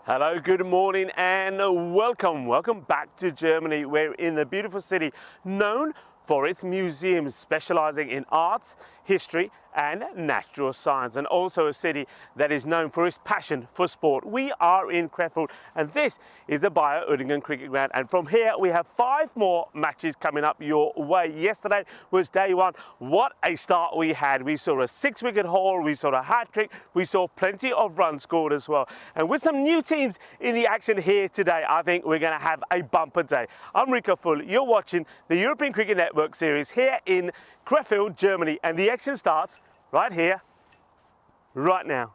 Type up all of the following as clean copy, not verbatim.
Hello, good morning and welcome. Welcome back to Germany. We're in the beautiful city known for its museums specializing in arts, history and natural science, and also a city that is known for its passion for sport. We are in Krefeld and this is the Bayer Uerdingen Cricket Ground, and from here we have 5 more matches coming up your way. Yesterday was day 1. What a start we had. We saw a 6-wicket haul, we saw a hat-trick, we saw plenty of runs scored as well. And with some new teams in the action here today, I think we're going to have a bumper day. I'm Rico Full, you're watching the European Cricket Network series here in Krefeld, Germany, and the action starts right here, right now.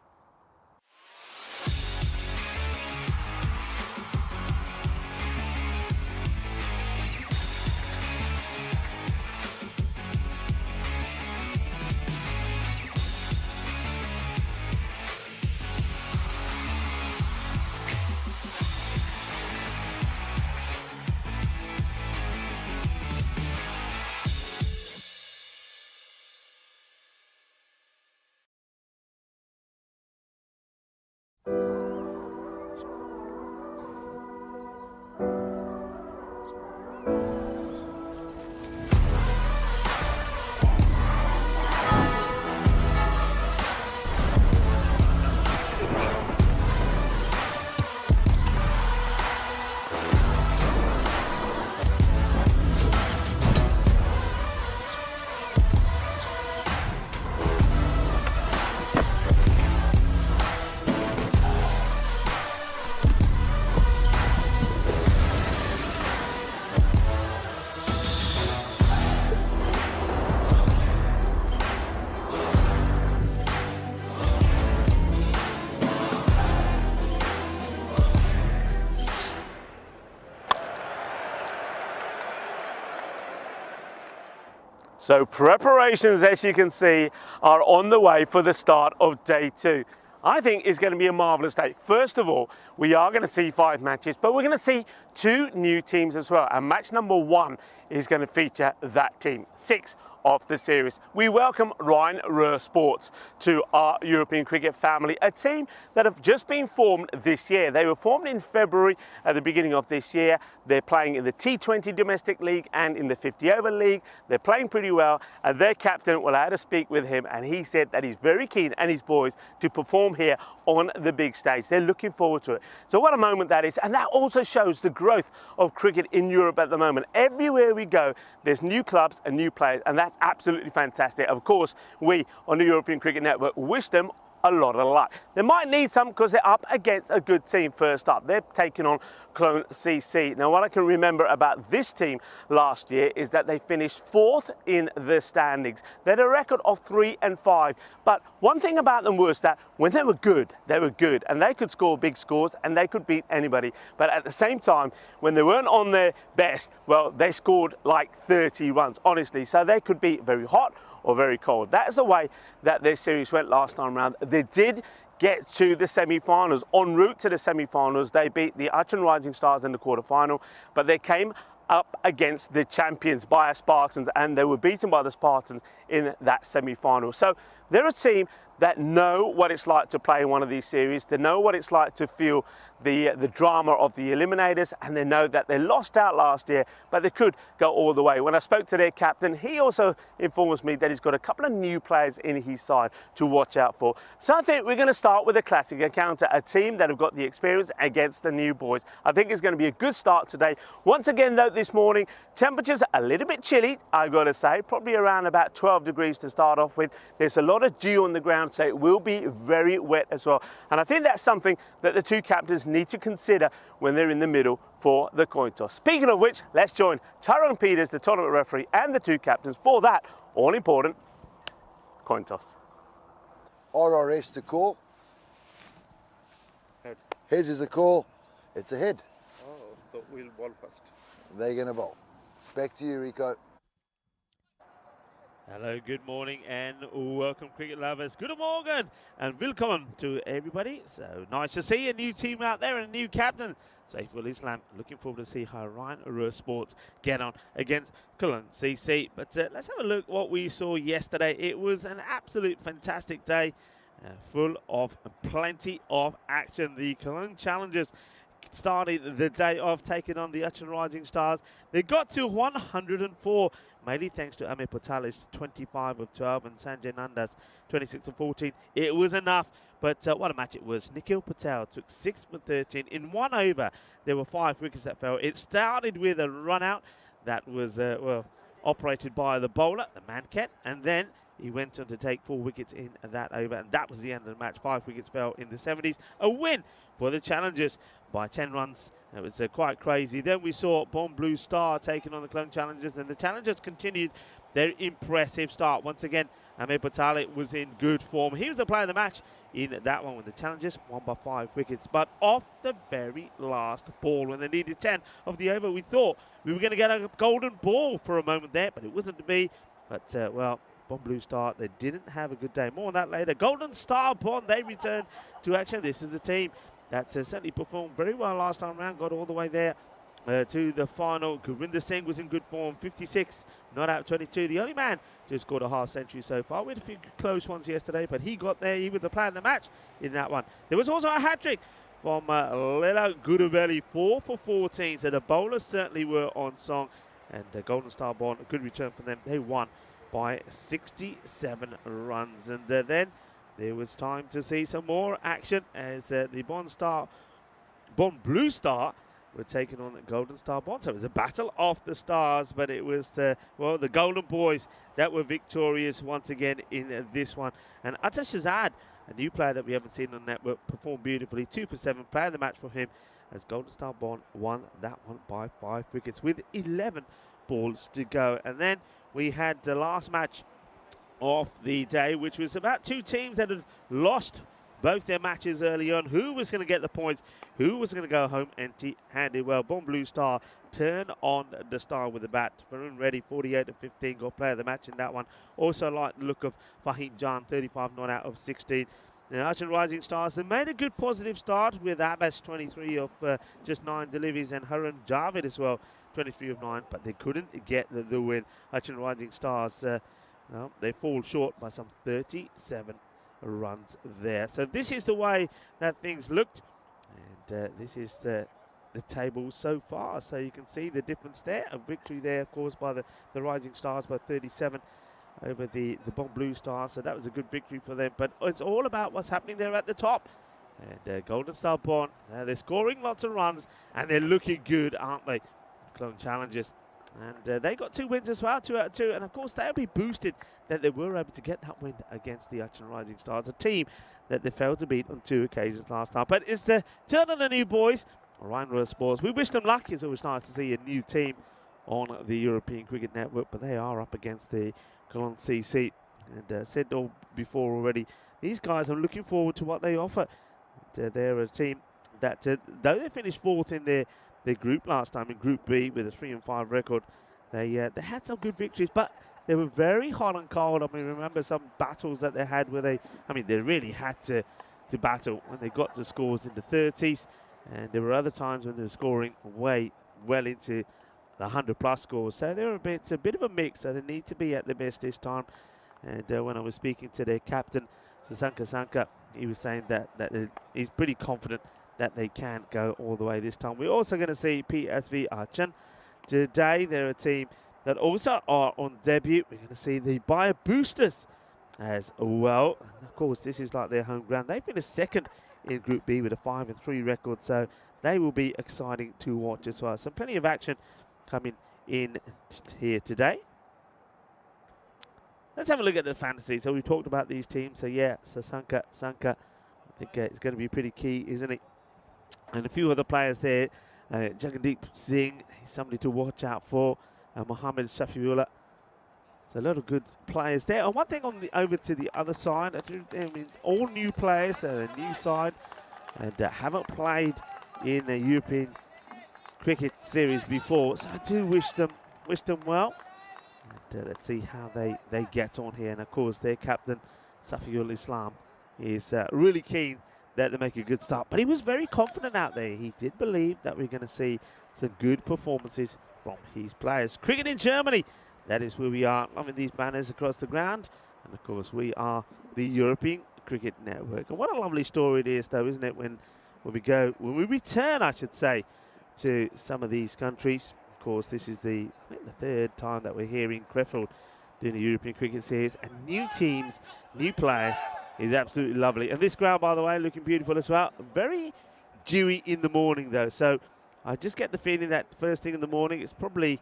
So preparations, as you can see, are on the way for the start of day 2. I think it's going to be a marvellous day. First of all, we are going to see 5 matches, but we're going to see 2 new teams as well. And match number 1 is going to feature that team, 6 of the series. We welcome Relive Sports to our European cricket family, a team that have just been formed this year. They were formed in February at the beginning of this year. They're playing in the T10 domestic league and in the 50-over league. They're playing pretty well, and their captain, well, I had to speak with him, and he said that he's very keen, and his boys, to perform here on the big stage. They're looking forward to it. So what a moment that is, and that also shows the growth of cricket in Europe at the moment. Everywhere we go, there's new clubs and new players, and that's absolutely fantastic. Of course, we on the European Cricket Network wish them a lot of luck. They might need some because they're up against a good team first up. They're taking on Cologne CC. Now, what I can remember about this team last year is that they finished 4th in the standings. They had a record of 3-5. But one thing about them was that when they were good, and they could score big scores and they could beat anybody. But at the same time, when they weren't on their best, well, they scored like 30 runs, honestly. So they could be very hot or very cold. That's the way that their series went last time around. They did get to the semi-finals. En route to the semi-finals, they beat the Aachen Rising Stars in the quarter-final, but they came up against the champions, Bayer Spartans, and they were beaten by the Spartans in that semi-final. So they're a team that know what it's like to play in one of these series. They know what it's like to feel the drama of the eliminators, and they know that they lost out last year, but they could go all the way. When I spoke to their captain, he also informs me that he's got a couple of new players in his side to watch out for. So I think we're going to start with a classic encounter, a team that have got the experience against the new boys. I think it's going to be a good start today. Once again, though, this morning, temperatures a little bit chilly, I've got to say, probably around about 12 degrees to start off with. There's a lot of dew on the ground, so it will be very wet as well. And I think that's something that the 2 captains need to consider when they're in the middle for the coin toss. Speaking of which, let's join Tyrone Peters, the tournament referee, and the 2 captains for that all-important coin toss. RRS to call. Heads. Heads is the call. It's a head. Oh, so we'll ball first. They're going to bowl. Back to you, Rico. Hello, good morning and welcome cricket lovers. Good morning and welcome to everybody. So nice to see a new team out there and a new captain. Saiful Islam, looking forward to see how Relive Sports get on against Cologne CC. But let's have a look what we saw yesterday. It was an absolute fantastic day. full of plenty of action. The Cologne Challengers started the day off taking on the Uchen Rising Stars. They got to 104, mainly thanks to Amir Potali's 25 of 12 and Sanjay Nanda's 26 of 14. It was enough, but what a match it was. Nikhil Patel took 6 for 13. In 1 over, there were 5 wickets that fell. It started with a run out that was, operated by the bowler, the Manket, and then he went on to take 4 wickets in that over, and that was the end of the match. 5 wickets fell in the 70s. A win for the Challengers by 10 runs. It was quite crazy. Then we saw Bon Blue Star taking on the Cologne Challengers, and the Challengers continued their impressive start. Once again, Amir Patali was in good form. He was the player of the match in that one, with the Challengers won by 5 wickets. But off the very last ball, when they needed 10 of the over, we thought we were going to get a golden ball for a moment there, but it wasn't to be. But, well, Bon Blue Star, they didn't have a good day. More on that later. Golden Star Bond, they returned to action. This is a team that certainly performed very well last time round, got all the way there to the final. Gurinder Singh was in good form, 56, not out 22. The only man to scored a half century so far. We had a few close ones yesterday, but he got there. He was the player of the match in that one. There was also a hat-trick from Lela Gudubeli, 4 for 14. So the bowlers certainly were on song. And Golden Star Bond, a good return for them. They won by 67 runs. And then there was time to see some more action as the Bon Blue Star were taking on the Golden Star Bond. So it was a battle of the stars, but it was the Golden Boys that were victorious once again in this one. And Atta Shahzad, a new player that we haven't seen on network, performed beautifully. 2 for 7, player of the match for him, as Golden Star Bond won that one by 5 wickets with 11 balls to go. And then we had the last match of the day, which was about 2 teams that had lost both their matches early on. Who was going to get the points? Who was going to go home empty-handed? Well, Bon Blue Star turned on the star with the bat. Varun Reddy, 48 of 15, got player of the match in that one. Also like the look of Fahim Jan, 35 not out of 16. The Uchen Rising Stars, they made a good positive start with Abbas, 23 of just 9 deliveries, and Harun Javid as well, 23 of 9, but they couldn't get the win. Uchen Rising Stars, well, they fall short by some 37 runs there. So this is the way that things looked, and this is the table so far. So you can see the difference there. A victory there, of course, by the Rising Stars by 37 over the Bon Blue Stars. So that was a good victory for them. But it's all about what's happening there at the top. And Golden Star Bond, they're scoring lots of runs, and they're looking good, aren't they? Cologne Challengers. And they got 2 wins as well, 2 out of 2. And of course, they'll be boosted that they were able to get that win against the Uchen Rising Stars, a team that they failed to beat on 2 occasions last time. But it's the turn of the new boys, Rhino Sports. We wish them luck. It's always nice to see a new team on the European Cricket Network, but they are up against the Cologne CC. And said all before already, these guys are looking forward to what they offer. They're a team that, though they finished 4th in their group last time, in Group B, with a 3-5 record, they had some good victories, but they were very hot and cold. I mean, remember some battles that they had where they really had to battle when they got to scores in the 30s, and there were other times when they were scoring way well into the 100+ scores. So they're a bit of a mix, so they need to be at their best this time. And when I was speaking to their captain, Sasanka Sanka, he was saying that he's pretty confident that they can go all the way this time. We're also going to see PSV Aachen today. They're a team that also are on debut. We're going to see the Bayer Boosters as well. And of course, this is like their home ground. They finished 2nd in Group B with a 5-3 record, so they will be exciting to watch as well. So plenty of action coming in here today. Let's have a look at the fantasy. So we talked about these teams. So yeah, so Sanka, I think it's going to be pretty key, isn't it? And a few other players there. Jagandeep Singh, he's somebody to watch out for. Mohammed Shafiullah. So a lot of good players there. And one thing over to the other side, I mean, all new players, a new side, and haven't played in a European cricket series before. So I do wish them well. And let's see how they get on here. And of course, their captain, Safiul Islam, is really keen that they make a good start. But he was very confident out there. He did believe that we're going to see some good performances from his players. Cricket in Germany, that is where we are. Loving these banners across the ground. And of course, we are the European Cricket Network. And what a lovely story it is, though, isn't it, when we return, I should say, to some of these countries. Of course, this is I think the third time that we're here in Crefeld doing the European Cricket Series, and new teams, new players is absolutely lovely. And this ground, by the way, looking beautiful as well. Very dewy in the morning, though, so I just get the feeling that first thing in the morning, it's probably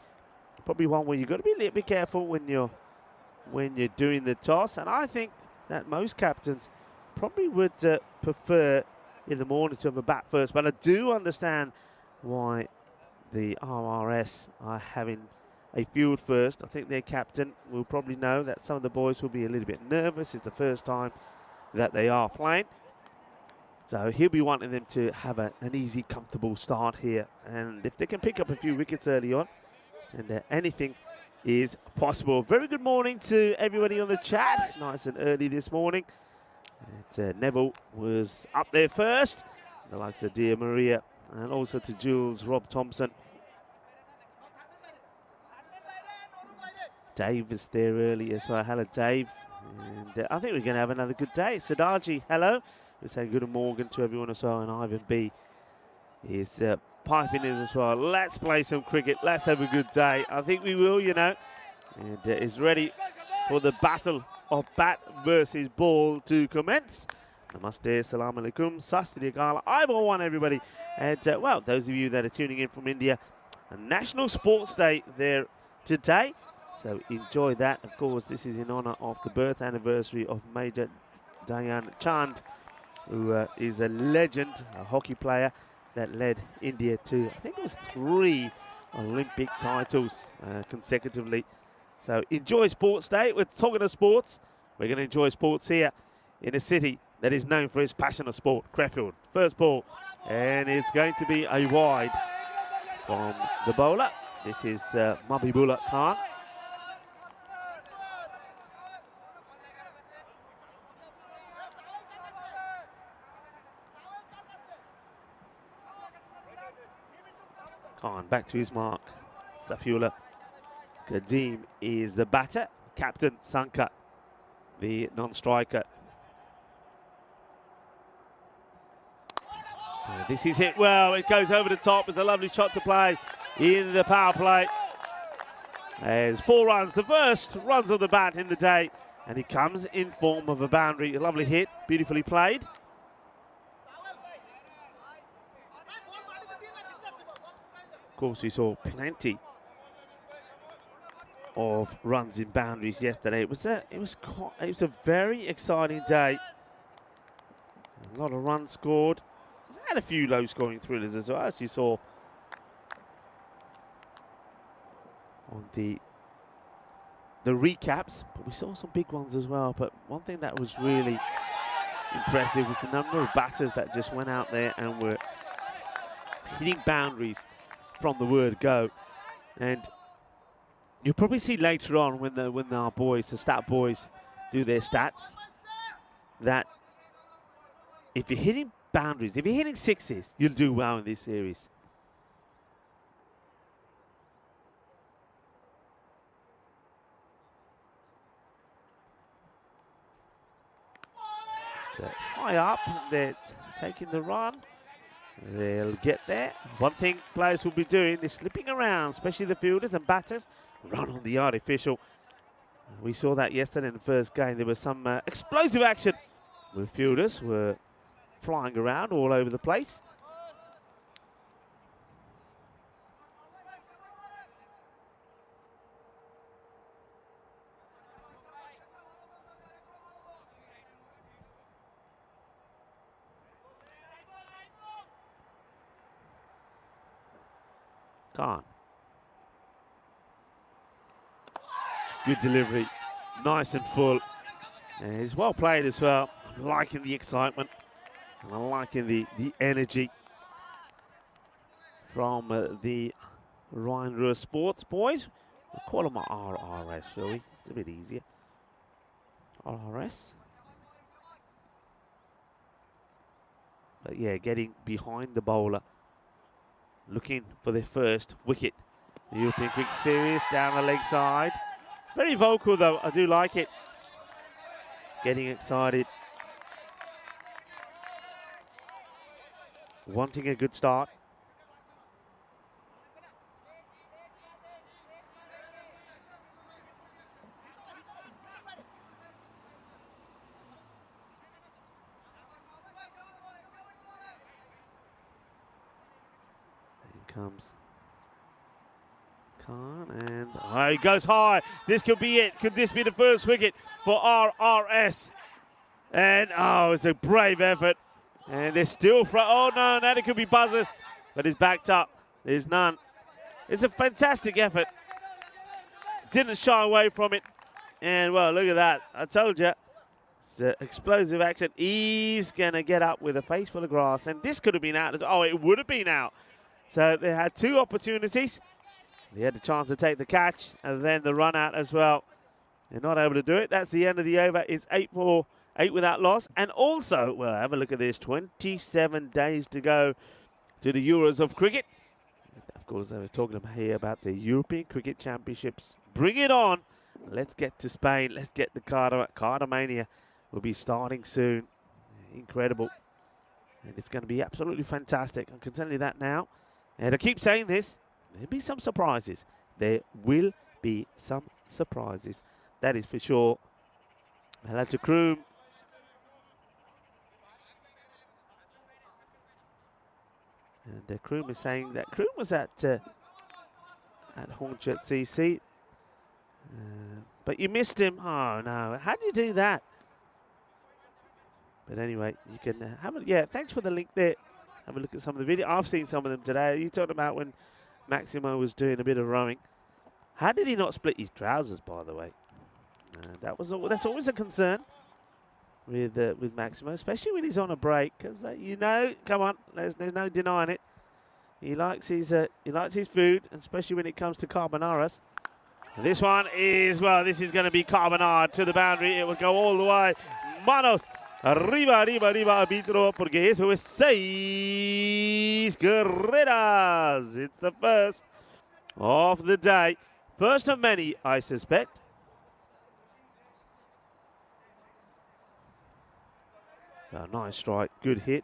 one where you've got to be a little bit careful when you're doing the toss. And I think that most captains probably would prefer in the morning to have a bat first. But I do understand why the RRS are having a field first. I think their captain will probably know that some of the boys will be a little bit nervous. It's the first time that they are playing. So he'll be wanting them to have an easy, comfortable start here. And if they can pick up a few wickets early on, and anything is possible. Very good morning to everybody on the chat. Nice and early this morning. And, Neville was up there first. The likes of Dear Maria, and also to Jules, Rob Thompson. Dave was there early as well. Hello, Dave. And I think we're going to have another good day. Sadaji, hello. We're saying good morning to everyone as well. And Ivan B is piping in as well. Let's play some cricket. Let's have a good day. I think we will, you know. And is ready for the battle of bat versus ball to commence. Namaste, salam alaikum, sastri akala. I-1 everybody. And well, those of you that are tuning in from India, a National Sports Day there today. So enjoy that. Of course, this is in honor of the birth anniversary of Major Dhyan Chand, who is a legend, a hockey player that led India to, I think it was 3 Olympic titles consecutively. So enjoy Sports Day. We're talking of sports. We're going to enjoy sports here in a city that is known for its passion of sport, Crefeld. First ball, and it's going to be a wide from the bowler. This is Mabibullah Khan. Khan back to his mark. Safiullah Kadeem is the batter. Captain Sankar, the non-striker. This is hit well. It goes over the top. It's a lovely shot to play in the power play. There's 4 runs. The first runs of the bat in the day. And it comes in form of a boundary. A lovely hit. Beautifully played. Of course, we saw plenty of runs in boundaries yesterday. It was a very exciting day. A lot of runs scored. Had a few low-scoring thrillers as well, as you saw on the recaps. But we saw some big ones as well. But one thing that was really impressive was the number of batters that just went out there and were hitting boundaries from the word go. And you'll probably see later on when our boys, the stat boys, do their stats, that if you're hitting boundaries, if you're hitting sixes, you'll do well in this series. So high up, they're taking the run. They'll get there. One thing players will be doing is slipping around, especially the fielders and batters. Run on the artificial. We saw that yesterday in the first game. There was some explosive action where fielders were flying around all over the place. Khan. Good delivery, nice and full. And he's well played as well. I'm liking the excitement. And I'm liking the energy from the Ryan Ruhr Sports boys. We'll call them RRS, shall we? It's a bit easier. RRS. But yeah, getting behind the bowler, looking for their first wicket. The European Cricket Series down the leg side. Very vocal though, I do like it. Getting excited. wanting a good start. Here comes Khan, and oh, he goes high. This could be it. Could this be the first wicket for RRS? And oh, it's a brave effort. And they're still oh no, now there could be buzzers, but it's backed up. There's none. It's a fantastic effort. Didn't shy away from it. And well, look at that. I told you. It's explosive action. He's going to get up with a face full of grass. And this could have been out. Oh, it would have been out. So they had two opportunities. They had the chance to take the catch and then the run out as well. They're not able to do it. That's the end of the over. It's 8 without loss. And also, well, have a look at this. 27 days to go to the Euros of cricket. Of course, I was talking here about the European Cricket Championships. Bring it on. Let's get to Spain. Let's get the Carter Mania. Will be starting soon. Incredible. And it's going to be absolutely fantastic. I can tell you that now. And I keep saying this. There'll be some surprises. There will be some surprises. That is for sure. Hello to Kroom. And Kroom is saying that Kroom was at Hornchurch CC. But you missed him. Oh, no. How do you do that? But anyway, you can have a, yeah, thanks for the link there. Have a look at some of the video. I've seen some of them today. You talked about when Maximo was doing a bit of rowing. How did he not split his trousers, by the way? That's always a concern with Maximo, especially when he's on a break, because you know, come on, there's no denying it. He likes his food, especially when it comes to carbonaras. And this one is, well, this is going to be carbonara to the boundary. It will go all the way. Manos. Arriba, arriba, arriba, arbitro, porque eso es 6 carreras. It's the first of the day. First of many, I suspect. So, nice strike, good hit.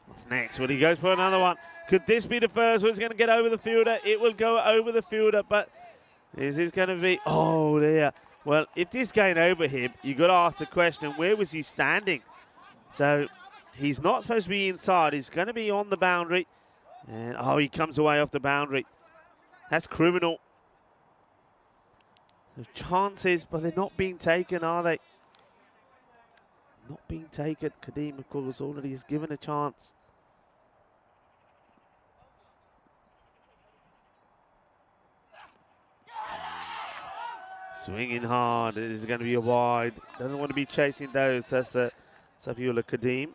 What's next? Well, he goes for another one. Could this be the first one? It's going to get over the fielder. It will go over the fielder, but is this going to be... Oh, there. Well, if this is going over him, you've got to ask the question, where was he standing? So, he's not supposed to be inside. He's going to be on the boundary. And, oh, he comes away off the boundary. That's criminal. There's chances, but they're not being taken, are they? Not being taken. Kadeem, of course, already is given a chance. Swinging hard. It is going to be a wide. Doesn't want to be chasing those. That's Safiullah Kadeem.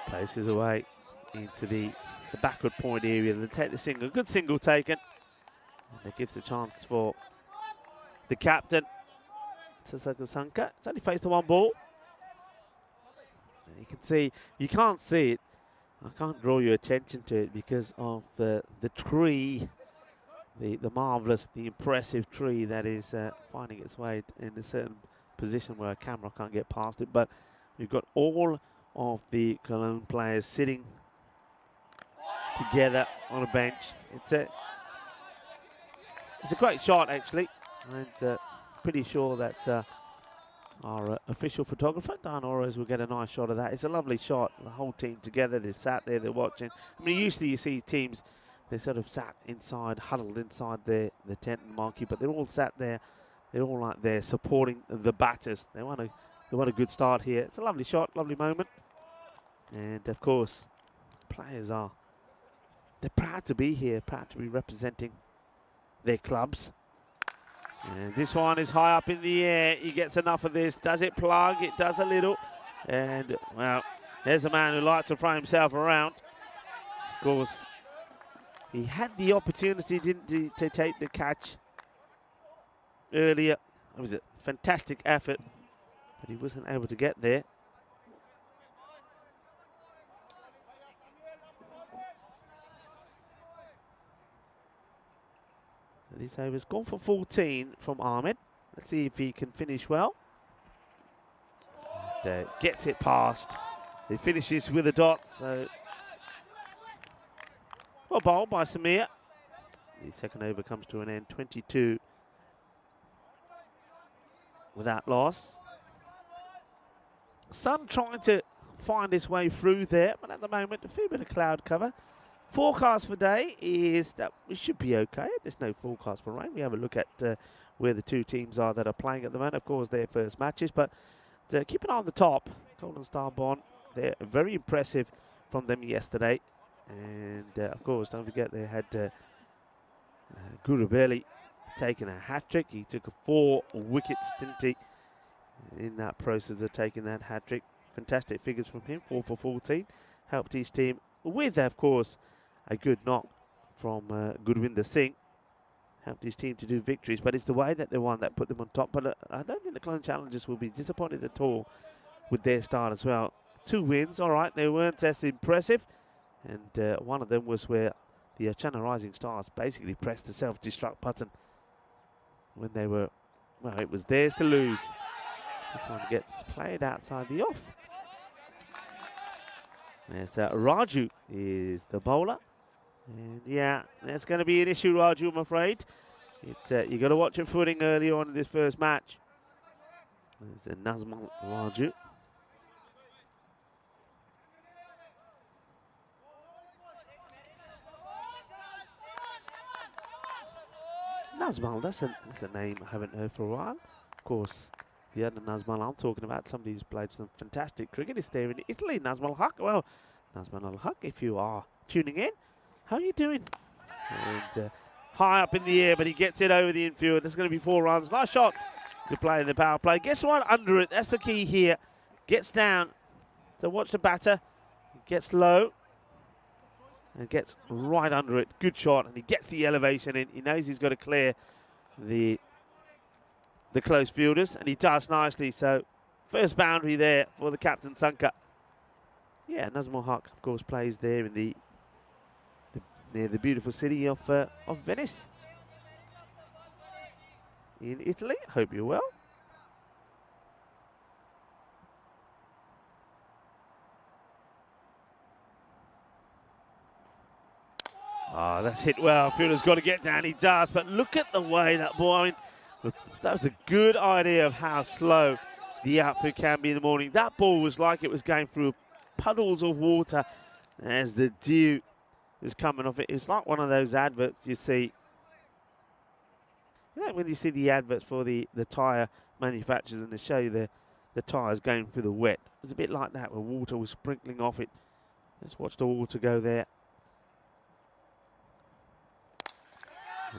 Places away into the backward point area. They take the single. Good single taken. And it gives the chance for the captain, Sasaka Sanka. It's only faced the one ball. And you can see, you can't see it. I can't draw your attention to it because of the tree, the marvellous, the impressive tree that is finding its way in a certain position where a camera can't get past it. But we've got all of the Cologne players sitting together on a bench. It's a great shot, actually, and pretty sure that our official photographer Dan Ores will get a nice shot of that. It's a lovely shot. The whole team together, they're sat there, they're watching. I mean, usually you see teams, they sort of sat inside, huddled inside the tent and marquee, but they're all sat there. They're all like there supporting the batters. They want a good start here. It's a lovely shot, lovely moment. And of course, players they're proud to be here, proud to be representing their clubs. And this one is high up in the air. He gets enough of this. Does it plug? It does a little. And, well, There's a man who likes to throw himself around. Of course, he had the opportunity, didn't he, to take the catch earlier. It was a fantastic effort, but he wasn't able to get there. So this over's gone for 14 from Ahmed. Let's see if he can finish well. And, gets it past. He finishes with a dot. So, well bowled by Samir. The second over comes to an end, 22 without loss. Sun trying to find his way through there, but at the moment, a fair bit of cloud cover. Forecast for day is that we should be okay. There's no forecast for rain. We have a look at where the two teams are that are playing at the moment. Of course, their first matches, but keep an eye on the top. Golden Star Bond, they're very impressive from them yesterday. And of course, don't forget they had Gurubeli taking a hat-trick. He took 4 wickets, didn't he, in that process of taking that hat-trick. Fantastic figures from him, 4 for 14. Helped his team with, of course, a good knock from Gurwinder Singh. Helped his team to do victories, but it's the way that they won that put them on top. But I don't think the Clone Challengers will be disappointed at all with their start as well. 2 wins, all right, they weren't as impressive. And one of them was where the China Rising Stars basically pressed the self-destruct button when they were, well, it was theirs to lose. This one gets played outside the off. Yes, Raju is the bowler. And yeah, that's going to be an issue, Raju, I'm afraid. You got to watch your footing early on in this first match. There's a Nazmal Raju. Nazmal, that's a name I haven't heard for a while. Of course, the other Nazmal I'm talking about, somebody who's played some fantastic cricket, is there in Italy, Nazmal Haq. Well, Nazmal Haq, if you are tuning in, how are you doing? And high up in the air, but he gets it over the infield. There's going to be 4 runs. Nice shot to play in the power play. Gets right under it. That's the key here. Gets down. So watch the batter. Gets low. And gets right under it. Good shot. And he gets the elevation in. He knows he's got to clear the close fielders. And he does nicely. So first boundary there for the captain, Sanka. Yeah, Nazmal Haq, of course, plays there in near the beautiful city of Venice in Italy. Hope you're well. Oh, that's hit well. Fielder's got to get down. He does. But look at the way that ball. I mean, look, that was a good idea of how slow the outfit can be in the morning. That ball was like it was going through puddles of water as the dew is coming off it. It's like one of those adverts you see. You know, when you see the adverts for the tyre manufacturers and they show you the tyres going through the wet. It was a bit like that where water was sprinkling off it. Let's watch the water go there.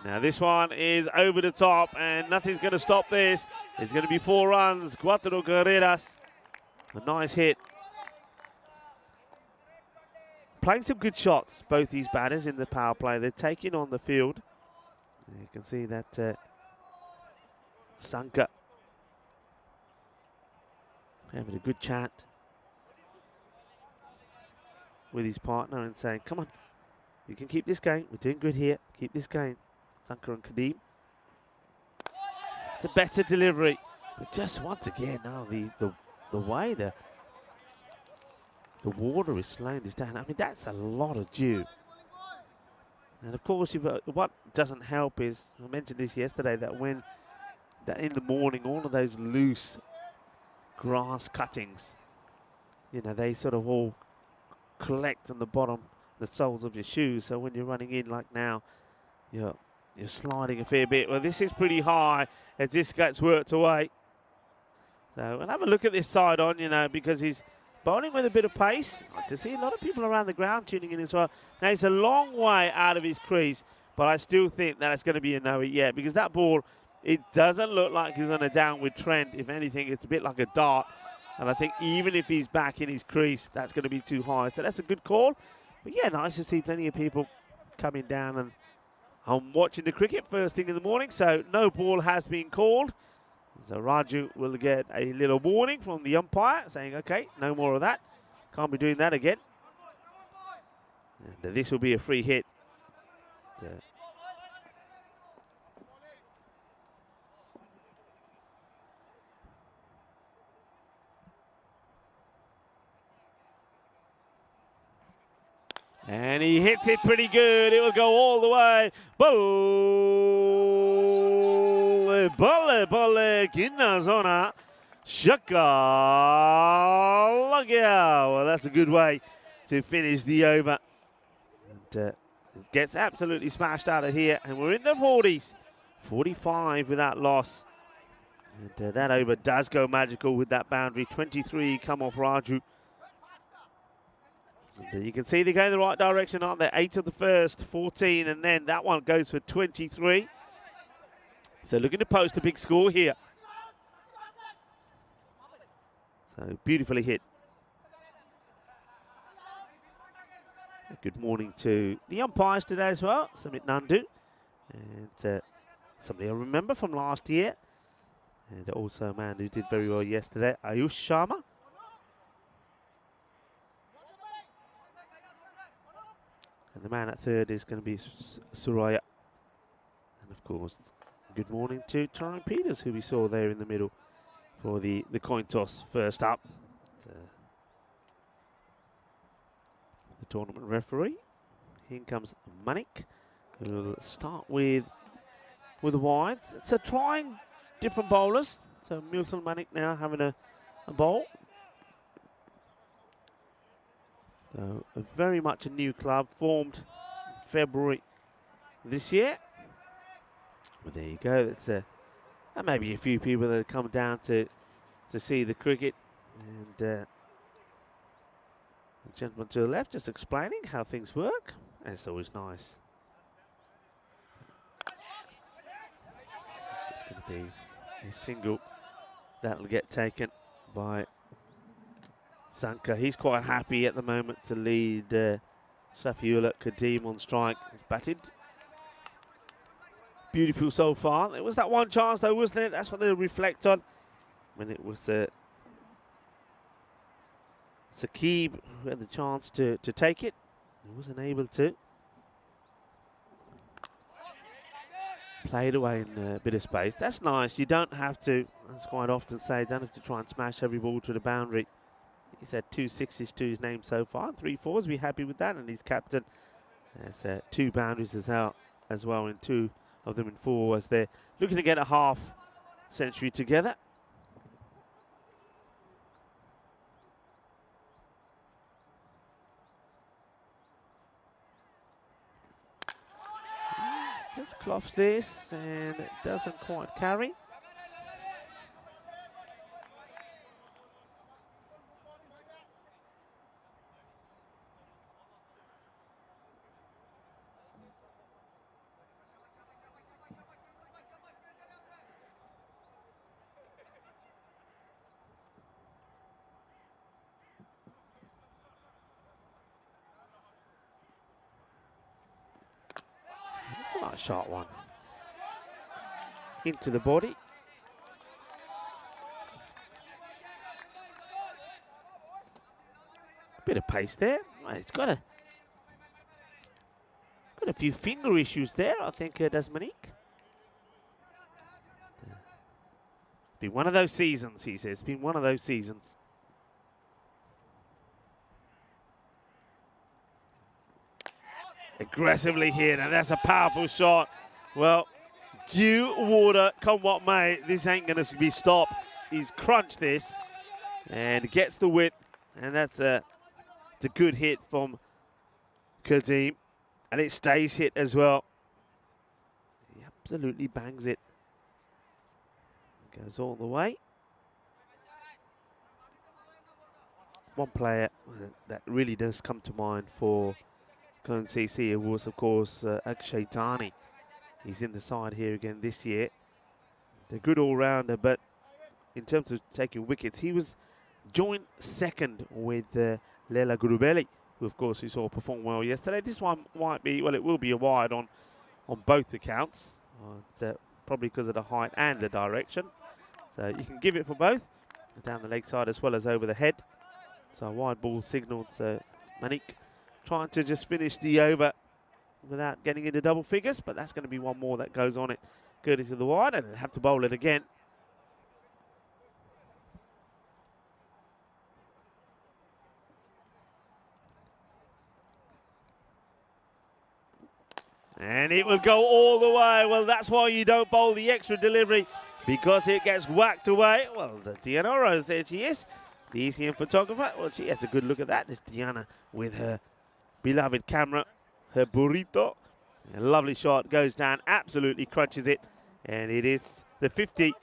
Now this one is over the top and nothing's going to stop this. It's going to be 4 runs. 4 carreras. A nice hit. Playing some good shots, both these batters in the power play. They're taking on the field. You can see that Sanka having a good chat with his partner and saying, come on, you can keep this going. We're doing good here. Keep this going. Sanka and Kadeem. It's a better delivery. But just once again, now the way the water is slowing this down. I mean, that's a lot of dew. And of course, what doesn't help is, I mentioned this yesterday, that in the morning, all of those loose grass cuttings, you know, they sort of all collect on the bottom, the soles of your shoes. So when you're running in like now, you're sliding a fair bit. Well, this is pretty high as this gets worked away. So we'll have a look at this side on, you know, because he's bowling with a bit of pace. Nice to see a lot of people around the ground tuning in as well. Now, he's a long way out of his crease, but I still think that it's going to be a no yet, because that ball, it doesn't look like he's on a downward trend. If anything, it's a bit like a dart. And I think even if he's back in his crease, that's going to be too high. So that's a good call. But yeah, nice to see plenty of people coming down. And I'm watching the cricket first thing in the morning, so no ball has been called. So Raju will get a little warning from the umpire saying, okay, no more of that. Can't be doing that again. And this will be a free hit. And he hits it pretty good. It will go all the way. Bolle, bolle, bolle, kinna zona. Shaka Lagia. Well, that's a good way to finish the over. And gets absolutely smashed out of here. And we're in the 40s. 45 without loss. And that over does go magical with that boundary. 23 come off Raju. And you can see they're going the right direction, aren't they? 8 of the first, 14, and then that one goes for 23. So looking to post a big score here. So beautifully hit. Good morning to the umpires today as well, Samit Nandu. And somebody I remember from last year. And also a man who did very well yesterday, Ayush Sharma. And the man at third is going to be Suraya. And of course, good morning to Tyrone Peters, who we saw there in the middle for the coin toss first up. The tournament referee. Here comes Manik, who will start with the wides. So trying different bowlers. So Milton Manik now having a bowl. So very much a new club, formed in February this year. Well, there you go. That's and maybe a few people that have come down to see the cricket. And the gentleman to the left just explaining how things work. And it's always nice. Just going to be a single that'll get taken by Sanka. He's quite happy at the moment to lead Safiullah Kadeem on strike. He's batted beautiful so far. There was that one chance though, wasn't it? That's what they'll reflect on. When it was Saqib who had the chance to take it. He wasn't able to. Played away in a bit of space. That's nice. You don't have to, as quite often say, don't have to try and smash every ball to the boundary. He's had 2 sixes to his name so far, 3 fours. Be happy with that, and he's captain. There's 2 boundaries as well, in 2 of them in 4, as they're looking to get a half century together. Just cloths this, and it doesn't quite carry. That's a nice shot one. Into the body. A bit of pace there. It's got a few finger issues there, I think, does Monique. Been one of those seasons, he says. Been one of those seasons. Aggressively hit, and that's a powerful shot. Well, due water, come what may, this ain't going to be stopped. He's crunched this and gets the width, and that's a good hit from Kadeem, and it stays hit as well. He absolutely bangs it. Goes all the way. One player that really does come to mind for Cologne CC was, of course, Akshay Dhani. He's in the side here again this year. They're good all-rounder, but in terms of taking wickets, he was joint second with Lela Grubelli, who of course we saw perform well yesterday. This one might be, well, it will be a wide on both accounts, probably because of the height and the direction. So you can give it for both, down the leg side as well as over the head. So a wide ball signalled. So Manik trying to just finish the over without getting into double figures, but that's going to be one more that goes on it, courtesy of the wide, and they'll have to bowl it again. And it will go all the way. Well, that's why you don't bowl the extra delivery, because it gets whacked away. Well, the Diana Rose, there she is, the ECN photographer. Well, she has a good look at that. There's Diana with her beloved camera, her burrito. A lovely shot, goes down, absolutely crunches it. And it is the 50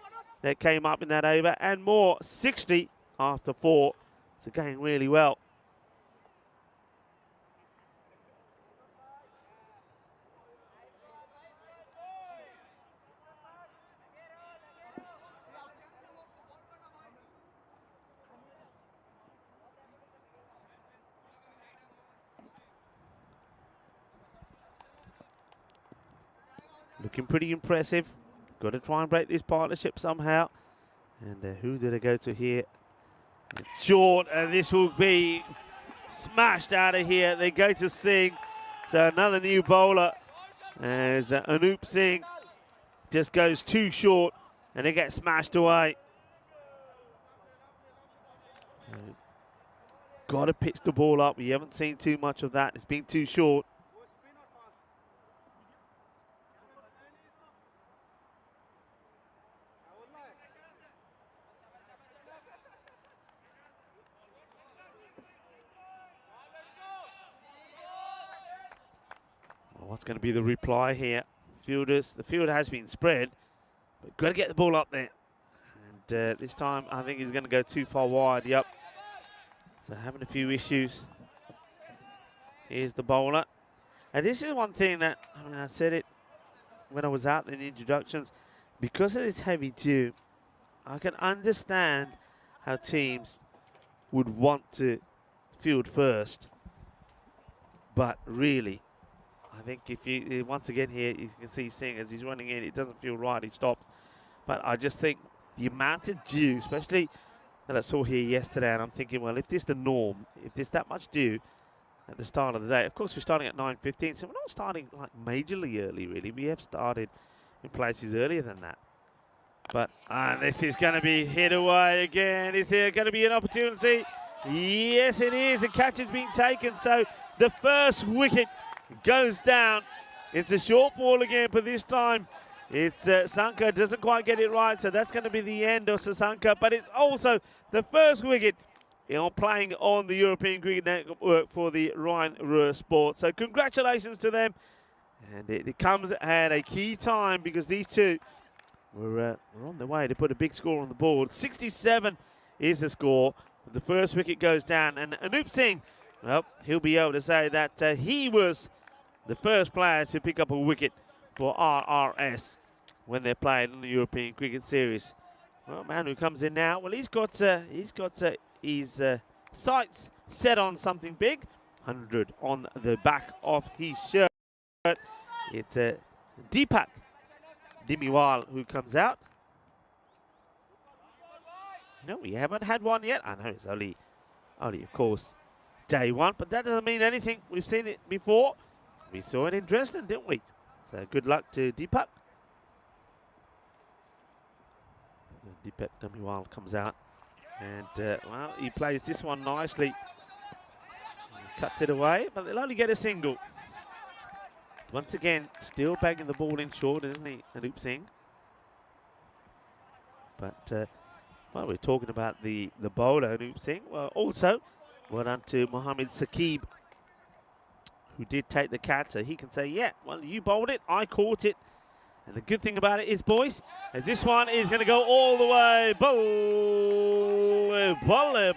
that came up in that over, and more, 60 after 4. So going really well. Looking pretty impressive. Got to try and break this partnership somehow. And who did I go to here? It's short, and this will be smashed out of here. They go to Singh. So another new bowler, as Anup Singh just goes too short, and they get smashed away. Got to pitch the ball up. We haven't seen too much of that. It's been too short. What's going to be the reply here? The fielder has been spread, but got to get the ball up there. And this time, I think he's going to go too far wide. Yep. So having a few issues. Here's the bowler. And this is one thing that, I mean, I said it when I was out in the introductions. Because of this heavy dew, I can understand how teams would want to field first. But really, I think if you, once again here, you can see Singh as he's running in, it doesn't feel right, he stops. But I just think the amount of dew, especially that I saw here yesterday, and I'm thinking, well, if this is the norm, if there's that much dew at the start of the day, of course we're starting at 9:15, so we're not starting like majorly early, really. We have started in places earlier than that. But this is going to be hit away again. Is there going to be an opportunity? Yes, it is. A catch has been taken, so the first wicket goes down. It's a short ball again, but this time it's Sankar doesn't quite get it right, so that's going to be the end of Sasanka. But it's also the first wicket playing on the European Cricket Network for the Ryan Ruhr Sport. So congratulations to them, and it comes at a key time because these two were on their way to put a big score on the board. 67 is the score. The first wicket goes down, and Anup Singh, well, he'll be able to say that he was the first player to pick up a wicket for RRS when they're playing in the European Cricket Series. Well, man who comes in now, well, he's got his sights set on something big. 100 on the back of his shirt. It's Deepak Dimiwal who comes out. No, we haven't had one yet. I know it's only of course, day one, but that doesn't mean anything. We've seen it before. We saw it in Dresden, didn't we? So good luck to Deepak. Deepak Damiwal comes out, and well, he plays this one nicely. He cuts it away, but they'll only get a single. Once again, still banging the ball in short, isn't he, Anup Singh? But well, we're talking about the bowler, Anup Singh. Well, also, well done to Mohammed Saqib, who did take the catch, so he can say, yeah, well, you bowled it, I caught it. And the good thing about it is, boys, is this one is going to go all the way.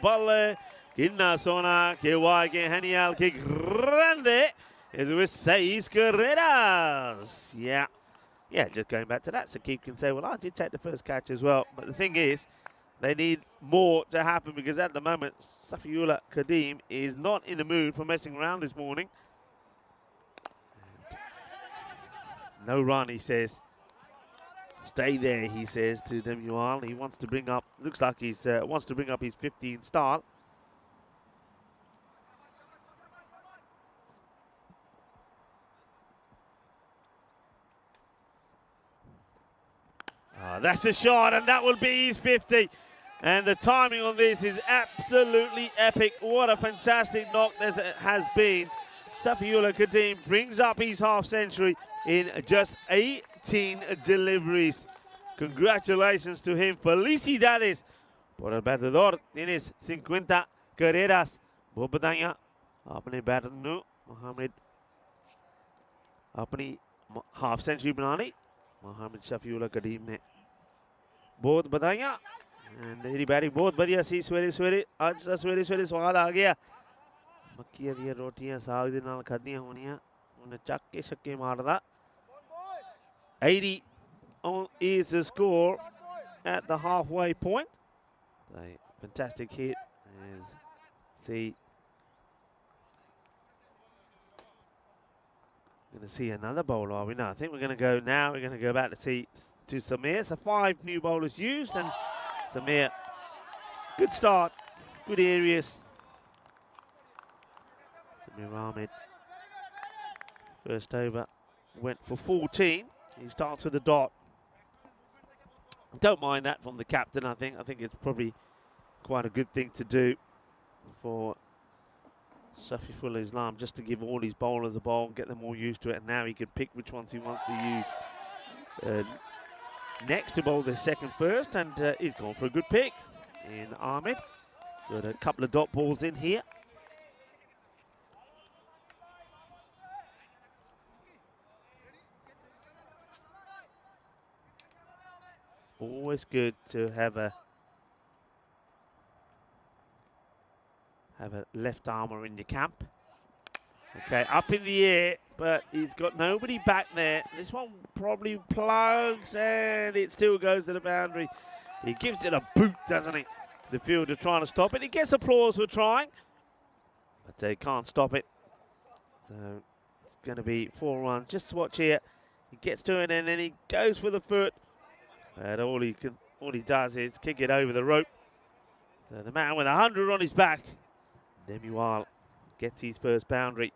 Balle. Kinna sona que guay que genial que grande. Is with 6 carreras. Yeah, just going back to that, Saqib can say, well, I did take the first catch as well. But the thing is, They need more to happen because at the moment, Safiullah Kadim is not in the mood for messing around this morning. No run, he says. Stay there, he says to Demual. He wants to bring up, looks like he wants to bring up his 15 start. That's a shot, and that will be his 50. And the timing on this is absolutely epic. What a fantastic knock this has been. Safiullah Kadim brings up his half-century in just 18 deliveries. Congratulations to him. Felicidades por el batedor. Tienes 50 carreras. बहुत बधाइयाँ अपने batter ਨੂੰ मोहम्मद अपनी half century बनानी मोहम्मद शफीउल्लाह कदीम ने बहुत बधाइयाँ मेरी बैटिंग बहुत बढ़िया सी सवेरे सवेरे ਅੱਜ ਦਾ ਸਵੇਰੇ ਸਵੇਰੇ ਸਵਾਦ ਆ ਗਿਆ ਮੱਕੀਆਂ ਦੀਆਂ ਰੋਟੀਆਂ ਸਾਗ ਦੇ ਨਾਲ ਖਾਧੀਆਂ ਹੋਣੀਆਂ ਉਹਨੇ ਚੱਕ ਕੇ ਛੱਕੇ ਮਾਰਦਾ 80 is the score at the halfway point. A fantastic hit as see going to see another bowler, are we? No, I think we're going to go now. We're going to go back to Samir. So 5 new bowlers used, and Samir, good start, good areas. Samir Ahmed, first over, went for 14. He starts with a dot. Don't mind that from the captain, I think. I think it's probably quite a good thing to do for Safiullah Islam, just to give all his bowlers a bowl, get them all used to it, and now he can pick which ones he wants to use. Next to bowl their second first, and he's gone for a good pick in Ahmed. Got a couple of dot balls in here. Always good to have a left armour in your camp. Okay, up in the air, but he's got nobody back there. This one probably plugs, and it still goes to the boundary. He gives it a boot, doesn't he? The fielder trying to stop it. He gets applause for trying, but they can't stop it. So it's going to be 4 runs. Just watch here. He gets to it, and then he goes for the foot. And all he does is kick it over the rope. So the man with 100 on his back, Demual, gets his first boundary.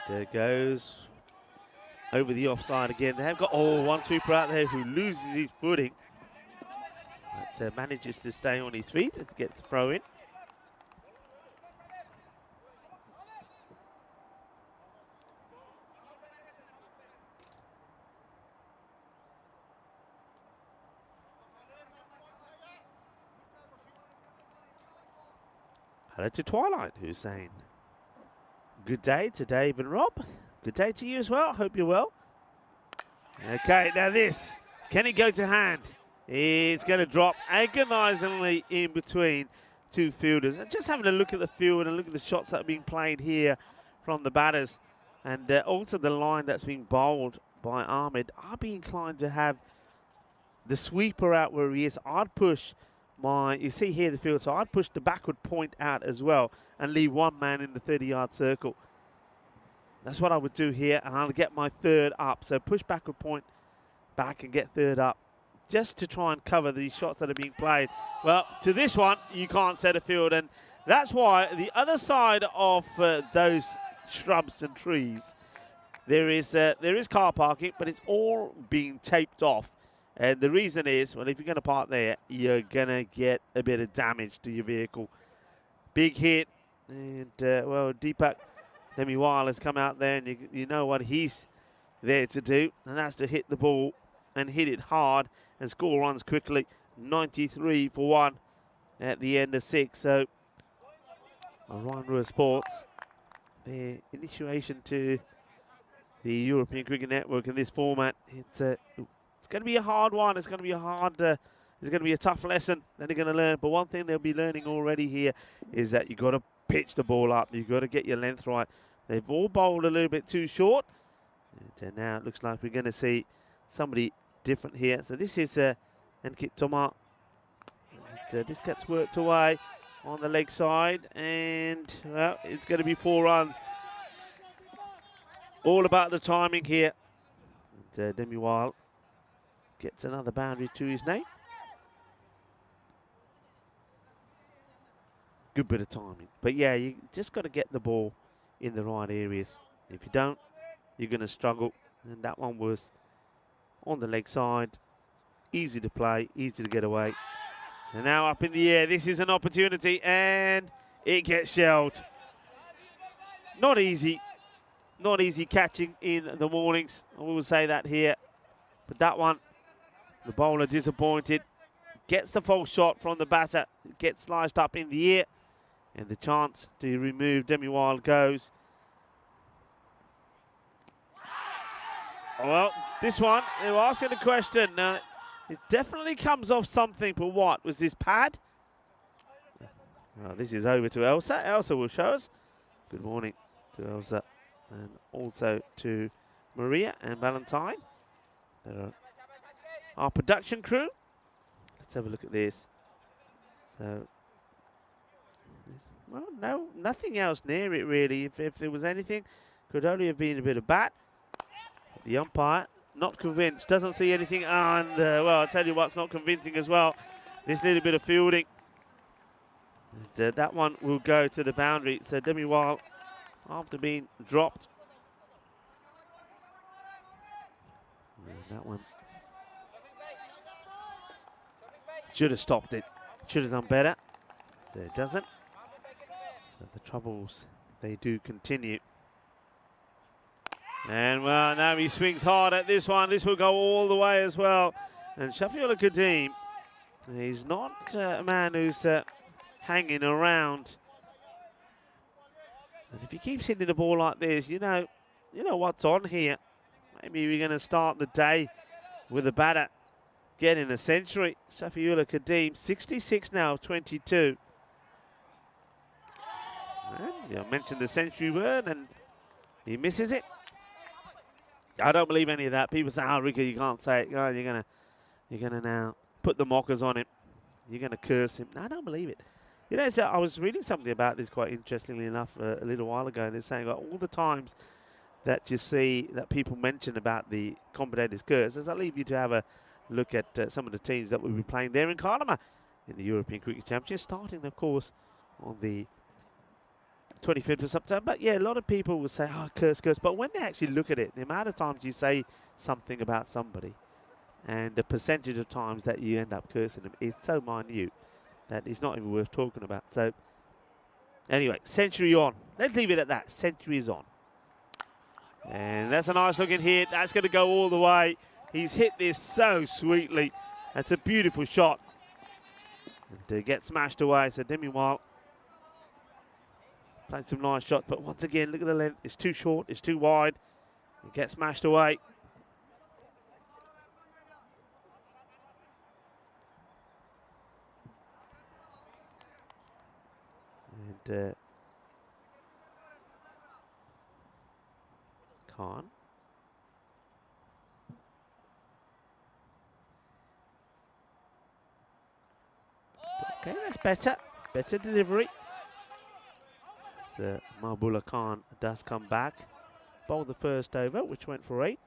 And there goes over the offside again. They have got one sweeper out there who loses his footing, but manages to stay on his feet and gets the throw in. Hello to Twilight, who's saying good day to Dave and Rob. Good day to you as well. Hope you're well. Okay, now this. Can it go to hand? It's going to drop agonizingly in between two fielders. And just having a look at the field and look at the shots that are being played here from the batters, and also the line that's being bowled by Ahmed, I'd be inclined to have the sweeper out where he is. I'd push you see here the field, so I'd push the backward point out as well and leave one man in the 30-yard circle. That's what I would do here, and I'll get my third up. So push backward point back and get third up, just to try and cover these shots that are being played. Well, to this one, you can't set a field, and that's why the other side of those shrubs and trees, there is car parking, but it's all being taped off. And the reason is, well, if you're going to park there, you're going to get a bit of damage to your vehicle. Big hit. And, well, Deepak Nemiwal has come out there, and you know what he's there to do. And that's to hit the ball and hit it hard and score runs quickly. 93 for 1 at the end of 6. So, Ryan Rua Sports, their initiation to the European Cricket Network in this format, it's going to be a hard one. It's going to be it's going to be a tough lesson that they're going to learn. But one thing they'll be learning already here is that you've got to pitch the ball up. You've got to get your length right. They've all bowled a little bit too short. And now it looks like we're going to see somebody different here. So this is Enkit Toma. This gets worked away on the leg side, and well, it's going to be 4 runs. All about the timing here. And Demi Wild gets another boundary to his name. Good bit of timing. But yeah, you just got to get the ball in the right areas. If you don't, you're going to struggle. And that one was on the leg side. Easy to play, easy to get away. And now up in the air, this is an opportunity, and it gets shelled. Not easy catching in the mornings. I will say that here. But that one, the bowler disappointed. Gets the false shot from the batter. Gets sliced up in the air. And the chance to remove Demi Wild goes. Well, this one, they were asking the question. It definitely comes off something, but what? Was this pad? Well, this is over to Elsa. Elsa will show us. Good morning to Elsa. And also to Maria and Valentine. They're our production crew. Let's have a look at this. So, well, no, nothing else near it really. If there was anything, could only have been a bit of bat. The umpire, not convinced, doesn't see anything. And, well, I'll tell you what's not convincing as well. This little bit of fielding. And, that one will go to the boundary. So Demi Wild, after being dropped. And that one should have stopped it. Should have done better. It doesn't. So the troubles, they do continue. And well, now he swings hard at this one. This will go all the way as well. And Shafiullah Kadeem, he's not a man who's hanging around. And if he keeps hitting the ball like this, you know what's on here. Maybe we're going to start the day with a batter getting a century. Shafiullah Kadeem, 66 now, 22. And I mentioned the century word, and he misses it. I don't believe any of that. People say, "Oh, Ricky, you can't say it. Oh, you're gonna now put the mockers on him. You're gonna curse him." No, I don't believe it. You know, so I was reading something about this quite interestingly enough a little while ago, and they're saying about all the times that you see that people mention about the commentator's curse. As I leave you to have a look at some of the teams that will be playing there in Karlama in the European Cricket Championship, starting, of course, on the 25th of September. But yeah, a lot of people will say, "Oh, curse, curse." But when they actually look at it, the amount of times you say something about somebody and the percentage of times that you end up cursing them is so minute that it's not even worth talking about. So anyway, century on. Let's leave it at that. Century is on. And that's a nice looking hit. That's going to go all the way. He's hit this so sweetly. That's a beautiful shot. And gets smashed away. So Demi Wild played some nice shots, but once again, look at the length. It's too short, it's too wide. It gets smashed away. And Khan. Okay, that's better. Better delivery. Mahbullah Khan does come back. Bowled the first over, which went for 8.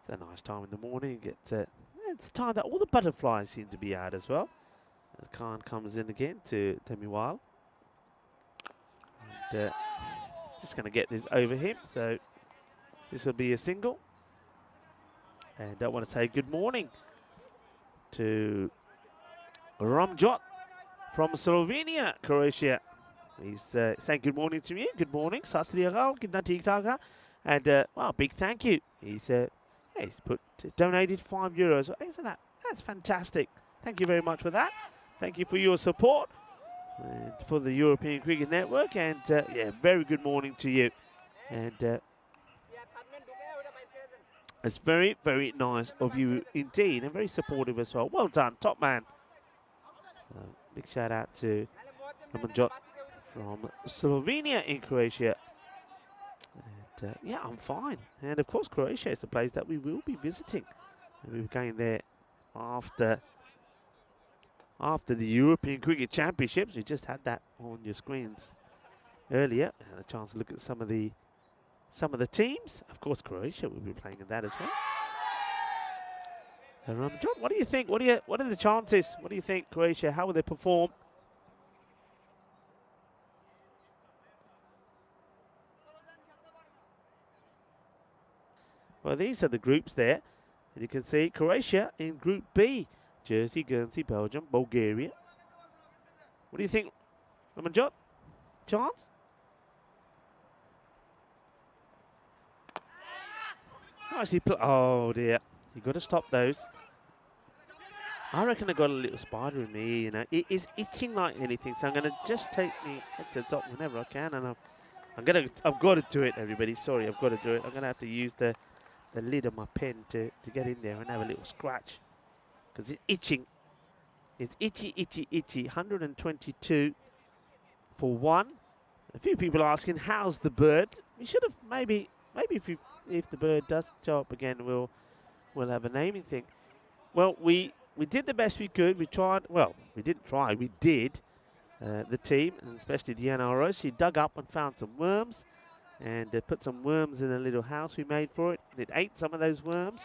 It's a nice time in the morning. It's a time that all the butterflies seem to be out as well. As Khan comes in again to Demi Wild. And, just going to get this over him. So this will be a single. And I want to say good morning to Ramjot from Slovenia, Croatia. He's saying good morning to me. Good morning. And well, big thank you. He's donated €5. Isn't that? That's fantastic. Thank you very much for that. Thank you for your support and for the European Cricket Network. And yeah, very good morning to you. And It's very, very nice of you indeed, and very supportive as well. Well done, top man. So, big shout out to Ramanjot from Slovenia in Croatia. And, yeah, I'm fine. And of course, Croatia is the place that we will be visiting. And we'll be going there after the European Cricket Championships. We just had that on your screens earlier. Had a chance to look at some of the teams. Of course, Croatia will be playing in that as well. John, what do you think? What are the chances? What do you think, Croatia? How will they perform? Well, these are the groups there. And you can see Croatia in Group B. Jersey, Guernsey, Belgium, Bulgaria. What do you think, Ramanjot? Chance? Oh dear, you got to stop those. I reckon I got a little spider in me, you know. It is itching like anything, so I'm going to just take me head to the top whenever I can, and I've got to do it, everybody. Sorry, I've got to do it. I'm going to have to use the lid of my pen to get in there and have a little scratch, because it's itching. It's itchy, itchy, itchy. 122 for one. A few people asking, how's the bird? We should have maybe if the bird does show up again, we'll have a naming thing. Well, we did the best we could. We tried. Well, we didn't try. We did. The team, and especially Diana Oroz, she dug up and found some worms, and put some worms in a little house we made for it. It ate some of those worms.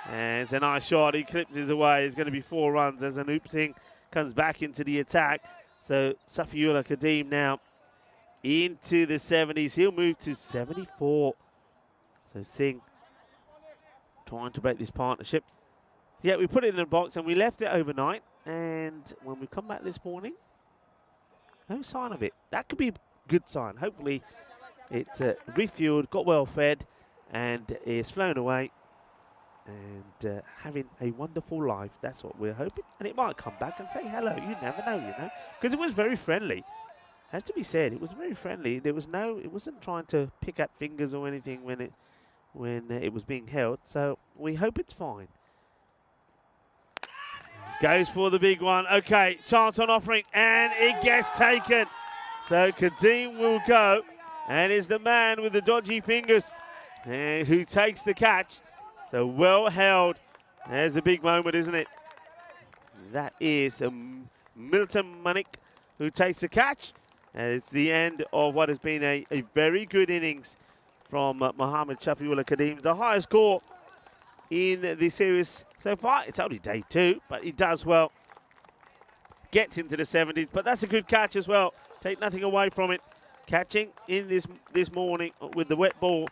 And it's a nice shot. He clips his away. It's going to be 4 runs as Anup Singh comes back into the attack. So Safiullah Kadeem now into the 70s. He'll move to 74. So Singh trying to break this partnership. Yeah, we put it in the box and we left it overnight. And when we come back this morning, no sign of it. That could be a good sign. Hopefully it's refueled, got well fed, and is flown away and having a wonderful life. That's what we're hoping. And it might come back and say hello. You never know, you know. Because it was very friendly. Has to be said, it was very friendly. It wasn't trying to pick at fingers or anything when it was being held. So we hope it's fine. Goes for the big one. Okay, chance on offering, and it gets taken. So Kadeem will go, and is the man with the dodgy fingers who takes the catch. So well held. There's a big moment, isn't it? That is Milton Manik who takes the catch. And it's the end of what has been a very good innings from Mohammad Shafiullah Kadeem. The highest score in the series so far. It's only day 2, but he does well. Gets into the 70s, but that's a good catch as well. Take nothing away from it. Catching in this morning with the wet ball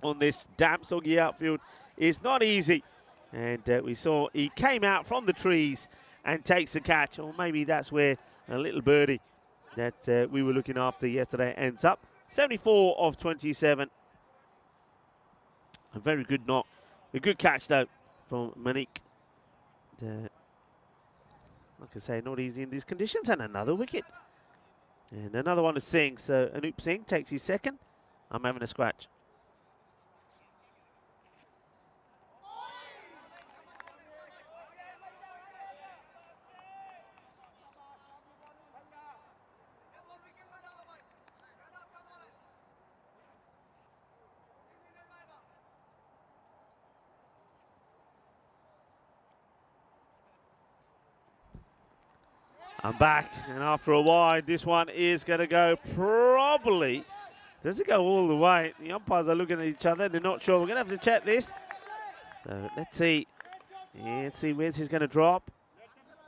on this damp, soggy outfield is not easy. And we saw he came out from the trees and takes the catch. Or maybe that's where a little birdie that we were looking after yesterday ends up. 74 of 27. A very good knock. A good catch, though, from Manik. Like I say, not easy in these conditions. And another wicket. And another one to Singh. So Anup Singh takes his second. I'm having a scratch. I'm back, and after a while, this one is going to go probably. Does it go all the way? The umpires are looking at each other. They're not sure. We're going to have to check this. So let's see. Yeah, let's see where's he's going to drop.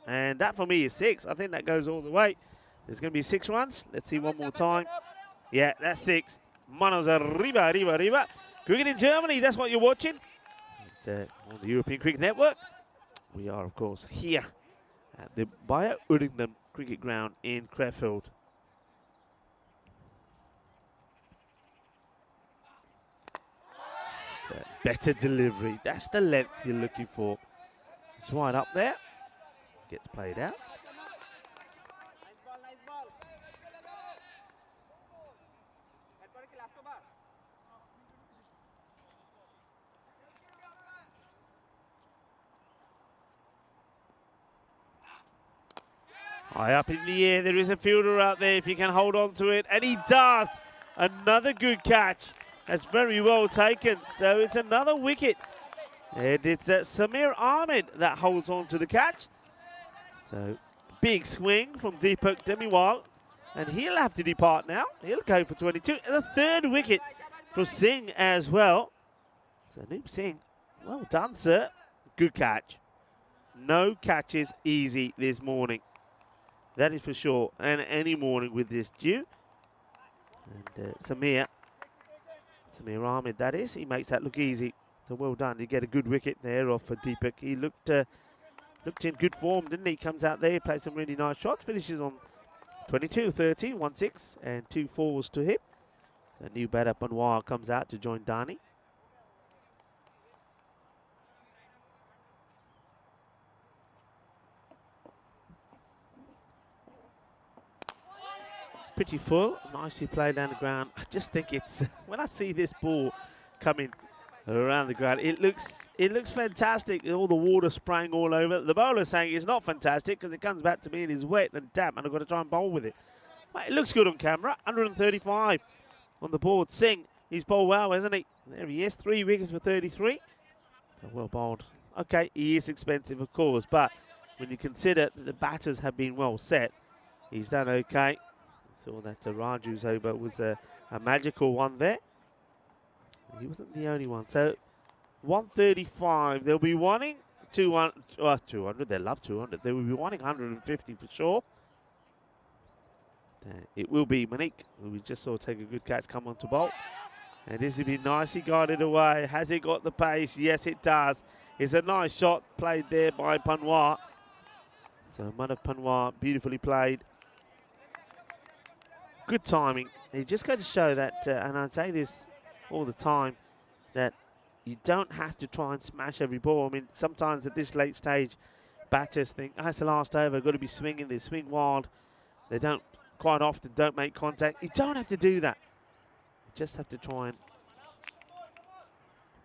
And that for me is 6. I think that goes all the way. There's going to be 6 runs. Let's see one more time. Yeah, that's 6. Manos arriba, arriba, arriba. Cricket in Germany, that's what you're watching. On the European Cricket Network. We are, of course, here at the Bayer Uddington Cricket Ground in Crefeld. Better delivery. That's the length you're looking for. It's right up there. Gets played out. High up in the air, there is a fielder out there if he can hold on to it, and he does. Another good catch. That's very well taken. So it's another wicket. And it's Samir Ahmed that holds on to the catch. So big swing from Deepak Demiwal. And he'll have to depart now. He'll go for 22. And the third wicket for Singh as well. So Noob Singh, well done, sir. Good catch. No catches easy this morning. That is for sure. And any morning with this dew. And Samir Ahmed, that is. He makes that look easy. So well done. You get a good wicket there off for Deepak. He looked in good form, didn't he? Comes out there, plays some really nice shots. Finishes on 22, 13, 1 6, and 2 4s to him. So new batter Panwar comes out to join Dani. Pretty full, nicely played down the ground. I just think it's, when I see this ball coming around the ground, it looks fantastic. All the water spraying all over. The bowler saying it's not fantastic because it comes back to me and it's wet and damp and I've got to try and bowl with it. But it looks good on camera. 135 on the board. Singh, he's bowled well, hasn't he? There he is, 3 wickets for 33. So well bowled. Okay, he is expensive, of course, but when you consider that the batters have been well set, he's done okay. Saw that Raju's over was a magical one there. He wasn't the only one. So 135. They'll be wanting 200. 200. They love 200. They will be wanting 150 for sure. It will be Manik, who we just saw take a good catch, come on to bowl. And this will be nicely guided away. Has it got the pace? Yes, it does. It's a nice shot played there by Panwar. So Manav Panwar, beautifully played. Good timing. It just goes to show that, and I say this all the time, that you don't have to try and smash every ball. I mean, sometimes at this late stage, batters think, oh, it's the last over, got to be swinging. They swing wild. They don't, quite often, don't make contact. You don't have to do that. You just have to try and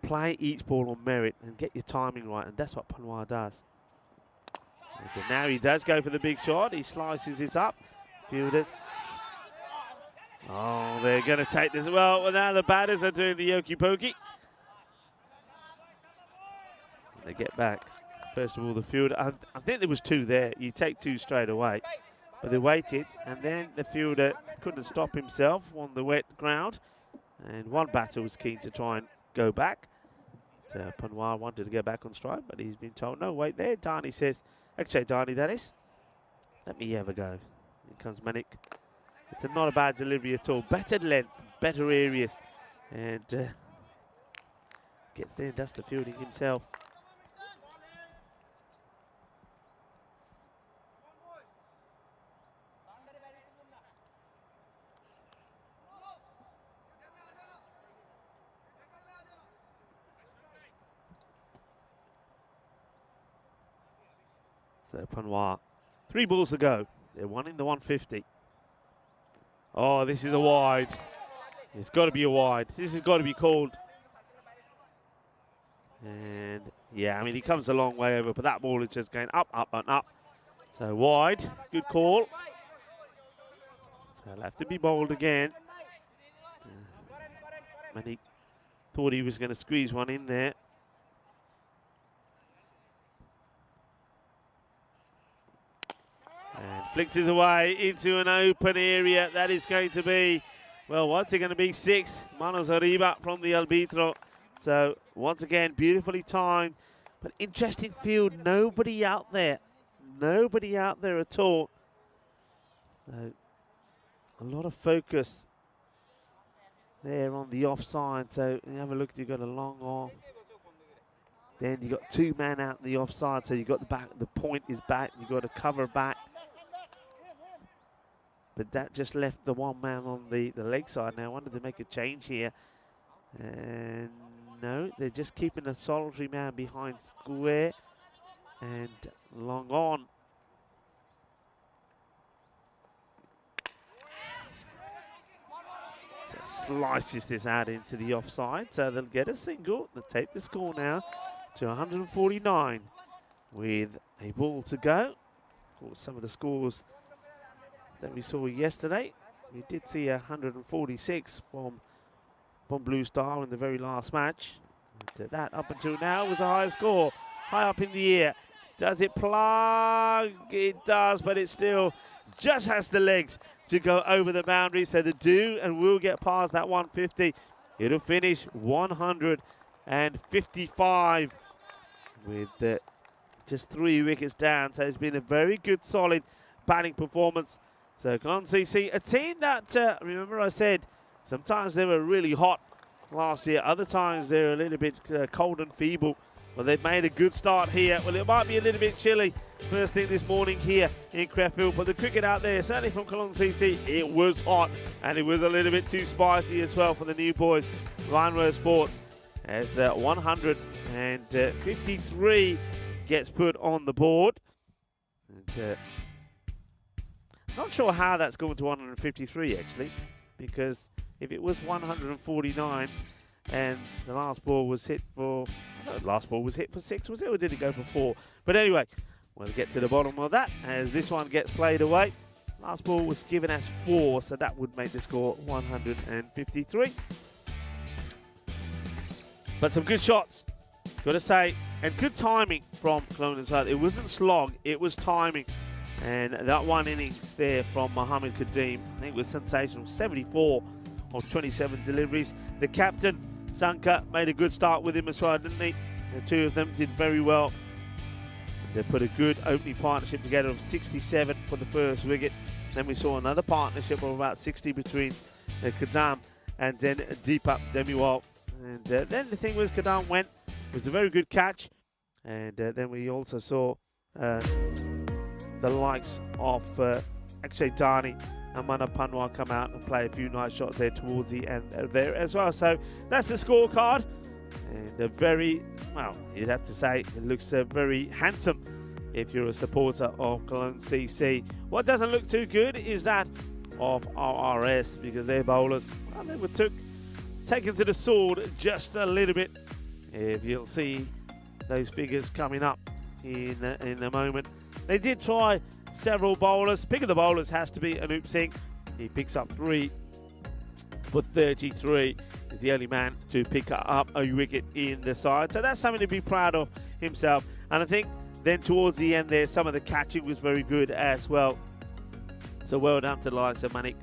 play each ball on merit and get your timing right, and that's what Panwar does. And now he does go for the big shot. He slices it up. Fielders. Oh, they're going to take this. Well, now the batters are doing the yoki pokey. They get back. First of all, the fielder. I think there was 2 there. You take 2 straight away. But they waited, and then the fielder couldn't stop himself on the wet ground. And one batter was keen to try and go back. So Panwar wanted to go back on strike, but he's been told, no, wait there. Dani says, actually, Dani, that is. Let me have a go. Here comes Manik. It's not a bad delivery at all. Better length, better areas. And gets there and does the fielding himself. So Panwar, 3 balls to go. They're wanting the 150. Oh, this is a wide. It's got to be a wide. This has got to be called. And yeah, I mean, he comes a long way over, but that ball is just going up, up, and up. So wide, good call. So he'll have to be bowled again. Manik thought he was going to squeeze one in there. And flicks his away into an open area. That is going to be, well, what's it going to be? 6. Manos Arriba from the arbitro. So once again, beautifully timed, but interesting field. Nobody out there. Nobody out there at all. So a lot of focus there on the offside. So you have a look, you've got a long off. Then you've got 2 men out the offside. So you've got the back, the point is back. You've got to cover back. But that just left the 1 man on the leg side. Now I wanted to make a change here. And no, they're just keeping a solitary man behind square and long on. So slices this out into the offside. So they'll get a single. They'll take the score now to 149 with a ball to go. Of course, some of the scores that we saw yesterday. We did see 146 from Blue Star in the very last match. And that up until now was a high score, high up in the air. Does it plug? It does, but it still just has the legs to go over the boundary. So the do and will get past that 150. It'll finish 155 with just 3 wickets down. So it's been a very good, solid batting performance. So Cologne CC, a team that, remember I said, sometimes they were really hot last year. Other times they're a little bit cold and feeble. Well, they've made a good start here. Well, it might be a little bit chilly first thing this morning here in Crefeld, but the cricket out there, certainly from Cologne CC, it was hot, and it was a little bit too spicy as well for the new boys, Rheinwerth Sports, as 153 gets put on the board. And, not sure how that's going to 153 actually, because if it was 149 and the last ball was hit for, no, last ball was hit for 6, was it, or did it go for 4? But anyway, we'll get to the bottom of that as this one gets played away. Last ball was given as 4, so that would make the score 153. But some good shots, got to say, and good timing from Cologne as well. It wasn't slog, it was timing. And that one innings there from Mohammed Kadeem, I think was sensational. 74 of 27 deliveries. The captain, Sanka, made a good start with him as well, didn't he? The two of them did very well. And they put a good opening partnership together of 67 for the first wicket. Then we saw another partnership of about 60 between Kadam and then Deepak Demiwal. And then the thing was, Kadam went. It was a very good catch. And then we also saw the likes of Akshay Dani and Manab Panwar come out and play a few nice shots there towards the end there as well. So that's the scorecard. And a very, well, you'd have to say it looks very handsome if you're a supporter of Cologne CC. What doesn't look too good is that of RRS, because their bowlers, well, they were taken to the sword just a little bit. If you'll see those figures coming up in a moment. They did try several bowlers. Pick of the bowlers has to be Anup Singh. He picks up 3 for 33. He's the only man to pick up a wicket in the side. So that's something to be proud of himself. And I think then towards the end there, some of the catching was very good as well. So well done to the likes of Manik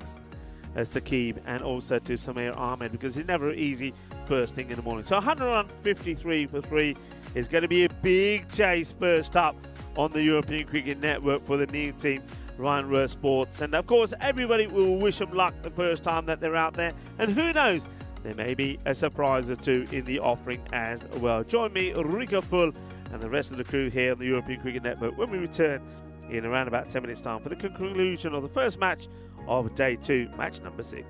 Saqib and also to Samir Ahmed, because it's never easy first thing in the morning. So 153 for 3 is going to be a big chase first up on the European Cricket Network for the new team, Rheinwerth Sports. And of course, everybody will wish them luck the first time that they're out there. And who knows, there may be a surprise or two in the offering as well. Join me, Rico Full, and the rest of the crew here on the European Cricket Network when we return in around about 10 minutes time for the conclusion of the first match of day 2, match number 6.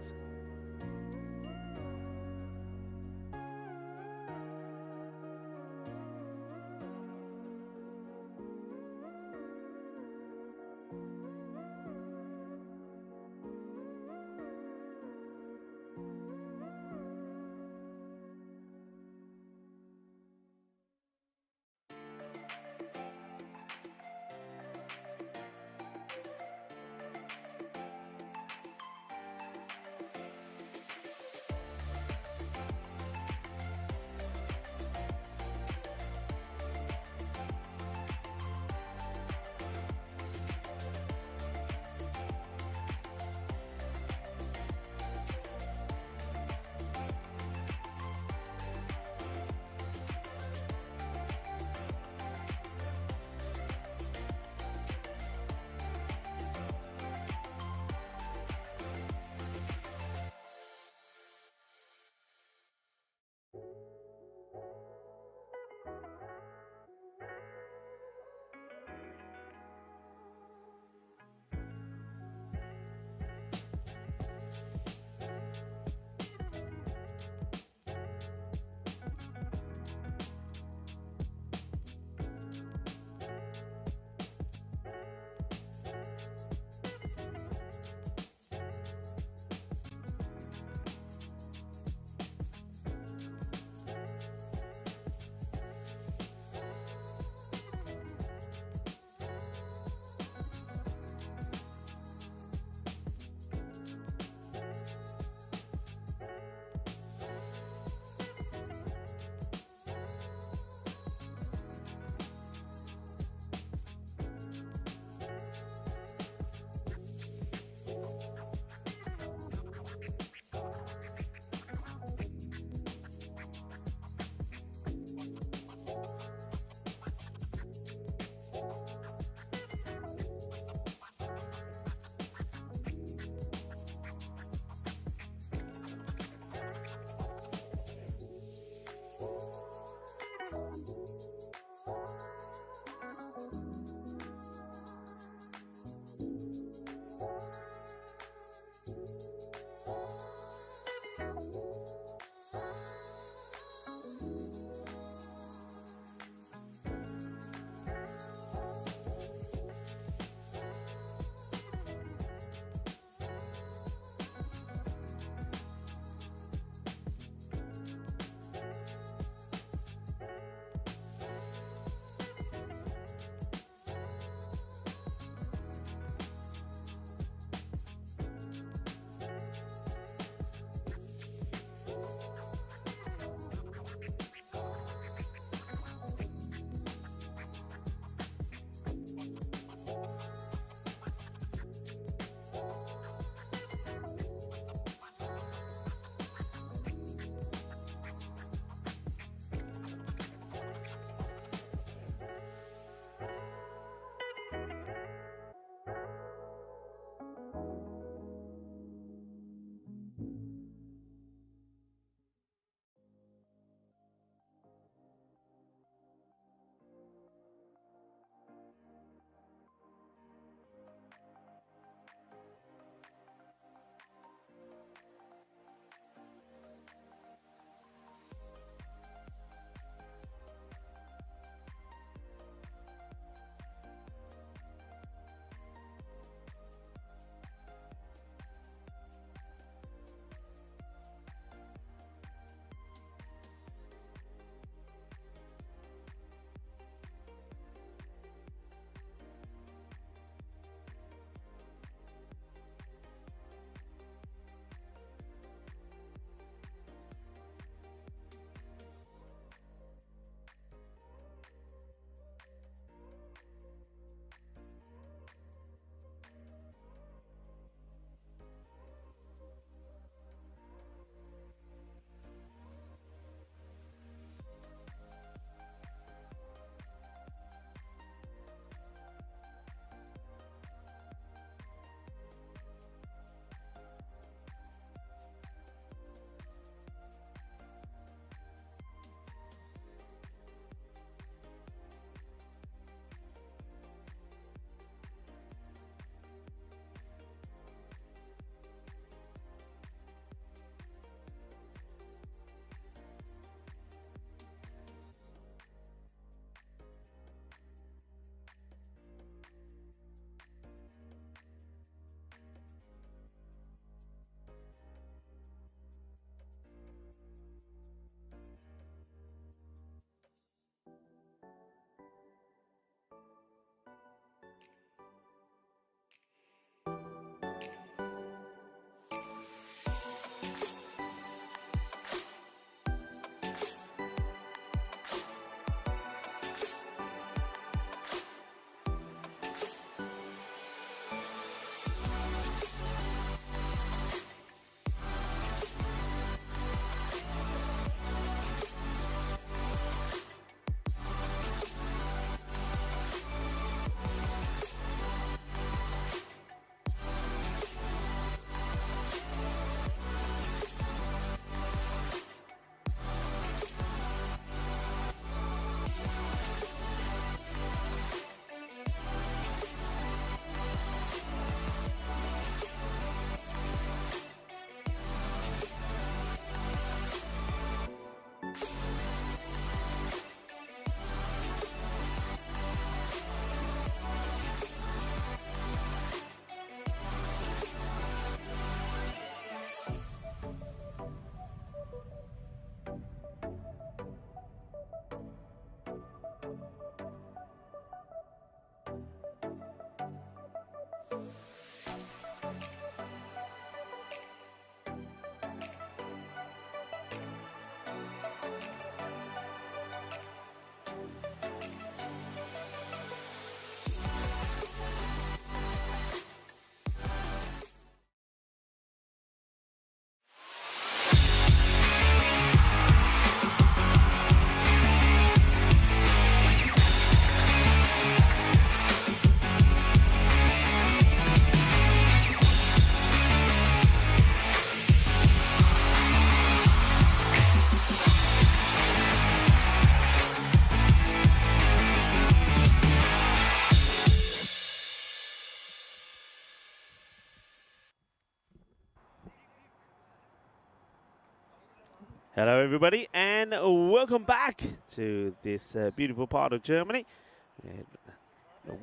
Hello everybody and welcome back to this beautiful part of Germany.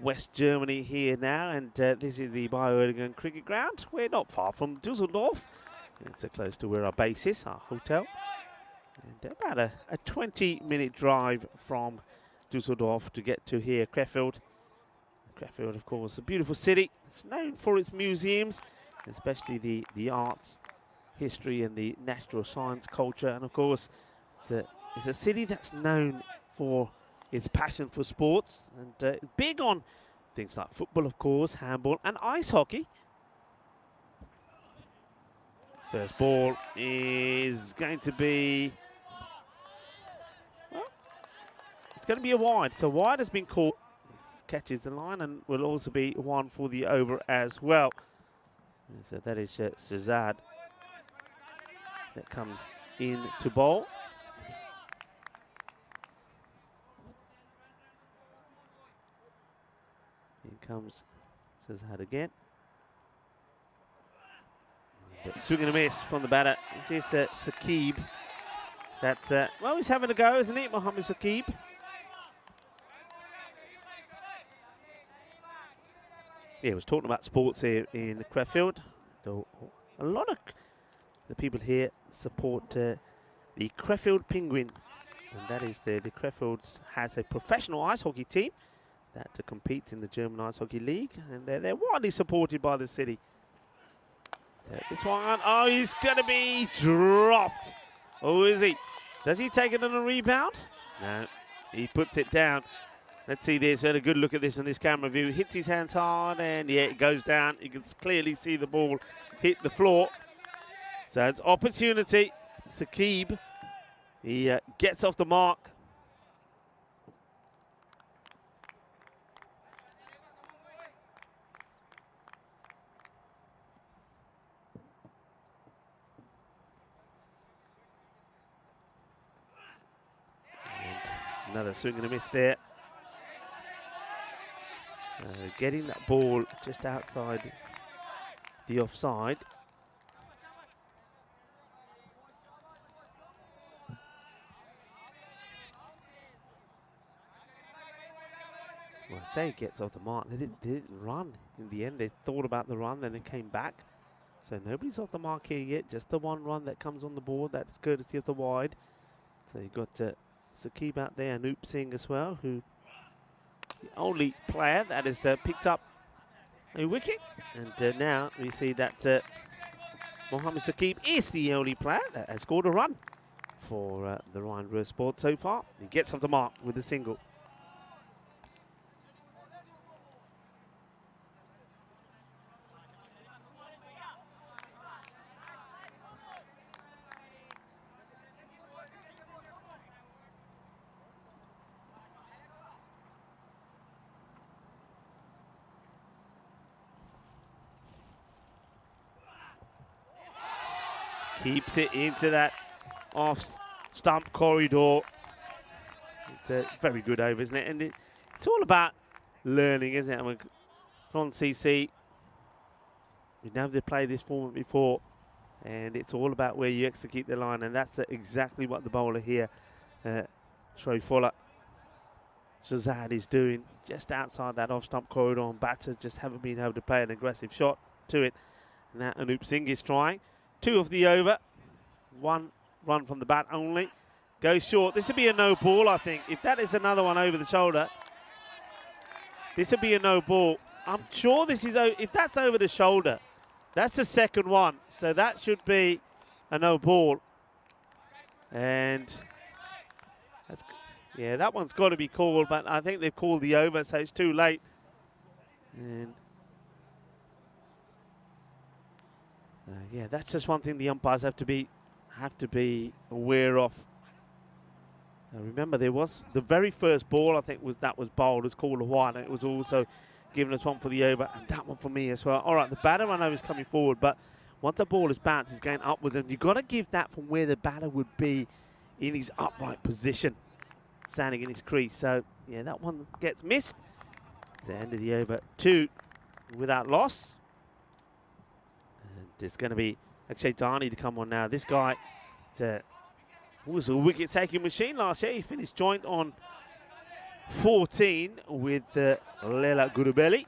West Germany here now, and this is the Bayern cricket ground. We're not far from Dusseldorf. It's close to where our base is, our hotel. And about a 20-minute drive from Dusseldorf to get to here, Krefeld. Krefeld, of course, a beautiful city. It's known for its museums, especially the arts, history and the natural science culture, and of course it's a city that's known for its passion for sports and big on things like football, of course, handball and ice hockey. First ball is going to be, well, it's going to be a wide. So wide has been called. This catches the line and will also be one for the over as well. And so that is Shazad that comes in to bowl. In comes Shazad again. Swing and a miss from the batter. This is Saqib. That's, well, he's having a go, isn't he, Mohammed Saqib? Yeah, he was talking about sports here in Krefeld. So a lot of the people here support the Krefeld Penguins, and that is the Krefelds has a professional ice hockey team that competes in the German Ice Hockey League, and they're widely supported by the city. So this one, oh, he's going to be dropped. Oh, is he? Does he take it on a rebound? No, he puts it down. Let's see this. Had a good look at this on this camera view. Hits his hands hard, and yeah, it goes down. You can clearly see the ball hit the floor. So it's opportunity. Saqib, he gets off the mark. And another swing and a miss there. Getting that ball just outside the offside. Well, I say it gets off the mark. They didn't run in the end. They thought about the run, then they came back. So nobody's off the mark here yet. Just the one run that comes on the board. That's courtesy of the wide. So you've got Saqib out there and Oop Singh as well, who the only player that has picked up a wicket. And now we see that Mohammed Saqib is the only player that has scored a run for the Ryan Röhr Sport so far. He gets off the mark with a single. Keeps it into that off-stump corridor. It's a very good over, isn't it? And it's all about learning, isn't it? I mean, from CC, we never played this format before, and it's all about where you execute the line, and that's exactly what the bowler here, Shrofulla Shazad, is doing, just outside that off-stump corridor, and batters just haven't been able to play an aggressive shot to it. And now Anup Singh is trying. 2 of the over, 1 run from the bat only. Goes short. This would be a no ball, I think. If that is another one over the shoulder, this would be a no ball. I'm sure this is, if that's over the shoulder, that's the second one. So that should be a no ball. And that's, yeah, that one's got to be called, but I think they've called the over, so it's too late. And yeah, that's just one thing the umpires have to be aware of. Now remember, there was the very first ball, I think was bowled, was called a wide, and it was also given us one for the over, and that one for me as well. All right, the batter I know is coming forward, but once the ball is bounced, he's going upwards, and you've got to give that from where the batter would be in his upright position, standing in his crease. So yeah, that one gets missed. It's the end of the over, 2 without loss. And there's going to be Akshay Dani to come on now. This guy was a wicket-taking machine last year. He finished joint on 14 with Lela Gurubeli.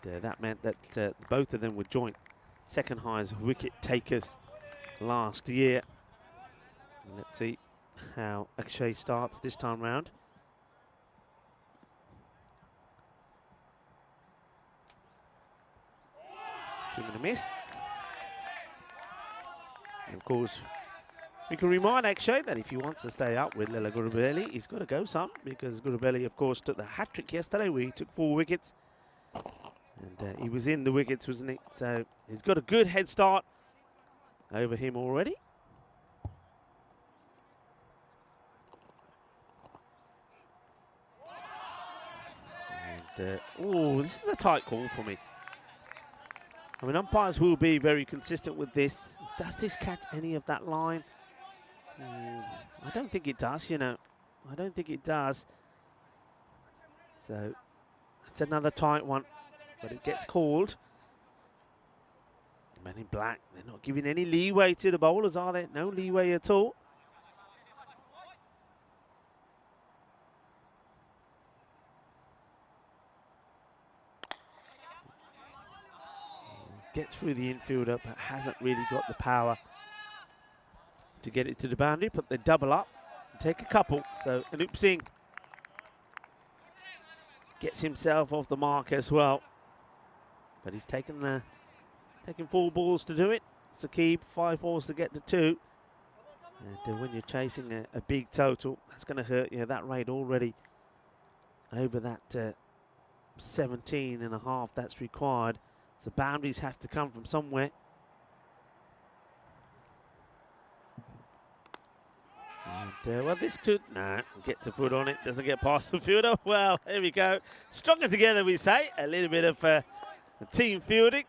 That meant that both of them were joint second highest wicket takers last year. Let's see how Akshay starts this time round. Swing and a miss. And of course, we can remind Akshay that if he wants to stay up with Lela Gurubeli, he's got to go some, because Gurubeli, of course, took the hat-trick yesterday where he took 4 wickets. And he was in the wickets, wasn't he? So he's got a good head start over him already. And, oh, this is a tight call for me. I mean, umpires will be very consistent with this. Does this catch any of that line? I don't think it does, you know. I don't think it does. So it's another tight one, but it gets called. Men in black, they're not giving any leeway to the bowlers, are they? No leeway at all. Gets through the infielder, but hasn't really got the power to get it to the boundary. But they double up and take a couple. So Anup Singh gets himself off the mark as well. But he's taken 4 balls to do it. Saqib, 5 balls to get to 2. And when you're chasing a big total, that's going to hurt you. That rate already over that 17.5 that's required. So boundaries have to come from somewhere. And, well, this could, gets a foot on it, doesn't get past the fielder. Well, here we go. Stronger together, we say. A little bit of team fielding.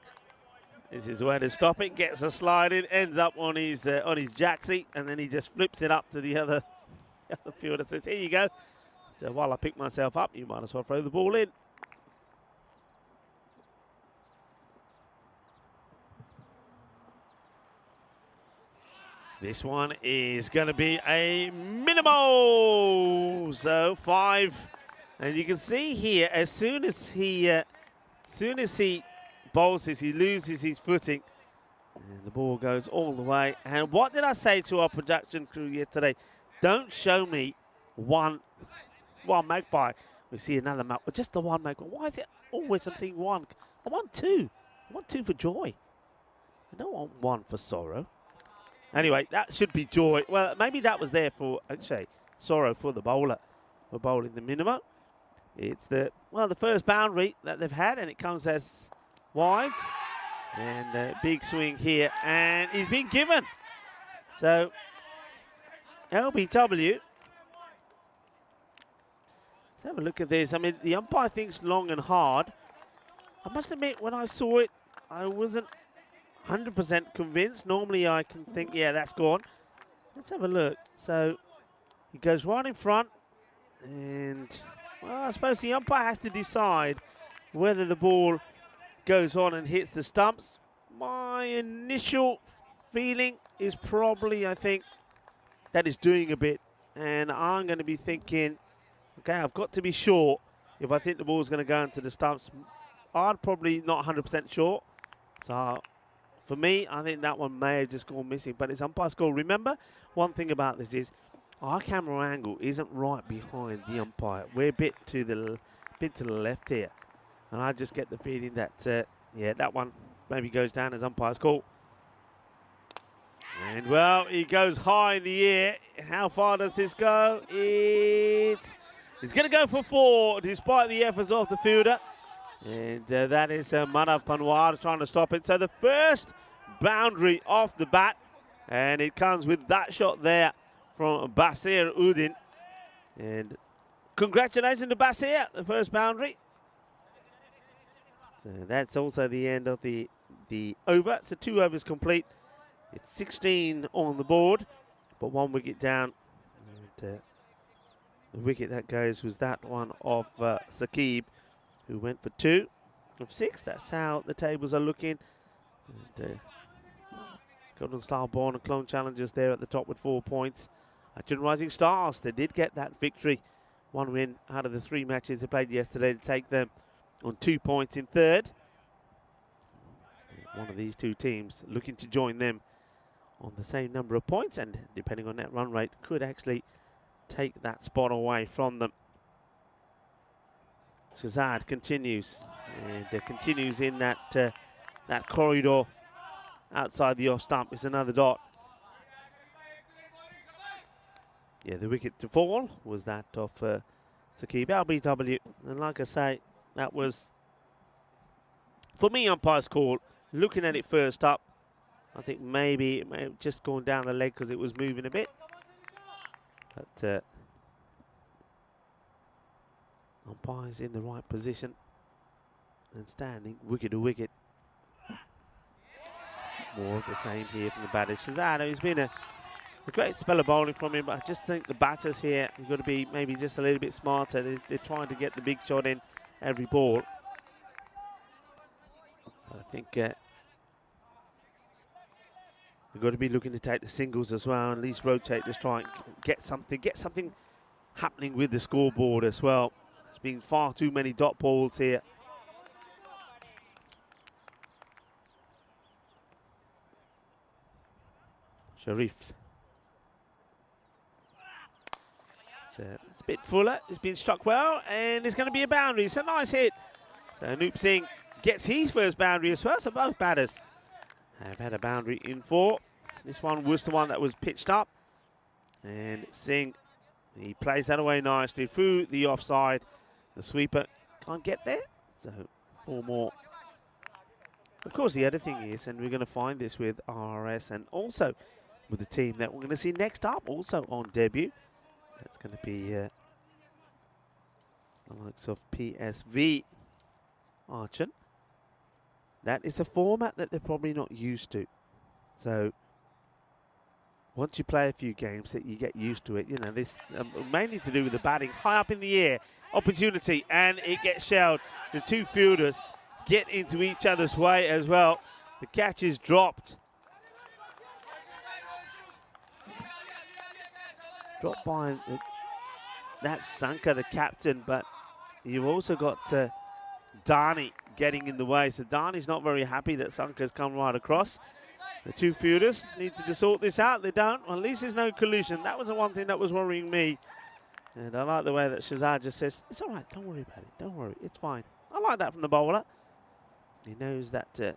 This is where to stop it. Gets a slide in, ends up on his jacksie, and then he just flips it up to the other fielder. Says, here you go. So while I pick myself up, you might as well throw the ball in. This one is going to be a minimal. So 5, and you can see here, as soon as he bowls this, he loses his footing, and the ball goes all the way. And what did I say to our production crew yesterday? Don't show me one magpie. We see another magpie, just the one magpie. Why is it always I'm seeing one? I want 2. I want 2 for joy. I don't want 1 for sorrow. Anyway, that should be joy. Well, maybe that was there for, actually, sorrow for the bowler, for bowling the minimum. It's the first boundary that they've had, and it comes as wides. And a big swing here, and he's been given. So, LBW. Let's have a look at this. I mean, the umpire thinks long and hard. I must admit, when I saw it, I wasn't 100% convinced. Normally I can think, yeah, that's gone. Let's have a look. So he goes right in front, and well, I suppose the umpire has to decide whether the ball goes on and hits the stumps. My initial feeling is probably, I think, that is doing a bit, and I'm going to be thinking, okay, I've got to be sure if I think the ball's going to go into the stumps. I'm probably not 100% sure. So for me, I think that one may have just gone missing, but it's umpire's call. Remember, one thing about this is our camera angle isn't right behind the umpire. We're a bit to the left here, and I just get the feeling that yeah, that one maybe goes down as umpire's call. And well, he goes high in the air. How far does this go? It's going to go for 4, despite the efforts of the fielder. And that is Manav Panwar trying to stop it. So the first boundary off the bat, and it comes with that shot there from Basir Udin. And congratulations to Basir, the first boundary. So that's also the end of the over. So 2 overs complete. It's 16 on the board, but 1 wicket down. And, the wicket that goes was that one of Saqib, who went for 2 of 6. That's how the tables are looking. And, Golden Star Born and Clone Challengers there at the top with 4 points. Archer Rising Stars, they did get that victory. 1 win out of the 3 matches they played yesterday to take them on 2 points in third. One of these 2 teams looking to join them on the same number of points, and depending on net run rate, could actually take that spot away from them. Shazad continues, and continues in that that corridor outside the off stump. Is another dot. Yeah, the wicket to fall was that of Saqib LBW, and like I say, that was, for me, umpire's call. Looking at it first up, I think maybe it may have just gone down the leg because it was moving a bit. But umpire's in the right position and standing wicket to wicket. More of the same here from the batter. Shazad, it's been a great spell of bowling from him, but I just think the batters here have got to be maybe just a little bit smarter. They're trying to get the big shot in every ball. But I think we've got to be looking to take the singles as well, and at least rotate, just try and get something happening with the scoreboard as well. There's been far too many dot balls here. Sharif. It's a bit fuller, it's been struck well, and it's going to be a boundary. It's a nice hit. So Anup Singh gets his first boundary as well, so both batters have had a boundary in 4. This one was the one that was pitched up, and Singh, he plays that away nicely through the offside. The sweeper can't get there, so 4 more. Of course, the other thing is, and we're going to find this with RRS and also with the team that we're going to see next up, also on debut. That's going to be the likes of PSV Archon. That is a format that they're probably not used to. So once you play a few games, that you get used to it. You know, this mainly to do with the batting high up in the air. Opportunity, and it gets shelled. The 2 fielders get into each other's way as well. The catch is dropped. Dropped by that's Sanka, the captain, but you've also got Dani getting in the way. So Dani's not very happy that Sanka's come right across. The 2 fielders need to sort this out. They don't. Well, at least there's no collision. That was the one thing that was worrying me. And I like the way that Shazad just says, it's all right, don't worry about it, don't worry, it's fine. I like that from the bowler. He knows that the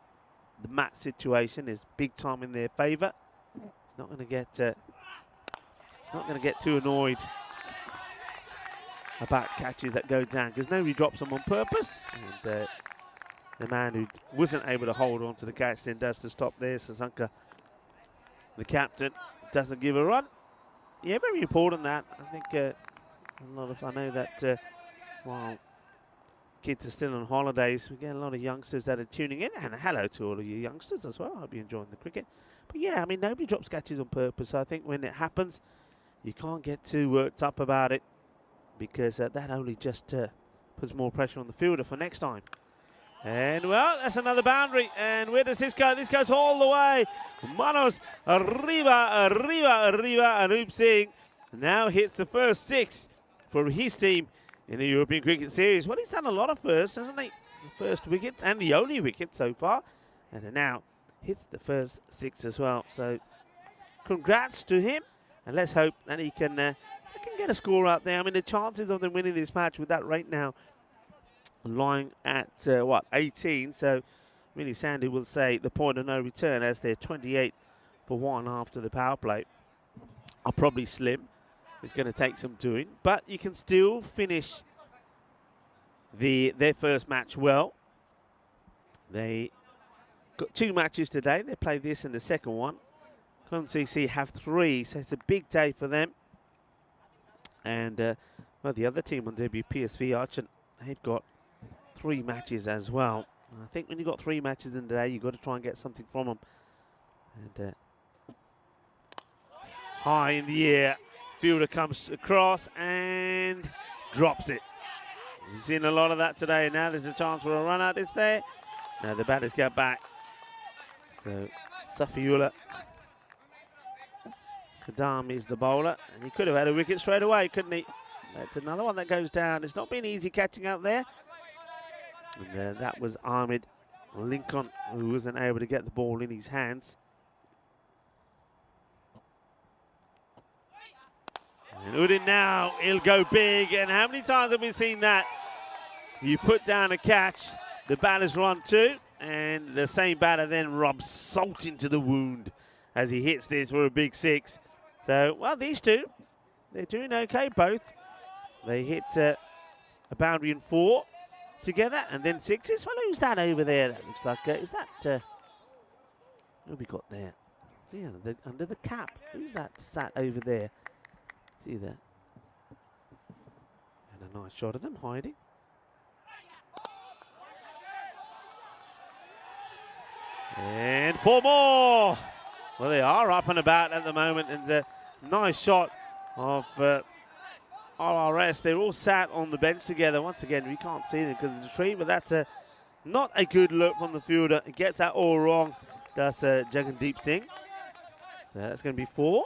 match situation is big time in their favour. He's not going to get too annoyed about catches that go down, because nobody drops them on purpose. And the man who wasn't able to hold on to the catch then does to stop there. Sasanka, the captain, doesn't give a run. Yeah, very important that. I think I know that while kids are still on holidays, we get a lot of youngsters that are tuning in. And hello to all of you youngsters as well. I hope you're enjoying the cricket. But yeah, I mean, nobody drops catches on purpose. So I think when it happens, you can't get too worked up about it, because that only just puts more pressure on the fielder for next time. And well, that's another boundary. And where does this go? This goes all the way. Manos arriba. Anup Singh now hits the first 6 for his team in the European Cricket Series. Well, he's done a lot of firsts, hasn't he? The first wicket and the only wicket so far. And now hits the first 6 as well. So congrats to him. And let's hope that he can get a score out there. I mean, the chances of them winning this match with that rate now lying at, 18. So really, Sandy will say the point of no return, as they're 28 for 1 after the power play, are probably slim. It's going to take some doing. But you can still finish their first match well. They got 2 matches today. They played this and the second one. Clone CC have 3, so it's a big day for them. And well, the other team on debut, PSV Archon, they've got 3 matches as well. And I think when you've got 3 matches in the day, you've got to try and get something from them. And high in the air, fielder comes across and drops it. We've seen a lot of that today. Now there's a chance for a run out. It's there. Now the batters get back. So Safiula. Kadam is the bowler, and he could have had a wicket straight away, couldn't he? That's another one that goes down. It's not been easy catching up there. And that was Ahmed Lincoln, who wasn't able to get the ball in his hands. And Udin now, he'll go big. And how many times have we seen that? You put down a catch, the batters run too, and the same batter then rubs salt into the wound as he hits this for a big 6. So, well, these two, they're doing okay both. They hit a boundary in 4 together, and then 6s. Well, who's that over there? That looks like, is that, who we got there? See, under the cap. Who's that sat over there? See that? And a nice shot of them hiding. And 4 more. Well, they are up and about at the moment, and a nice shot of RRS. They're all sat on the bench together. Once again, we can't see them because of the tree, but that's not a good look from the fielder. He gets that all wrong. That's Jagandeep Singh. So that's going to be 4.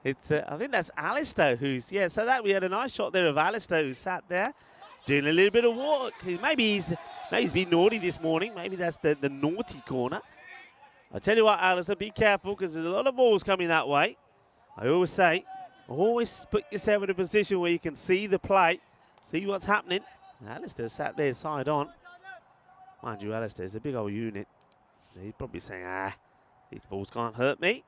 It's, I think that's Alistair who's, yeah, so that we had a nice shot there of Alistair who sat there doing a little bit of work. Maybe he's been naughty this morning. Maybe that's the naughty corner. I tell you what, Alistair, be careful because there's a lot of balls coming that way. I always say, always put yourself in a position where you can see the play, see what's happening. Alistair sat there side on. Mind you, Alistair's a big old unit. He's probably saying, these balls can't hurt me.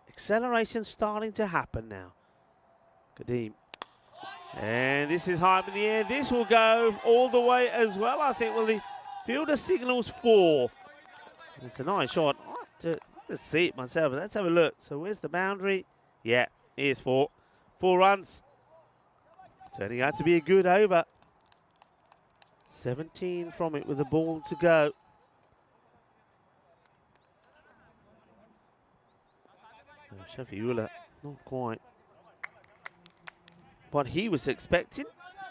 Acceleration starting to happen now. Kadeem. And this is high up in the air. This will go all the way as well, I think. Well, the fielder signals 4. It's a nice shot. Let's see it myself. Let's have a look. So where's the boundary? Yeah, here's 4. 4 runs. Turning out to be a good over. 17 from it with the ball to go. Shafiula, not quite what he was expecting.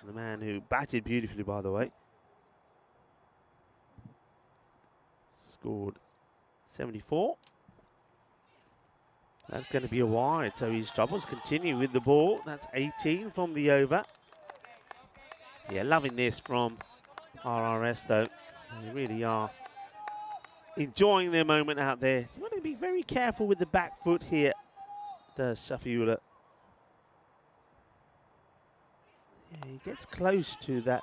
The man who batted beautifully, by the way. Scored 74. That's going to be a wide, so his troubles continue with the ball. That's 18 from the over. Yeah, loving this from RRS, though. They really are enjoying their moment out there. You want to be very careful with the back foot here. Does Shafiula. Yeah, he gets close to that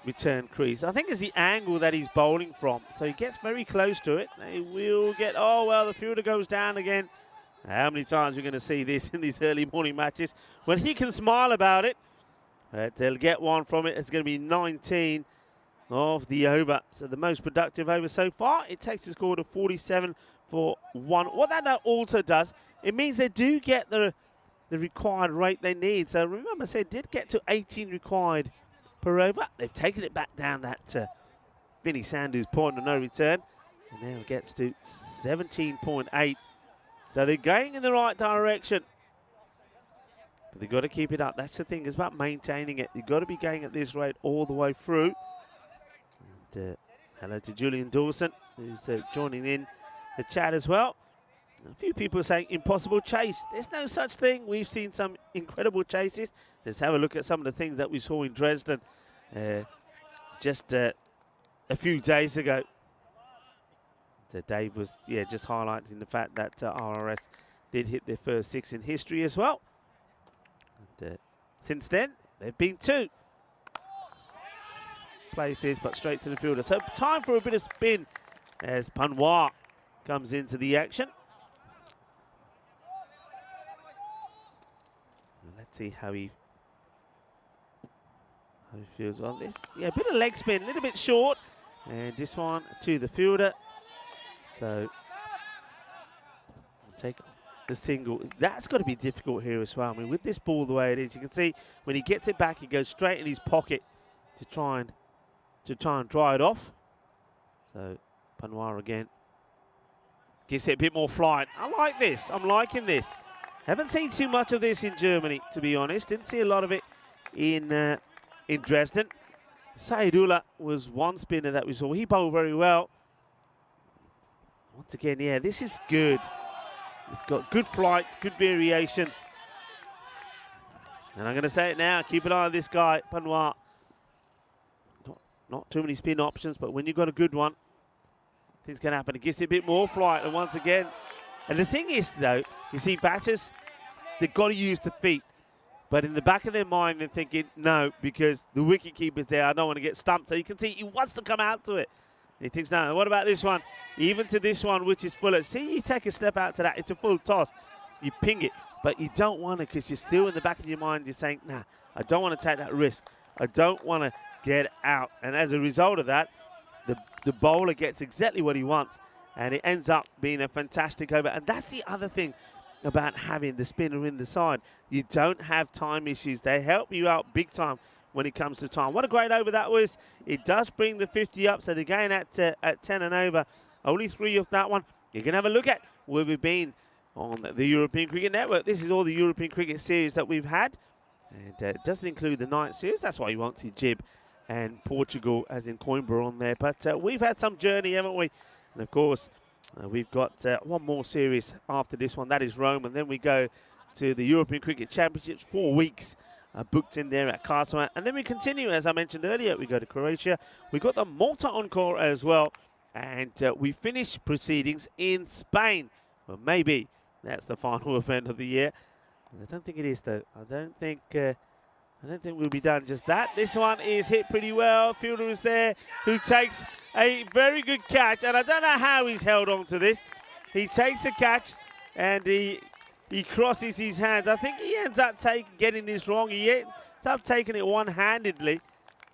return crease. I think it's the angle that he's bowling from. So he gets very close to it. They will get, oh, well, the fielder goes down again. How many times are we going to see this in these early morning matches? When he can smile about it, they'll get one from it. It's going to be 19 of the over. So the most productive over so far. It takes the score to 47 for 1. What that also does, it means they do get the required rate they need. So remember, I said did get to 18 required per over. They've taken it back down that Vinny Sandhu's point of no return. And now it gets to 17.8. So they're going in the right direction. But they've got to keep it up. That's the thing. It's about maintaining it. You've got to be going at this rate all the way through. And hello to Julian Dawson, who's joining in the chat as well. A few people are saying impossible chase. There's no such thing. We've seen some incredible chases. Let's have a look at some of the things that we saw in Dresden just a few days ago. So Dave was, just highlighting the fact that RRS did hit their first 6 in history as well. And since then, they've been 2 places, but straight to the fielder. So time for a bit of spin as Panwar comes into the action. Let's see how he feels on this. Yeah, a bit of leg spin, a little bit short. And this one to the fielder. So we'll take the single. That's got to be difficult here as well. I mean, with this ball the way it is, you can see when he gets it back, he goes straight in his pocket to try and dry it off. So Panwar again gives it a bit more flight. I like this. I'm liking this. Haven't seen too much of this in Germany, to be honest. Didn't see a lot of it in Dresden. Saidullah was one spinner that we saw. He bowled very well. Once again, yeah, this is good. It's got good flight, good variations. And I'm going to say it now, keep an eye on this guy, Panwar. Not too many spin options, but when you've got a good one, things can happen. It gives it a bit more flight, and once again. And the thing is, though, you see batters, they've got to use the feet. But in the back of their mind, they're thinking, no, because the wicketkeeper's there, I don't want to get stumped. So you can see he wants to come out to it. And he thinks, no, what about this one? Even to this one, which is fuller. See, you take a step out to that, it's a full toss. You ping it, but you don't want to, because you're still in the back of your mind, you're saying, nah, I don't want to take that risk. I don't want to get out. And as a result of that, the bowler gets exactly what he wants, and it ends up being a fantastic over. And that's the other thing about having the spinner in the side. You don't have time issues. They help you out big time when it comes to time. What a great over that was. It does bring the 50 up, so they're going at 10 and over. Only 3 of that one. You can have a look at where we've been on the European Cricket Network. This is all the European Cricket series that we've had. And it doesn't include the night series. That's why you won't see Jib and Portugal as in Coimbra on there. But we've had some journey, haven't we? And of course, we've got one more series after this one. That is Rome. And then we go to the European Cricket Championships. 4 weeks booked in there at Karlsruhe. And then we continue, as I mentioned earlier, we go to Croatia. We've got the Malta Encore as well. And we finish proceedings in Spain. Well, maybe that's the final event of the year. I don't think it is, though. I don't think we'll be done just that. This one is hit pretty well. Fielder is there, who takes a very good catch, and I don't know how he's held on to this. He takes a catch, and he crosses his hands. I think he ends up getting this wrong. He ends up taking it one-handedly,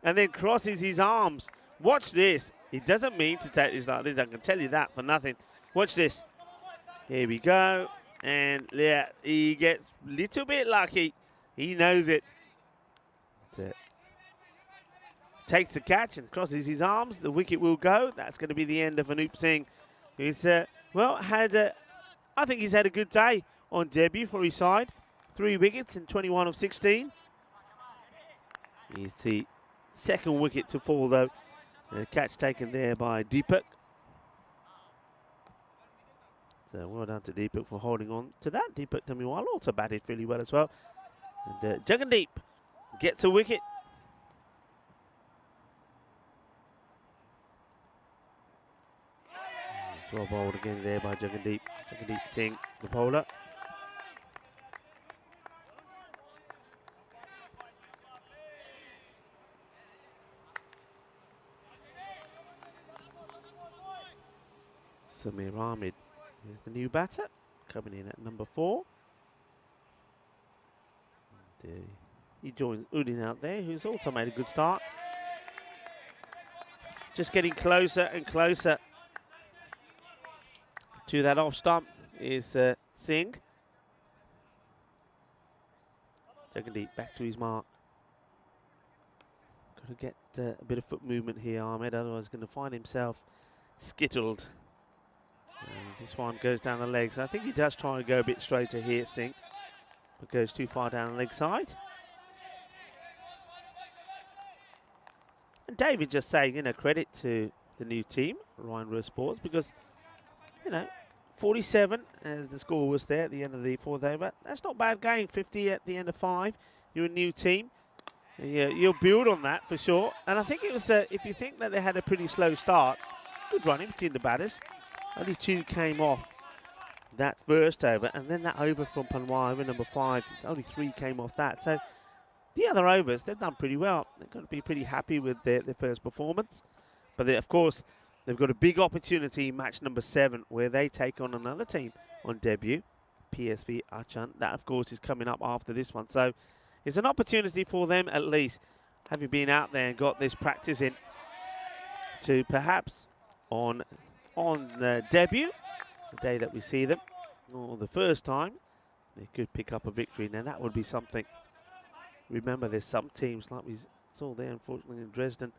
and then crosses his arms. Watch this. He doesn't mean to take this like this. I can tell you that for nothing. Watch this. Here we go. And yeah, he gets a little bit lucky. He knows it. Takes the catch and crosses his arms. The wicket will go. That's going to be the end of Anup Singh, who's, well, I think he's had a good day on debut for his side. 3 wickets in 21 of 16. He's the second wicket to fall, though. The catch taken there by Deepak. So well done to Deepak for holding on to that. Deepak Tamiwal also batted really well as well. And Jagandeep gets a wicket. It's well bowled again there by Jagandeep. Jagandeep Singh, the bowler. Samir Ahmed is the new batter, coming in at number 4. And, he joins Udin out there, who's also made a good start. Just getting closer and closer to that off stump is Singh. Jagandeep back to his mark. Got to get a bit of foot movement here, Ahmed, otherwise going to find himself skittled. This one goes down the legs. I think he does try to go a bit straighter here, Singh, but goes too far down the leg side. And David just saying, you know, credit to the new team, Ryan Rose Sports, because, you know, 47 as the score was there at the end of the 4th over. That's not bad going. 50 at the end of 5. You're a new team. You'll build on that for sure. And I think it was, if you think that they had a pretty slow start, good running between the batters. Only 2 came off that first over, and then that over from Panwar, over number 5, only 3 came off that. So the other overs, they've done pretty well. They've got to be pretty happy with their first performance. But of course, they've got a big opportunity in match number 7, where they take on another team on debut, PSV Achan. That, of course, is coming up after this one. So it's an opportunity for them, at least, having been out there and got this practice in, to perhaps on the debut, the day that we see them, or the first time, they could pick up a victory. Now that would be something. Remember, there's some teams like we saw there, unfortunately, in Dresden,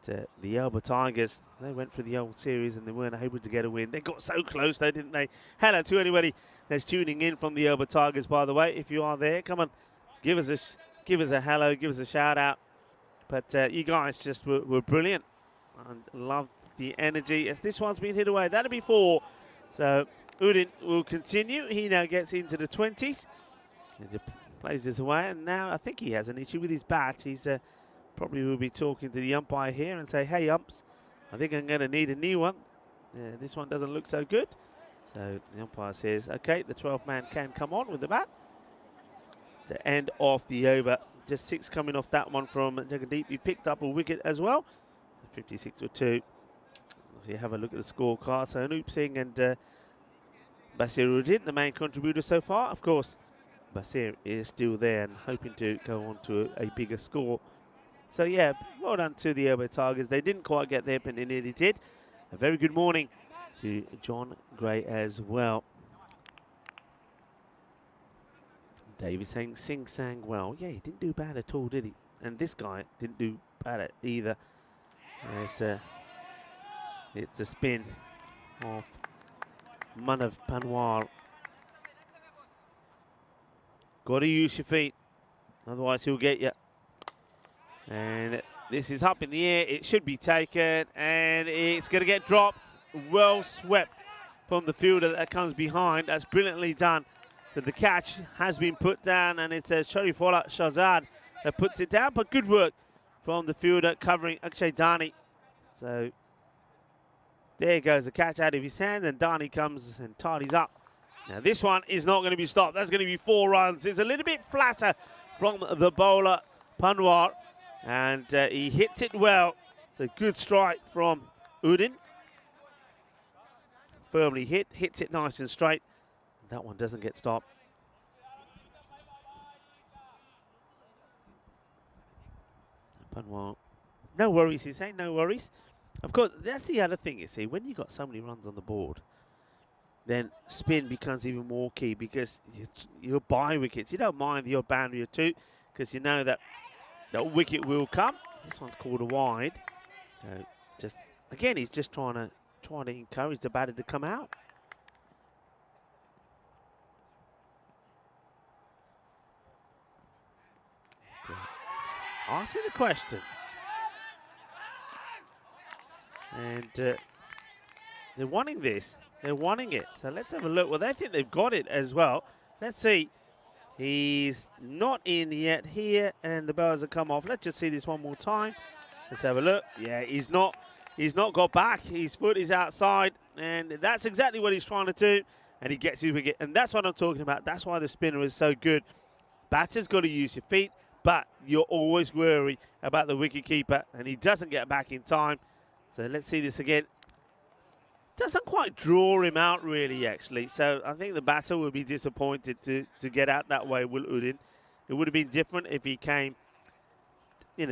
the Elba Tigers, they went for the old series and they weren't able to get a win. They got so close though, didn't they? Hello to anybody that's tuning in from the Elba Tigers, by the way. If you are there, come on, give us a hello, give us a shout out. But you guys just were brilliant and loved the energy. As this one's been hit away, that'll be 4. So Udin will continue. He now gets into the 20s. And plays this away, and now I think he has an issue with his bat. He's probably will be talking to the umpire here and say, hey umps, I think I'm going to need a new one. This one doesn't look so good. So the umpire says, okay, the 12th man can come on with the bat. To end off the over. Just 6 coming off that one from Jagadeep. He picked up a wicket as well. 56 for 2. So you have a look at the scorecard. So Anup Singh and Basiruddin, the main contributor so far. Of course, Basir is still there and hoping to go on to a bigger score. So yeah, well done to the Elba Tigers. They didn't quite get there, but they nearly did. A very good morning to John Gray as well. David saying Singh sang well. Yeah, he didn't do bad at all, did he? And this guy didn't do bad either. It's a spin of Manav Panwar. Got to use your feet, otherwise he'll get you. And this is up in the air. It should be taken, and it's going to get dropped. Well swept from the fielder that comes behind. That's brilliantly done. So the catch has been put down, and it's Sharifola Shahzad that puts it down. But good work from the fielder covering Akshay Dani. So there goes the catch out of his hand, and Dani comes and tidies up. Now this one is not going to be stopped. That's going to be 4 runs. It's a little bit flatter from the bowler Panwar, and he hits it well. So good strike from Udin. Firmly hits it nice and straight. That one doesn't get stopped. Panwar, no worries, he's saying no worries. Of course, that's the other thing, you see, when you've got so many runs on the board, then spin becomes even more key, because you're buying wickets. You don't mind your boundary or 2, because you know that that wicket will come. This one's called a wide. Just again, he's just trying to encourage the batter to come out. Asking the question. And they're wanting this. They're wanting it. So let's have a look. Well, they think they've got it as well. Let's see. He's not in yet here, and the bowlers have come off. Let's just see this one more time. Let's have a look. Yeah, he's not got back. His foot is outside, and that's exactly what he's trying to do. And he gets his wicket. And that's what I'm talking about. That's why the spinner is so good. Batter's got to use your feet, but you're always worried about the wicket keeper, and he doesn't get back in time. So let's see this again. Doesn't quite draw him out really, actually. So I think the batter will be disappointed to get out that way, Will Udin. It would have been different if he came,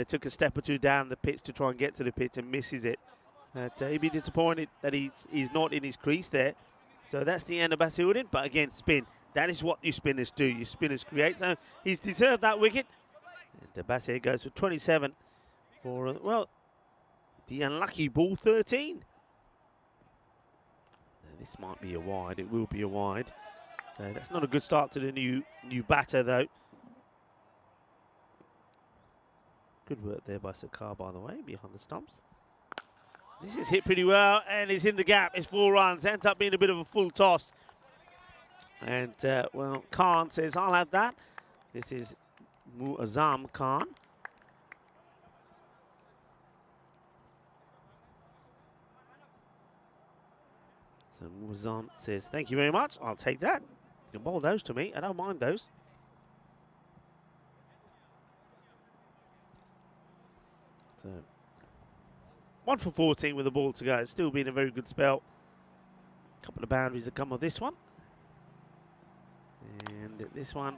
took a step or 2 down the pitch to try and get to the pitch and misses it. But he'd be disappointed that he's not in his crease there. So that's the end of Basir Udin. But again, spin. That is what you spinners do. You spinners create. So he's deserved that wicket. And Basir goes for 27 for, well, the unlucky ball 13. This might be a wide. It will be a wide. So that's not a good start to the new batter, though. Good work there by Sakar, by the way, behind the stumps. This is hit pretty well, and it's in the gap. It's 4 runs. Ends up being a bit of a full toss. And, well, Khan says, I'll have that. This is Muazzam Khan. So Muazzam says, thank you very much. I'll take that. You can bowl those to me. I don't mind those. So 1 for 14 with the ball to go. It's still been a very good spell. A couple of boundaries that come of this one. And this one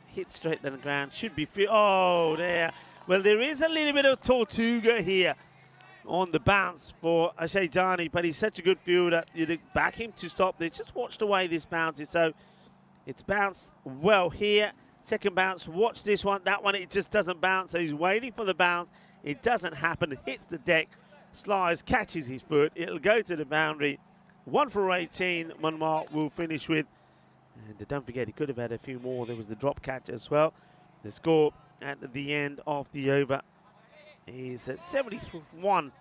hits straight down the ground. Should be free. Oh, there. Well, there is a little bit of Tortuga here on the bounce for Akshay Dani, but he's such a good fielder. You'd back him to stop this. Just watch the way this bounces. So it's bounced well here. Second bounce. Watch this one. That one, it just doesn't bounce. So he's waiting for the bounce. It doesn't happen. Hits the deck, slides, catches his foot. It'll go to the boundary. 1 for 18, Munmar will finish with. And don't forget, he could have had a few more. There was the drop catch as well. The score at the end of the over is at 71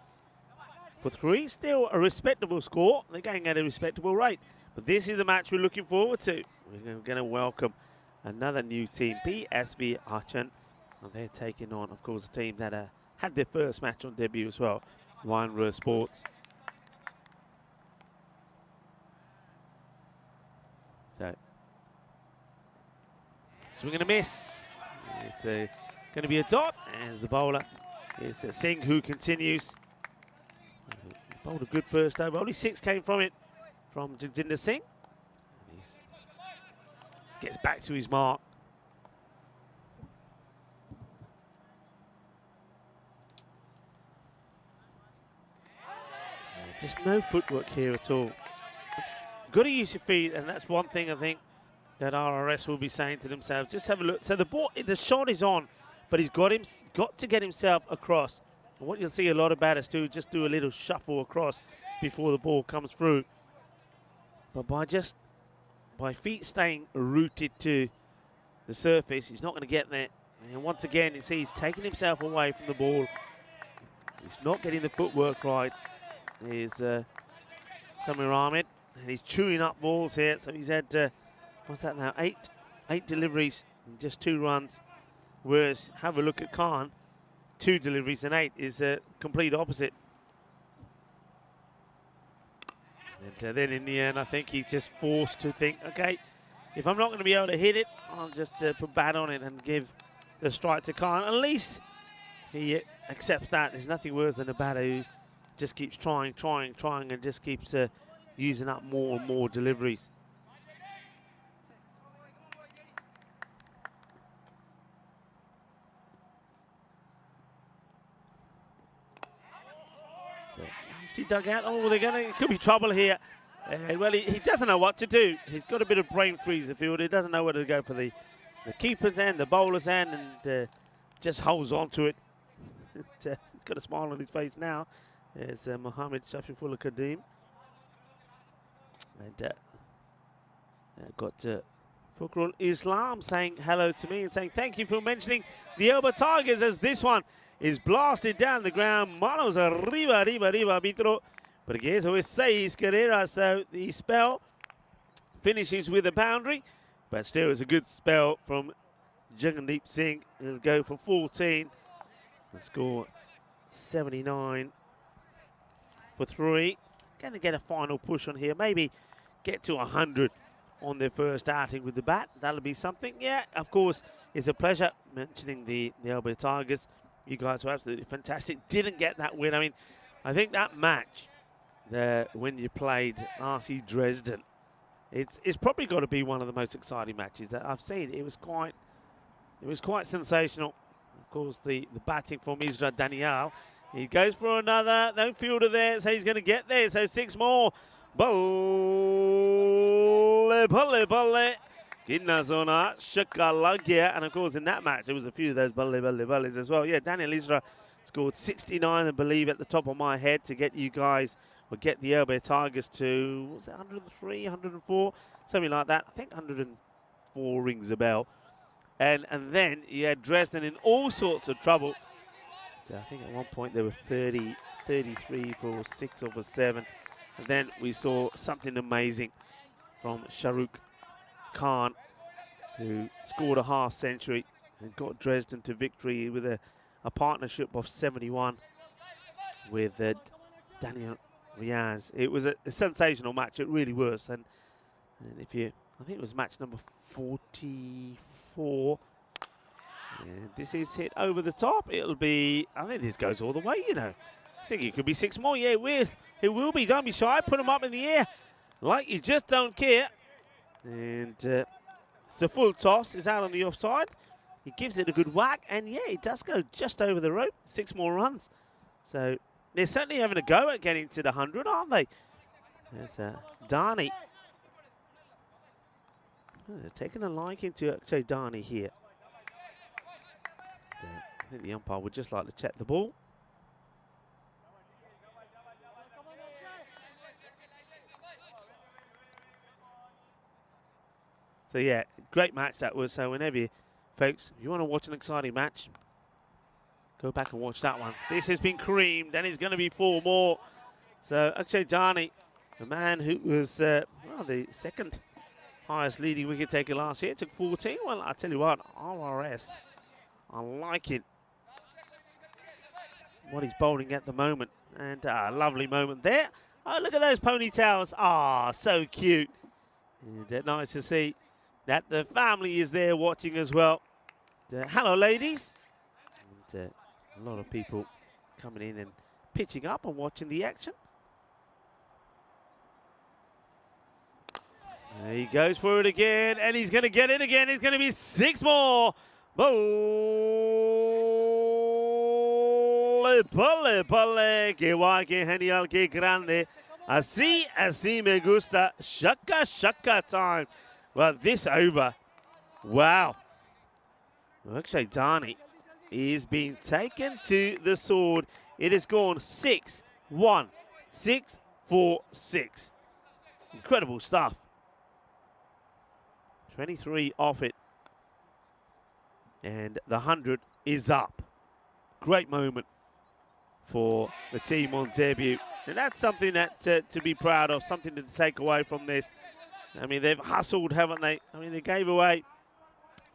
for 3. Still a respectable score. They're going at a respectable rate. But this is the match we're looking forward to. We're going to welcome another new team, PSV Aachen. And they're taking on, of course, a team that had their first match on debut as well, Weinruhr Sports. So, swing and a miss. It's going to be a dot as the bowler is Singh, who continues. Bowled a good first over. Only 6 came from it from Jagjinder Singh. He gets back to his mark. Just no footwork here at all. Got to use your feet, and that's one thing I think that RRS will be saying to themselves. Just have a look. So the ball, the shot is on, but he's got to get himself across. And what you'll see a lot of batters do, just do a little shuffle across before the ball comes through. But by feet staying rooted to the surface, he's not going to get there. And once again, you see he's taking himself away from the ball. He's not getting the footwork right. Is Samir Ahmed, and he's chewing up balls here. So he's had what's that now? Eight deliveries in just 2 runs. Whereas have a look at Khan, 2 deliveries and 8 is a complete opposite. And then in the end, I think he's just forced to think, okay, if I'm not going to be able to hit it, I'll just put bat on it and give the strike to Khan. At least he accepts that. There's nothing worse than a batter who just keeps trying, and just keeps using up more and more deliveries. So, nasty dugout. Oh, it could be trouble here. Well, he doesn't know what to do. He's got a bit of brain freeze in the field. He doesn't know whether to go for the keeper's end, the bowler's end, and just holds on to it. He's got a smile on his face now. There's Mohammed Shafifullah Kadim. And got Fukrul Islam saying hello to me and saying thank you for mentioning the Elba Tigers, as this one is blasted down the ground. Manos arriba, arbitro. Porque es 6 carreras, so the spell finishes with a boundary. But still, it's a good spell from Jagandeep Singh. He'll go for 14. The score 79 for 3. Going to get a final push on here. Maybe get to 100 on their first outing with the bat. That'll be something. Yeah, of course, it's a pleasure mentioning the Elba Tigers. You guys were absolutely fantastic. Didn't get that win. I mean, I think that match there when you played RC Dresden, it's probably got to be one of the most exciting matches that I've seen. It was quite sensational. Of course, the batting from Isra Daniel. He goes for another. No fielder there, so he's going to get there. So 6 more. Balle. Ginnazona, Shakalagia. And of course, in that match, there was a few of those balles as well. Yeah, Daniel Isra scored 69, I believe, at the top of my head to get you guys, or get the Elba Tigers to, was it 103, 104? Something like that. I think 104 rings a bell. And then you had Dresden in all sorts of trouble. I think at one point there were 30, 33 for 6 or for 7. And then we saw something amazing from Shahrukh Khan, who scored a half century and got Dresden to victory with a partnership of 71 with Daniel Riaz. It was a sensational match, it really was. And I think it was match number 44. And this is hit over the top. It'll be, I think this goes all the way, you know. I think it could be 6 more. Yeah, it will. It will be. Don't be shy. Put them up in the air like you just don't care. And it's a full toss. It's out on the offside. He gives it a good whack. And, yeah, it does go just over the rope. 6 more runs. So they're certainly having a go at getting to the 100, aren't they? There's Dhani. Oh, they're taking a liking to Dani here. think the umpire would just like to check the ball. So yeah, great match that was. So whenever you, folks, if you want to watch an exciting match, go back and watch that one. This has been creamed, and it's going to be 4 more. So Akshay Dani, the man who was well, the second highest leading wicket taker last year, took 14. Well, I tell you what, RRS, I like it. What he's bowling at the moment, and a lovely moment there. Oh, look at those ponytails. Ah, so cute. And, nice to see that the family is there watching as well. Hello, ladies. And, a lot of people coming in and pitching up and watching the action. There he goes for it again, and he's going to get it again. It's going to be 6 more. Pole, pole, que guay, que genial, que grande. Así, así me gusta. Shaka, shaka time. Well, this over. Wow. Akshay Dani is being taken to the sword. It has gone 6-1, 6-4-6. Incredible stuff. 23 off it. And the 100 is up. Great moment for the team on debut. And that's something that to be proud of, something to take away from this. I mean, they've hustled, haven't they? I mean, they gave away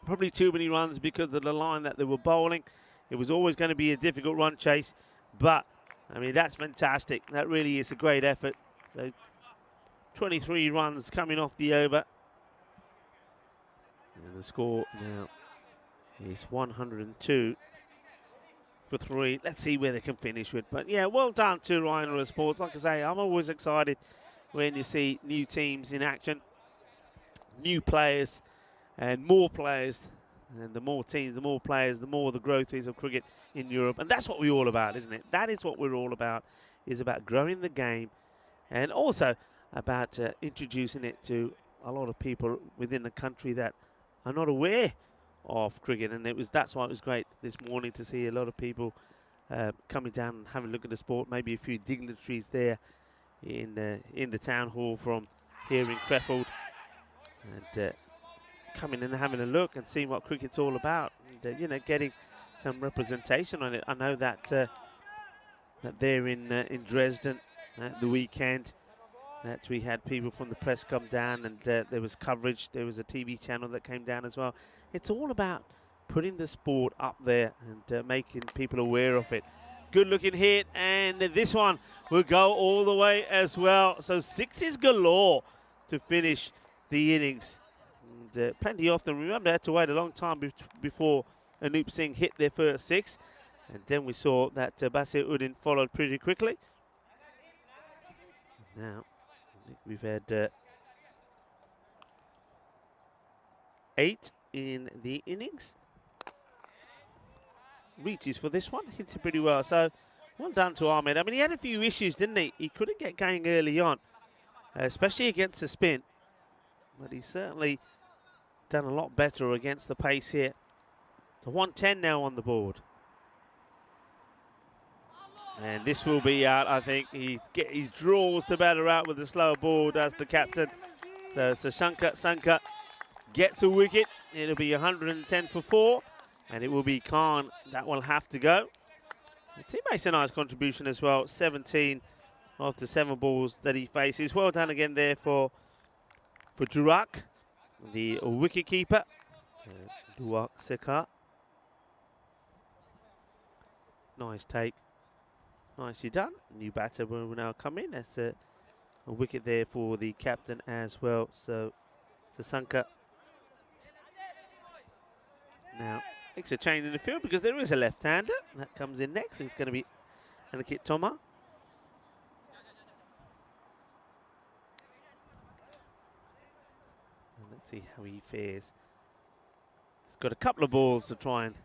probably too many runs because of the line that they were bowling. It was always going to be a difficult run chase. But, I mean, that's fantastic. That really is a great effort. So, 23 runs coming off the over. And the score now is 102 for 3. Let's see where they can finish with. But yeah, well done to Rhino Sports. Like I say, I'm always excited when you see new teams in action, new players, and more players. And the more teams, the more players, the more the growth is of cricket in Europe. And that's what we're all about, isn't it? That is what we're all about, is about growing the game and also about introducing it to a lot of people within the country that are not aware of cricket. And that's why it was great this morning to see a lot of people coming down and having a look at the sport. Maybe a few dignitaries there in the town hall from here in Crefeld, and coming in and having a look and seeing what cricket's all about, and you know, getting some representation on it. I know that that they're in Dresden at the weekend, that we had people from the press come down, and there was coverage. There was a TV channel that came down as well. It's all about putting the sport up there and making people aware of it. Good looking hit, and this one will go all the way as well. So 6s galore to finish the innings. And, plenty of them. Remember, they had to wait a long time before Anup Singh hit their first 6. And then we saw that Basir Uddin followed pretty quickly. Now, I think we've had 8 in the innings. Reaches for this one, hits it pretty well. So, well done to Ahmed. I mean, he had a few issues, didn't he? He couldn't get going early on, especially against the spin. But he's certainly done a lot better against the pace here. So 110 now on the board. And this will be out, I think. He draws the batter out with a slow ball, does the captain. So Sanka gets a wicket. It'll be 110 for 4. And it will be Khan that will have to go. The team makes a nice contribution as well. 17 of the 7 balls that he faces. Well done again there for Durak, the wicket keeper. Durak Sekar. Nice take. Nicely done. New batter will now come in. That's a wicket there for the captain as well. So Sanka now makes a change in the field because there is a left-hander. That comes in next. It's going to be Ankit Toma. And let's see how he fares. He's got a couple of balls to try and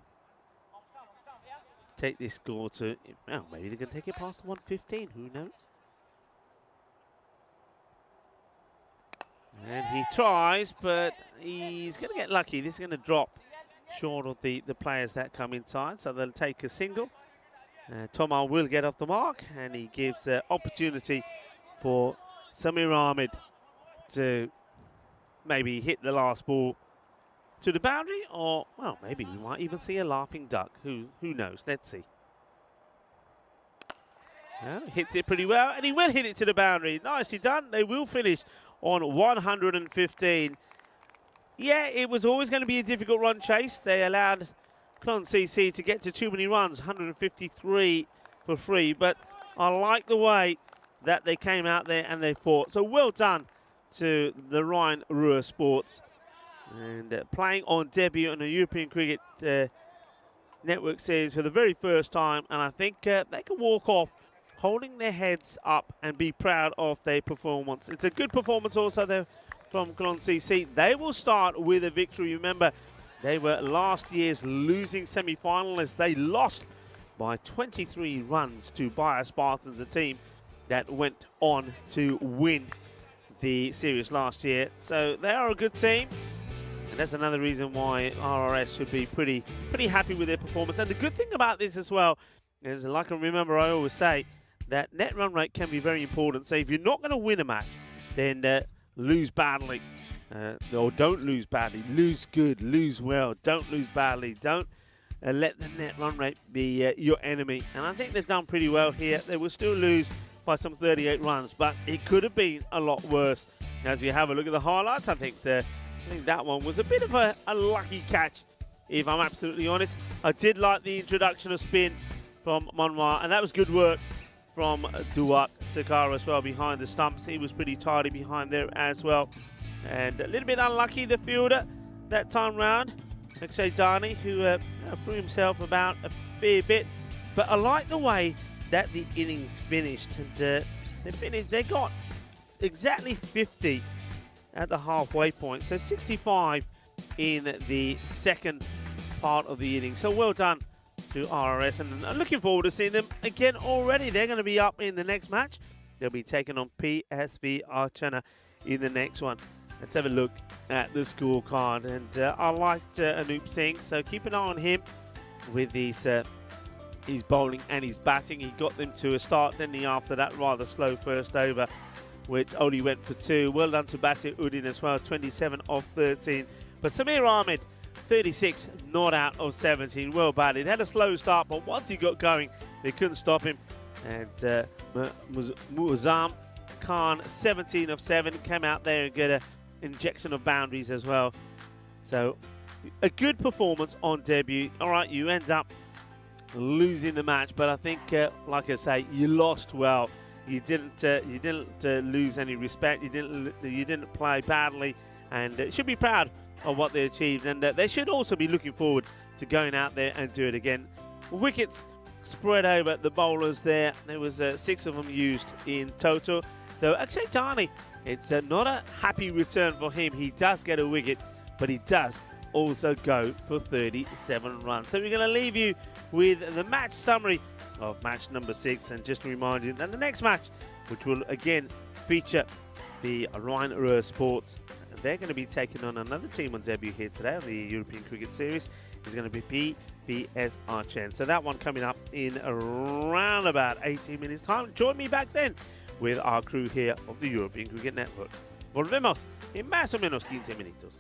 take this score to, well, maybe they can take it past 115, who knows? And he tries, but he's going to get lucky. This is going to drop short of the players that come inside, so they'll take a single. Tomar will get off the mark, and he gives the opportunity for Samir Ahmed to maybe hit the last ball to the boundary, or, well, maybe we might even see a laughing duck. Who knows? Let's see. Well, hits it pretty well, and he will hit it to the boundary. Nicely done. They will finish on 115. Yeah, it was always going to be a difficult run chase. They allowed Clon CC to get to too many runs, 153 for free, but I like the way that they came out there and they fought. So well done to the Ryan Ruhr Sports. And playing on debut on the European Cricket Network Series for the very first time, and I think they can walk off holding their heads up and be proud of their performance. It's a good performance also there from Clon CC. They will start with a victory. Remember, they were last year's losing semi-finalists. They lost by 23 runs to Bayer Spartans, the team that went on to win the series last year. So they are a good team, and that's another reason why RRS should be pretty happy with their performance. And the good thing about this as well is, like I remember I always say, that net run rate can be very important. So if you're not going to win a match, then lose badly, or don't lose badly. Lose good, lose well. Don't lose badly. Don't let the net run rate be your enemy. And I think they've done pretty well here. They will still lose by some 38 runs, but it could have been a lot worse. As we have a look at the highlights, I think that one was a bit of a lucky catch, if I'm absolutely honest. I did like the introduction of spin from Monmar, and that was good work from Duak Sakara as well behind the stumps. He was pretty tidy behind there as well. And a little bit unlucky, the fielder, that time round. Akshay Dani, who threw himself about a fair bit. But I like the way that the innings finished. And they got exactly 50 at the halfway point. So 65 in the second part of the innings. So well done to RRS, and I'm looking forward to seeing them again already. They're going to be up in the next match. They'll be taking on PSV Archana in the next one. Let's have a look at the scorecard. And I liked Anoop Singh, so keep an eye on him with his bowling and his batting. He got them to a start, then after that rather slow first over, which only went for 2. Well done to Basir Uddin as well, 27 of 13. But Samir Ahmed, 36 not out of 17. Well batted. Had a slow start, but once he got going, they couldn't stop him. And Muazzam Khan, 17 of 7, came out there and get an injection of boundaries as well. So a good performance on debut. All right, you end up losing the match, but I think, like I say, you lost well. You didn't lose any respect. You didn't play badly, and should be proud of what they achieved, and they should also be looking forward to going out there and do it again. Wickets spread over the bowlers there. There was 6 of them used in total. Though Akshay Dani, it's not a happy return for him. He does get a wicket, but he does also go for 37 runs. So we're going to leave you with the match summary of match number 6, and just to remind you that the next match, which will again feature the Ryan Ruhr Sports, they're going to be taking on another team on debut here today on the European Cricket Series, is going to be PVS Archen. So that one coming up in around about 18 minutes time. Join me back then with our crew here of the European Cricket Network. Volvemos en más o menos 15 minutos.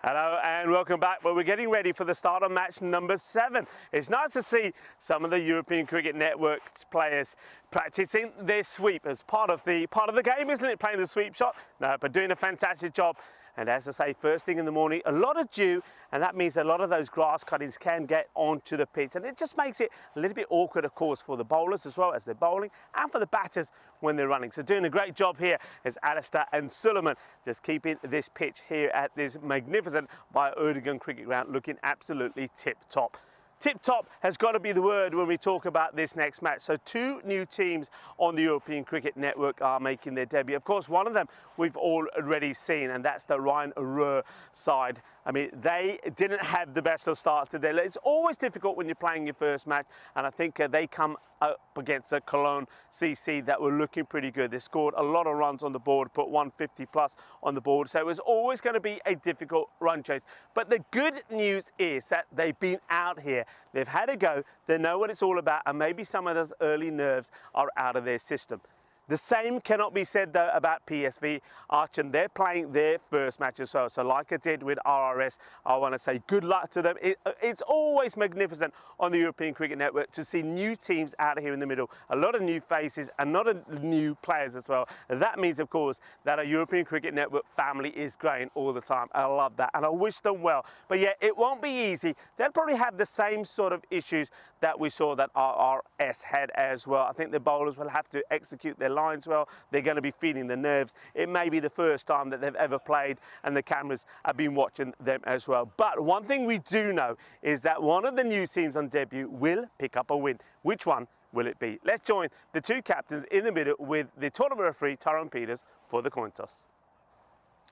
Hello and welcome back. Well, we're getting ready for the start of match number 7. It's nice to see some of the European Cricket Network's players practicing their sweep as part of the game, isn't it? Playing the sweep shot. No, but doing a fantastic job. And as I say, first thing in the morning, a lot of dew, and that means a lot of those grass cuttings can get onto the pitch. And it just makes it a little bit awkward, of course, for the bowlers as well as they're bowling, and for the batters when they're running. So doing a great job here is Alistair and Suleiman, just keeping this pitch here at this magnificent Bio-Erdogan cricket ground looking absolutely tip-top. Tip-top has got to be the word when we talk about this next match. So 2 new teams on the European Cricket Network are making their debut. Of course, one of them we've already seen, and that's the Ryan Ruhr side. I mean, they didn't have the best of starts today. It's always difficult when you're playing your first match, and I think they come up against a Cologne CC that were looking pretty good. They scored a lot of runs on the board, put 150 plus on the board, so it was always going to be a difficult run chase. But the good news is that they've been out here, they've had a go, they know what it's all about, and maybe some of those early nerves are out of their system. The same cannot be said though about PSV Aachen. They're playing their first match as well. So like I did with RRS, I want to say good luck to them. It's always magnificent on the European Cricket Network to see new teams out here in the middle. A lot of new faces, and not of new players as well. That means, of course, that our European Cricket Network family is growing all the time. I love that, and I wish them well. But yeah, it won't be easy. They'll probably have the same sort of issues that we saw that RRS had as well. I think the bowlers will have to execute their lines well. They're going to be feeling the nerves. It may be the first time that they've ever played, and the cameras have been watching them as well. But one thing we do know is that one of the new teams on debut will pick up a win. Which one will it be? Let's join the 2 captains in the middle with the tournament referee, Tyrone Peters, for the coin toss.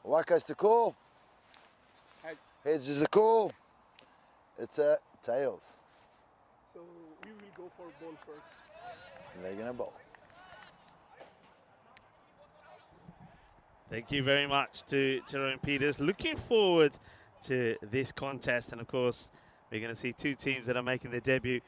Waka's the call. Head. Heads is the call. It's tails. So we will go for ball first. And they're going to bowl. Thank you very much to Tyrone Peters. Looking forward to this contest, and of course we're going to see 2 teams that are making their debut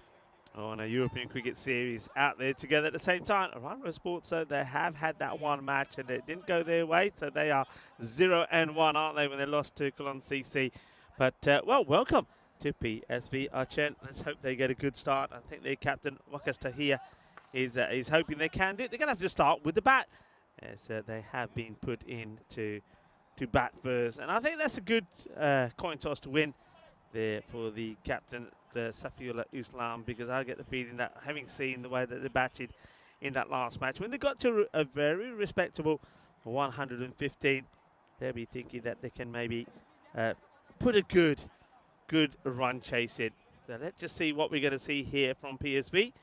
on a European Cricket Series out there together at the same time. Ryan Sports, so they have had that one match and it didn't go their way, so they are 0-1, aren't they, when they lost to Cologne CC. But well, welcome to PSV Aachen. Let's hope they get a good start. I think their captain Wakas Tahir is hoping they can do it. They're going to have to start with the bat, as they have been put in to bat first. And I think that's a good coin toss to win there for the captain, Safiullah Islam, because I get the feeling that, having seen the way that they batted in that last match, when they got to a very respectable 115, they'll be thinking that they can maybe put a good run chase in. So let's just see what we're going to see here from PSV.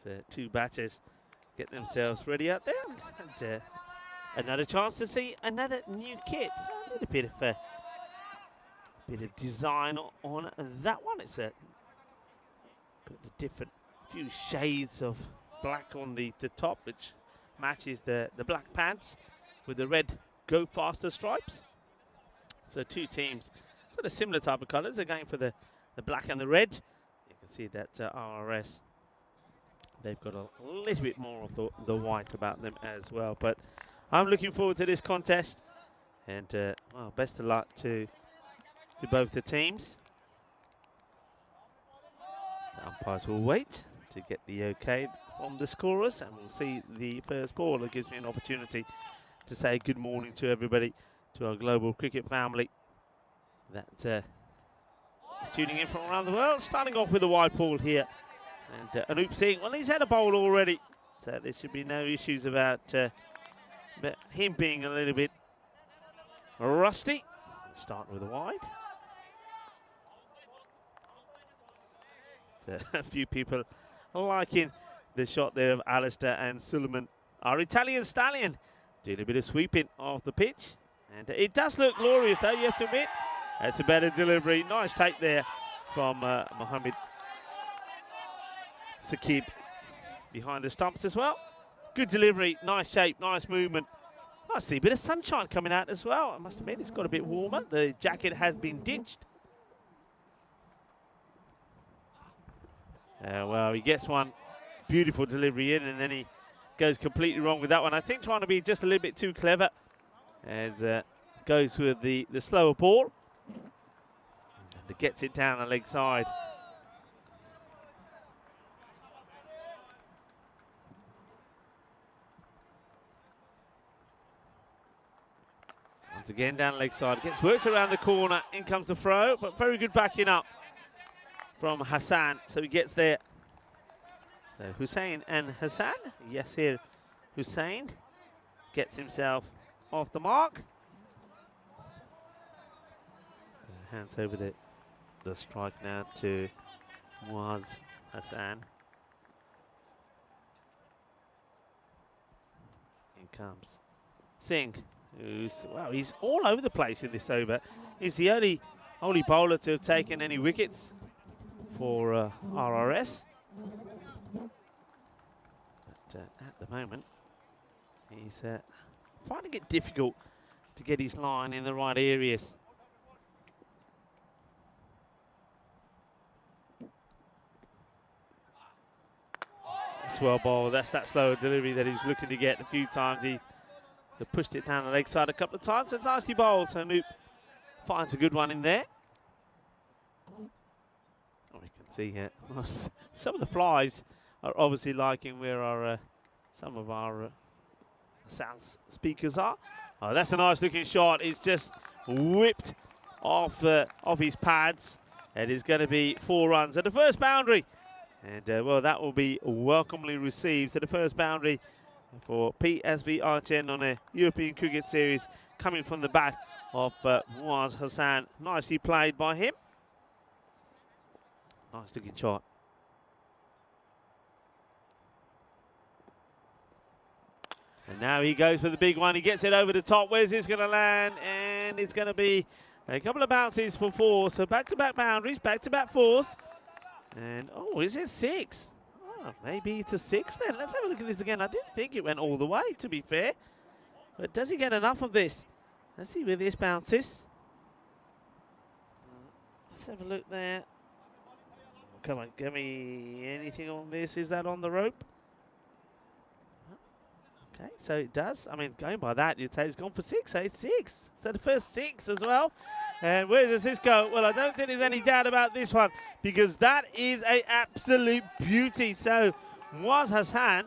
There's 2 batters get themselves ready out there, and another chance to see another new kit. So a little bit of design on that one. It's got the different few shades of black on the top, which matches the black pants with the red Go Faster stripes. So 2 teams, sort of similar type of colours. They're going for the black and the red. You can see that RRS, they've got a little bit more of the white about them as well. But I'm looking forward to this contest, and well, best of luck to both the teams. The umpires will wait to get the okay from the scorers, and we'll see the first ball. It gives me an opportunity to say good morning to everybody, to our global cricket family that is tuning in from around the world. Starting off with a wide ball here, and Anup Singh, well, he's had a bowl already, so there should be no issues about him being a little bit rusty. Start with a wide. So a few people liking the shot there of Alistair and Suleiman. Our Italian stallion doing a bit of sweeping off the pitch, and it does look glorious though, you have to admit. That's a better delivery. Nice take there from Mohammed Saqib behind the stumps as well. Good delivery, nice shape, nice movement. I see a bit of sunshine coming out as well. I must admit, it's got a bit warmer. The jacket has been ditched. Well, he gets one beautiful delivery in, and then he goes completely wrong with that one. I think trying to be just a little bit too clever, as goes with the slower ball. And gets it down the leg side. Once again, down leg side. Works around the corner. In comes the throw, but very good backing up from Hassan. So he gets there. So Hussein and Hassan. Yes, here Hussein gets himself off the mark. Hands over the strike now to Muaz Hassan. In comes Singh. He's all over the place in this over. He's the only bowler to have taken any wickets for RRS. But at the moment, he's finding it difficult to get his line in the right areas. It's well bowled. That's that slower delivery that he's looking to get a few times. He's pushed it down the leg side a couple of times. It's nicely bowled. So Noop finds a good one in there. Oh, we can see here some of the flies are obviously liking where our some of our sound speakers are. Oh, that's a nice looking shot. It's just whipped off his pads. It is going to be 4 runs at the first boundary. And well, that will be welcomely received. So the first boundary for PSV Archen on a European Cricket Series coming from the bat of Muaz Hassan. Nicely played by him. Nice looking shot. And now he goes for the big one. He gets it over the top. Where's this going to land? And it's going to be a couple of bounces for 4. So back-to-back boundaries, back-to-back 4s. And, oh, is it 6? Oh, maybe it's a 6 then. Let's have a look at this again. I didn't think it went all the way, to be fair. But does he get enough of this? Let's see where this bounces. Let's have a look there. Come on, give me anything on this. Is that on the rope? Okay, so it does. I mean, going by that, you'd say it's gone for 6. So it's 6. So the first 6 as well. And where does this go? Well, I don't think there's any doubt about this one because that is an absolute beauty. So Muaz Hassan,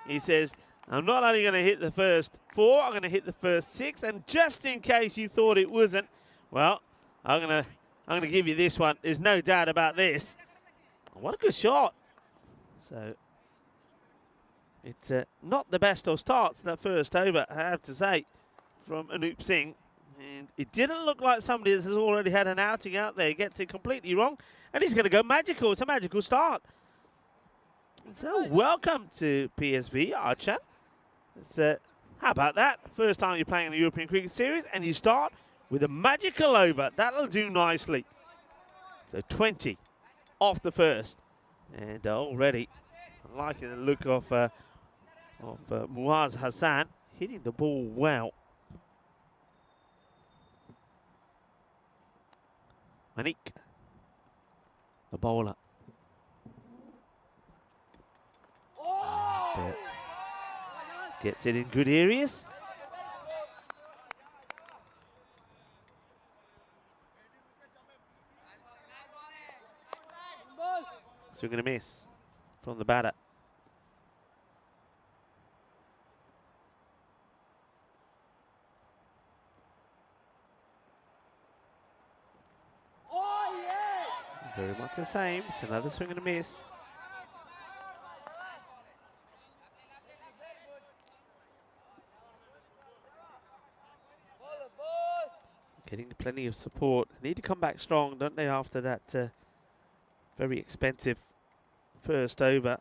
he says, I'm not only going to hit the first 4, I'm going to hit the first 6. And just in case you thought it wasn't, well, I'm going to give you this one. There's no doubt about this. What a good shot. So it's not the best of starts, that first over, I have to say, from Anup Singh. And it didn't look like somebody that has already had an outing out there. He gets it completely wrong. And he's going to go magical. It's a magical start. So welcome to PSV, Archan. How about that? First time you're playing in the European Cricket Series and you start with a magical over. That'll do nicely. So 20 off the first. And already I'm liking the look of Muaz Hassan hitting the ball well. Manik, the bowler. And, gets it in good areas. Swing and a miss from the batter. Very much the same. It's another swing and a miss. Getting plenty of support. Need to come back strong, don't they, after that very expensive first over.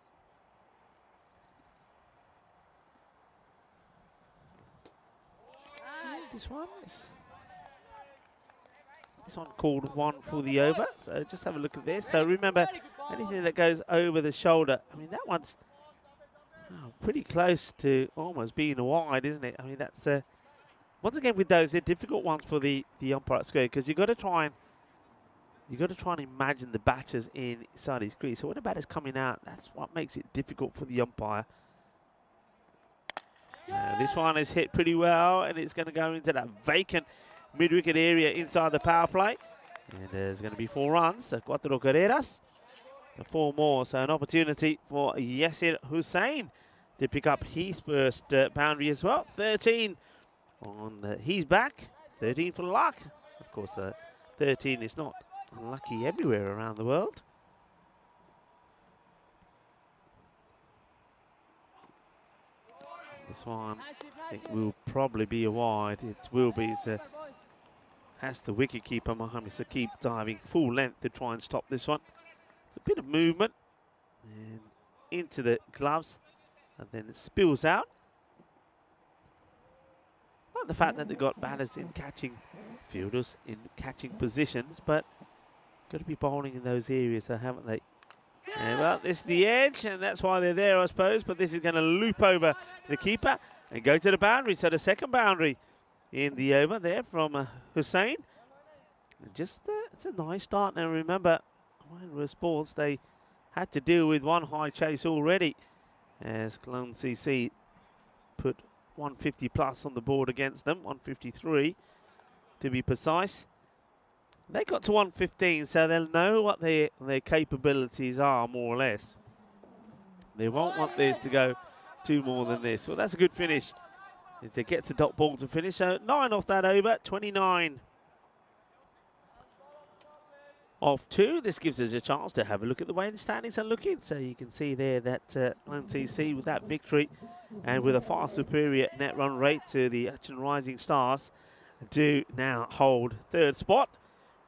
This one called 1 for the over. So just have a look at this. So remember, anything that goes over the shoulder, I mean, that one's pretty close to almost being a wide, isn't it? I mean, that's once again with those, they're difficult ones for the umpire at square because you've got to try and imagine the batters inside his crease. So when the batter's coming out, that's what makes it difficult for the umpire. This one is hit pretty well, and it's going to go into that vacant mid-wicket area inside the power play. And there's going to be 4 runs, so 4 carreras, 4 more. So an opportunity for Yasir Hussain to pick up his first boundary as well. 13 on his back, 13 for luck. Of course, 13 is not lucky everywhere around the world. This one, I think, will probably be a wide. It will be. Has the wicketkeeper Mohamed Saqib diving full length to try and stop this one. It's a bit of movement and into the gloves, and then it spills out. Not the fact that they got batters in catching fielders in catching positions, but got to be bowling in those areas, haven't they? Well, this is the edge, and that's why they're there, I suppose. But this is going to loop over the keeper and go to the boundary. So the second boundary in the over there from Hussain. And just it's a nice start. Now remember, when Sports, they had to deal with 1 high chase already, as Cologne CC put 150 plus on the board against them, 153 to be precise. They got to 115, so they'll know what their capabilities are, more or less. They won't want this to go 2 more than this. Well, that's a good finish. If they get to dot ball to finish, so 9 off that over, 29 off 2. This gives us a chance to have a look at the way the standings are looking. So you can see there that NTC with that victory and with a far superior net run rate to the Achin Rising Stars do now hold 3rd spot.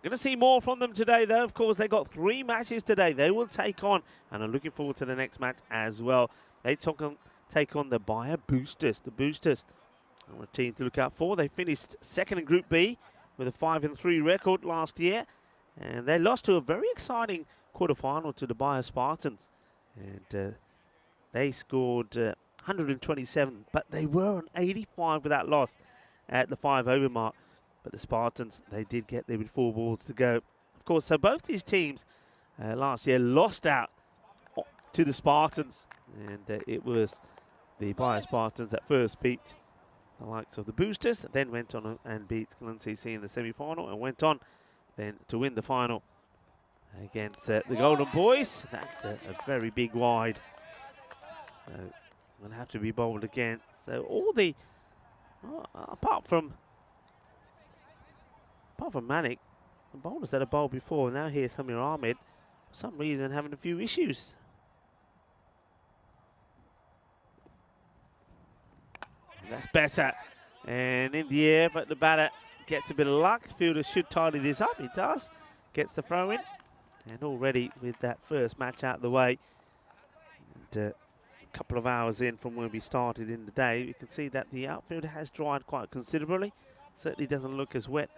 Going to see more from them today, though. Of course, they got 3 matches today. They will take on, and I'm looking forward to the next match as well. They take on the Bayer Boosters. The Boosters are a team to look out for. They finished 2nd in Group B with a 5-3 record last year, and they lost to a very exciting quarter-final to the Bayer Spartans. And they scored 127, but they were on 85 with that loss at the 5-over mark. But the Spartans, they did get there with 4 balls to go. Of course, so both these teams last year lost out to the Spartans. And it was the Bayer Spartans that first beat the likes of the Boosters, then went on and beat Cologne CC in the semi-final, and went on then to win the final against the Golden Boys. That's a very big wide. So will have to be bowled again. So all the, apart from Manik, the bowlers that have bowled before, now here Samir Ahmed, for some reason having a few issues. That's better, and in the air, but the batter gets a bit of luck. Fielder should tidy this up. He does. Gets the throw in, and already with that first match out of the way, and a couple of hours in from when we started in the day, you can see that the outfield has dried quite considerably. Certainly doesn't look as wet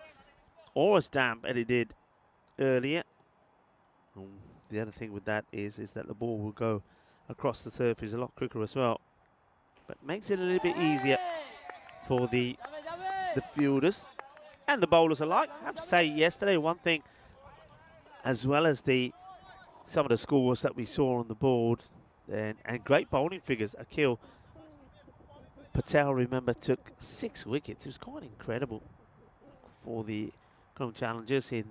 or as damp as it did earlier. The other thing with that is that the ball will go across the surface a lot quicker as well. But makes it a little bit easier for the fielders and the bowlers alike. I have to say, yesterday, one thing, as well as some of the scores that we saw on the board, and great bowling figures. Akhil Patel, remember, took 6 wickets. It was quite incredible for the Cologne Challengers in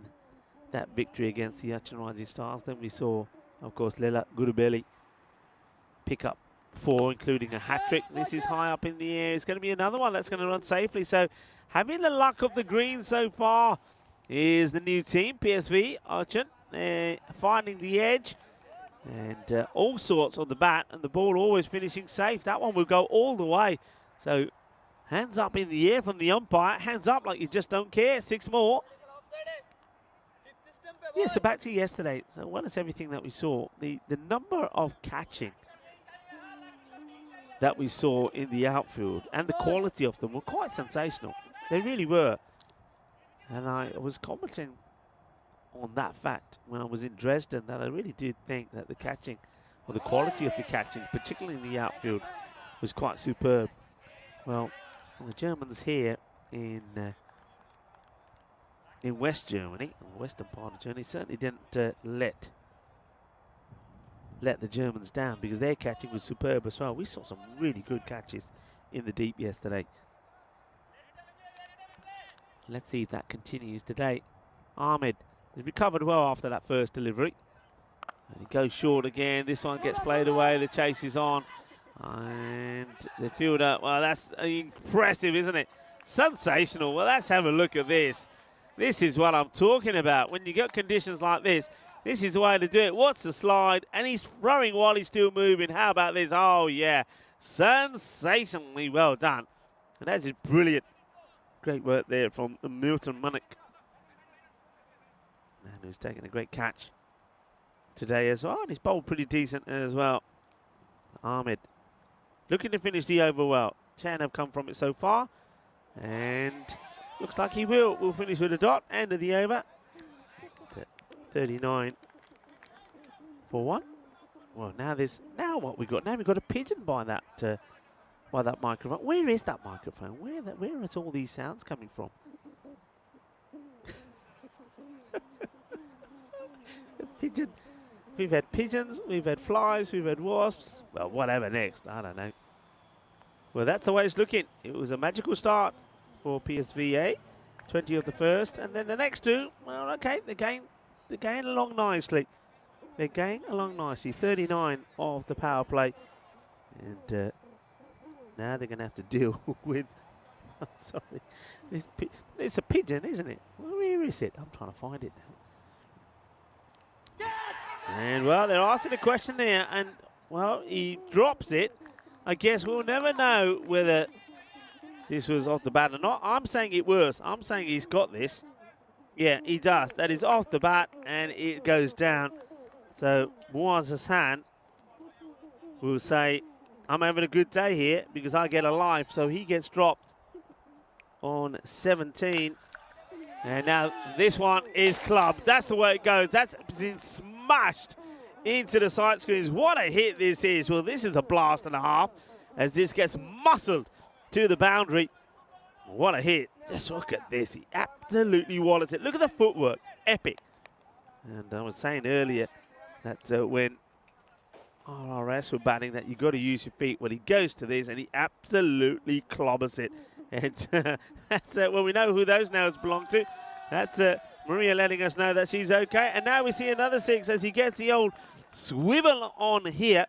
that victory against the Achin Rising Stars. Then we saw, of course, Lela Gurubeli pick up 4, including a hat-trick. This is high up in the air. It's going to be another one that's going to run safely. So having the luck of the green so far is the new team, PSV Achin, finding the edge and all sorts on the bat, and the ball always finishing safe. That one will go all the way. So hands up in the air from the umpire. Hands up like you just don't care. 6 more. Yeah, so back to yesterday. So well, it's everything that we saw. The number of catching that we saw in the outfield and the quality of them were quite sensational. They really were. And I was commenting on that fact when I was in Dresden, that I really did think that the catching, or the quality of the catching, particularly in the outfield, was quite superb. Well, the Germans here in West Germany, in the western part of Germany, certainly didn't let the Germans down, because their catching was superb as well. We saw some really good catches in the deep yesterday. Let's see if that continues today. Ahmed has recovered well after that first delivery. And he goes short again. This one gets played away. The chase is on. And the fielder, well, that's impressive, isn't it? Sensational. Well, let's have a look at this. This is what I'm talking about. When you get conditions like this is the way to do it. What's the slide? And he's throwing while he's still moving. How about this? Oh, yeah. Sensationally well done. And that is brilliant. Great work there from Milton Munnick. Man who's taken a great catch today as well. And he's bowled pretty decent as well. Ahmed looking to finish the over well. 10 have come from it so far. And looks like he will. We'll finish with a dot. End of the over. 39 for 1. Well, now what we got? Now we've got a pigeon by that microphone. Where is that microphone? Where is all these sounds coming from? Pigeon. We've had pigeons, we've had flies, we've had wasps. Well, whatever next, I don't know. Well, that's the way it's looking. It was a magical start for PSVA. 20 of the first, and then the next two, well, okay, they're going along nicely. They're going along nicely. 39 of the power play. And now they're going to have to deal with, I'm sorry, it's a pigeon, isn't it? Where is it? I'm trying to find it now. And, well, they're asking a question there, and, well, he drops it. I guess we'll never know whether this was off the bat or not. I'm saying it was. I'm saying he's got this. Yeah, he does. That is off the bat, and it goes down. So, Muaz Hassan will say, I'm having a good day here because I get a life. So, he gets dropped on 17. And now this one is clubbed. That's the way it goes. That's been smashed into the side screens. What a hit this is. Well, this is a blast and a half as this gets muscled to the boundary. What a hit. Just look at this. He absolutely wallets it. Look at the footwork. Epic. And I was saying earlier that when RRS were batting that you've got to use your feet. Well, he goes to this and he absolutely clobbers it. And that's well, we know who those nails belong to. That's Maria letting us know that she's okay. And now we see another 6 as he gets the old swivel on here.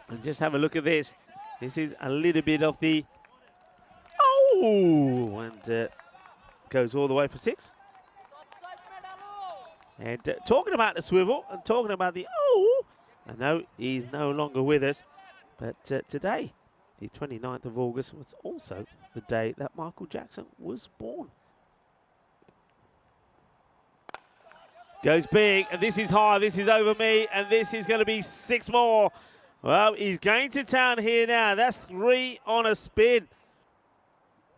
And just have a look at this. This is a little bit of the and goes all the way for 6. And talking about the swivel and talking about the I know he's no longer with us, but today, the 29th of August, was also the day that Michael Jackson was born. Goes big, and this is high, this is over me, and this is going to be 6 more. Well, he's going to town here now. That's 3 on a spin.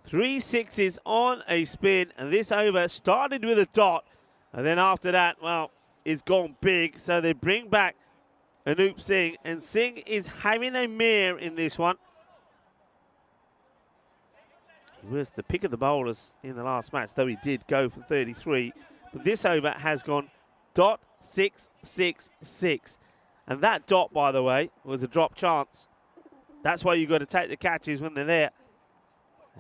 3 6s on a spin, and this over started with a dot, and then after that, well, it's gone big, so they bring back Anup Singh, and Singh is having a mare in this one. He was the pick of the bowlers in the last match, though he did go for 33, but this over has gone dot 6 6 6, and that dot, by the way, was a drop chance. That's why you've got to take the catches when they're there.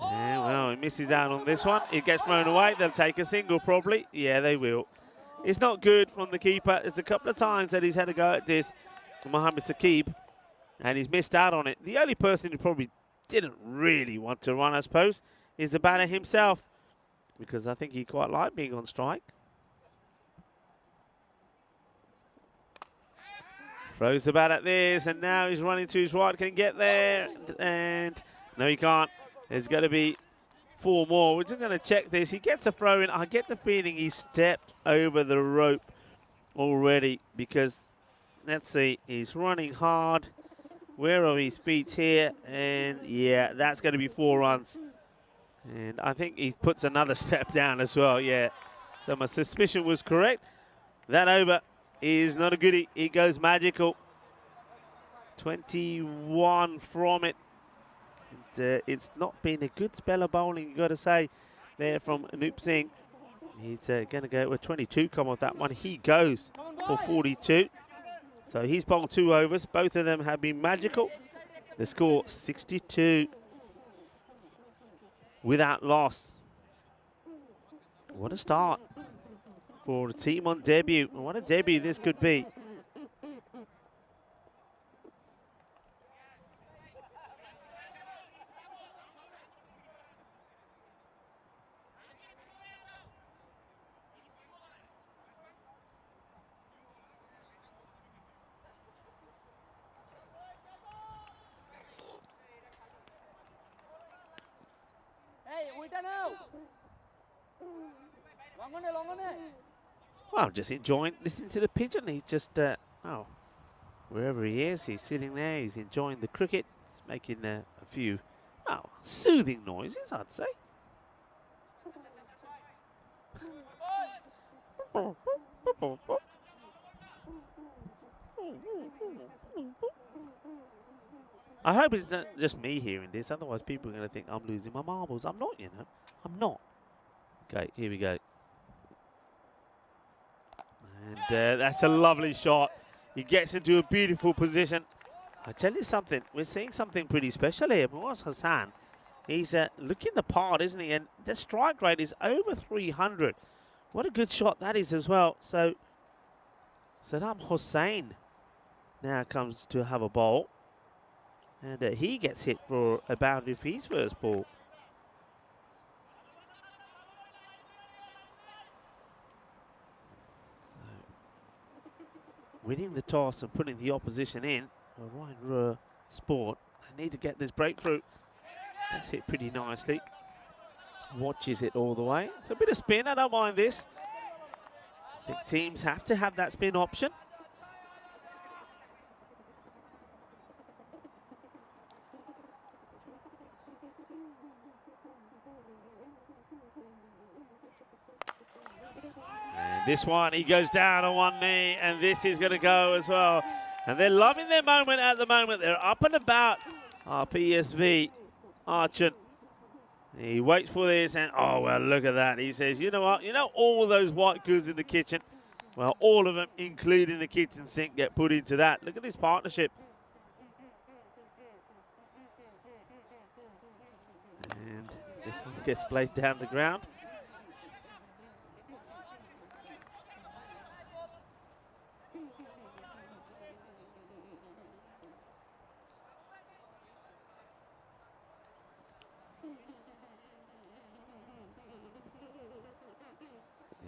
And, well, he misses out on this one. It gets thrown away. They'll take a single probably. Yeah, they will. It's not good from the keeper. It's a couple of times that he's had a go at this, Mohammed Saqib, and he's missed out on it. The only person who probably didn't really want to run, I suppose, is the batter himself, because I think he quite liked being on strike. Throws the bat at this, and now he's running to his right. Can he get there? And no, he can't. There's going to be 4 more. We're just going to check this. He gets a throw in. I get the feeling he stepped over the rope already because, let's see, he's running hard. Where are his feet here? And, yeah, that's going to be 4 runs. And I think he puts another step down as well, yeah. So my suspicion was correct. That over is not a goodie. It goes magical. 21 from it. And, it's not been a good spell of bowling, you've got to say, there from Anup Singh. He's going to go with 22 come off that one. He goes for 42. So he's bowled 2 overs. Both of them have been magical. The score 62 without loss. What a start for a team on debut. What a debut this could be. Well, I'm just enjoying listening to the pigeon. He's just, oh, wherever he is, he's sitting there. He's enjoying the cricket. He's making a few, oh, soothing noises, I'd say. I hope it's not just me hearing this, otherwise people are going to think I'm losing my marbles. I'm not, you know. I'm not. Okay, here we go. And that's a lovely shot. He gets into a beautiful position. I tell you something, we're seeing something pretty special here. Muaz Hassan, he's looking the part, isn't he? And the strike rate is over 300. What a good shot that is as well. So Saddam Hussein now comes to have a bowl. And he gets hit for a boundary for his first ball. So, winning the toss and putting the opposition in. Ryan Sport, they need to get this breakthrough. That's hit pretty nicely. Watches it all the way. It's a bit of spin, I don't mind this. I think teams have to have that spin option. And this one, he goes down on one knee, and this is going to go as well. And they're loving their moment at the moment. They're up and about. Our PSV, Archon. He waits for this, and oh, well, look at that. He says, you know what? You know all those white goods in the kitchen? Well, all of them, including the kitchen sink, get put into that. Look at this partnership. And this one gets played down the ground.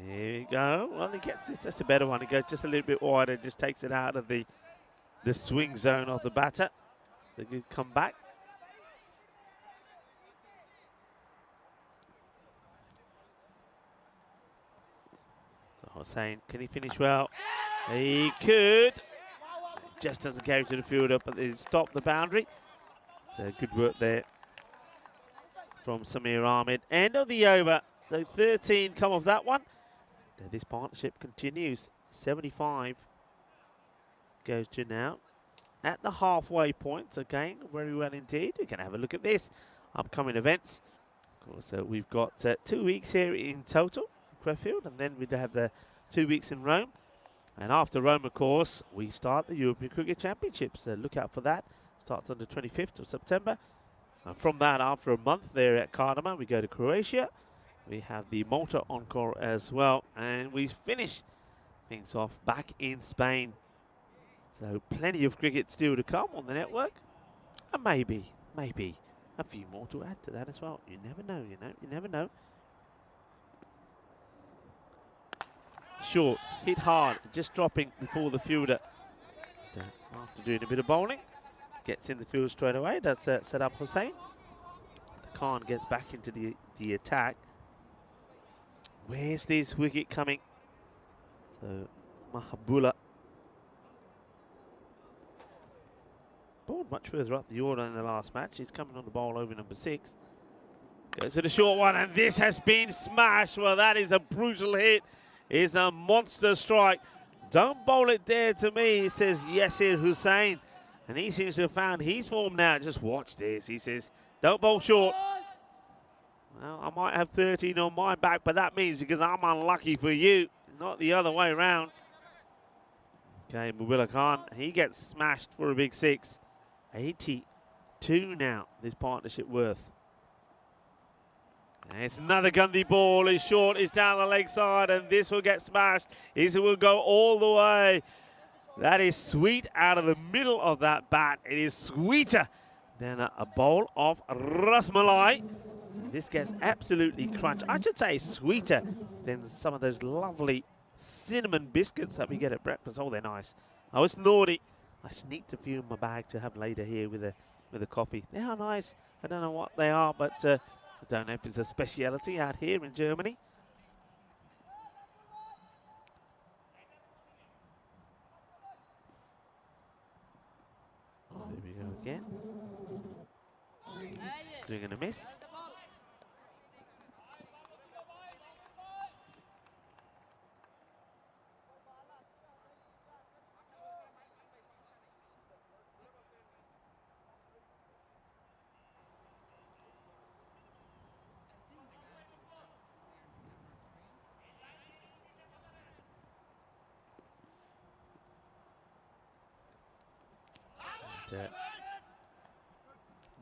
Here we go. Well, he gets this. That's a better one. He goes just a little bit wider, just takes it out of the swing zone of the batter. It's a good comeback. So Hussein, can he finish well? He could. Just doesn't carry to the fielder, but they stop the boundary. So good work there from Samir Ahmed. End of the over. So 13 come off that one. This partnership continues. 75 goes to now. At the halfway point, again, very well indeed. We can have a look at this. Upcoming events. Of course, we've got 2 weeks here in total, Crefeld, and then we'd have the 2 weeks in Rome. And after Rome, of course, we start the European Cricket Championships. So look out for that. Starts on the 25th of September. And from that, after a month there at Kardama, we go to Croatia. We have the Malta Encore as well, and we finish things off back in Spain. So plenty of cricket still to come on the network, and maybe a few more to add to that as well. You never know, you know, you never know. Short, hit hard, just dropping before the fielder. After doing a bit of bowling, gets in the field straight away. Does Saddam Hussein. Khan gets back into the attack. Where's this wicket coming? So, Mahabullah. Bowled much further up the order in the last match. He's coming on the bowl over number 6. Goes to the short one, and this has been smashed. Well, that is a brutal hit. It's a monster strike. Don't bowl it there to me, says Yasir Hussain. And he seems to have found his form now. Just watch this. He says, don't bowl short. Well, I might have 13 on my back, but that means because I'm unlucky for you, not the other way around. Okay, Mubila Khan, he gets smashed for a big 6. 82 now, this partnership worth. And it's another Gundy ball. It's short, it's down the leg side, and this will get smashed. This will go all the way. That is sweet out of the middle of that bat. It is sweeter than a bowl of rasmalai. This gets absolutely crunched. I should say sweeter than some of those lovely cinnamon biscuits that we get at breakfast. Oh, they're nice. I was naughty. I sneaked a few in my bag to have later here with a coffee. They are nice. I don't know what they are, but I don't know if it's a speciality out here in Germany. There we go again. Swing and a miss.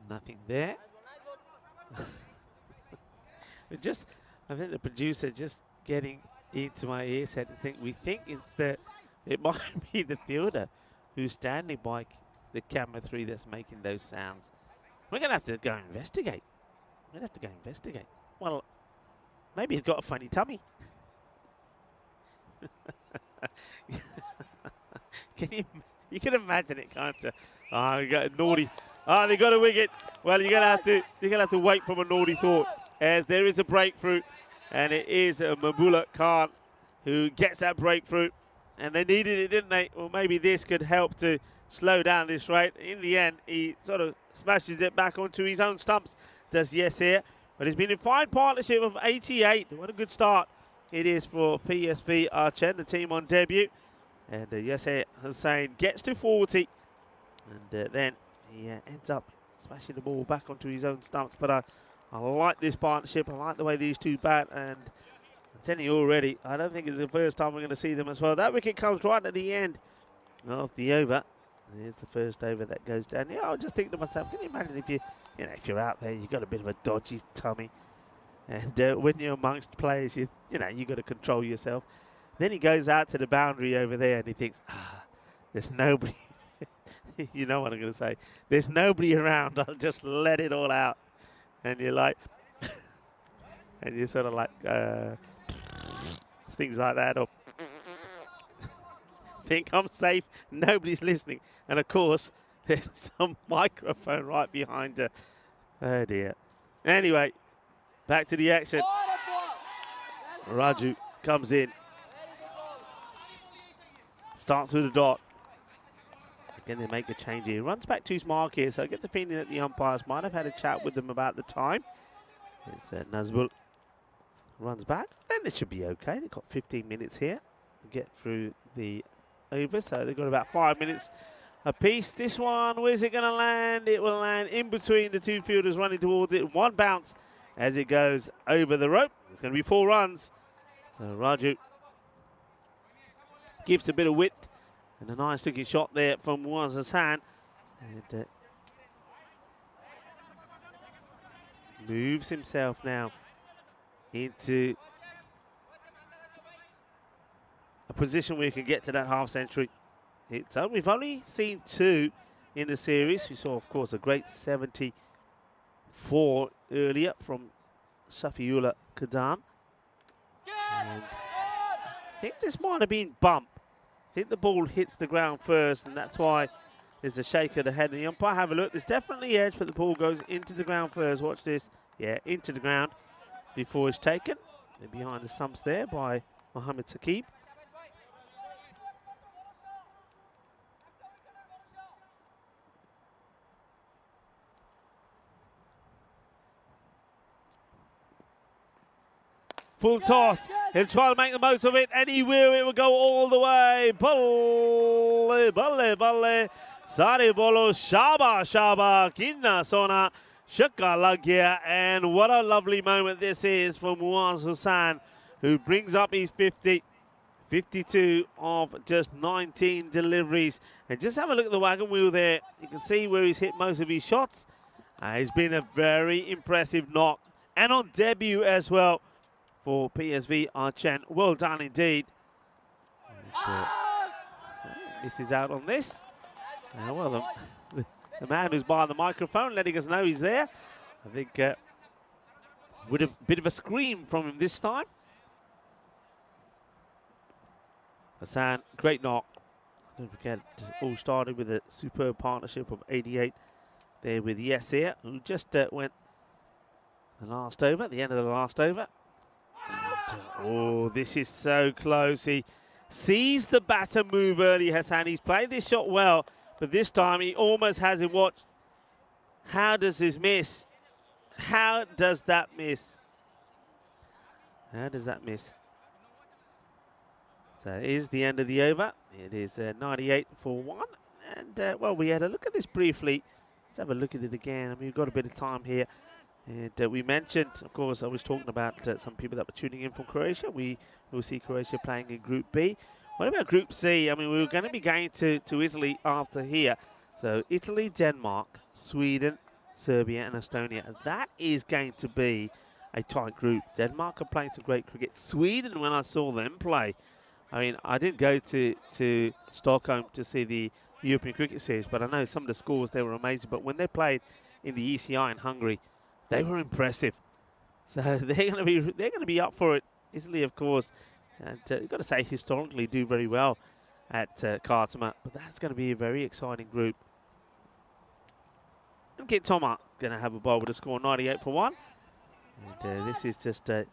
Nothing there. I think the producer just getting into my ear said, we think it might be the fielder who's standing by the camera 3 that's making those sounds. We're going to have to go investigate. We're going to have to go investigate. Well, maybe he's got a funny tummy. You can imagine it, can't you? Oh, you got a naughty. Oh, they got a wicket. Well, you're gonna have to wait from a naughty thought, as there is a breakthrough, and it is Mabula Khan who gets that breakthrough, and they needed it, didn't they? Well, maybe this could help to slow down this rate. In the end, he sort of smashes it back onto his own stumps. Does Yes here, but he's been in fine partnership of 88. What a good start it is for PSV Aachen, the team on debut. And Yasser Hussain gets to 40, and then he ends up smashing the ball back onto his own stumps. But I like this partnership. I like the way these two bat, and I'm telling you already, I don't think it's the first time we're going to see them as well. That wicket comes right at the end of the over. Here's the first over that goes down. Yeah, I was just thinking to myself, can you imagine if you're out there, you've got a bit of a dodgy tummy, and when you're amongst players, you got to control yourself. Then he goes out to the boundary over there and he thinks, there's nobody. You know what I'm going to say. There's nobody around. I'll just let it all out. And you're like, and you're sort of like, things like that. Or think I'm safe. Nobody's listening. And of course, there's some microphone right behind you. Oh dear. Anyway, back to the action. Raju comes in. Starts with a dot. Again, they make a change here. Runs back to his mark here, so I get the feeling that the umpires might have had a chat with them about the time. It's Nazbul runs back. Then it should be okay. They've got 15 minutes here to get through the over, so they've got about 5 minutes apiece. This one, where's it going to land? It will land in between the two fielders running towards it. One bounce as it goes over the rope. It's going to be 4 runs. So Raju gives a bit of width, and a nice looking shot there from Muaz Hassan. And moves himself now into a position where he can get to that half century. We've only seen 2 in the series. We saw, of course, a great 74 earlier from Safiullah Kadam. And I think this might have been bump. I think the ball hits the ground first, and that's why there's a shake of the head. And the umpire, have a look. There's definitely edge, but the ball goes into the ground first. Watch this. Yeah, into the ground before it's taken. They're behind the stumps there by Mohammed Saqib. Full toss. He'll try to make the most of it, and he will. It will go all the way. Balle, balle, balle. Sare bolo, shaba, shaba, kinna sona, shaka lagya. And what a lovely moment this is for Muaz Hassan, who brings up his 50. 52 of just 19 deliveries. And just have a look at the wagon wheel there. You can see where he's hit most of his shots. He's been a very impressive knock and on debut as well for PSV Archen. Well done indeed. And, misses out on this. Well, the man who's by the microphone letting us know he's there. I think with a bit of a scream from him this time. Hassan, great knock. Don't forget, it all started with a superb partnership of 88 there with Yasir, who just went the last over, at the end of the last over. And, oh, this is so close. He sees the batter move early, Hassan. He's played this shot well, but this time he almost has it watched. How does this miss? How does that miss? How does that miss? So it is the end of the over. It is 98 for 1. And, well, we had a look at this briefly. Let's have a look at it again. I mean, we've got a bit of time here. And we mentioned, of course, I was talking about some people that were tuning in from Croatia. We will see Croatia playing in Group B. What about Group C? I mean, we were going to be going to Italy after here. So Italy, Denmark, Sweden, Serbia and Estonia. That is going to be a tight group. Denmark are playing some great cricket. Sweden, when I saw them play, I mean, I didn't go to Stockholm to see the European Cricket Series, but I know some of the scores, they were amazing. But when they played in the ECI in Hungary, they were impressive. So they're going to be up for it. Italy, of course, and you've got to say historically do very well at Khartoum, but that's going to be a very exciting group. And Kit Thomas going to have a bowl with a score 98 for 1. And this is just a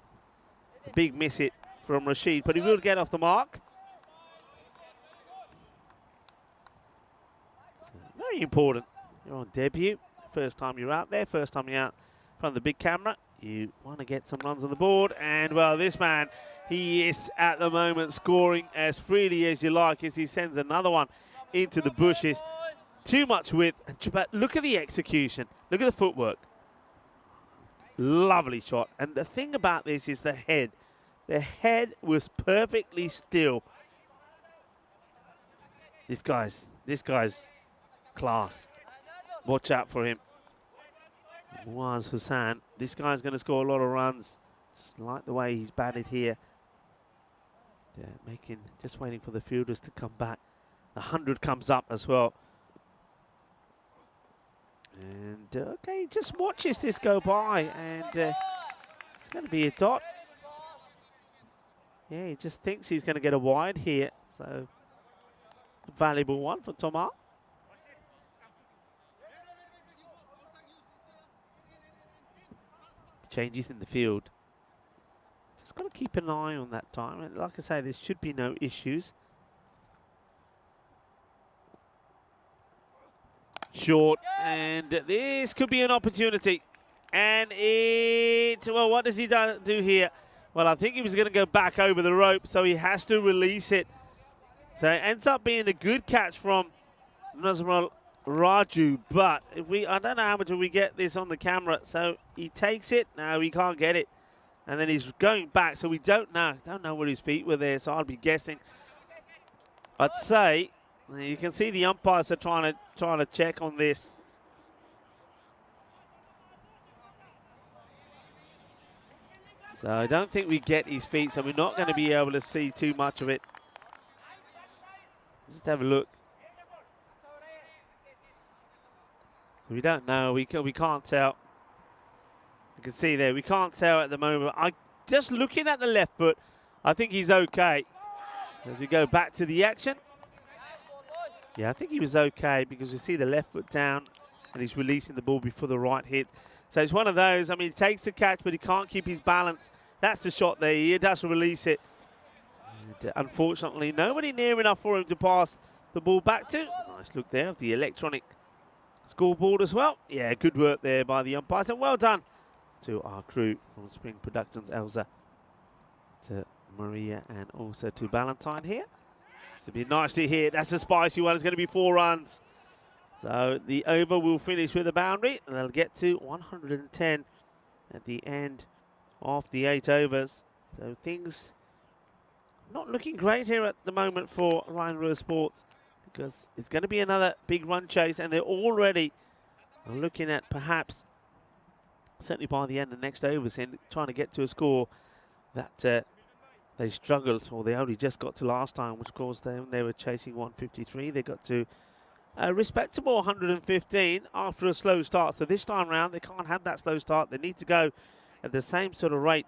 big miss hit from Rashid, but he will get off the mark. So very important. You're on debut. First time you're out there, first time you're out in front of the big camera. You want to get some runs on the board. And, well, this man, he is at the moment scoring as freely as you like as he sends another one into the bushes. Too much width. But look at the execution. Look at the footwork. Lovely shot. And the thing about this is the head. The head was perfectly still. This guy's class. Watch out for him. Muaz Hussain. This guy's going to score a lot of runs. Just like the way he's batted here. Yeah, just waiting for the fielders to come back. The 100 comes up as well. And okay, just watches this go by, and it's going to be a dot. Yeah, he just thinks he's going to get a wide here, so valuable one for Thomas. Changes in the field. Just got to keep an eye on that time. And like I say, there should be no issues. Short, and this could be an opportunity. And well, what does he do here? Well, I think he was going to go back over the rope, so he has to release it. So it ends up being a good catch from Nazrul Raju, but I don't know how much we get this on the camera. So he takes it. No, he can't get it. And then he's going back, so we don't know where his feet were there, so I'd be guessing. I'd say you can see the umpires are trying to check on this. So I don't think we get his feet, so we're not going to be able to see too much of it. Let's have a look. So we don't know. We can't tell. You can see there, we can't tell at the moment. Just looking at the left foot, I think he's okay. As we go back to the action. Yeah, I think he was okay because we see the left foot down and he's releasing the ball before the right hit. So it's one of those, I mean, he takes the catch, but he can't keep his balance. That's the shot there. He does release it. And unfortunately, nobody near enough for him to pass the ball back to. Nice look there of the electronic scoreboard as well. Yeah, good work there by the umpires. And well done to our crew from Spring Productions, Elsa, to Maria, and also to Valentine here. It's going to be nicely hit. That's a spicy one. It's going to be 4 runs. So the over will finish with a boundary, and they'll get to 110 at the end of the 8 overs. So things not looking great here at the moment for Ryan Ruhr Sports, because it's going to be another big run chase, and they're already looking at perhaps certainly by the end of next overs, in trying to get to a score that they struggled, or they only just got to last time, which caused them, they were chasing 153. They got to a respectable 115 after a slow start. So this time round, they can't have that slow start. They need to go at the same sort of rate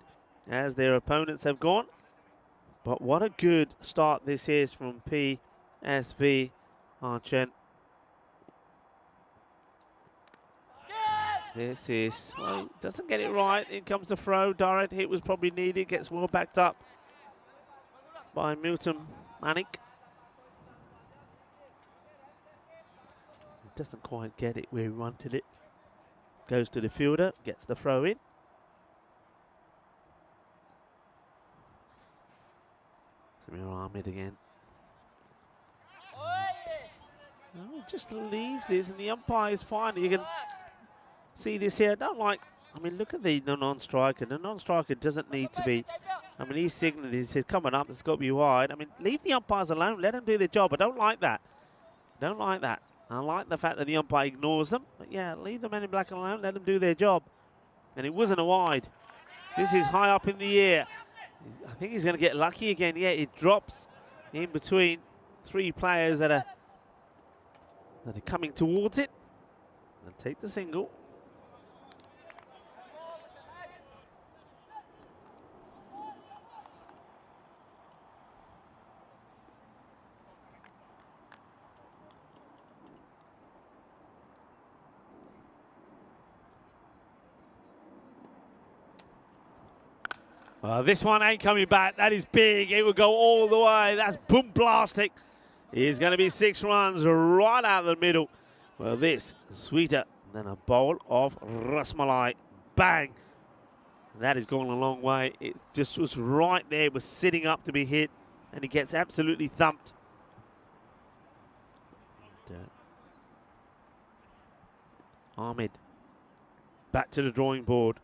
as their opponents have gone. But what a good start this is from PSV Archen. This is, well, doesn't get it right. In comes the throw. Direct hit was probably needed. Gets well backed up by Milton Manik. Doesn't quite get it where he wanted it. Goes to the fielder, gets the throw in. Samir Ahmed again. Oh, just leaves this, and the umpire is fine. You can see this here. Don't like, I mean, look at the non-striker. The non-striker doesn't need to be, I mean, he's signaling, he says, coming up, it's got to be wide. I mean, leave the umpires alone, let them do their job. I don't like that. Don't like that. I like the fact that the umpire ignores them. But yeah, leave the men in black alone, let them do their job. And it wasn't a wide. This is high up in the air. I think he's going to get lucky again. Yeah, it drops in between three players that are coming towards it. They'll take the single. This one ain't coming back. That is big. It will go all the way. That's boom blasting. He's going to be 6 runs right out of the middle. Well, this is sweeter than a bowl of rasmalai. Bang. That has gone a long way. It just was right there. It was sitting up to be hit, and he gets absolutely thumped. Ahmed back to the drawing board.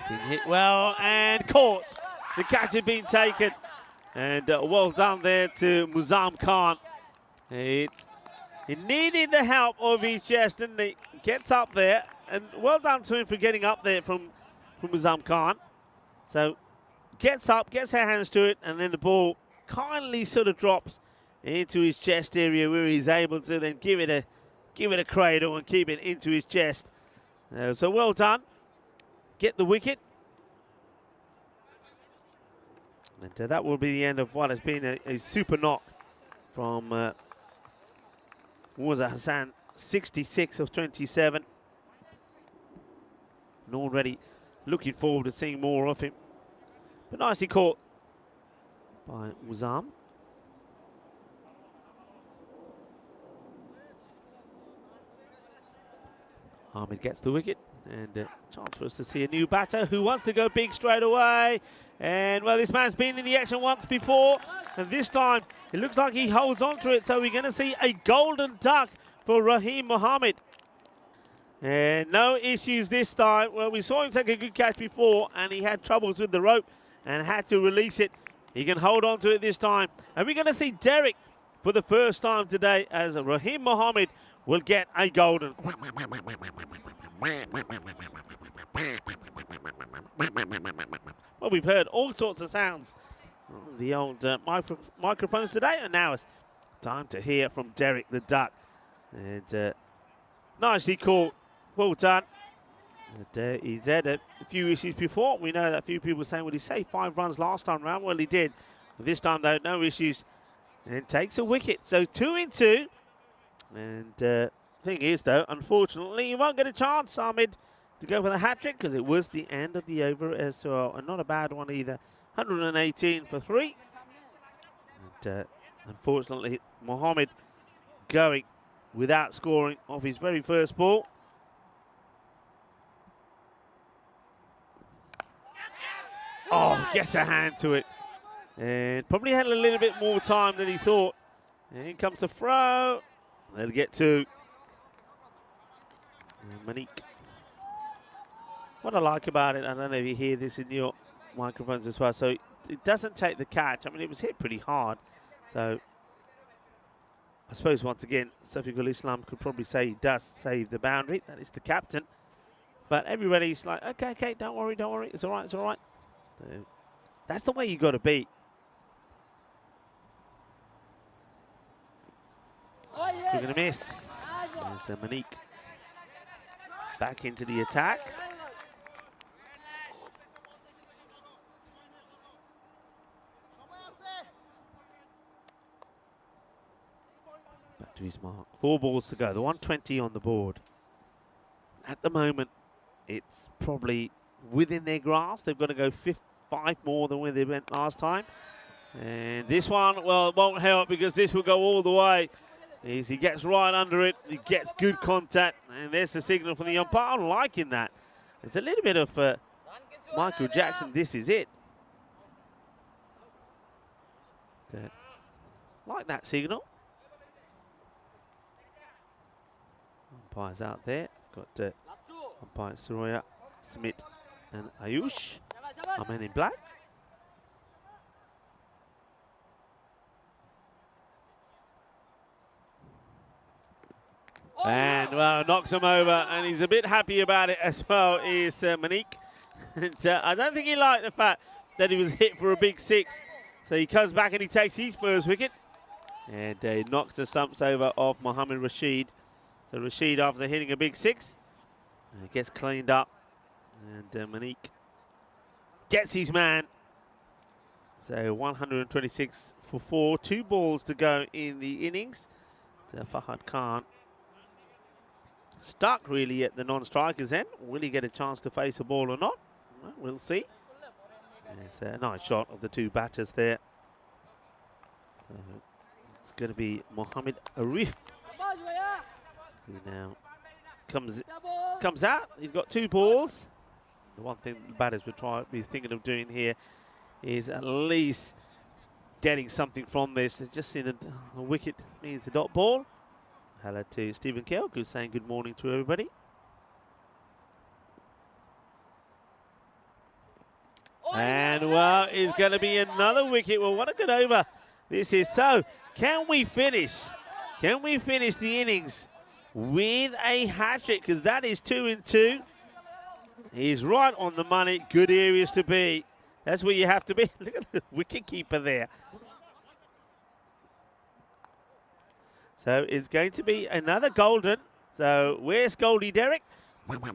Been hit well and caught. The catch had been taken. And well done there to Muazzam Khan. He needed the help of his chest, didn't he? Gets up there. And well done to him for getting up there from Muazzam Khan. So gets up, gets her hands to it, and then the ball kindly sort of drops into his chest area where he's able to then give it a cradle and keep it into his chest. So well done. Get the wicket. And that will be the end of what has been a super knock from Muazzam Hassan, 66 of 27. And already looking forward to seeing more of him. But nicely caught by Muazzam. Ahmed gets the wicket. And chance for us to see a new batter who wants to go big straight away. And, well, this man's been in the action once before. And this time, it looks like he holds on to it. So we're going to see a golden duck for Rahim Mohammed. And no issues this time. Well, we saw him take a good catch before, and he had troubles with the rope and had to release it. He can hold on to it this time. And we're going to see Derek for the first time today as Rahim Mohammed will get a golden. Well, we've heard all sorts of sounds on the old microphones today, and now it's time to hear from Derek the Duck. And nicely caught, well done. And, he's had a few issues before. We know that a few people were saying, well, he saved 5 runs last time round. Well, he did. But this time, though, no issues. And takes a wicket. So 2 in 2. And thing is, though, unfortunately, you won't get a chance, Ahmed, to go for the hat-trick because it was the end of the over as well. And not a bad one either. 118 for 3. And unfortunately, Mohammed going without scoring off his very first ball. Oh, gets a hand to it. And probably had a little bit more time than he thought. And in comes the throw. They'll get 2. Manik. What I like about it, I don't know if you hear this in your microphones as well, so it doesn't take the catch. I mean, it was hit pretty hard. So I suppose once again, Safiqul Islam could probably say he does save the boundary. That is the captain. But everybody's like, okay, don't worry, it's all right. So that's the way you got to be. So we're going to miss. There's Monique back into the attack. Back to his mark. 4 balls to go. The 120 on the board. At the moment, it's probably within their grasp. They've got to go 5 more than where they went last time. And this one, well, it won't help because this will go all the way. As he gets right under it, he gets good contact, and there's the signal from the umpire. I'm liking that. It's a little bit of Michael Jackson, this is it. Like that signal. Umpires out there. Got umpire Surya, Smith, and Ayush. Amen in black. And, well, knocks him over, and he's a bit happy about it as well, is Monique. And, I don't think he liked the fact that he was hit for a big 6. So he comes back and he takes his first wicket. And he knocks the stumps over of Mohammed Rashid. So Rashid, after hitting a big 6, gets cleaned up. And Monique gets his man. So 126 for 4. 2 balls to go in the innings. Fahad Khan stuck really at the non-strikers end. Will he get a chance to face a ball or not? Well, we'll see. There's a nice shot of the 2 batters there. So it's going to be Mohammed Arif, who now comes out. He's got 2 balls. The one thing the batters would be thinking of doing here is at least getting something from this. They've just seen a wicket means a dot ball. Hello to Stephen Kelk, who's saying good morning to everybody. And, well, it's going to be another wicket. Well, what a good over this is. So, can we finish? Can we finish the innings with a hat-trick? Because that is 2 in 2. He's right on the money. Good areas to be. That's where you have to be. Look at the wicket-keeper there. So it's going to be another golden. So where's Goldie Derek? Look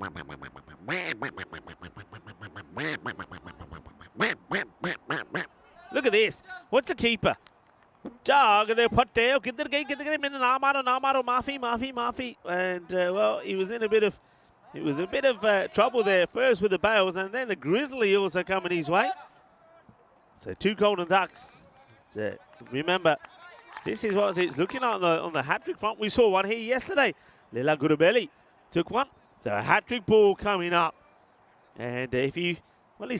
at this. What's the keeper? Mafi. And well, he was in a bit of trouble there. First with the bails, and then the Grizzly also coming his way. So 2 golden ducks. Remember, this is what it's looking like on the hat-trick front. We saw one here yesterday. Lila Gurubeli took one. So a hat-trick ball coming up. And he's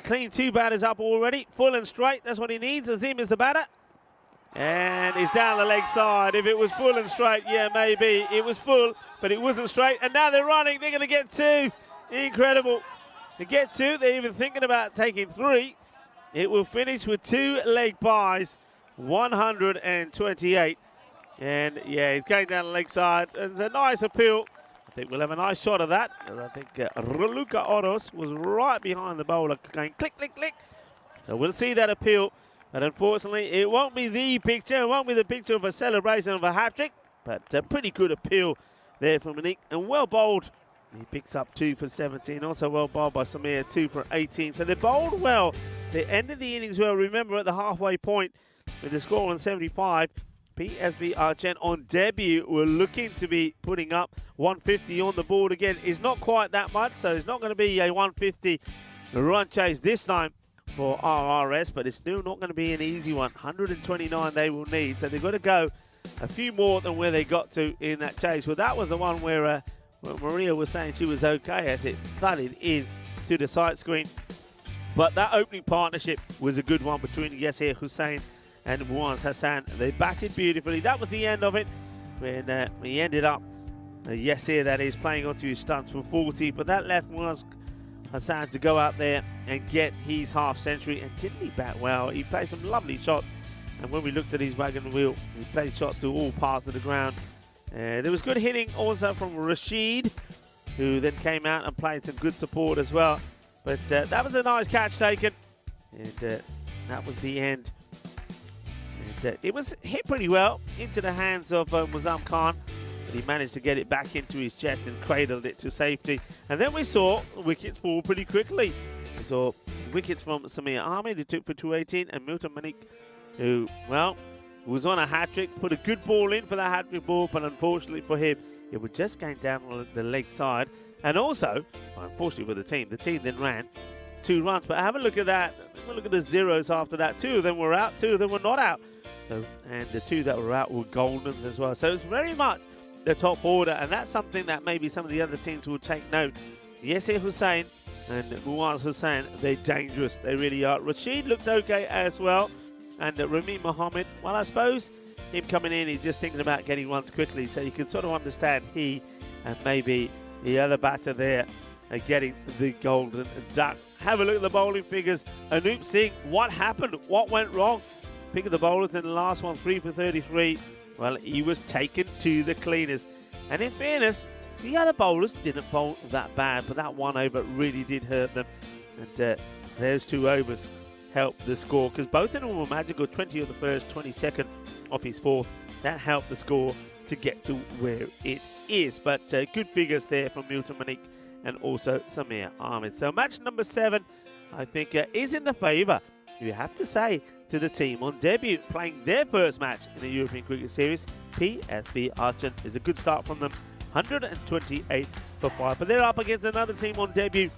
cleaned 2 batters up already. Full and straight, that's what he needs. Azim is the batter. And he's down the leg side. If it was full and straight, yeah, maybe. It was full, but it wasn't straight. And now they're running. They're going to get 2. Incredible. To get 2, they're even thinking about taking 3. It will finish with 2 leg byes. 128, and yeah, he's going down the leg side. It's a nice appeal. I think we'll have a nice shot of that. I think Raluca Oros was right behind the bowler, going click, click, click. So we'll see that appeal, but unfortunately, it won't be the picture. It won't be the picture of a celebration of a hat-trick, but a pretty good appeal there from Monique, and well bowled. He picks up 2 for 17. Also well bowled by Samir, 2 for 18. So they bowled well. They ended the innings well. Remember, at the halfway point, with the score on 75, PSV Argent on debut were looking to be putting up 150 on the board again. It's not quite that much, so it's not going to be a 150 run chase this time for RRS, but it's still not going to be an easy one. 129 they will need, so they've got to go a few more than where they got to in that chase. Well, that was the one where Maria was saying she was okay as it thudded in to the side screen. But that opening partnership was a good one between Yasir Hussain and Muaz Hassan. They batted beautifully. That was the end of it when he ended up, Yasir that is, playing onto his stunts for 40. But that left Muaz Hassan to go out there and get his half century. And didn't he bat well? He played some lovely shots And when we looked at his wagon wheel, he played shots to all parts of the ground. There was good hitting also from Rashid, who then came out and played some good support as well. But that was a nice catch taken, and that was the end. And it was hit pretty well into the hands of Muazzam Khan, but he managed to get it back into his chest and cradled it to safety. And then we saw wickets fall pretty quickly. We saw wickets from Samir Ahmed, who took for 218, and Milton Malik, who, well, was on a hat-trick, put a good ball in for that hat-trick ball, but unfortunately for him, it was just going down on the leg side. And also, unfortunately for the team then ran 2 runs. But have a look at that. Have a look at the zeros after that. 2 of them were out, 2 of them were not out. So, and the 2 that were out were Goldens as well. So it's very much the top order, and that's something that maybe some of the other teams will take note. Yasir Hussain and Muaz Hussain, they're dangerous. They really are. Rashid looked okay as well. And Rami Mohammed, well, I suppose him coming in, he's just thinking about getting runs quickly. So you can sort of understand he and maybe the other batter there are getting the golden duck. Have a look at the bowling figures. Anup Singh, what happened? What went wrong? Pick of the bowlers in the last one, 3 for 33. Well, he was taken to the cleaners. And in fairness, the other bowlers didn't bowl that bad, but that 1 over really did hurt them. And there's 2 overs. Helped the score, because both of them were magical. 20 of the first, 22nd of his fourth. That helped the score to get to where it is. But good figures there from Milton Malik and also Samir Ahmed. So match number 7, I think, is in the favour, you have to say, to the team on debut, playing their first match in the European Cricket Series. PSV Archon is a good start from them, 128 for 5. But they're up against another team on debut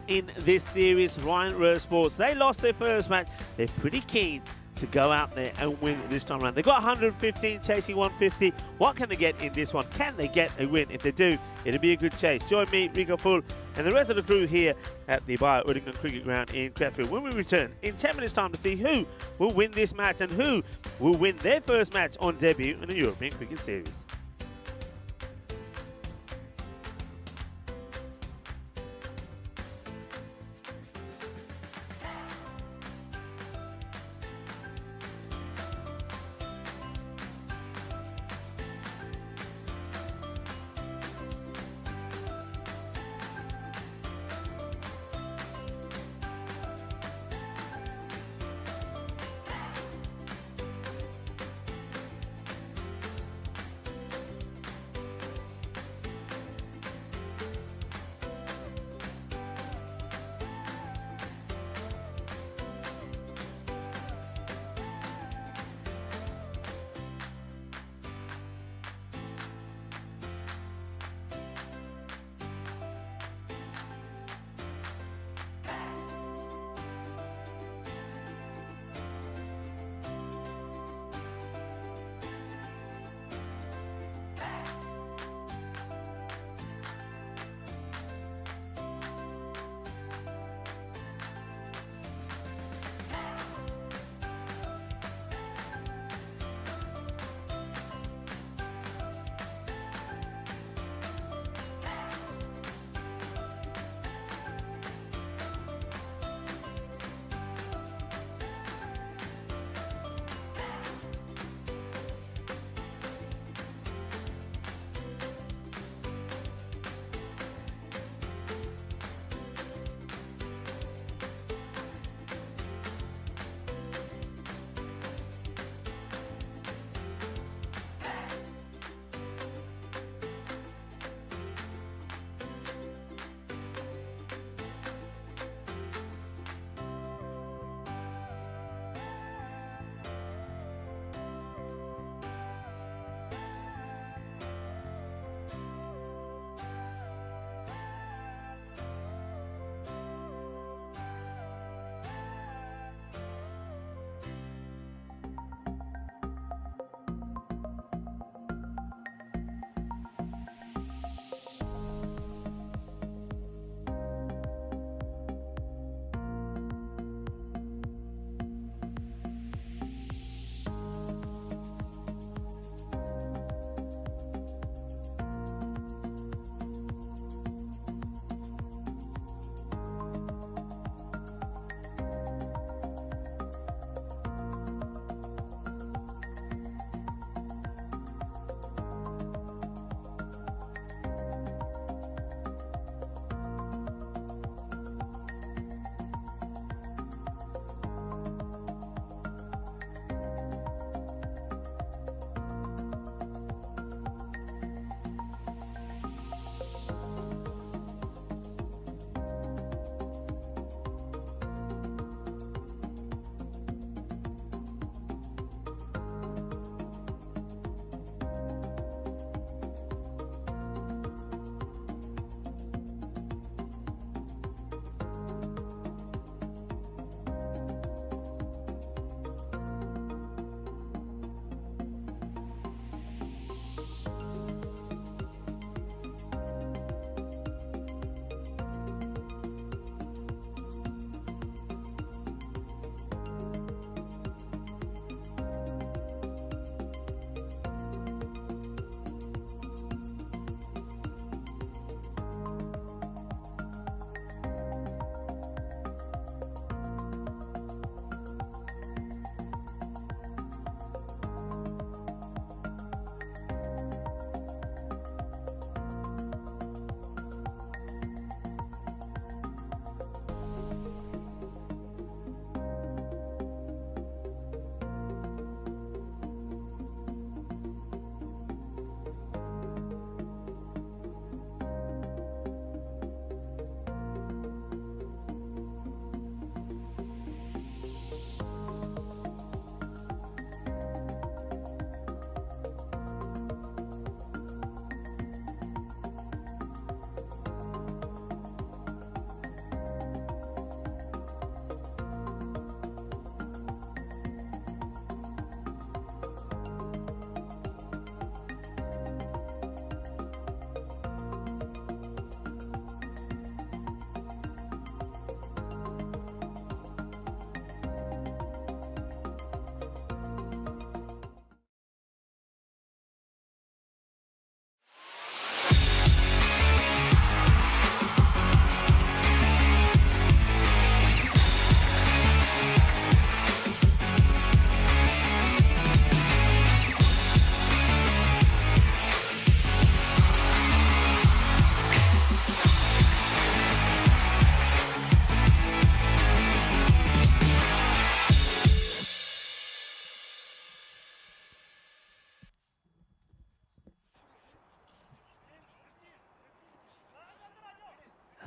in this series, Ryan Rur Sports. They lost their first match. They're pretty keen to go out there and win this time around. They've got 115, chasing 150. What can they get in this one? Can they get a win? If they do, it'll be a good chase. Join me, Rico Full, and the rest of the crew here at the Bio Udingan Cricket Ground in Crefeld when we return in 10 minutes time to see who will win this match and who will win their first match on debut in the European Cricket Series.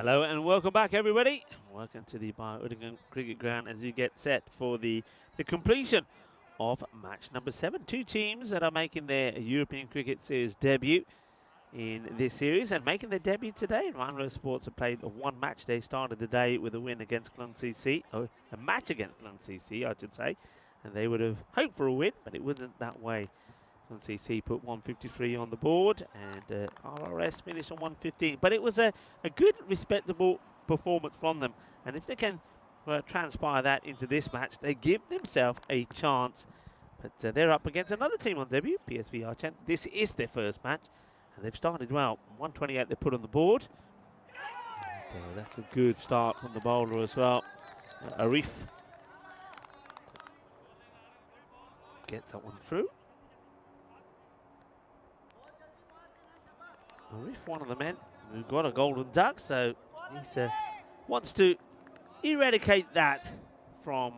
Hello and welcome back, everybody. Welcome to the Udingan Cricket Ground as you get set for the completion of match number 7. 2 teams that are making their European Cricket Series debut in this series and making their debut today. Rhino Sports have played one match. They started the day with a win against Klung CC, or a match against Klung CC, I should say, and they would have hoped for a win, but it wasn't that way. Klung CC put 153 on the board, and RRS finished on 115. But it was a good, respectable performance from them, and if they can transpire that into this match, they give themselves a chance. But they're up against another team on debut, PSV Archen. This is their first match. And they've started well. 128 they put on the board. And, that's a good start from the bowler as well. Arif gets that one through. Arif, one of the men who got a golden duck, so he wants to eradicate that from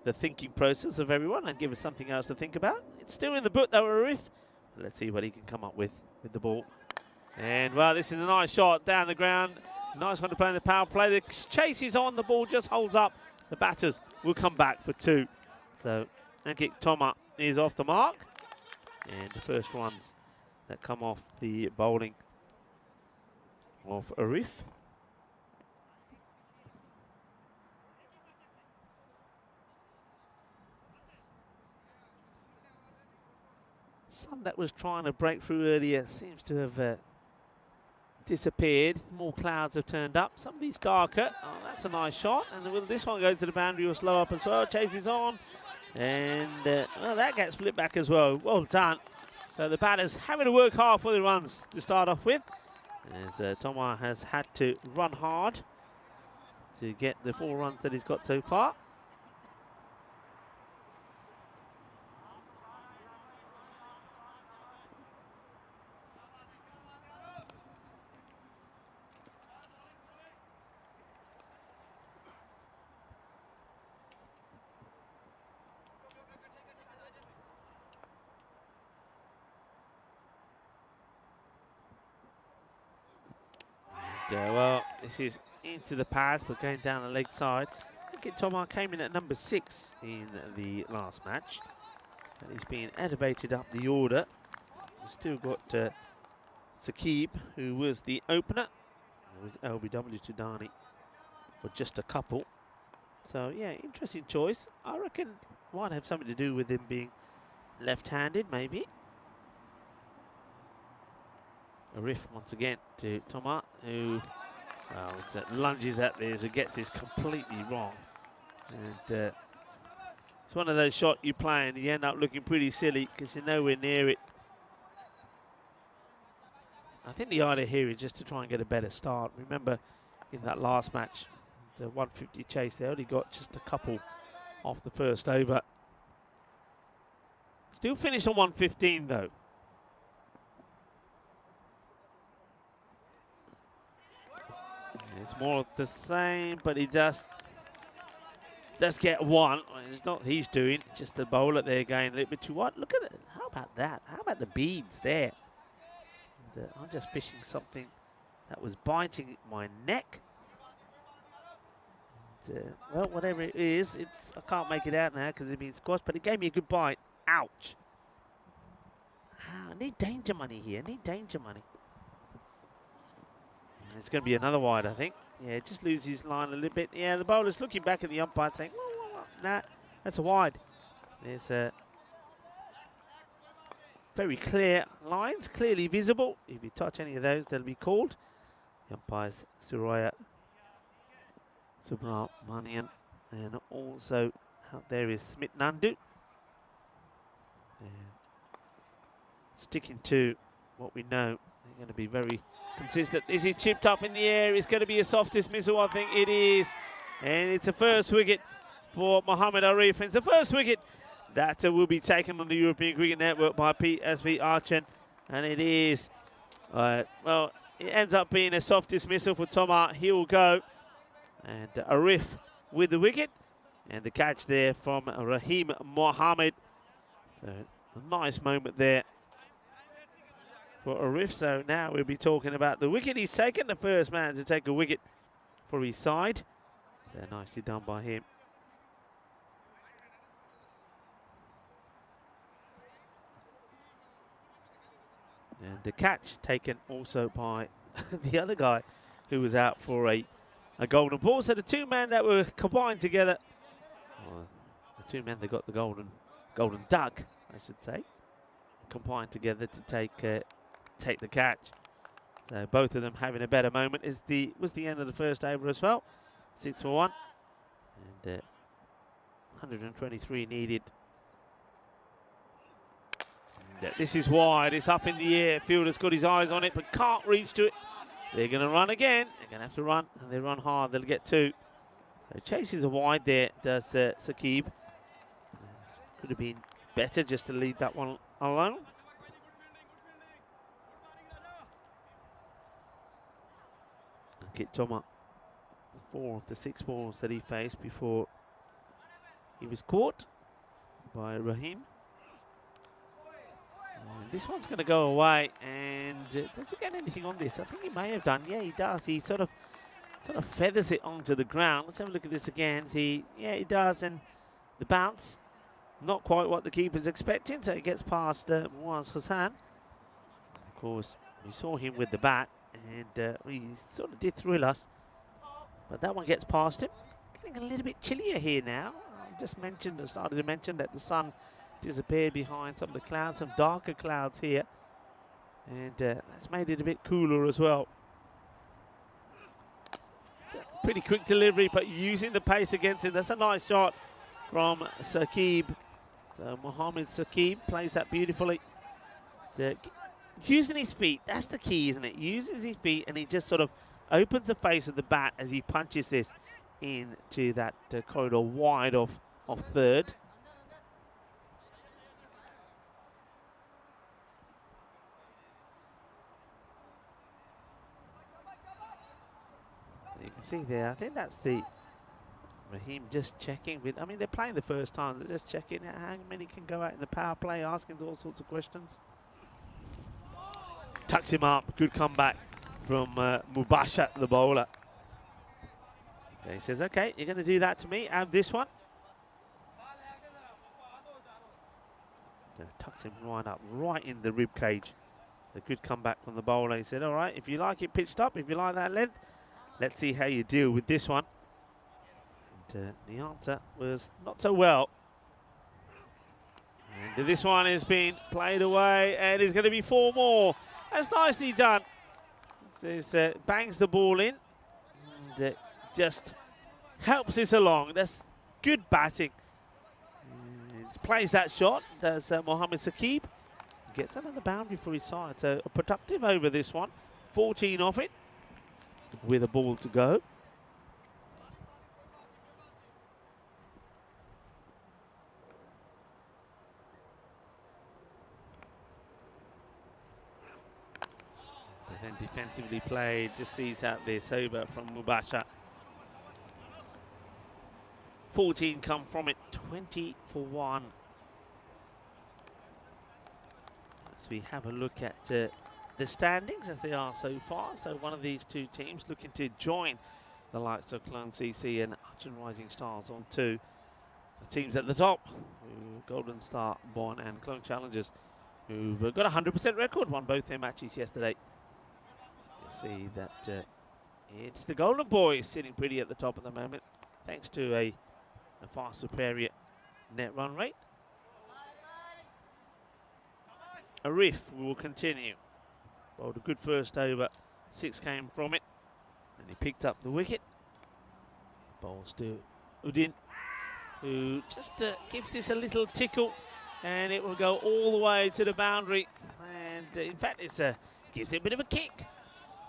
the thinking process of everyone and give us something else to think about. It's still in the book though, Arif. Let's see what he can come up with the ball. And, well, this is a nice shot down the ground. Nice one to play in the power play. The chase is on. The ball just holds up. The batters will come back for 2. So, Ankit Toma is off the mark. And the first runs that come off the bowling of Arif. Sun that was trying to break through earlier seems to have disappeared. More clouds have turned up. Some of these darker. Oh, that's a nice shot. And will this one go to the boundary or slow up as well? Chases on. And well, that gets flipped back as well. Well done. So the batters having to work hard for the runs to start off with. As Toma has had to run hard to get the 4 runs that he's got so far. Well, this is into the pads, but going down the leg side. I think Toma came in at number 6 in the last match. And he's being elevated up the order. We've still got Saqib, who was the opener. It was LBW Tudani for just a couple. So, yeah, interesting choice. I reckon might have something to do with him being left-handed, maybe. Arif once again to Toma, who lunges at this and gets this completely wrong. And it's one of those shots you play and you end up looking pretty silly because you're nowhere near it. I think the idea here is just to try and get a better start. Remember in that last match, the 150 chase, they only got just a couple off the first over. Still finished on 115 though. It's more of the same, but he does get one. It's not he's doing, it's just the bowler there going a little bit too wide. Look at it. How about that? How about the beads there? And, I'm just fishing something that was biting my neck. And, well, whatever it is, I can't make it out now because it's been squashed, but it gave me a good bite. Ouch. I need danger money here. I need danger money. It's going to be another wide, I think. Yeah, just loses his line a little bit. Yeah, the bowler's looking back at the umpire saying, whoa, nah, that's a wide. There's very clear lines, clearly visible. If you touch any of those, they'll be called. The umpire's Suraya Subramanian. And also out there is Smith Nandu. Sticking to what we know, they're going to be very consistent. This is chipped up in the air. It's going to be a soft dismissal, I think it is. And it's a first wicket for Mohamed Arif. And it's the first wicket that will be taken on the European Cricket Network by PSV Archen. And it is, well, it ends up being a soft dismissal for Toma. He will go. And Arif with the wicket. And the catch there from Rahim Mohammed. So a nice moment there for a riff. So now we'll be talking about the wicket. He's taken the first man to take a wicket for his side. So nicely done by him. And the catch taken also by the other guy who was out for a golden ball. So the two men that were combined together, or the two men that got the golden duck, I should say, combined together to take the catch. So both of them having a better moment. Was the end of the first over as well. 6 for 1, and 123 needed. This is wide, it's up in the air. Fielder's got his eyes on it, but can't reach to it. They're going to run again. They're going to have to run, and they run hard. They'll get 2. So chases a wide there, does Saqib. Could have been better just to leave that one alone. Get Thomas 4 of the 6 balls that he faced before he was caught by Rahim. And this one's going to go away, and does he get anything on this? I think he may have done. Yeah, he does. He sort of feathers it onto the ground. Let's have a look at this again. Yeah, he does, and the bounce, not quite what the keeper's expecting, so it gets past Muaz Hassan. Of course, we saw him with the bat, and he sort of did thrill us, but that one gets past him. Getting a little bit chillier here now. I started to mention that the sun disappeared behind some of the clouds, some darker clouds here, and that's made it a bit cooler as well. Pretty quick delivery, but using the pace against him. That's a nice shot from Saqib. So Mohammed Saqib plays that beautifully. Using his feet, that's the key, isn't it? Uses his feet, and he just sort of opens the face of the bat as he punches this into that corridor wide of third. You can see there, I think that's the Rahim just checking with, I mean, they're playing the first time, they're just checking how many can go out in the power play, asking all sorts of questions. Tucks him up, good comeback from Mubashir, the bowler. Okay, he says, okay, you're going to do that to me, have this one. Tucks him right up, right in the rib cage. A good comeback from the bowler. He said, all right, if you like it pitched up, if you like that length, let's see how you deal with this one. And the answer was not so well. And this one has been played away, and it's going to be 4 more. That's nicely done. This bangs the ball in, and just helps this along. That's good batting. Plays that shot. Does Mohammed Saqib. Gets another boundary for his side. So a productive over this one. 14 off it, with a ball to go. But then defensively played, just sees out this over from Mubashir. 14 come from it, 20 for 1. As we have a look at the standings as they are so far. So one of these two teams looking to join the likes of Cologne CC and Archer Rising Stars on 2. The teams at the top, Golden Star, Bonn and Cologne Challengers, who've got a 100% record, won both their matches yesterday. You see that it's the Golden Boys sitting pretty at the top at the moment, thanks to a far superior net run rate. Arif will continue. Bowled a good first over, 6 came from it, and he picked up the wicket. Bowls to Udin, who just gives this a little tickle, and it will go all the way to the boundary. And in fact, gives it a bit of a kick.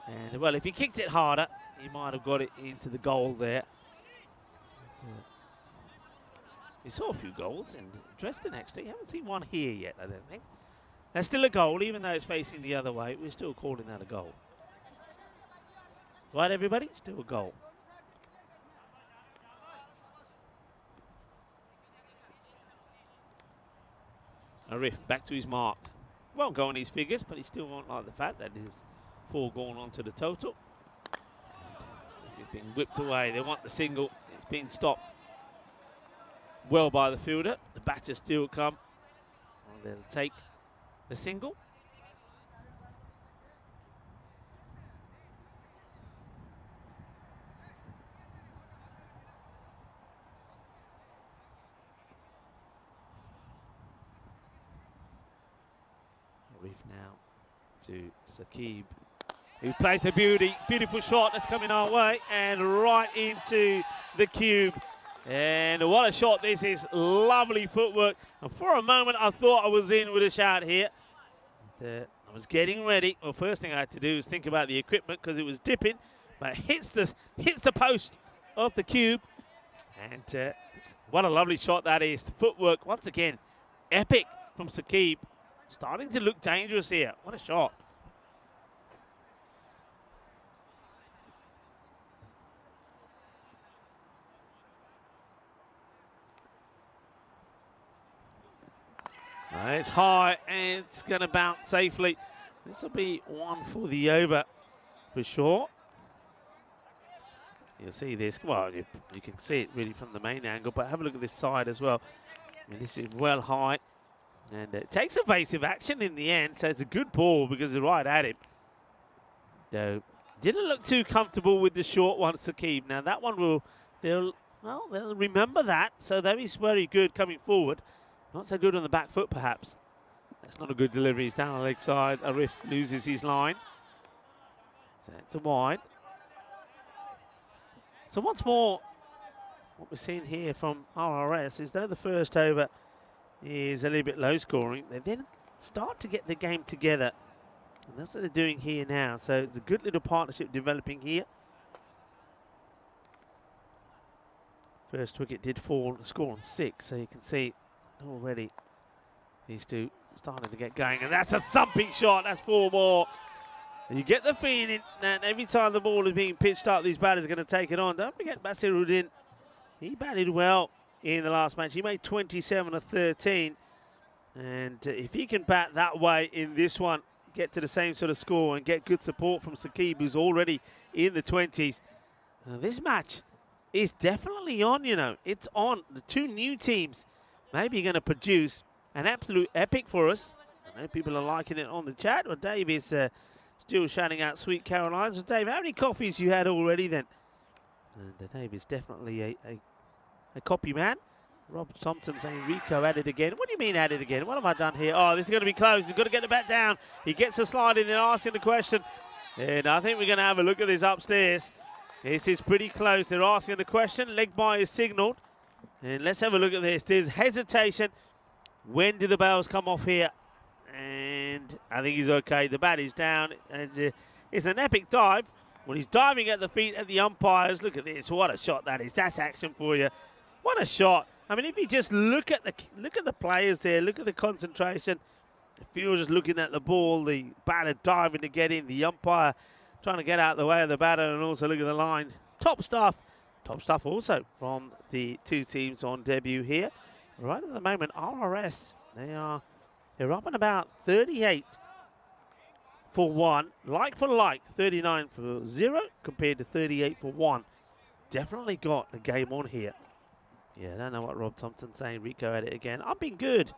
And well, if he kicked it harder, he might have got it into the goal there. We saw a few goals in Dresden, actually. Haven't seen one here yet, I don't think. That's still a goal, even though it's facing the other way. We're still calling that a goal. Right, everybody? Still a goal. Arif back to his mark. won't go on his figures, but he still won't like the fact that there's 4 going on to the total. And this is being whipped away. They want the single. It's been stopped well by the fielder. The batter still come. Well, they'll take the single. Now to Saqib, who plays a beautiful shot that's coming our way and right into the cube. And what a shot this is, lovely footwork. And for a moment I thought I was in with a shout here. And, I was getting ready. Well, first thing I had to do was think about the equipment because it was dipping, but hits the post of the cube. And what a lovely shot that is. The footwork, once again, epic from Saqib. Starting to look dangerous here. What a shot. It's high and it's going to bounce safely. This will be 1 for the over for sure. You'll see this. Well, you can see it really from the main angle, but have a look at this side as well. I mean, this is well high. And it takes evasive action in the end, so it's a good ball because it's right at him. Though, didn't look too comfortable with the short one, Saqib. Now that one they'll remember that, so that is very good coming forward. Not so good on the back foot, perhaps. That's not a good delivery. He's down the leg side. Arif loses his line. Set to wide. So once more, what we're seeing here from RRS is though the first over is a little bit low scoring, they then start to get the game together. And that's what they're doing here now. So it's a good little partnership developing here. First wicket did fall, the score on 6, so you can see already these two starting to get going. And that's a thumping shot, that's 4 more. And you get the feeling that every time the ball is being pitched up, these batters are going to take it on. Don't forget Basiruddin, he batted well in the last match. He made 27 of 13. And if he can bat that way in this one, get to the same sort of score and get good support from Saqib, who's already in the 20s. This match is definitely on, you know. It's on. The 2 new teams maybe going to produce an absolute epic for us. I know people are liking it on the chat. Well, Dave is still shouting out Sweet Carolines. So Dave, how many coffees you had already then? And Dave is definitely a copy man. Rob Thompson saying Rico at it again. What do you mean at it again? What have I done here? Oh, this is going to be close. He's got to get the bat down. He gets a slide in and asking the question. And I think we're going to have a look at this upstairs. This is pretty close. They're asking the question. Leg by is signalled. And let's have a look at this. There's hesitation. When do the bails come off here? And I think he's okay. The bat is down. And it's an epic dive. When he's diving at the feet at the umpires, look at this. What a shot that is. That's action for you. What a shot. I mean, if you just look at the players there, look at the concentration. The fielder's looking at the ball, the batter diving to get in, the umpire trying to get out of the way of the batter, and also look at the line. Top stuff. Top stuff also from the 2 teams on debut here. Right at the moment, RRS, they're up and about 38 for 1, like for like, 39 for 0 compared to 38 for 1. Definitely got the game on here. Yeah, I don't know what Rob Thompson's saying. Rico at it again. I've been good.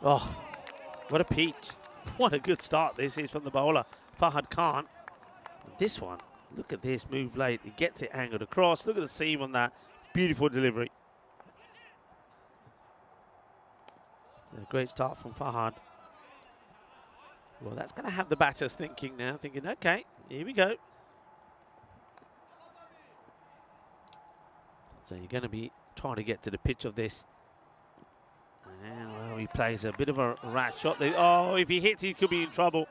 Oh, what a peach. What a good start this is from the bowler, Fahad Khan. This one, look at this move late. He gets it angled across. Look at the seam on that. Beautiful delivery. A great start from Fahad. Well, that's going to have the batters thinking now, thinking, okay, here we go. So you're going to be trying to get to the pitch of this. And, well, he plays a bit of a rat shot. Oh, if he hits, he could be in trouble.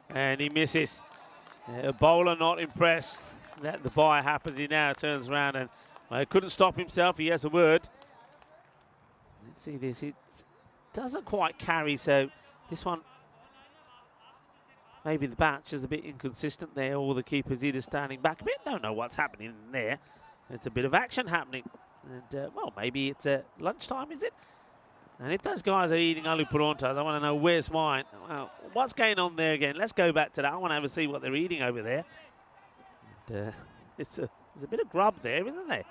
And he misses. A bowler not impressed that the bye happens. He now turns around and couldn't stop himself. He has a word. Let's see this. It's doesn't quite carry, so this one, maybe the batch is a bit inconsistent there, or the keeper's either standing back a bit. Don't know what's happening in there. There's a bit of action happening. And, well, maybe it's lunchtime, is it? And if those guys are eating aloo paranthas, I want to know where's mine. Well, what's going on there again? Let's go back to that. I want to have a see what they're eating over there. And, there's a bit of grub there, isn't there?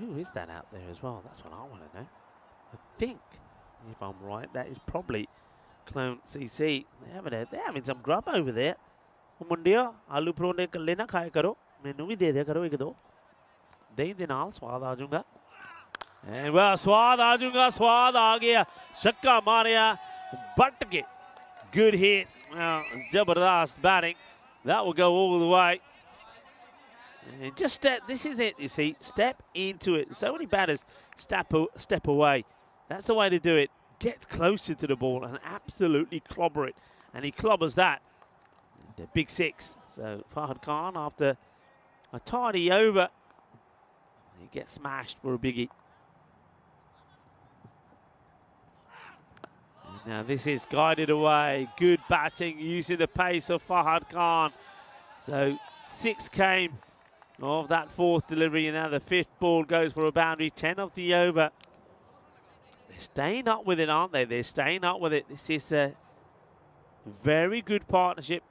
Who is that out there as well? That's what I want to know. I think, if I'm right, that is probably Clone CC. They're having some grub over there. Mundia, aloo paranthe kalle na khaya karo. Mainu bhi de diya karo ek do. Dehin de naal swad aa jaunga. And well, swad aa jaunga, swad aa gaya. Shakka marya, butt ke. Good hit. Well, Jabardast batting. That will go all the way. And just this is it, you see. Step into it. So many batters step away. That's the way to do it. Get closer to the ball and absolutely clobber it. And he clobbers that. The big six. So Fahad Khan, after a tidy over, he gets smashed for a biggie. And now this is guided away. Good batting using the pace of Fahad Khan. So 6 came of that 4th delivery, and now the 5th ball goes for a boundary. 10 of the over. They're staying up with it, aren't they? They're staying up with it. This is a very good partnership.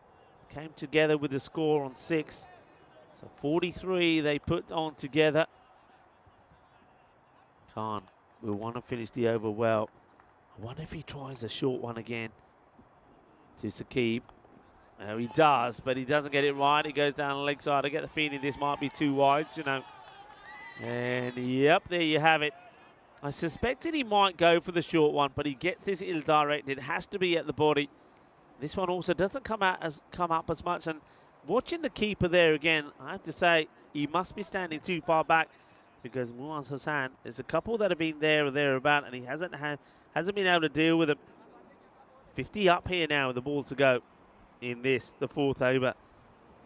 Came together with the score on 6. So 43 they put on together. Khan will want to finish the over well. I wonder if he tries a short one again to Saqib. He does, but he doesn't get it right. He goes down the leg side. I get the feeling this might be too wide, you know. And yep, there you have it. I suspected he might go for the short one, but he gets this ill-directed. It has to be at the body. This one also doesn't come up as much. And watching the keeper there again, I have to say he must be standing too far back, because Muaz Hassan, there's a couple that have been there or thereabout, and he hasn't been able to deal with them. 50 up here now with the ball to go in this, the 4th over.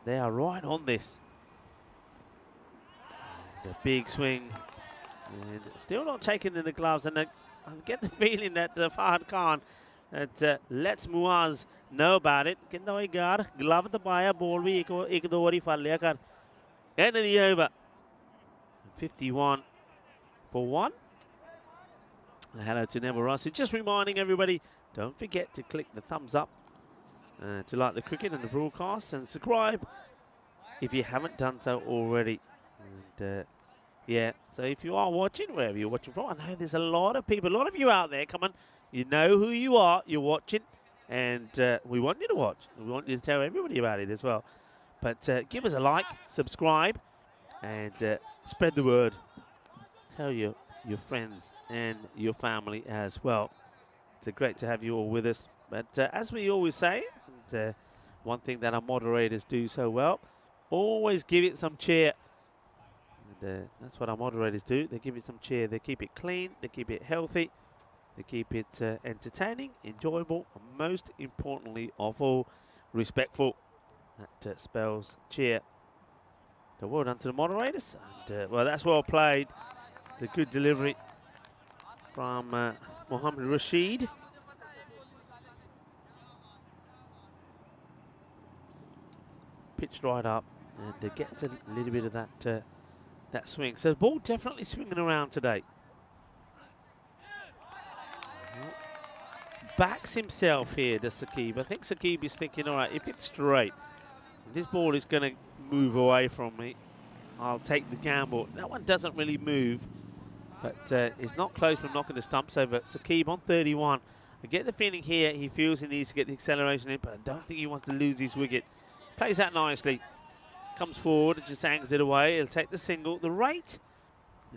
They are right on this. The big swing, and still not taking in the gloves. And I get the feeling that Fahad Khan lets Muaz know about it. Glove the buyer, ball we ek do wari far liya kar. End of the over. 51 for 1. Hello to Neville Rossi. Just reminding everybody, don't forget to click the thumbs up to like the cricket and the broadcast, and subscribe if you haven't done so already. And yeah, so if you are watching, wherever you're watching from, I know there's a lot of people, a lot of you out there. Come on, you know who you are, you're watching, and we want you to watch. We want you to tell everybody about it as well. But give us a like, subscribe, and spread the word. Tell your friends and your family as well. It's great to have you all with us. But as we always say, and one thing that our moderators do so well, always give it some cheer. And that's what our moderators do. They give it some cheer. They keep it clean. They keep it healthy. They keep it entertaining, enjoyable, and most importantly of all, respectful. That spells cheer. So well done to the moderators. And, well, that's well played. It's a good delivery from Mohammed Rashid. Pitched right up, and gets a little bit of that swing. So the ball definitely swinging around today. Backs himself here to Saqib. I think Saqib is thinking, all right, if it's straight, if this ball is going to move away from me, I'll take the gamble. That one doesn't really move, but it's not close from knocking the stumps over. Saqib on 31. I get the feeling here he feels he needs to get the acceleration in, but I don't think he wants to lose his wicket. Plays that nicely. Comes forward, just hangs it away. He'll take the single. The rate,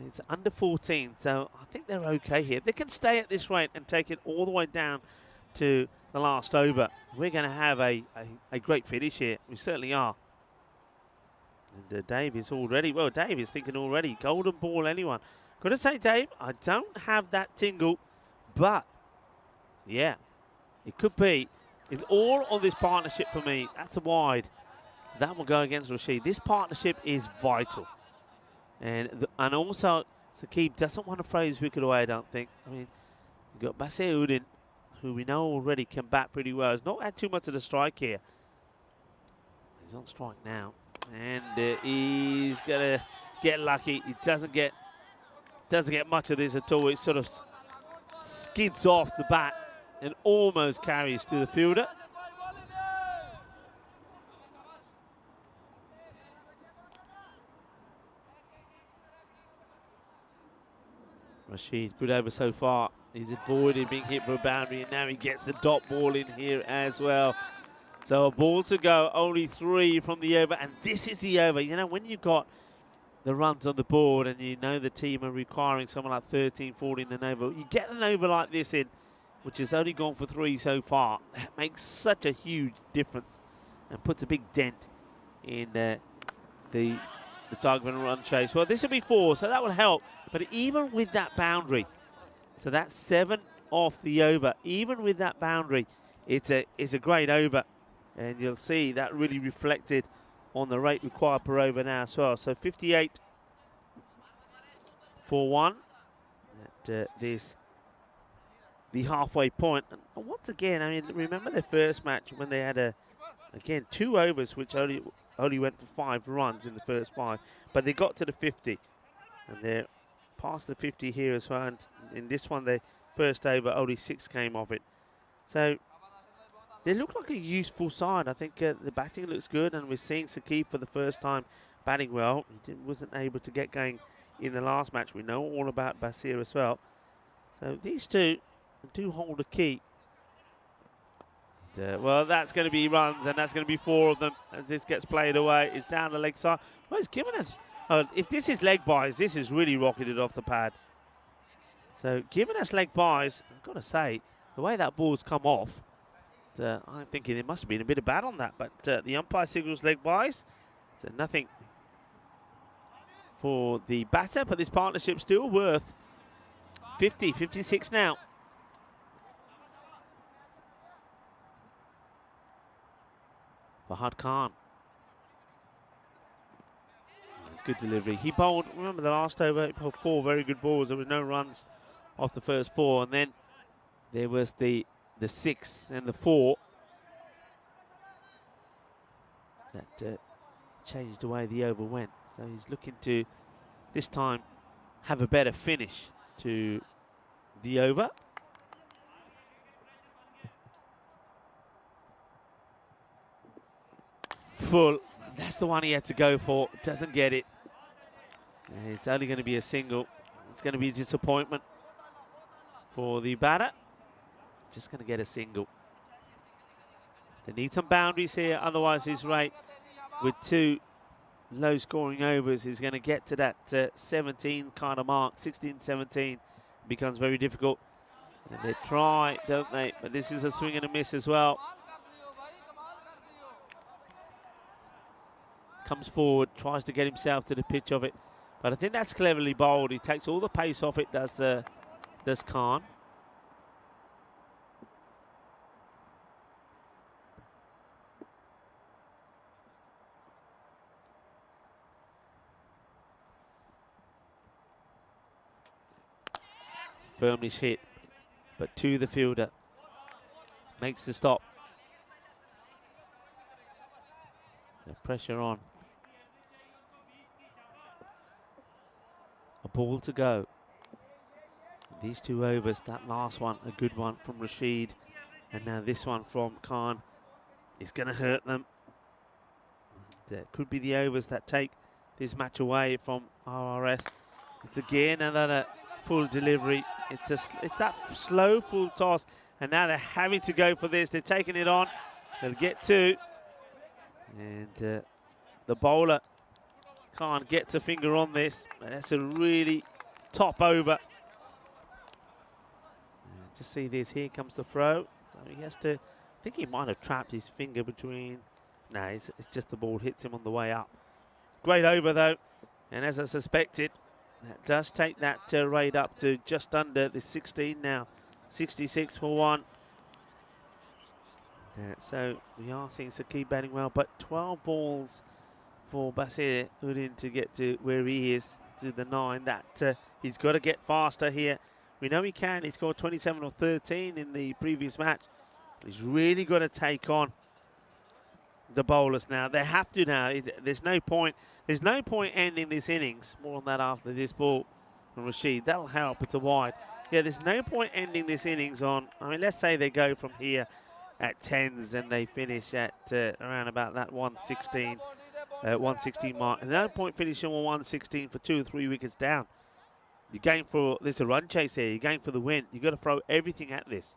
it's under 14, so I think they're okay here. If they can stay at this rate and take it all the way down to the last over, we're going to have a great finish here. We certainly are. And Dave is already, well, Dave is thinking already, golden ball, anyone. Got to say, Dave, I don't have that tingle, but yeah, it could be. It's all on this partnership for me. That's a wide. So that will go against Rashid. This partnership is vital. And also, Saqib doesn't want to throw his wicket away, I don't think. I mean, We've got Basir Udin, who we know already can bat pretty well. He's not had too much of the strike here. He's on strike now, and he's gonna get lucky. He doesn't get much of this at all. It sort of skids off the bat and almost carries to the fielder. Rashid, good over so far. He's avoided being hit for a boundary, and now he gets the dot ball in here as well. So a ball to go, only 3 from the over, and this is the over. You know, when you've got the runs on the board and you know the team are requiring someone like 13, 14 and over, you get an over like this in, which has only gone for 3 so far. That makes such a huge difference and puts a big dent in the target and run chase. Well, this will be 4, so that will help. But even with that boundary, so that's 7 off the over. Even with that boundary, it's a great over. And you'll see that really reflected on the rate required per over now as well. So 58 for 1 at the halfway point. And once again, I mean, remember the first match when they had again 2 overs, which only went for 5 runs in the first 5, but they got to the 50, and they're past the 50 here as well. And in this one, the first over, only 6 came off it. So they look like a useful side. I think the batting looks good, and we're seeing Saqib for the first time batting well. He wasn't able to get going in the last match. We know all about Basir as well. So these two do hold a key. Well, that's going to be runs, and that's going to be 4 of them as this gets played away. It's down the leg side. Well, it's given us... if this is leg buys, this is really rocketed off the pad. So giving us leg buys, I've got to say, the way that ball's come off, I'm thinking there must have been a bit of bat on that, but the umpire signals leg buys. So nothing for the batter, but this partnership's still worth 50, 56 now. Fahad Khan. It's good delivery. He bowled, remember the last over, he bowled 4 very good balls. There were no runs off the first 4, and then there was the 6 and the 4 that changed the way the over went. So he's looking to this time have a better finish to the over. Full, that's the one he had to go for, doesn't get it. It's only going to be a single. It's going to be a disappointment for the batter. Just going to get a single. They need some boundaries here, otherwise his rate with 2 low scoring overs is going to get to that 17 kind of mark. 16, 17 becomes very difficult. And they try, don't they? But this is a swing and a miss as well. Comes forward, tries to get himself to the pitch of it. But I think that's cleverly bowled. He takes all the pace off it, does Khan. Firmly hit, but to the fielder. Makes the stop. The pressure on. A ball to go. These 2 overs, that last one, a good one from Rashid, and now this one from Khan is going to hurt them. That could be the overs that take this match away from RRS. It's again another full delivery. It's that slow full toss, and now they're having to go for this. They're taking it on. They'll get 2, and the bowler Khan gets a finger on this, and that's a really top over. Just see this, here comes the throw. So he has to, I think he might have trapped his finger between, no, it's just the ball hits him on the way up. Great over though, and as I suspected, that does take that rate up to just under the 16 now. 66 for 1. So we are seeing Saqib batting well, but 12 balls for Basir Udin to get to where he is, to the 9. That he's got to get faster here We know he can. He scored 27 or 13 in the previous match. He's really got to take on the bowlers now. They have to now. There's no point. There's no point ending this innings. More on that after this ball from Rashid. That'll help. It's a wide. Yeah, there's no point ending this innings on. I mean, let's say they go from here at 10s and they finish at around about that 116 mark. And no point finishing on 116 for 2 or 3 wickets down. You're going for, there's a run chase here. You're going for the win. You've got to throw everything at this.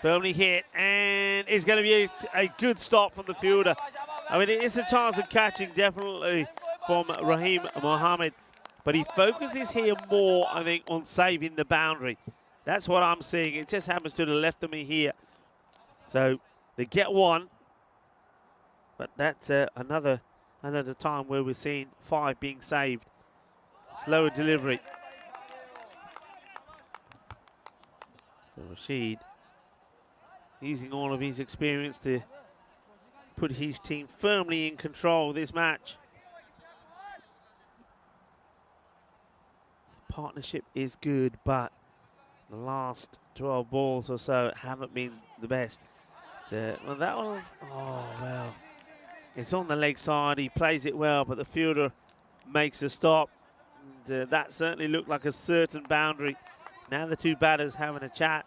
Firmly hit, and it's going to be a good stop from the fielder. I mean, it's a chance of catching definitely from Rahim Mohammed, but he focuses here more, I think, on saving the boundary. That's what I'm seeing. It just happens to the left of me here. So they get one, but that's another time where we're seeing 5 being saved. Slower delivery. So Rashid using all of his experience to put his team firmly in control of this match. His partnership is good, but the last 12 balls or so haven't been the best. Well, that one, oh, well, it's on the leg side. He plays it well, but the fielder makes a stop. And, that certainly looked like a certain boundary. Now the two batters having a chat.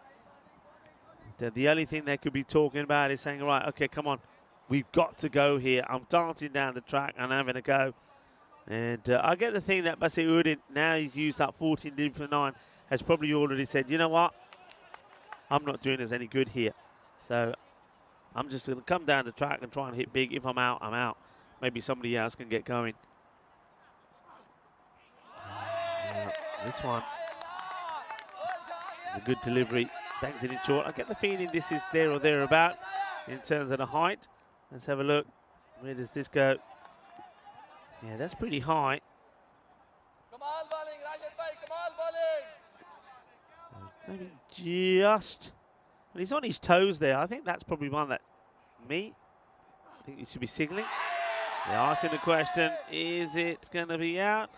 The only thing they could be talking about is saying, right, okay, come on, we've got to go here. I'm dancing down the track and having a go. And I get the thing that Basir Uddin, now he's used that 14 for 9, has probably already said, you know what, I'm not doing us any good here. So I'm just going to come down the track and try and hit big. If I'm out, I'm out. Maybe somebody else can get going. This one is a good delivery. Bangs it in short. I get the feeling this is there or thereabout in terms of the height. Let's have a look. Where does this go? Yeah, that's pretty high. Maybe just. Well, he's on his toes there. I think that's probably one that I think you should be signalling. They're asking the question, is it going to be out?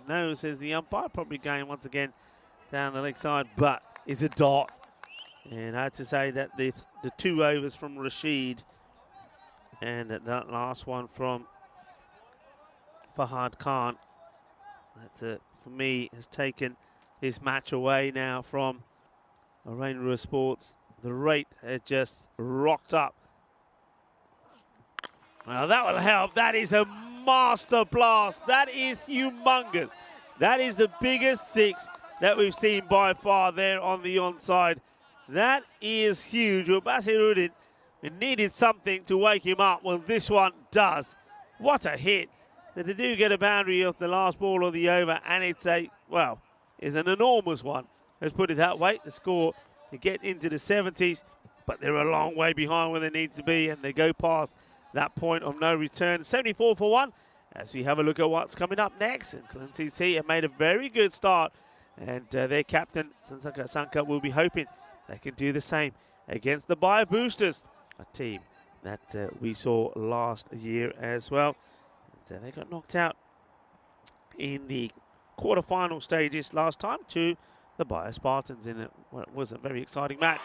No, says the umpire. Probably going once again down the leg side, but it's a dot. And I have to say that the 2 overs from Rashid and that last one from Fahad Khan, that for me has taken this match away now from Rainbow Sports. The rate has just rocked up. Well, that will help. That is a master blast. That is humongous. That is the biggest 6 that we've seen by far there on the onside. That is huge. Well, Basir Uddin needed something to wake him up. Well, this one does. What a hit. They do get a boundary off the last ball of the over, and it's an enormous one. Let's put it that way. The score, they get into the 70s, but they're a long way behind where they need to be, and they go past that point of no return. 74 for 1. As we have a look at what's coming up next. And TC have made a very good start, and their captain, Sanka, will be hoping they can do the same against the Bio Boosters, a team that we saw last year as well. And, they got knocked out in the quarter-final stages last time to the Bio Spartans in what was a very exciting match.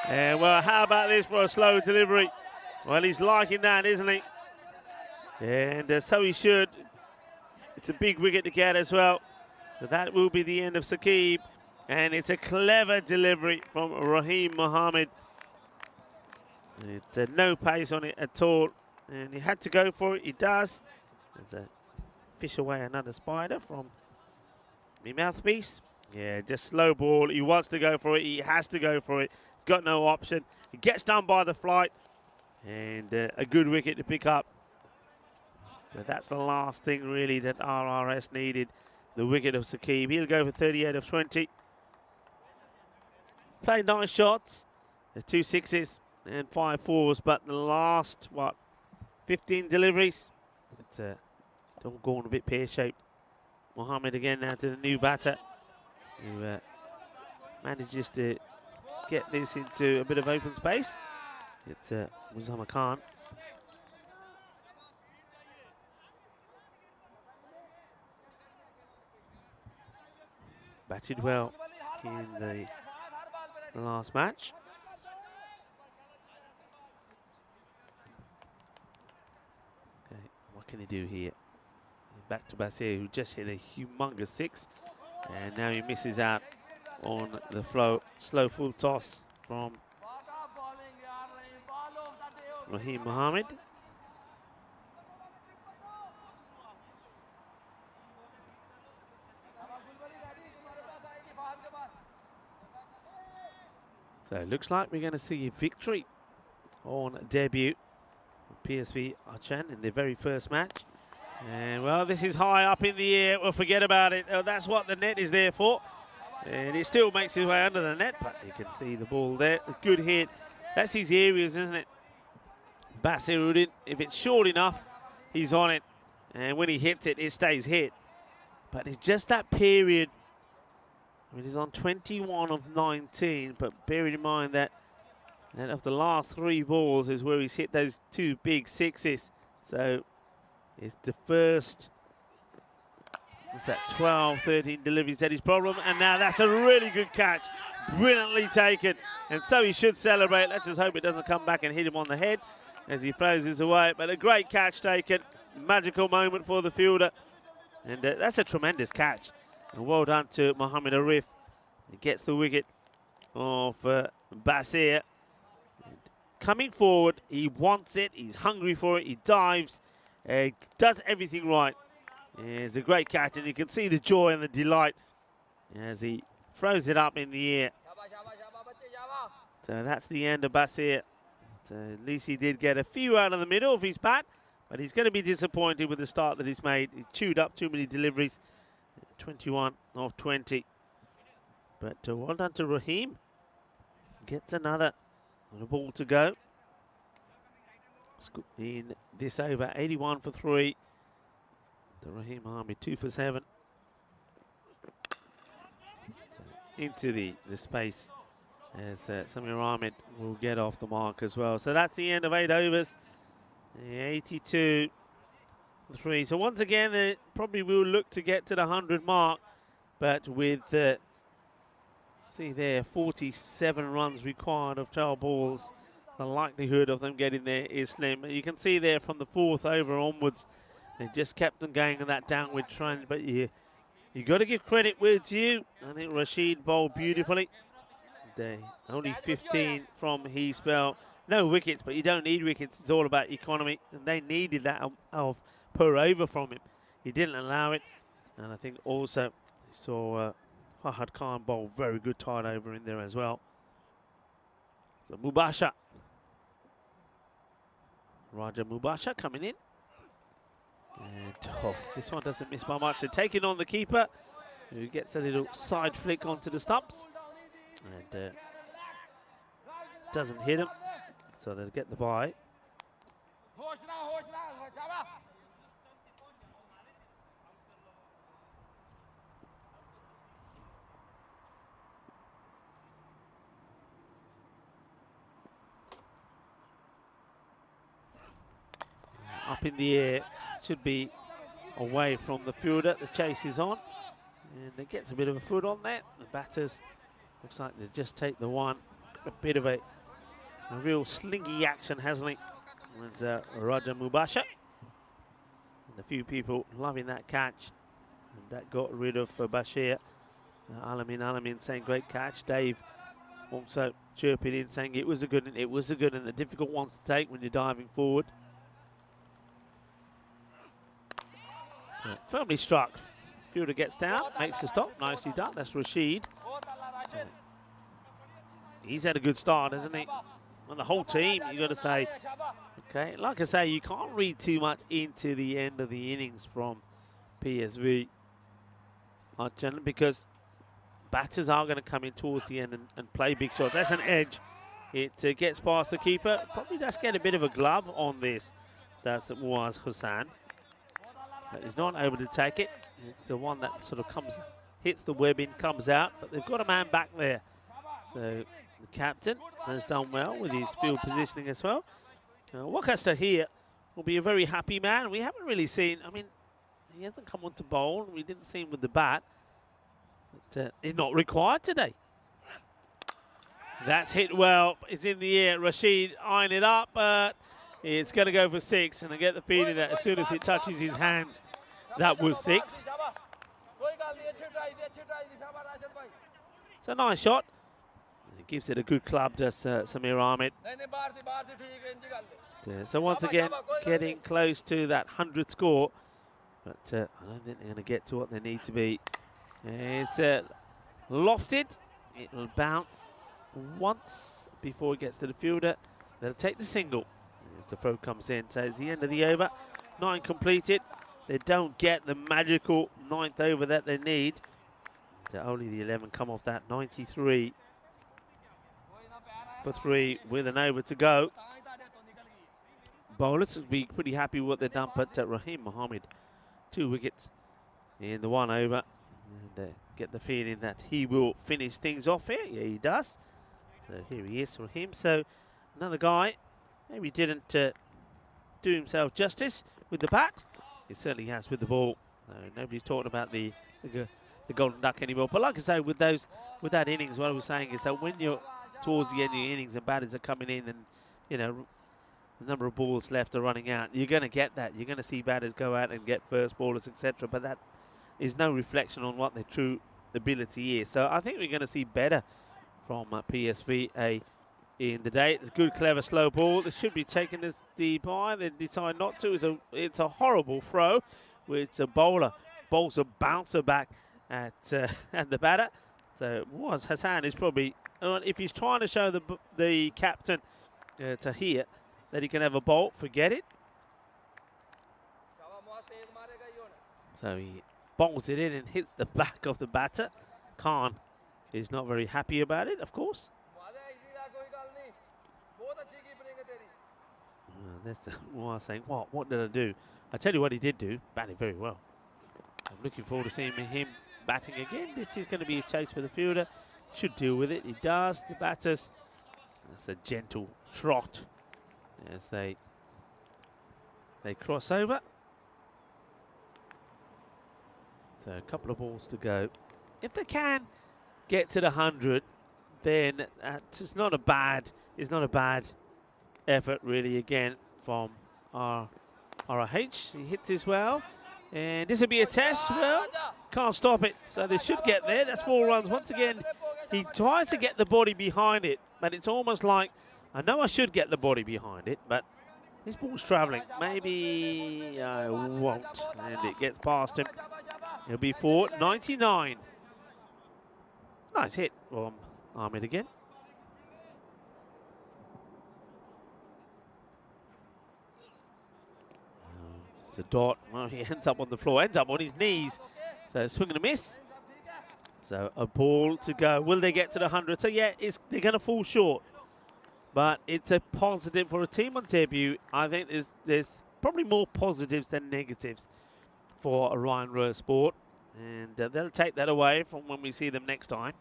And, well, how about this for a slow delivery? Well, he's liking that, isn't he? And so he should. It's a big wicket to get as well. So that will be the end of Saqib. And it's a clever delivery from Rahim Mohammed. It's no pace on it at all. And he had to go for it. He does. There's a fish away another spider from the mouthpiece. Yeah, just slow ball. He wants to go for it. He has to go for it. He's got no option. He gets done by the flight. And a good wicket to pick up. So that's the last thing really that RRS needed. The wicket of Saqib. He'll go for 38 of 20. Played nice shots. 2 6s and 5 4s. But the last, 15 deliveries. It's all gone a bit pear-shaped. Mohammed again now to the new batter, who manages to get this into a bit of open space. It's Muzammar Khan. Batted well. in the last match. Okay, what can he do here? Back to Basir, who just hit a humongous 6, and now he misses out on the slow full toss from Raheem Mohammed. So it looks like we're going to see a victory on debut for PSV Achan in their very first match. And well, this is high up in the air. Well, forget about it. That's what the net is there for. And it still makes his way under the net, but you can see the ball there. A good hit. That's his areas, isn't it? Basirudin, if it's short enough, he's on it. And when he hits it, it stays hit. But it's just that period. I mean, he's on 21 of 19, but bearing in mind that of the last 3 balls is where he's hit those 2 big 6s. So it's the first, what's that, 12, 13 deliveries that his problem. And now that's a really good catch. Brilliantly taken. And so he should celebrate. Let's just hope it doesn't come back and hit him on the head as he throws this away. But a great catch taken. Magical moment for the fielder. And that's a tremendous catch. And well done to Mohamed Arif. He gets the wicket of Basir. And coming forward, he wants it. He's hungry for it. He dives. Does everything right. It's a great catch, and you can see the joy and the delight as he throws it up in the air. So that's the end of Basir. So at least he did get a few out of the middle of his bat, but he's going to be disappointed with the start that he's made. He chewed up too many deliveries. 21 of 20. But well done to Raheem. Gets another ball to go. In this over, 81 for 3. The Raheem Mohammed 2 for 7. So into the space as Samir Ahmed will get off the mark as well. So that's the end of 8 overs. 82 3. So once again, they probably will look to get to the 100 mark, but with see there, 47 runs required of 12 balls. The likelihood of them getting there is slim. You can see there from the 4th over onwards, they just kept them going on that downward trend. But you got to give credit where it's due. I think Rashid bowled beautifully. Only 15 from his spell. No wickets, but you don't need wickets. It's all about economy, and they needed that of per over from him. He didn't allow it, and I think also saw Fahad Khan bowl very good tight over in there as well. So Mubasha, Raja Mubasha coming in, and this one doesn't miss by much. They're taking on the keeper, who gets a little side flick onto the stumps, and doesn't hit him, so they'll get the bye. Up in the air, should be away from the fielder. The chase is on, and it gets a bit of a foot on that. The batters, looks like they just take the one. A bit of a real slingy action, hasn't he? It's Raja Mubasha. And a few people loving that catch. And that got rid of Bashir. Alamin saying great catch. Dave also chirping in saying it was a good one. It was a good one. The difficult ones to take when you're diving forward. Firmly struck. Fielder gets down, makes the stop. Nicely done. That's Rashid. So he's had a good start, hasn't he? And the whole team, you got to say. Okay, like I say, you can't read too much into the end of the innings from PSV, because batters are going to come in towards the end and play big shots. That's an edge. It gets past the keeper. Probably does get a bit of a glove on this. That's Muaz Hussain. But he's not able to take it. It's the one that sort of hits the webbing, comes out. But they've got a man back there. So the captain has done well with his field positioning as well. Wakasta here will be a very happy man. We haven't really seen, I mean, he hasn't come on to bowl. We didn't see him with the bat. But, is not required today. That's hit well. It's in the air. Rashid eyeing it up, but it's going to go for 6. And I get the feeling that as soon as it touches his hands, that was 6. It's a nice shot. It gives it a good club, does Samir Ahmed. So once again, getting close to that 100 score. But I don't think they're going to get to what they need to be. It's lofted. It will bounce once before it gets to the fielder. They'll take the single as the throw comes in. So it's the end of the over. 9 completed. They don't get the magical 9th over that they need. Only the 11 come off that. 93 for 3 with an over to go. Bowlers will be pretty happy with what they've done, but Rahim Mohammed, 2 wickets in the 1 over. And get the feeling that he will finish things off here. Yeah, he does. So here he is for him. So another guy maybe didn't do himself justice with the bat. He certainly has with the ball. Nobody's talking about the golden duck anymore. But like I say, with that innings, what I was saying is that when you're towards the end of your innings and batters are coming in and, you know, the number of balls left are running out, you're going to get that. You're going to see batters go out and get first ballers, etc. But that is no reflection on what their true ability is. So I think we're going to see better from PSV in the day. It's a good, clever, slow ball. It should be taken as the bye. They decide not to. It's a horrible throw, which a bowler bowls a bouncer back at the batter. So was Hassan is probably, if he's trying to show the captain Tahir that he can have a bolt, forget it. So he bowls it in and hits the back of the batter. Khan is not very happy about it, of course. That's what I was saying. What did I do? I tell you what he did do. Batted very well. I'm looking forward to seeing him batting again. This is going to be a chase for the fielder. Should deal with it. He does. The batters. That's a gentle trot as they cross over. So a couple of balls to go. If they can get to the 100, then it's not a bad effort really again from RH. He hits as well. And this will be a test. Well, can't stop it. So they should get there. That's 4 runs. Once again, he tries to get the body behind it, but it's almost like, I know I should get the body behind it, but this ball's travelling. Maybe I won't. And it gets past him. He'll be for 99. Nice hit from Ahmed again. The dot, well, he ends up on the floor, ends up on his knees. So swing and a miss. So a ball to go. Will they get to the 100? So yeah, they're going to fall short. But it's a positive for a team on debut. I think there's probably more positives than negatives for Orion Road Sport. And they'll take that away from when we see them next time.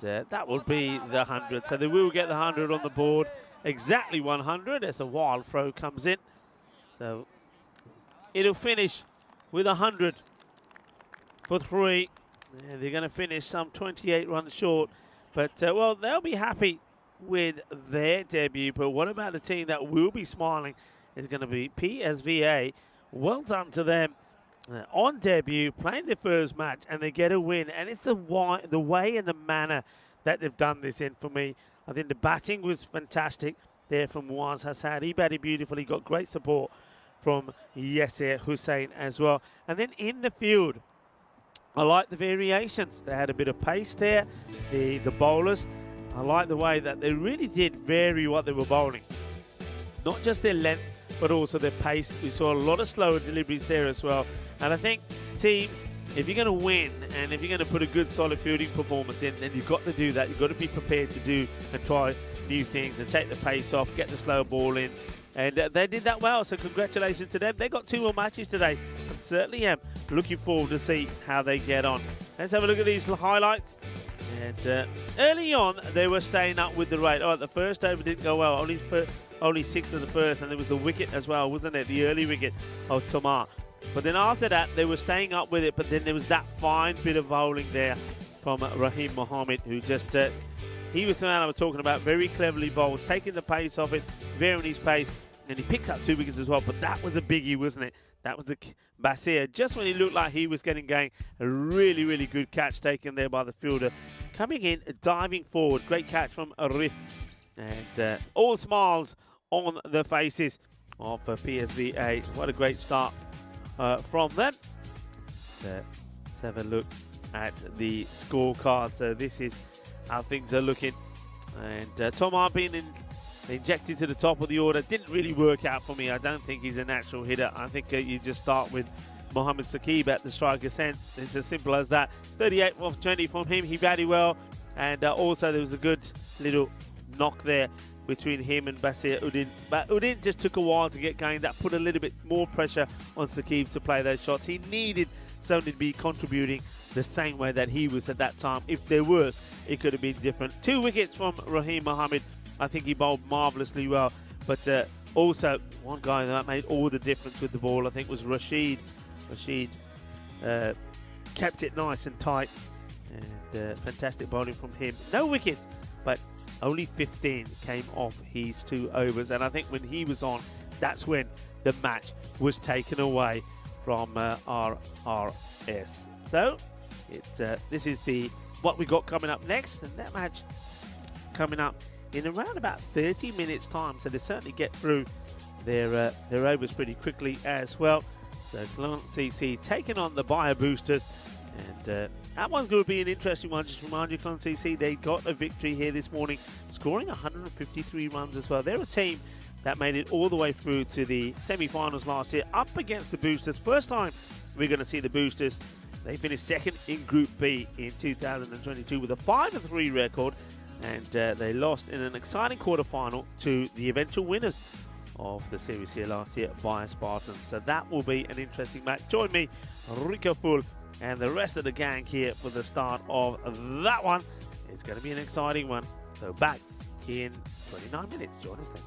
And, that will be the 100. So they will get the 100 on the board. Exactly 100 as a wild throw comes in. So it'll finish with 100 for 3. Yeah, they're going to finish some 28 runs short. But, well, they'll be happy with their debut. But what about the team that will be smiling is going to be PSVA. Well done to them on debut, playing their first match, and they get a win. And it's the way and the manner that they've done this in for me. I think the batting was fantastic there from Muaz Hassan. He batted beautifully, got great support from Yasser Hussain as well. And then in the field, I like the variations. They had a bit of pace there, the bowlers. I like the way that they really did vary what they were bowling. Not just their length, but also their pace. We saw a lot of slower deliveries there as well. And I think teams, if you're going to win and if you're going to put a good solid fielding performance in, then you've got to do that. You've got to be prepared to do and try new things and take the pace off, get the slow ball in. And they did that well, so congratulations to them. They got 2 more matches today. I certainly am looking forward to see how they get on. Let's have a look at these highlights. And early on, they were staying up with the rate. Oh, the first over didn't go well. Only 6 of the first, and there was the wicket as well, wasn't it? The early wicket of Tomar. But then after that, they were staying up with it. But then there was that fine bit of bowling there from Rahim Mohammed, who just, he was the man I was talking about, very cleverly bowled, taking the pace off it, varying his pace. And he picked up 2 wickets as well. But that was a biggie, wasn't it? That was the Basir, just when he looked like he was getting going. A really, really good catch taken there by the fielder. Coming in, diving forward. Great catch from Arif. And all smiles on the faces of PSVA. What a great start from them. Let's have a look at the scorecard. So this is how things are looking. And Tom Arbin injected to the top of the order. Didn't really work out for me. I don't think he's a natural hitter. I think you just start with Mohammed Saqib at the strike ascent. It's as simple as that. 38 off 20 from him. He batted well. And also there was a good little knock there between him and Basir Udin. But Udin just took a while to get going. That put a little bit more pressure on Saqib to play those shots. He needed somebody to be contributing the same way that he was at that time. If there was, it could have been different. 2 wickets from Rahim Mohammed. I think he bowled marvellously well. But also, one guy that made all the difference with the ball, I think, was Rashid. Rashid kept it nice and tight. And fantastic bowling from him. No wickets, but only 15 came off his 2 overs. And I think when he was on, that's when the match was taken away from RRS. So, this is what we got coming up next. And that match coming up in around about 30 minutes time, so they certainly get through their overs pretty quickly as well. So Clan CC taking on the Buyer Boosters, and that one's going to be an interesting one. Just remind you, Clan CC, they got a victory here this morning, scoring 153 runs as well. They're a team that made it all the way through to the semi-finals last year, up against the Boosters. First time we're going to see the Boosters. They finished second in Group B in 2022 with a 5-3 record. And they lost in an exciting quarter-final to the eventual winners of the series here last year, Buyer Spartans. So that will be an interesting match. Join me, Rico Full, and the rest of the gang here for the start of that one. It's going to be an exciting one. So back in 29 minutes. Join us then.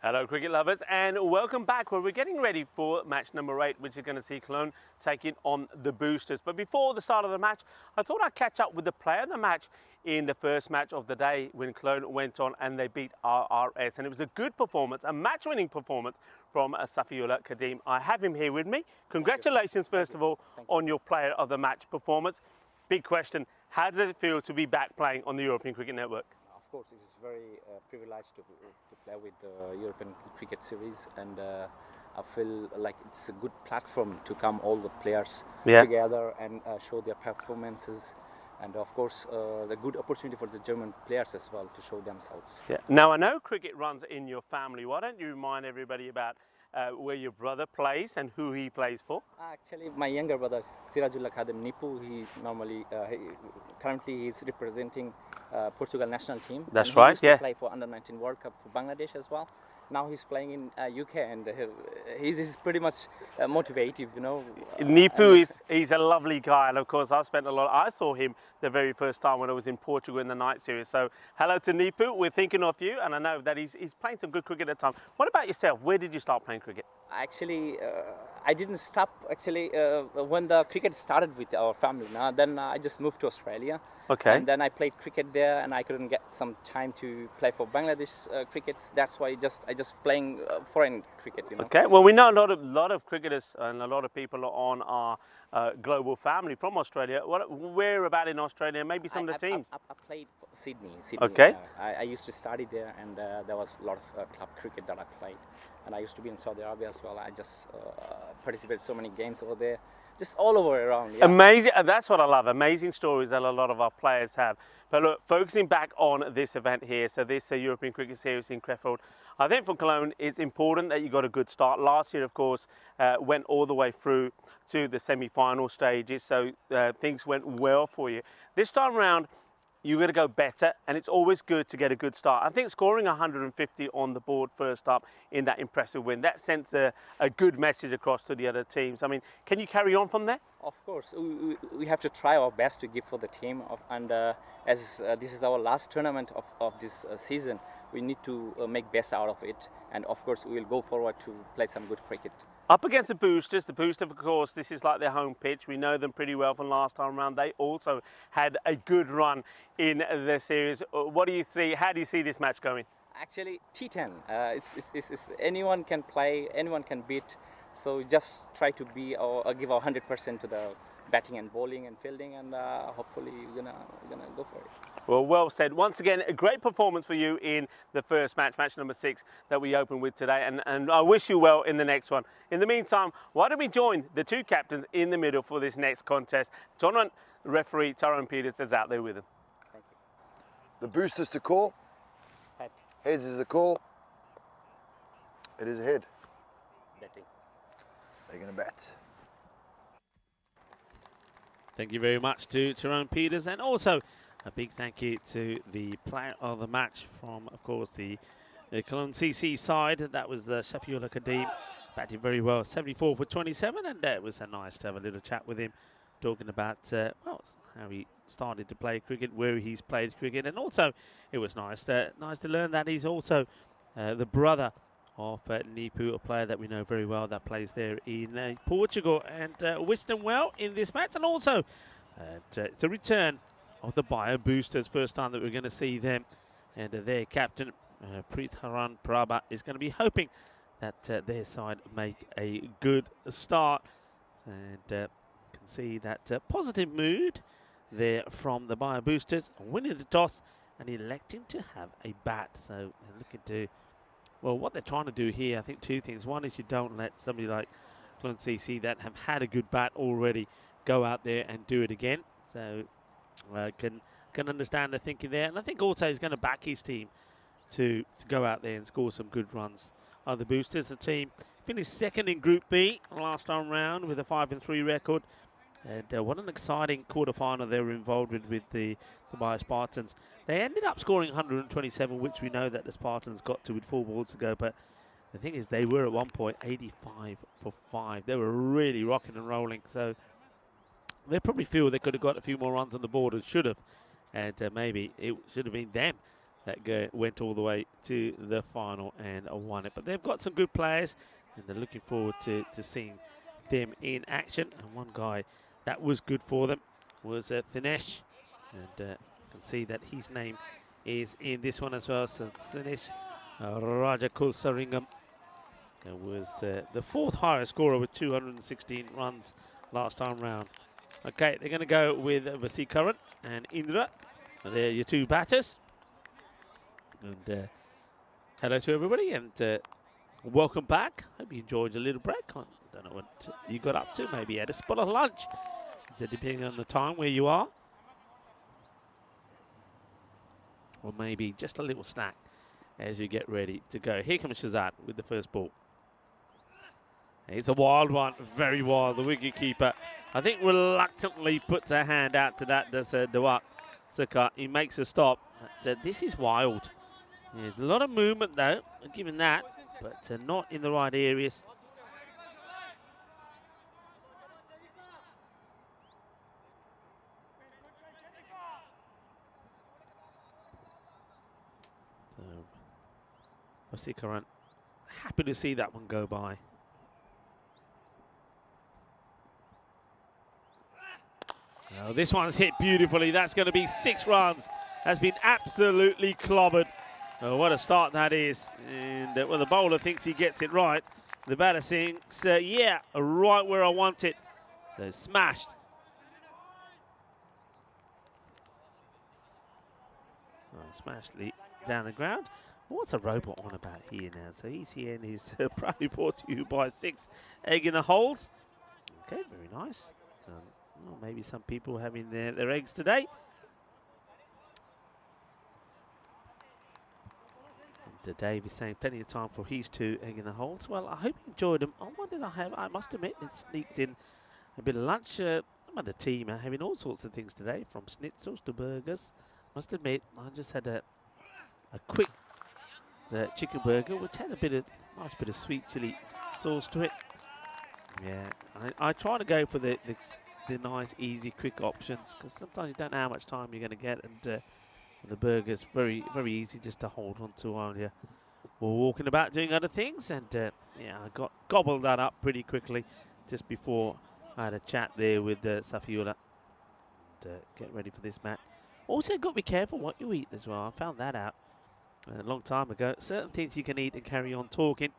Hello cricket lovers and welcome back where we're getting ready for match number 8, which is going to see Cologne taking on the Boosters. But before the start of the match, I thought I'd catch up with the player of the match in the first match of the day when Cologne went on and they beat RRS. And it was a good performance, a match-winning performance from Safiullah Kadeem. I have him here with me. Congratulations first of all on your player of the match performance. Big question, how does it feel to be back playing on the European Cricket Network? Of course, it's very privileged to play with the European Cricket Series, and I feel like it's a good platform to come all the players together and show their performances, and of course the good opportunity for the German players as well to show themselves. Yeah. Now I know cricket runs in your family. Why don't you remind everybody about where your brother plays and who he plays for? Actually, my younger brother Sirajullah Khadim Nipu, he normally currently he's representing Portugal national team. That's and right. He used to play for under-19 World Cup for Bangladesh as well. Now he's playing in UK, and he's pretty much motivative, you know. Nipu he's a lovely guy, and of course I saw him the very first time when I was in Portugal in the night series. So hello to Nipu, we're thinking of you, and I know that he's playing some good cricket at the time. What about yourself? Where did you start playing cricket? Actually, I didn't stop actually when the cricket started with our family. Now then I just moved to Australia. Okay. And then I played cricket there, and I couldn't get some time to play for Bangladesh crickets. That's why I just playing foreign cricket, you know. Okay. Well, we know a lot of cricketers and a lot of people on our global family from Australia. Where about in Australia? Maybe some of the teams. I played for Sydney. Okay. I used to study there, and there was a lot of club cricket that I played. And I used to be in Saudi Arabia as well. I just participated so many games over there. Just all over around. Yeah. Amazing, that's what I love, amazing stories that a lot of our players have. But look, focusing back on this event here, so this European Cricket Series in Crefeld, I think for Cologne it's important that you got a good start. Last year, of course, went all the way through to the semi-final stages, so things went well for you. This time around, you're going to go better, and it's always good to get a good start. I think scoring 150 on the board first up in that impressive win, that sends a good message across to the other teams. I mean, can you carry on from there? Of course, we have to try our best to give for the team, and as this is our last tournament of this season, we need to make best out of it, and of course we will go forward to play some good cricket. Up against the Boosters, of course, this is like their home pitch. We know them pretty well from last time around. They also had a good run in the series. What do you see? How do you see this match going? Actually, T10. It's anyone can play, anyone can beat. So just try to be or give our 100% to the batting and bowling and fielding, and hopefully we're gonna go for it. Well said. Once again, a great performance for you in the first match, match number 6 that we opened with today, and I wish you well in the next one. In the meantime, why don't we join the two captains in the middle for this next contest? Tournament referee Tyrone Peters is out there with them. Thank you. The Boosters to call. Head. Heads is the call. It is a head. Batting. They're going to bat. Thank you very much to Tyrone Peters, and also a big thank you to the player of the match from, of course, the Cologne CC side. That was Safiullah Kadeem, batted very well, 74 for 27, and it was nice to have a little chat with him, talking about well, how he started to play cricket, where he's played cricket, and also it was nice to learn that he's also the brother of Nipu, a player that we know very well that plays there in Portugal, and wish them well in this match, and also the return of the Bio Boosters, first time that we're going to see them, and their captain Pritharan Prabha is going to be hoping that their side make a good start, and can see that positive mood there from the Bio Boosters, winning the toss and electing to have a bat. So they're looking to, well, what they're trying to do here, I think two things. One is you don't let somebody like Cologne CC that have had a good bat already go out there and do it again. So can understand the thinking there, and I think also he's going to back his team to go out there and score some good runs. The Boosters, the team finished second in Group B last time round with a 5-3 record, and what an exciting quarter-final they were involved with the Bio Spartans. They ended up scoring 127, which we know that the Spartans got to with 4 balls to go, but the thing is they were at one point 85 for 5. They were really rocking and rolling, so they probably feel they could have got a few more runs on the board and should have, and maybe it should have been them that went all the way to the final and won it. But they've got some good players, and they're looking forward to seeing them in action. And one guy that was good for them was Thinesh, and you can see that his name is in this one as well. So Thinesh Rajakulsaringam was the 4th highest scorer with 216 runs last time round. Okay, they're going to go with Vasikaran and Indra. They're your 2 batters. And hello to everybody, and welcome back. Hope you enjoyed your little break. I don't know what you got up to. Maybe you had a spot of lunch, depending on the time where you are. Or maybe just a little snack as you get ready to go. Here comes Shazad with the first ball. It's a wild one, very wild. The wicketkeeper, I think, reluctantly puts a hand out to that. Does Dewak Saka. He makes a stop. But, this is wild. There's a lot of movement, though, given that, but not in the right areas. So, Vasikaran, happy to see that one go by. Now, this one's hit beautifully. That's going to be 6 runs. Has been absolutely clobbered. Oh, what a start that is. And when the bowler thinks he gets it right, the batter thinks, yeah, right where I want it. So smashed. Oh, smashed down the ground. What's a robot on about here now? So ECN is proudly brought to you by 6 egg in the holes. Okay, very nice. So, well, maybe some people having their eggs today. Dave is saying plenty of time for his 2 egg in the holes. Well, I hope you enjoyed them. What did I have? I must admit, it sneaked in a bit of lunch. Some of the team are having all sorts of things today, from schnitzels to burgers. Must admit, I just had a quick chicken burger, which had a nice bit of sweet chili sauce to it. Yeah, I try to go for the nice, easy, quick options, because sometimes you don't know how much time you're going to get, and the burger's very, very easy just to hold on to while you're walking about doing other things. And yeah, I gobbled that up pretty quickly just before I had a chat there with Safiullah. Get ready for this match. Also, got to be careful what you eat as well. I found that out a long time ago. Certain things you can eat and carry on talking.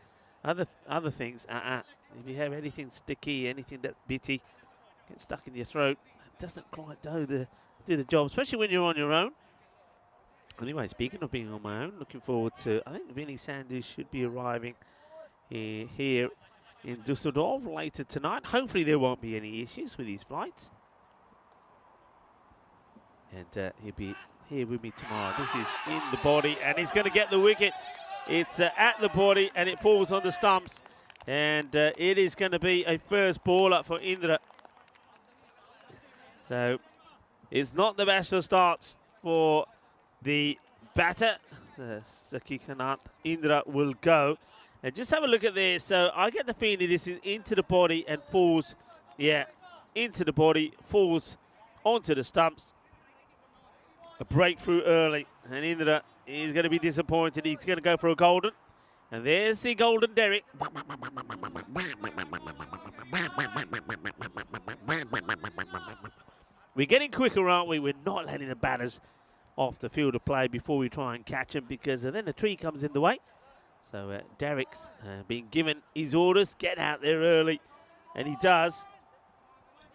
Other things, if you have anything sticky, anything that's bitty, get stuck in your throat, it doesn't quite do the job, especially when you're on your own. Anyway, speaking of being on my own, looking forward to, I think Vinny Sanders should be arriving here in Dusseldorf later tonight. Hopefully there won't be any issues with his flights. And he'll be here with me tomorrow. This is in the body, and he's going to get the wicket. It's at the body, and it falls on the stumps. And it is going to be a first baller for Indra. So it's not the best of starts for the batter. Sakikanant Indra will go. And just have a look at this. So I get the feeling this is into the body and falls, yeah, into the body, falls onto the stumps. A breakthrough early, and Indra is going to be disappointed. He's going to go for a golden. And there's the golden Derek. We're getting quicker, aren't we? We're not letting the batters off the field of play before we try and catch him, because then the tree comes in the way. So Derek's being given his orders, get out there early, and he does.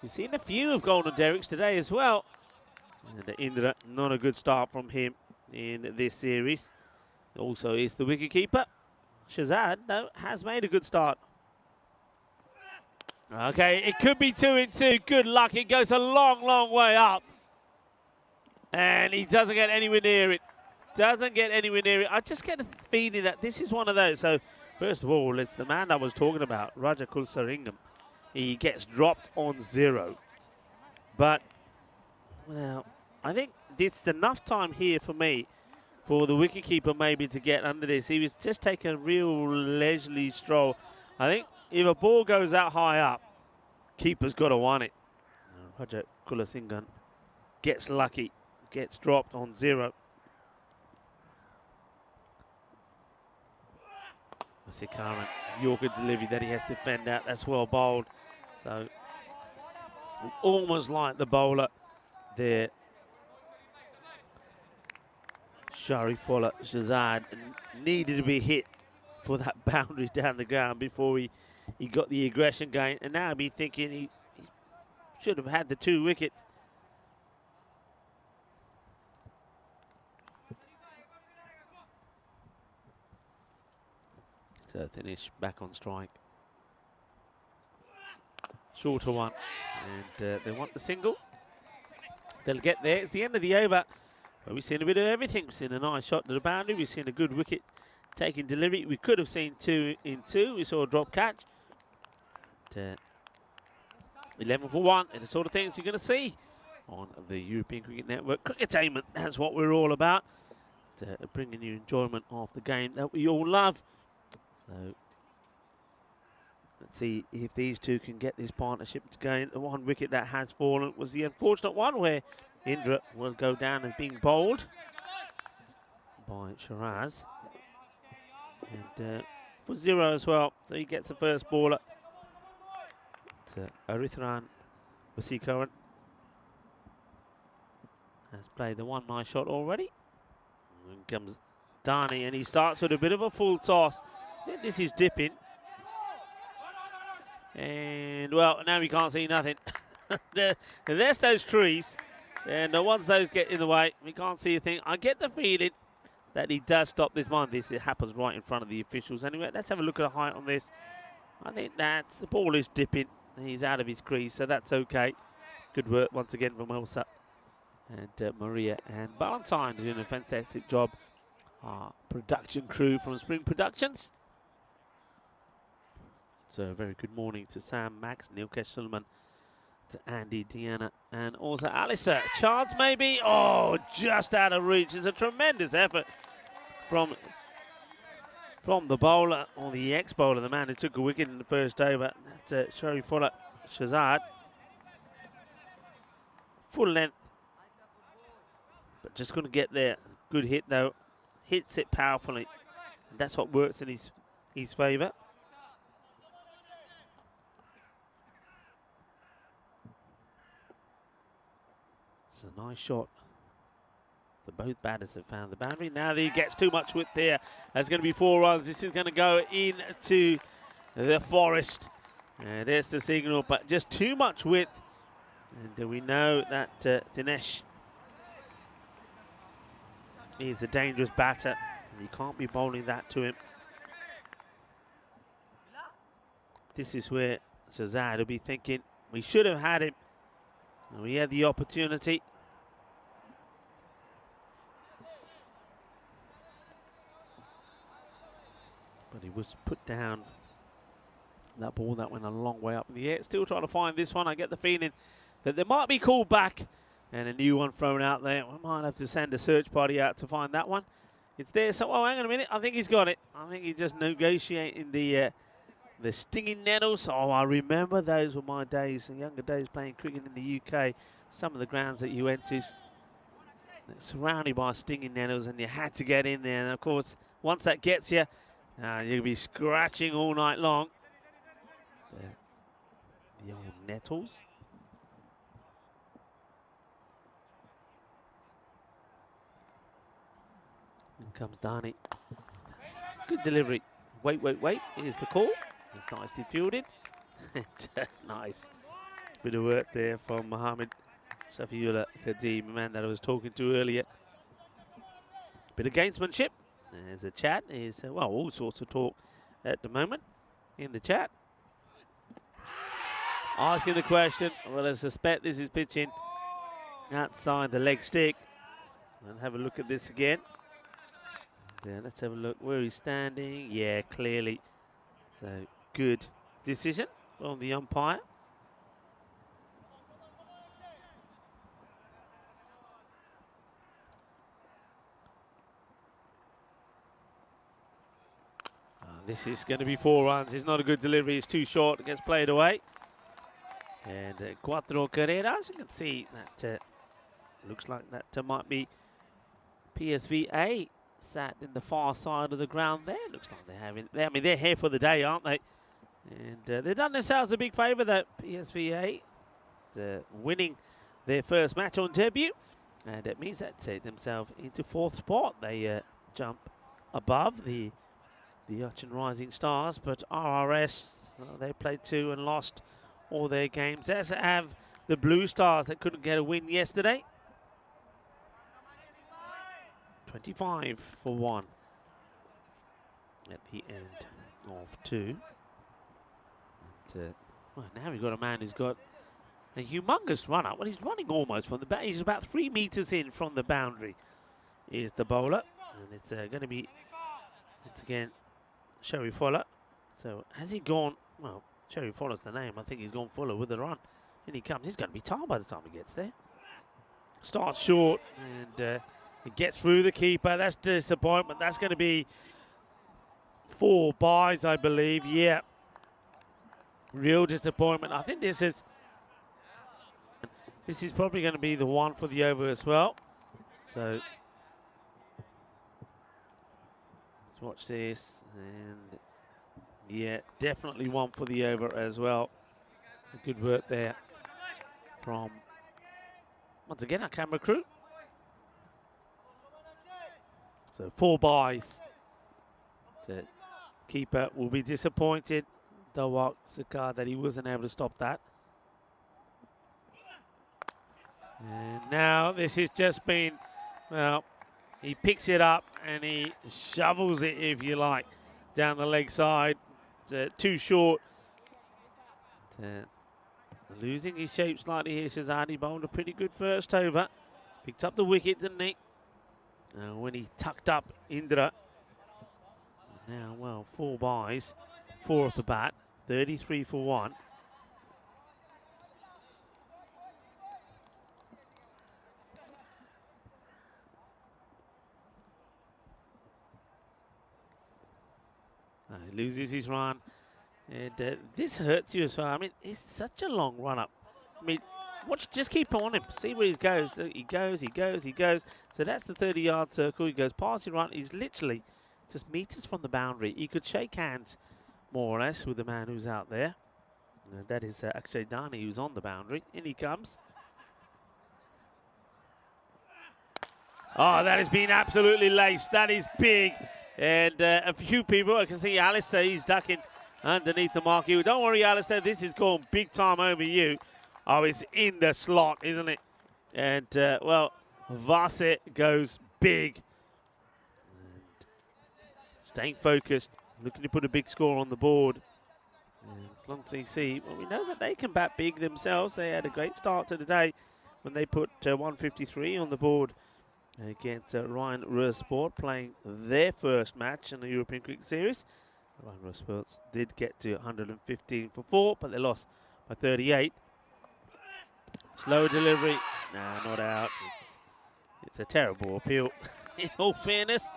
We've seen a few of golden Dereks today as well. And Indra, not a good start from him in this series. Also is the wicketkeeper. Shazad, though, has made a good start. Okay, it could be 2 in 2. Good luck. It goes a long, long way up. And he doesn't get anywhere near it. Doesn't get anywhere near it. I just get a feeling that this is one of those. So, first of all, it's the man I was talking about, Raja Kulsaringam. He gets dropped on 0. But, well, I think it's enough time here for me for the wicketkeeper maybe to get under this. He was just taking a real leisurely stroll. I think if a ball goes that high up, keeper's got to want it. Raja Kulsaringam gets lucky, gets dropped on 0. Current Yorker delivery that he has to fend out. That's well bowled. So almost like the bowler there, Sharifullah Shahzad, needed to be hit for that boundary down the ground before he got the aggression going. And now I'd be thinking he should have had the 2 wickets. So Dinesh back on strike. Shorter one, and they want the single. They'll get there. It's the end of the over. Well, we've seen a bit of everything. We've seen a nice shot to the boundary. We've seen a good wicket taking delivery. We could have seen 2 in 2. We saw a drop catch. 11 for 1, and the sort of things you're going to see on the European Cricket Network. Cricketainment, that's what we're all about. Bringing you enjoyment of the game that we all love. So let's see if these two can get this partnership going. The 1 wicket that has fallen was the unfortunate one where Indra will go down as being bowled by Shiraz. And for 0 as well, so he gets the first baller. Arithran Vasikaran has played the 1 nice shot already. In comes Dani, and he starts with a bit of a full toss. This is dipping. And, well, now we can't see nothing. There's those trees. And once those get in the way, we can't see a thing. I get the feeling that he does stop this one. It happens right in front of the officials. Anyway, let's have a look at the height on this. I think that's the ball is dipping. He's out of his crease, so that's okay. Good work once again from Elsa and Maria and Valentine doing a fantastic job. Our production crew from Spring Productions. So a very good morning to Sam, Max, Nilkesh Sullivan, to Andy, Deanna, and also Alisa. Chance maybe? Oh, just out of reach. It's a tremendous effort from the bowler, or the ex-bowler, the man who took a wicket in the first over. That's Sharifullah Shahzad. Full length, but just going to get there. Good hit though. Hits it powerfully. And that's what works in his favour. It's a nice shot. So both batters have found the boundary. Now he gets too much width there. That's going to be 4 runs. This is going to go into the forest. And there's the signal, but just too much width. And we know that Dinesh is a dangerous batter. And you can't be bowling that to him. This is where Shahzad will be thinking, we should have had him. And we had the opportunity. But he was put down. That ball that went a long way up in the air. Still trying to find this one. I get the feeling that there might be called back and a new one thrown out there. We might have to send a search party out to find that one. It's there. So, oh, hang on a minute. I think he's got it. I think he's just negotiating the stinging nettles. Oh, I remember those were my days, the younger days playing cricket in the UK. Some of the grounds that you went to, surrounded by stinging nettles, and you had to get in there. And of course, once that gets you, you'll be scratching all night long. The old nettles. In comes Dani. Good delivery. Wait, wait, wait. Here's the call. It's nicely fielded. Nice. Bit of work there from Mohammed Safiullah Kadeem, the man that I was talking to earlier. Bit of gamesmanship. There's a chat. There's, well, all sorts of talk at the moment in the chat. Asking the question, well, I suspect this is pitching outside the leg stick. And have a look at this again. Yeah, let's have a look where he's standing. Yeah, clearly. So, good decision from the umpire. This is going to be 4 runs. It's not a good delivery. It's too short. It gets played away. And Cuatro Carreras. You can see that looks like that might be PSV A sat in the far side of the ground there. Looks like they're having, I mean, they're here for the day, aren't they? And they've done themselves a big favour, though. PSVA winning their first match on debut. And it means that take themselves into 4th spot. They jump above the Uchin Rising Stars, but RRS, well, they played 2 and lost all their games. As have the Blue Stars that couldn't get a win yesterday. 25 for 1 at the end of 2. And, well, now we've got a man who's got a humongous run up. Well, he's running almost from the back. He's about 3 meters in from the boundary. Is the bowler, and it's going to be once again Sherry Fuller. So has he gone? Well, Sherry Fuller's the name. I think he's gone Fuller with the run. In he comes. He's going to be tired by the time he gets there. Starts short and it gets through the keeper. That's disappointment. That's going to be 4 byes, I believe. Yeah. Real disappointment. I think this is probably going to be the one for the over as well. So let's watch this. And yeah, definitely one for the over as well. Good work there from, once again, our camera crew. So 4 byes. The keeper will be disappointed, Dawak Sakar, that he wasn't able to stop that. And now this has just been, well, he picks it up and he shovels it, if you like, down the leg side. Too short. Losing his shape slightly here, Shazadi bowled a pretty good first over. Picked up the wicket, didn't he? When he tucked up Indra. Now, well, 4 byes, 4 off the bat, 33 for 1. He loses his run, and this hurts you as well. I mean, it's such a long run up. I mean, watch, just keep on him. See where he goes. He goes, he goes, he goes. So that's the 30-yard circle. He goes past your run. He's literally just meters from the boundary. He could shake hands, more or less, with the man who's out there. And that is Akshay Dani, who's on the boundary. In he comes. Oh, that has been absolutely laced. That is big. And a few people, I can see Alistair, he's ducking underneath the marquee. Don't worry, Alistair, this is going big time over you. Oh, it's in the slot, isn't it? And, well, Vase goes big. And staying focused, looking to put a big score on the board. And Long CC, well, we know that they can bat big themselves. They had a great start to the day when they put 153 on the board against Ryan Rusport, playing their first match in the European Cricket Series. Ryan Rusport did get to 115 for 4, but they lost by 38. Slow delivery. No, not out. It's a terrible appeal, in all fairness,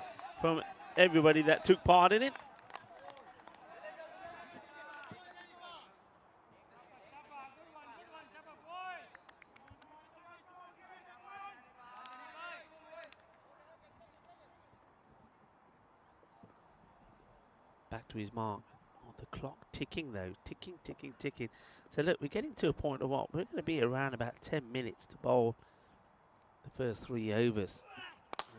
from everybody that took part in it. Back to his mark. Oh, the clock ticking though, ticking, ticking, ticking. So look, we're getting to a point of what? We're going to be around about 10 minutes to bowl the first 3 overs.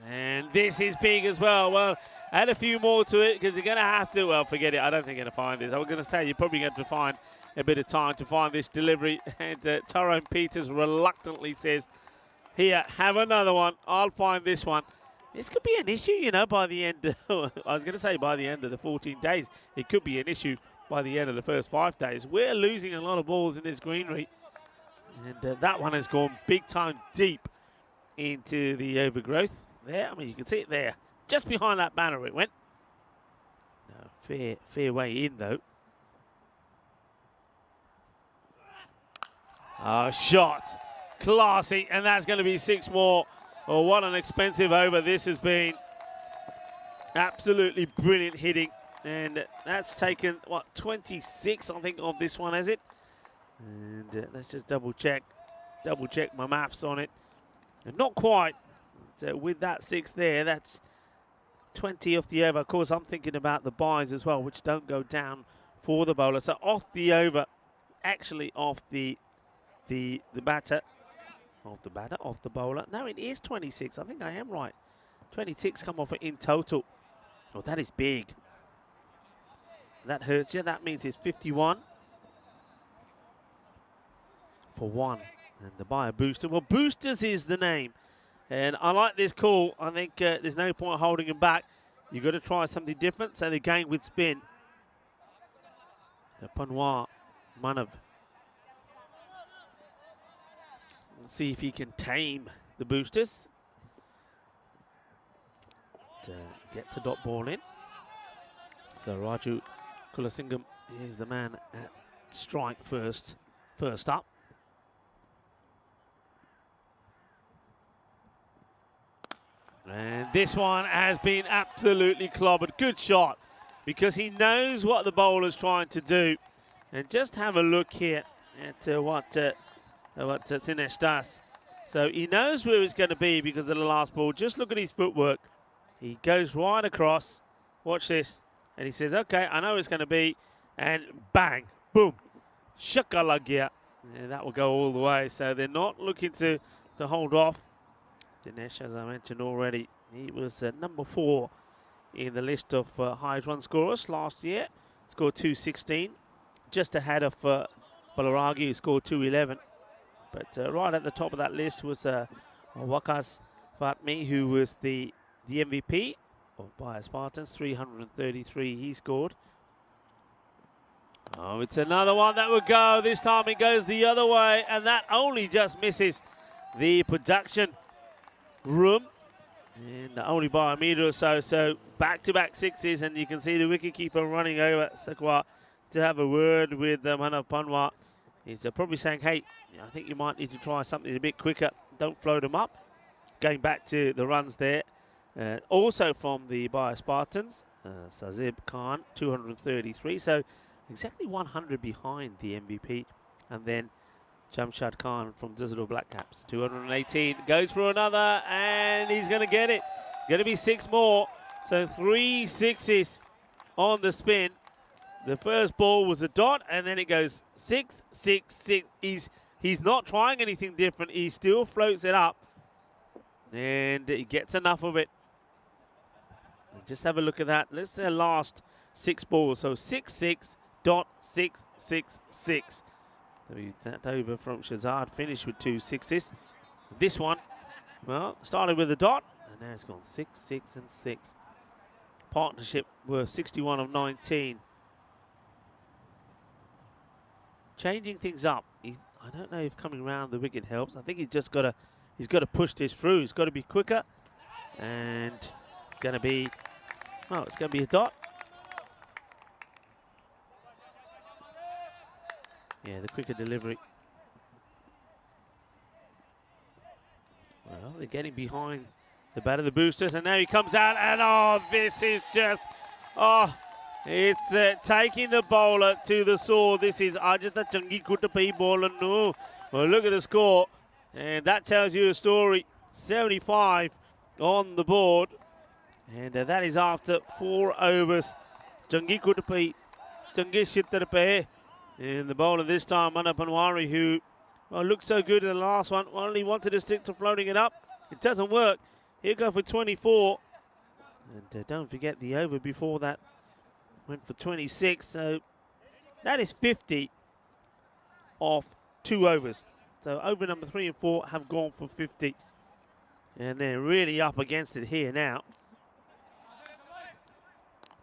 And this is big as well. Well, add a few more to it because you're going to have to, well, forget it. I don't think you're going to find this. I was going to say you're probably going to find a bit of time to find this delivery. And Tyrone Peters reluctantly says, here, have another one. I'll find this one. This could be an issue, you know, by the end. I was going to say by the end of the 14 days. It could be an issue by the end of the first 5 days. We're losing a lot of balls in this greenery. And that one has gone big time deep into the overgrowth. There, I mean, you can see it there. Just behind that banner it went. No, fair way in, though. Shot. Classy. And that's going to be 6 more. Oh, what an expensive over this has been. Absolutely brilliant hitting. And that's taken, what, 26, I think, of this one, has it? And let's just double check my maths on it. And not quite. So with that 6 there, that's 20 off the over. Of course, I'm thinking about the buys as well, which don't go down for the bowler. So off the over, actually off the batter. Off the batter, off the bowler. No, it is 26. I think I am right. 26 come off it in total. Oh, that is big. That hurts you. That means it's 51 for 1. And the buyer booster. Well, boosters is the name. And I like this call. I think there's no point holding him back. You've got to try something different. So they're going with spin. The Panwar Manav. Let's see if he can tame the boosters. To get to dot ball in. So Raju Kulasingham is the man at strike first up. And this one has been absolutely clobbered. Good shot, because he knows what the bowler's trying to do. And just have a look here at what Dinesh does. So he knows where he's going to be because of the last ball. Just look at his footwork. He goes right across. Watch this. And he says, okay, I know where it's going to be. And bang, boom, shakalagya. And that will go all the way. So they're not looking to hold off. Dinesh, as I mentioned already, he was number 4 in the list of highest run scorers last year. Scored 216, just ahead of Balaragi, who scored 211. But right at the top of that list was Wakas Fatmi, who was the MVP by Spartans, 333 he scored. Oh, it's another one that would go. This time it goes the other way, and that only just misses the production room, and only by a metre or so. So back-to-back sixes, and you can see the wicketkeeper running over Sakwa to have a word with Manav Panwar. He's probably saying, hey, I think you might need to try something a bit quicker. Don't float them up. Going back to the runs there. Also from the Bio Spartans, Sazib Khan, 233. So exactly 100 behind the MVP. And then Jamshad Khan from Digital Black Caps, 218. Goes for another, and he's going to get it. Going to be 6 more. So 3 sixes on the spin. The first ball was a dot, and then it goes 6, 6, 6. He's not trying anything different. He still floats it up, and he gets enough of it. And just have a look at that. Let's say last 6 balls. So 6, 6, dot, 6, 6, 6. So that over from Shazad, finished with 2 sixes. This one, well, started with a dot, and now it's gone 6, 6, and 6. Partnership worth 61 of 19. Changing things up. I don't know if coming round the wicket helps. I think he's got to push this through. He's got to be quicker, and it's going to be a dot. Yeah, the quicker delivery. Well, they're getting behind the bat of the boosters, and now he comes out, and oh, this is just, it's taking the bowler to the sword. This is Ajita Changi Kuttapai bowler. No. Well, look at the score, and that tells you a story. 75 on the board, and that is after 4 overs. Changi Kuttapai, Changi Shittarpe. And the bowler this time, Manav Panwar, who looked so good in the last one, only wanted to stick to floating it up. It doesn't work. He'll go for 24. And don't forget the over before that went for 26. So that is 50 off 2 overs. So over number 3 and 4 have gone for 50. And they're really up against it here now.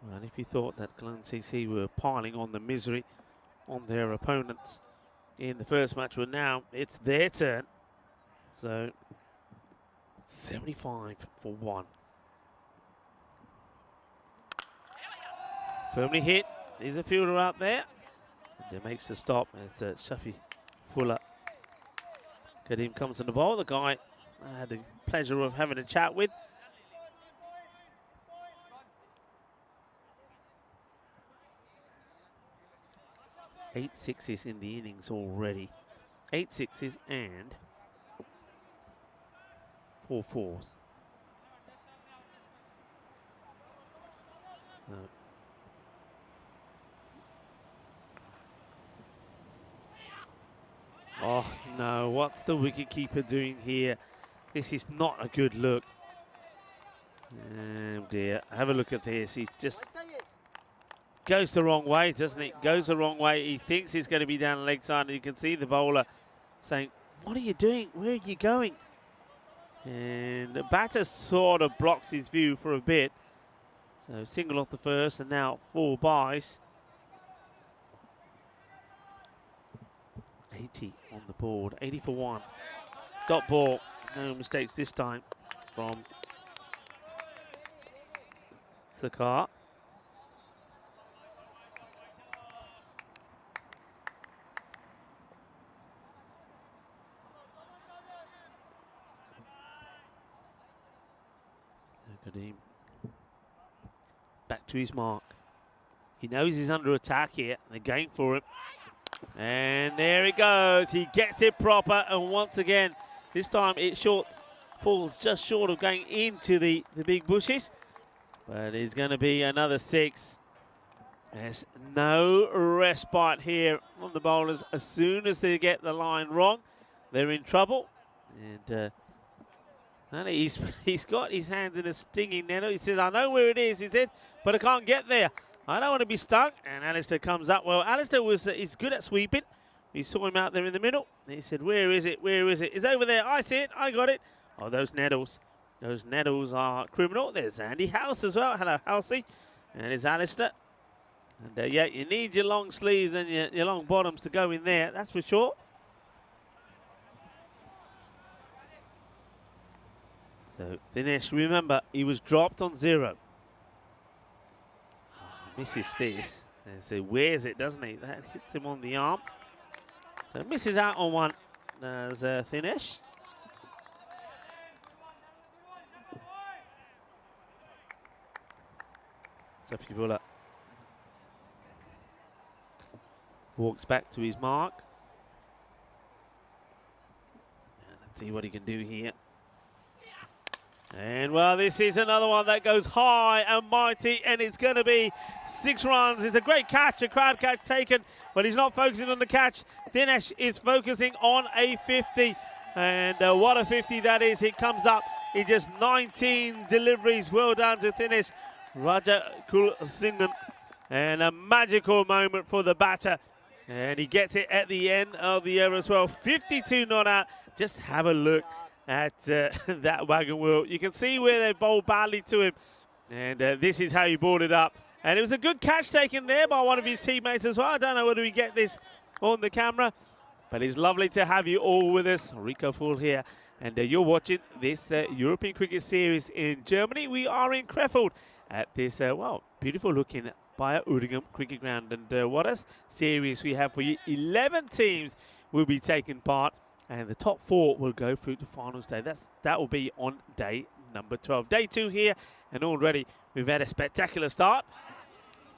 Well, if you thought that Cologne CC were piling on the misery on their opponents in the first match, well, now it's their turn. So 75 for 1. Firmly hit. There's a fielder out there. And it makes the stop. It's Shafi Fuller. Kadeem comes on the ball. The guy I had the pleasure of having a chat with. Eight sixes in the innings already. 8 sixes and 4 fours. So. Oh no, what's the wicketkeeper doing here? This is not a good look. Oh dear, have a look at this. He's just goes the wrong way, doesn't it? Goes the wrong way. He thinks he's going to be down the leg side, and you can see the bowler saying, "What are you doing? Where are you going?" And the batter sort of blocks his view for a bit. So single off the first, and now 4 byes. 80 on the board, 80 for 1. Dot ball, no mistakes this time from Sakar. Kadeem back to his mark. He knows he's under attack here. They're going for him. And there it goes. He gets it proper. And once again, this time it falls just short of going into the big bushes. But it's going to be another 6. There's no respite here on the bowlers. As soon as they get the line wrong, they're in trouble. And he's got his hands in a stinging nettle. He says, "I know where it is," he said, "but I can't get there. I don't want to be stung." And Alistair comes up. Well, Alistair he's good at sweeping. We saw him out there in the middle. He said, "Where is it? Where is it? It's over there. I see it. I got it." Oh, those nettles. Those nettles are criminal. There's Andy House as well. Hello, Housey. And there's Alistair. And yeah, you need your long sleeves and your long bottoms to go in there. That's for sure. So Dinesh, remember, he was dropped on 0. Oh, misses this. And so wears it, doesn't he? That hits him on the arm. So misses out on 1. There's Dinesh. Safiyullah walks back to his mark. And let's see what he can do here. And well, this is another one that goes high and mighty, and it's going to be 6 runs. It's a great catch, a crowd catch taken, but he's not focusing on the catch. Dinesh is focusing on a 50, and what a 50 that is. It comes up in just 19 deliveries. Well done to Dinesh Raja Kulsinghan, and a magical moment for the batter. And he gets it at the end of the over as well. 52 not out. Just have a look at that wagon wheel. You can see where they bowled badly to him, and this is how he balled it up. And it was a good catch taken there by one of his teammates as well. I don't know whether we get this on the camera, but it's lovely to have you all with us. Rico Full here, and you're watching this European Cricket Series in Germany. We are in Krefeld at this, well, beautiful looking Bayer Udingham Cricket Ground. And what a series we have for you. 11 teams will be taking part, and the top 4 will go through to finals day. That will be on day number 12. Day 2 here, and already we've had a spectacular start.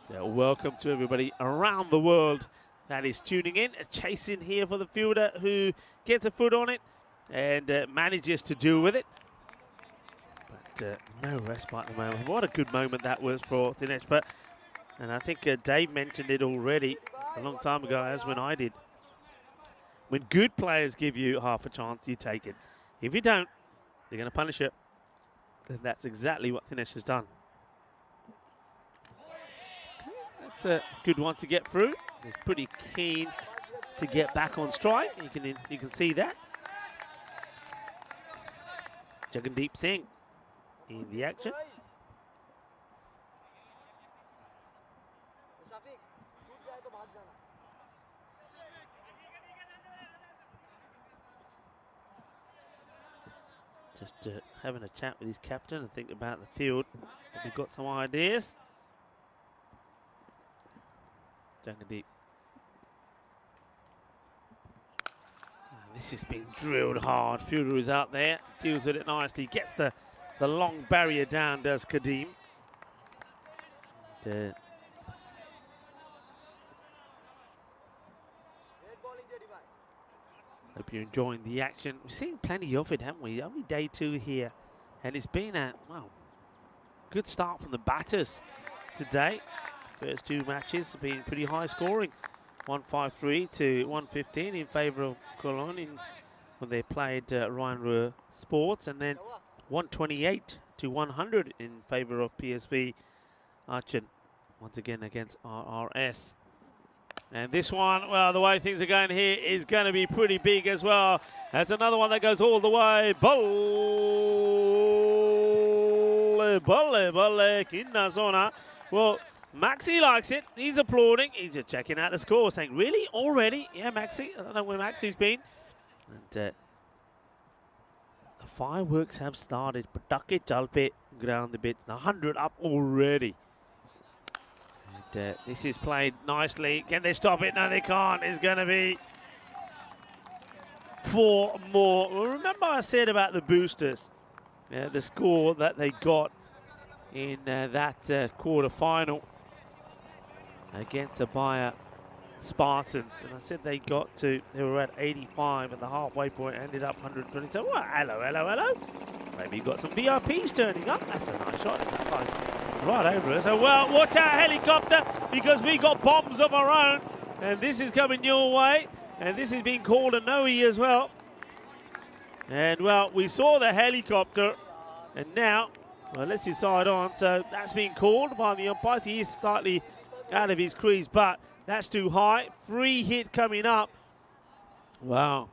So welcome to everybody around the world that is tuning in. Chasing here for the fielder who gets a foot on it and manages to deal with it. But no respite at the moment. What a good moment that was for Dinesh. And I think Dave mentioned it already a long time ago, as when I did. When good players give you half a chance, you take it. If you don't, they're going to punish you. And that's exactly what Dinesh has done. Okay, that's a good one to get through. He's pretty keen to get back on strike. You can see that. Jagandeep Singh in the action. Just having a chat with his captain and think about the field. We've got some ideas. Jagandeep. This has been drilled hard. Fielder is out there, deals with it nicely. Gets the long barrier down, does Kadeem. Hope you're enjoying the action. We've seen plenty of it, haven't we? Only day 2 here. And it's been a, well, good start from the batters. today. First two matches have been pretty high scoring. 153 to 115 in favour of Cologne when they played Rhine-Ruhr Sports, and then 128 to 100 in favour of PSV Aachen, once again against RRS. And this one, well, the way things are going here is going to be pretty big as well. That's another one that goes all the way. Bolle, Kinna zona. Well, Maxi likes it. He's applauding. He's just checking out the score, saying, really? Already? Yeah, Maxi. I don't know where Maxi's been. And the fireworks have started. Patake chalpe ground a bit. 100 up already. And this is played nicely. Can they stop it? No, they can't. It's going to be 4 more. Well, remember I said about the boosters, the score that they got in that quarter-final against Abaya Spartans, and I said they were at 85 at the halfway point, ended up 120. So, well, hello. Maybe you got some VIPs turning up. That's a nice shot. That's like right over us. So, well, watch our helicopter, because we got bombs of our own, and this is coming your way, and this is being called a Noe as well. And, well, we saw the helicopter, and now, well, let's decide on. So that's being called by the umpires. He is slightly out of his crease, but that's too high. Free hit coming up. Wow.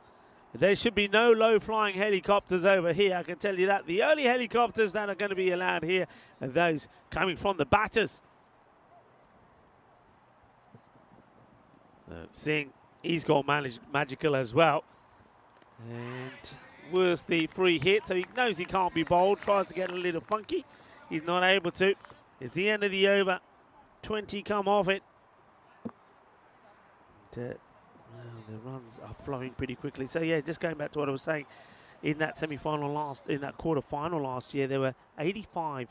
There should be no low-flying helicopters over here, I can tell you that. The only helicopters that are going to be allowed here are those coming from the batters. Singh, he's got magical as well. And was the free hit, so he knows he can't be bowled, tries to get a little funky. He's not able to. It's the end of the over. 20 come off it. Well, the runs are flowing pretty quickly. So yeah, just going back to what I was saying, in that in that quarter-final last year, there were 85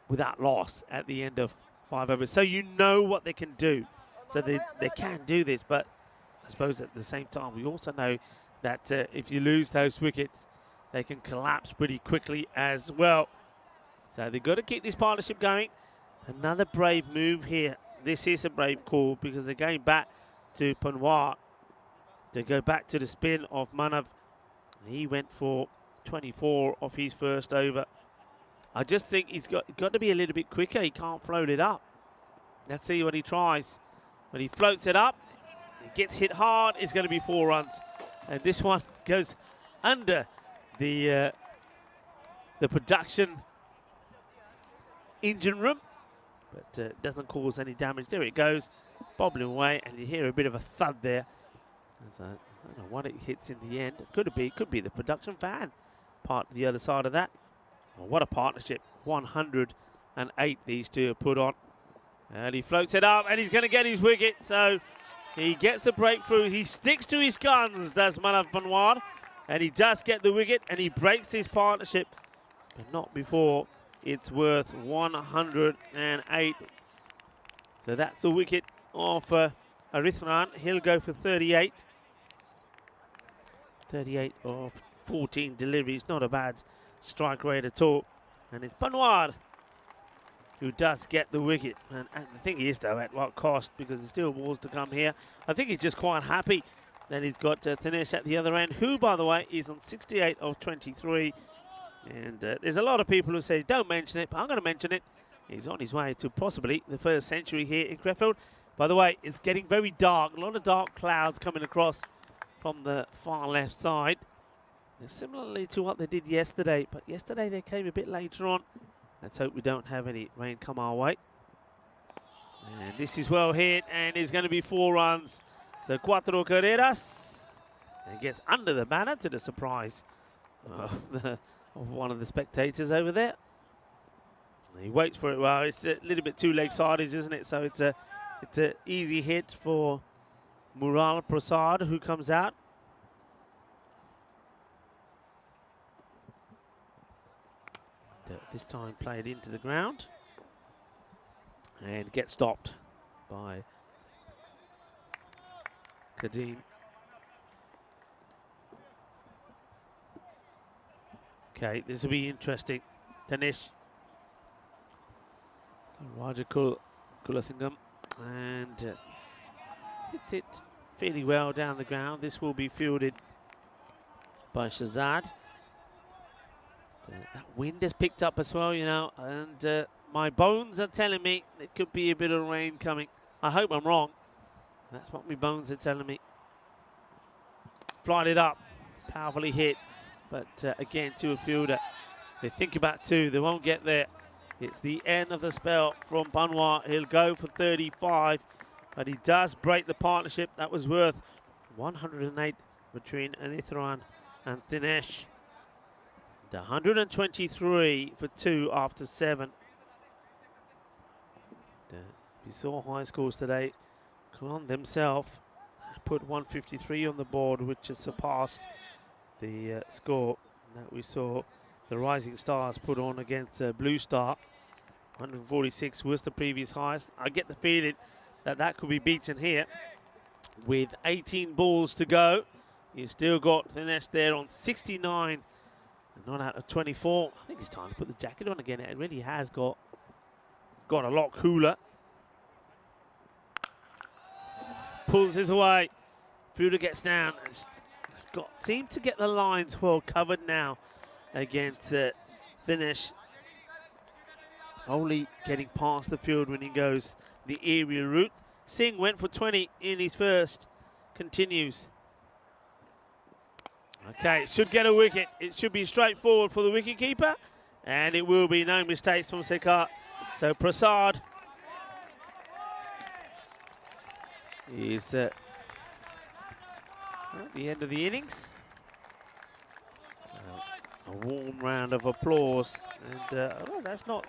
without loss at the end of 5 overs. So you know what they can do. So they can do this, but I suppose at the same time, we also know that if you lose those wickets, they can collapse pretty quickly as well. So they've got to keep this partnership going. Another brave move here. This is a brave call, because they're going back to Panwar to go back to the spin of Manav. He went for 24 off his first over. I just think he's got to be a little bit quicker. He can't float it up. Let's see what he tries. When he floats it up, it gets hit hard. It's going to be 4 runs. And this one goes under the production engine room, but doesn't cause any damage. There it goes, bobbling away, and you hear a bit of a thud there. So, I don't know what it hits in the end. It could be the production fan part the other side of that. Well, what a partnership. 108 these two have put on. And he floats it up, and he's going to get his wicket. So he gets the breakthrough. He sticks to his guns, does Manav Banwar, and he does get the wicket, and he breaks his partnership, but not before it's worth 108. So that's the wicket of Arithran. He'll go for 38. 38 of 14 deliveries. Not a bad strike rate at all. And it's Banwar who does get the wicket. And the thing is, though, at what cost? Because there's still balls to come here. I think he's just quite happy that he's got Tanesh at the other end, who, by the way, is on 68 of 23. And there's a lot of people who say, don't mention it, but I'm going to mention it. He's on his way to possibly the first century here in Crefeld. By the way, it's getting very dark. A lot of dark clouds coming across from the far left side. Similarly to what they did yesterday, but yesterday they came a bit later on. Let's hope we don't have any rain come our way. And this is well hit, and it's going to be 4 runs. So cuatro carreras. And it gets under the banner, to the surprise of one of the spectators over there. And he waits for it. Well, it's a little bit too leg-sided, isn't it? So it's an easy hit for Mural Prasad, who comes out. This time played into the ground and gets stopped by Kadeem. Okay, this will be interesting. Tanesh. Roger Kulasingham and hit it fairly well down the ground. This will be fielded by Shazad. That wind has picked up as well, you know, and my bones are telling me there could be a bit of rain coming. I hope I'm wrong. That's what my bones are telling me. Flied it up, powerfully hit, but again to a fielder. They think about two, they won't get there. It's the end of the spell from Banwar. He'll go for 35, but he does break the partnership. That was worth 108 between Anitharan and Dinesh. 123 for 2 after 7. We saw high scores today. Kulon themselves put 153 on the board, which has surpassed the score that we saw the Rising Stars put on against Blue Star. 146 was the previous highest. I get the feeling that that could be beaten here. With 18 balls to go, you've still got Dinesh there on 69. Not out of 24. I think it's time to put the jacket on again. It really has got a lot cooler. Pulls this away. Fuda gets down. Seem to get the lines well covered now against Dinesh. Only getting past the field when he goes the area route. Singh went for 20 in his first. Continues. Okay, should get a wicket. It should be straightforward for the wicketkeeper, and it will be. No mistakes from Sekar. So Prasad is at the end of the innings. A warm round of applause, and well, that's not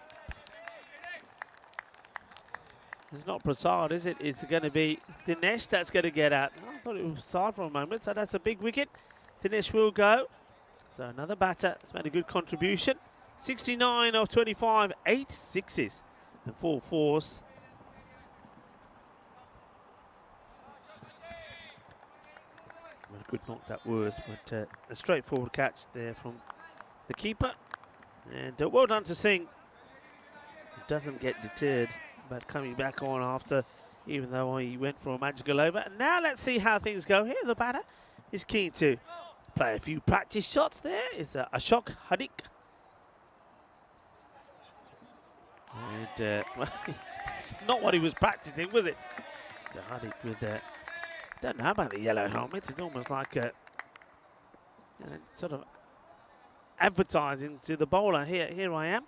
Prasad, is it? It's going to be Dinesh that's going to get out. I thought it was Prasad for a moment, so that's a big wicket. Dinesh will go. So another batter has made a good contribution. 69 of 25, 8 sixes and 4 fours. Well, a good knock that was, but a straightforward catch there from the keeper. And well done to Singh. Doesn't get deterred, but coming back on after, even though he went for a magical over. And now let's see how things go here. The batter is keen to play a few practice shots there. It's Ashok Hadik. And well, it's not what he was practicing, was it? It's a Hadik with don't know about the yellow helmet. It's almost like a sort of advertising to the bowler. Here I am.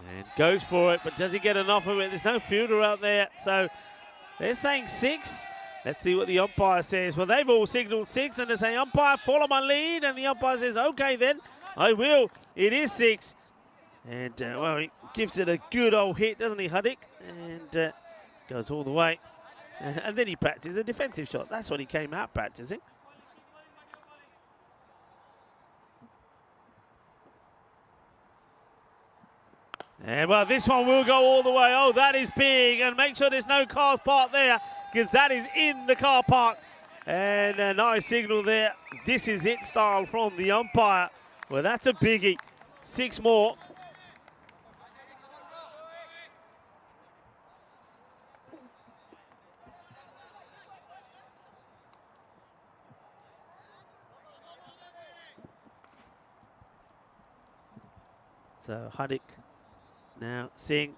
And goes for it, but does he get enough of it? There's no fielder out there, so they're saying 6. Let's see what the umpire says. Well, they've all signalled 6, and they're saying, umpire, follow my lead. And the umpire says, okay, then, I will. It is 6. And, well, he gives it a good old hit, doesn't he, Hadik? And goes all the way. And then he practiced a defensive shot. That's what he came out practicing. And, well, this one will go all the way. Oh, that is big. And make sure there's no cars parked there, because that is in the car park. And a nice signal there. This is it style from the umpire. Well, that's a biggie. 6 more. So Hadik now Singh.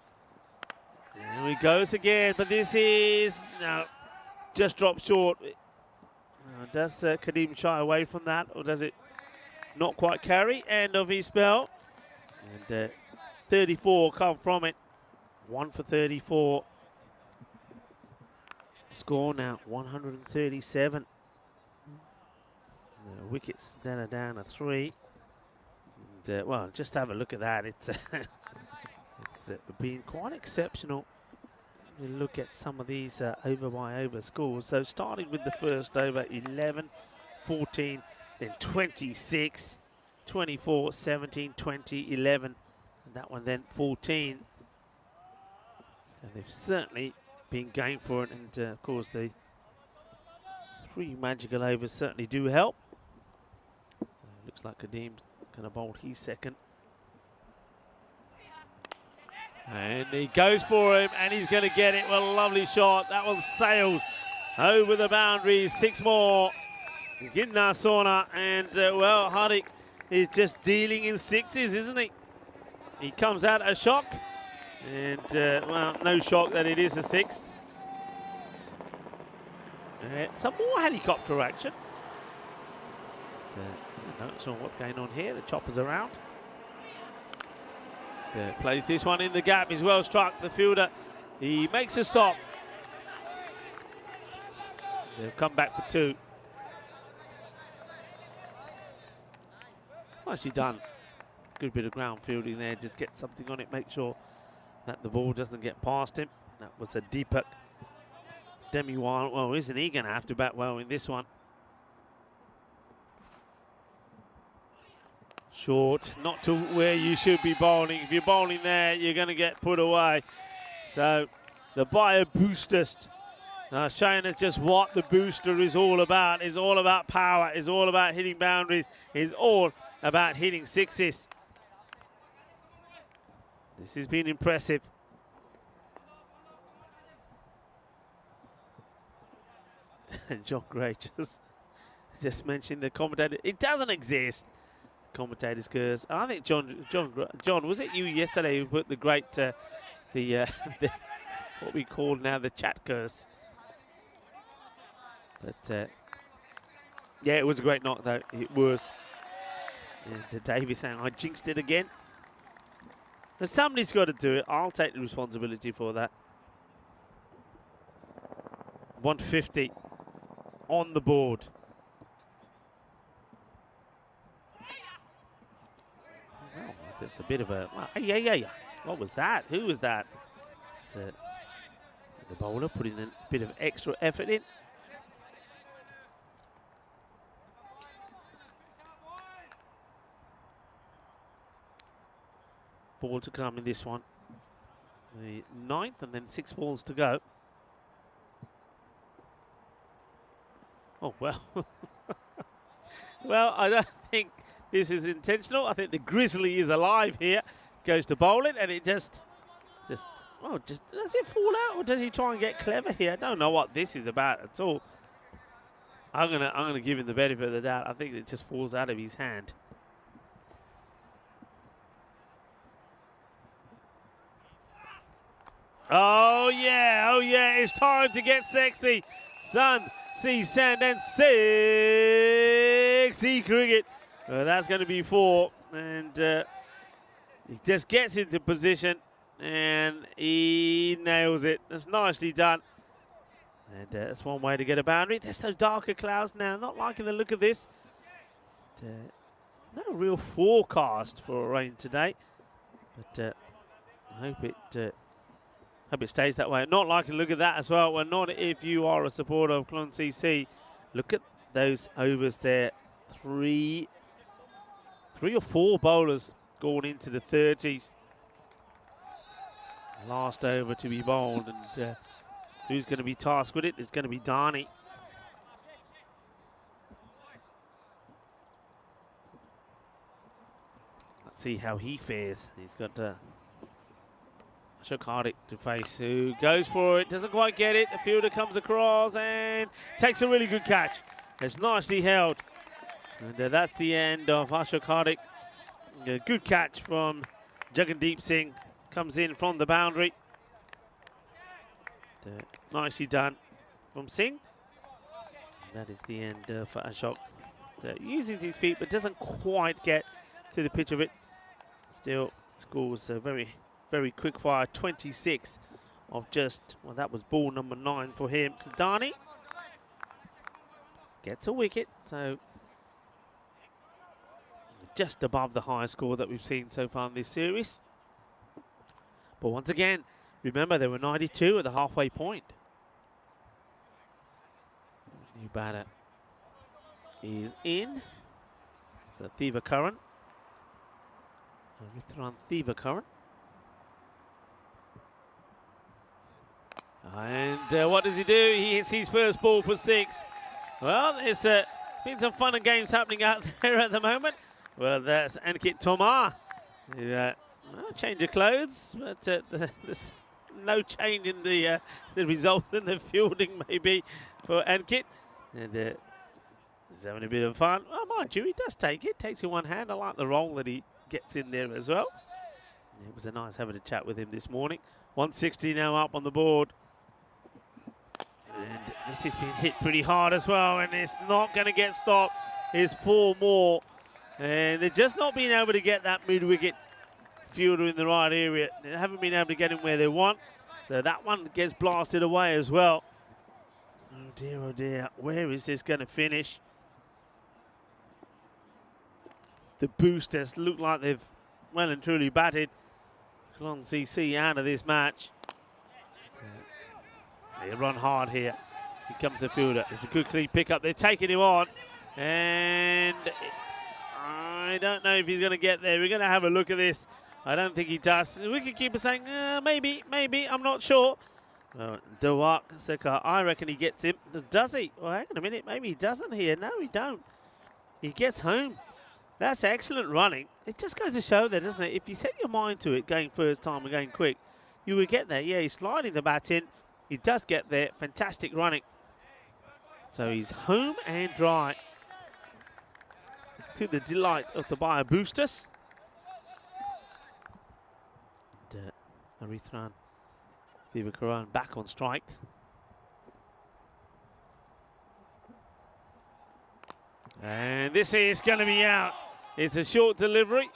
There he goes again, but this is, no, just dropped short. Does Kadeem shy away from that, or does it not quite carry? End of his spell. And 34 come from it. 1 for 34. Score now 137. The wickets then are down to 3. And, well, just have a look at that. It's been quite exceptional. We look at some of these over by over scores. So starting with the first over, 11, 14, then 26, 24, 17, 20, 11, and that one then 14. And they've certainly been going for it, and of course the 3 magical overs certainly do help. So looks like Kadim's going to bowl his second. And he goes for him, and he's going to get it. Well, a lovely shot. That one sails over the boundary. 6 more. Gindar Sona, and well, Hardik is just dealing in 6s, isn't he? He comes out a shock, and well, no shock that it is a 6. Some more helicopter action. I'm not sure what's going on here. The chopper's around. Plays this one in the gap. He's well struck. The fielder, he makes a stop. They'll come back for 2. Nicely done. Good bit of ground fielding there. Just get something on it. Make sure that the ball doesn't get past him. That was a Deepak Demiwal. Well, isn't he going to have to bat well in this one? Short, not to where you should be bowling. If you're bowling there, you're going to get put away. So the Bayer boosters showing us just what the booster is all about. It's all about power. It's all about hitting boundaries. It's all about hitting 6s. This has been impressive. John Gray just mentioned the commentator. It doesn't exist. Commentator's curse. I think John, was it you yesterday who put the great, the what we call now the chat curse? But yeah, it was a great knock though. It was. And Davis saying, I jinxed it again. But somebody's got to do it. I'll take the responsibility for that. 150 on the board. Well, that's a bit of a... Well, yeah. What was that? Who was that? The bowler putting a bit of extra effort in. Ball to come in this one. The 9th, and then 6 balls to go. Oh, well. Well, I don't think this is intentional. I think the Grizzly is alive here. Goes to bowl it, and it just does it fall out, or does he try and get clever here? I don't know what this is about at all. I'm gonna give him the benefit of the doubt. I think it just falls out of his hand. Oh yeah, it's time to get sexy. Sun, sea, sand, and sexy cricket. That's going to be 4, and he just gets into position, and he nails it. That's nicely done. And that's one way to get a boundary. There's those darker clouds now. Not liking the look of this. No real forecast for rain today, but I hope it stays that way. Not liking the look of that as well. Well, not if you are a supporter of Clon CC. Look at those overs there. 3 or 4 bowlers going into the 30s. Last over to be bowled, and who's going to be tasked with it? It's going to be Dhani. Let's see how he fares. He's got Hardik to face, who goes for it, doesn't quite get it. The fielder comes across and takes a really good catch. It's nicely held. And that's the end of Ashok Hardik. A good catch from Jagandeep Singh. Comes in from the boundary. Nicely done from Singh. And that is the end for Ashok. Uses his feet but doesn't quite get to the pitch of it. Still scores a very quick fire. 26 of just, well, that was ball number 9 for him. So Dhani gets a wicket, so just above the highest score that we've seen so far in this series. But once again, remember there were 92 at the halfway point. New batter is in. So Thivakaran. Ritharan Thivakaran. And what does he do? He hits his first ball for 6. Well, there's been some fun and games happening out there at the moment. Well, that's Ankit Tomar. Change of clothes, but there's no change in the result in the fielding maybe for Ankit. And he's having a bit of fun. Oh, mind you, he does take it. Takes it in one hand. I like the roll that he gets in there as well. It was a nice having a chat with him this morning. 160 now up on the board. And this has been hit pretty hard as well, and it's not going to get stopped. It's 4 more. And they're just not being able to get that mid-wicket fielder in the right area. They haven't been able to get him where they want. So that one gets blasted away as well. Oh dear, where is this going to finish? The boosters look like they've well and truly batted Geelong CC out of this match. They run hard here. Here comes the fielder. It's a good clean pickup. They're taking him on. And I don't know if he's going to get there. We're going to have a look at this. I don't think he does. The wicketkeeper saying, maybe, I'm not sure. Dewak Sekar, I reckon he gets him. Does he? Well, hang on a minute. Maybe he doesn't here. No, he don't. He gets home. That's excellent running. It just goes to show there, doesn't it? If you set your mind to it, going first time and going quick, you will get there. Yeah, he's sliding the bat in. He does get there. Fantastic running. So he's home and dry. To the delight of the Bayer boosters. Arithran Thivakaran back on strike. And this is going to be out. It's a short delivery.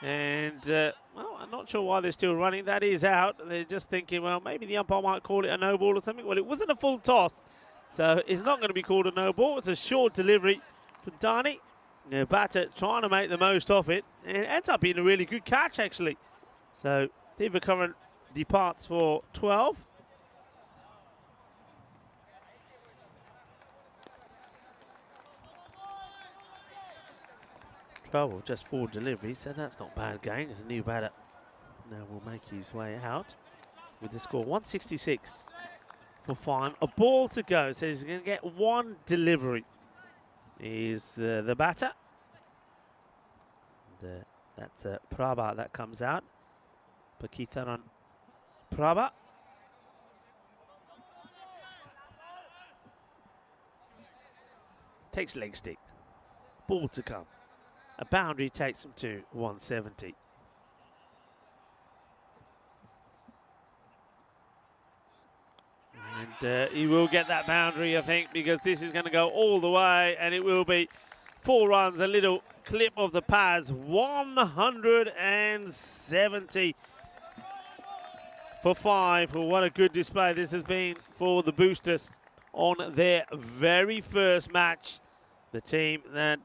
And, well, I'm not sure why they're still running. That is out. They're just thinking, well, maybe the umpire might call it a no ball or something. Well, it wasn't a full toss. So it's not going to be called a no ball. It's a short delivery from Dani. Batter trying to make the most of it. And it ends up being a really good catch, actually. So Thivakaran departs for 12. Of just 4 deliveries, so that's not bad going. As a new batter now will make his way out with the score 166 for 5. A ball to go, so he's going to get 1 delivery. Is the batter. That's Prabha that comes out. Pakitharan Prabha. Takes leg stick. Ball to come. A boundary takes him to 170. And he will get that boundary, I think, because this is going to go all the way, and it will be 4 runs, a little clip of the pads, 170 for 5. Well, what a good display this has been for the boosters on their very first match. The team that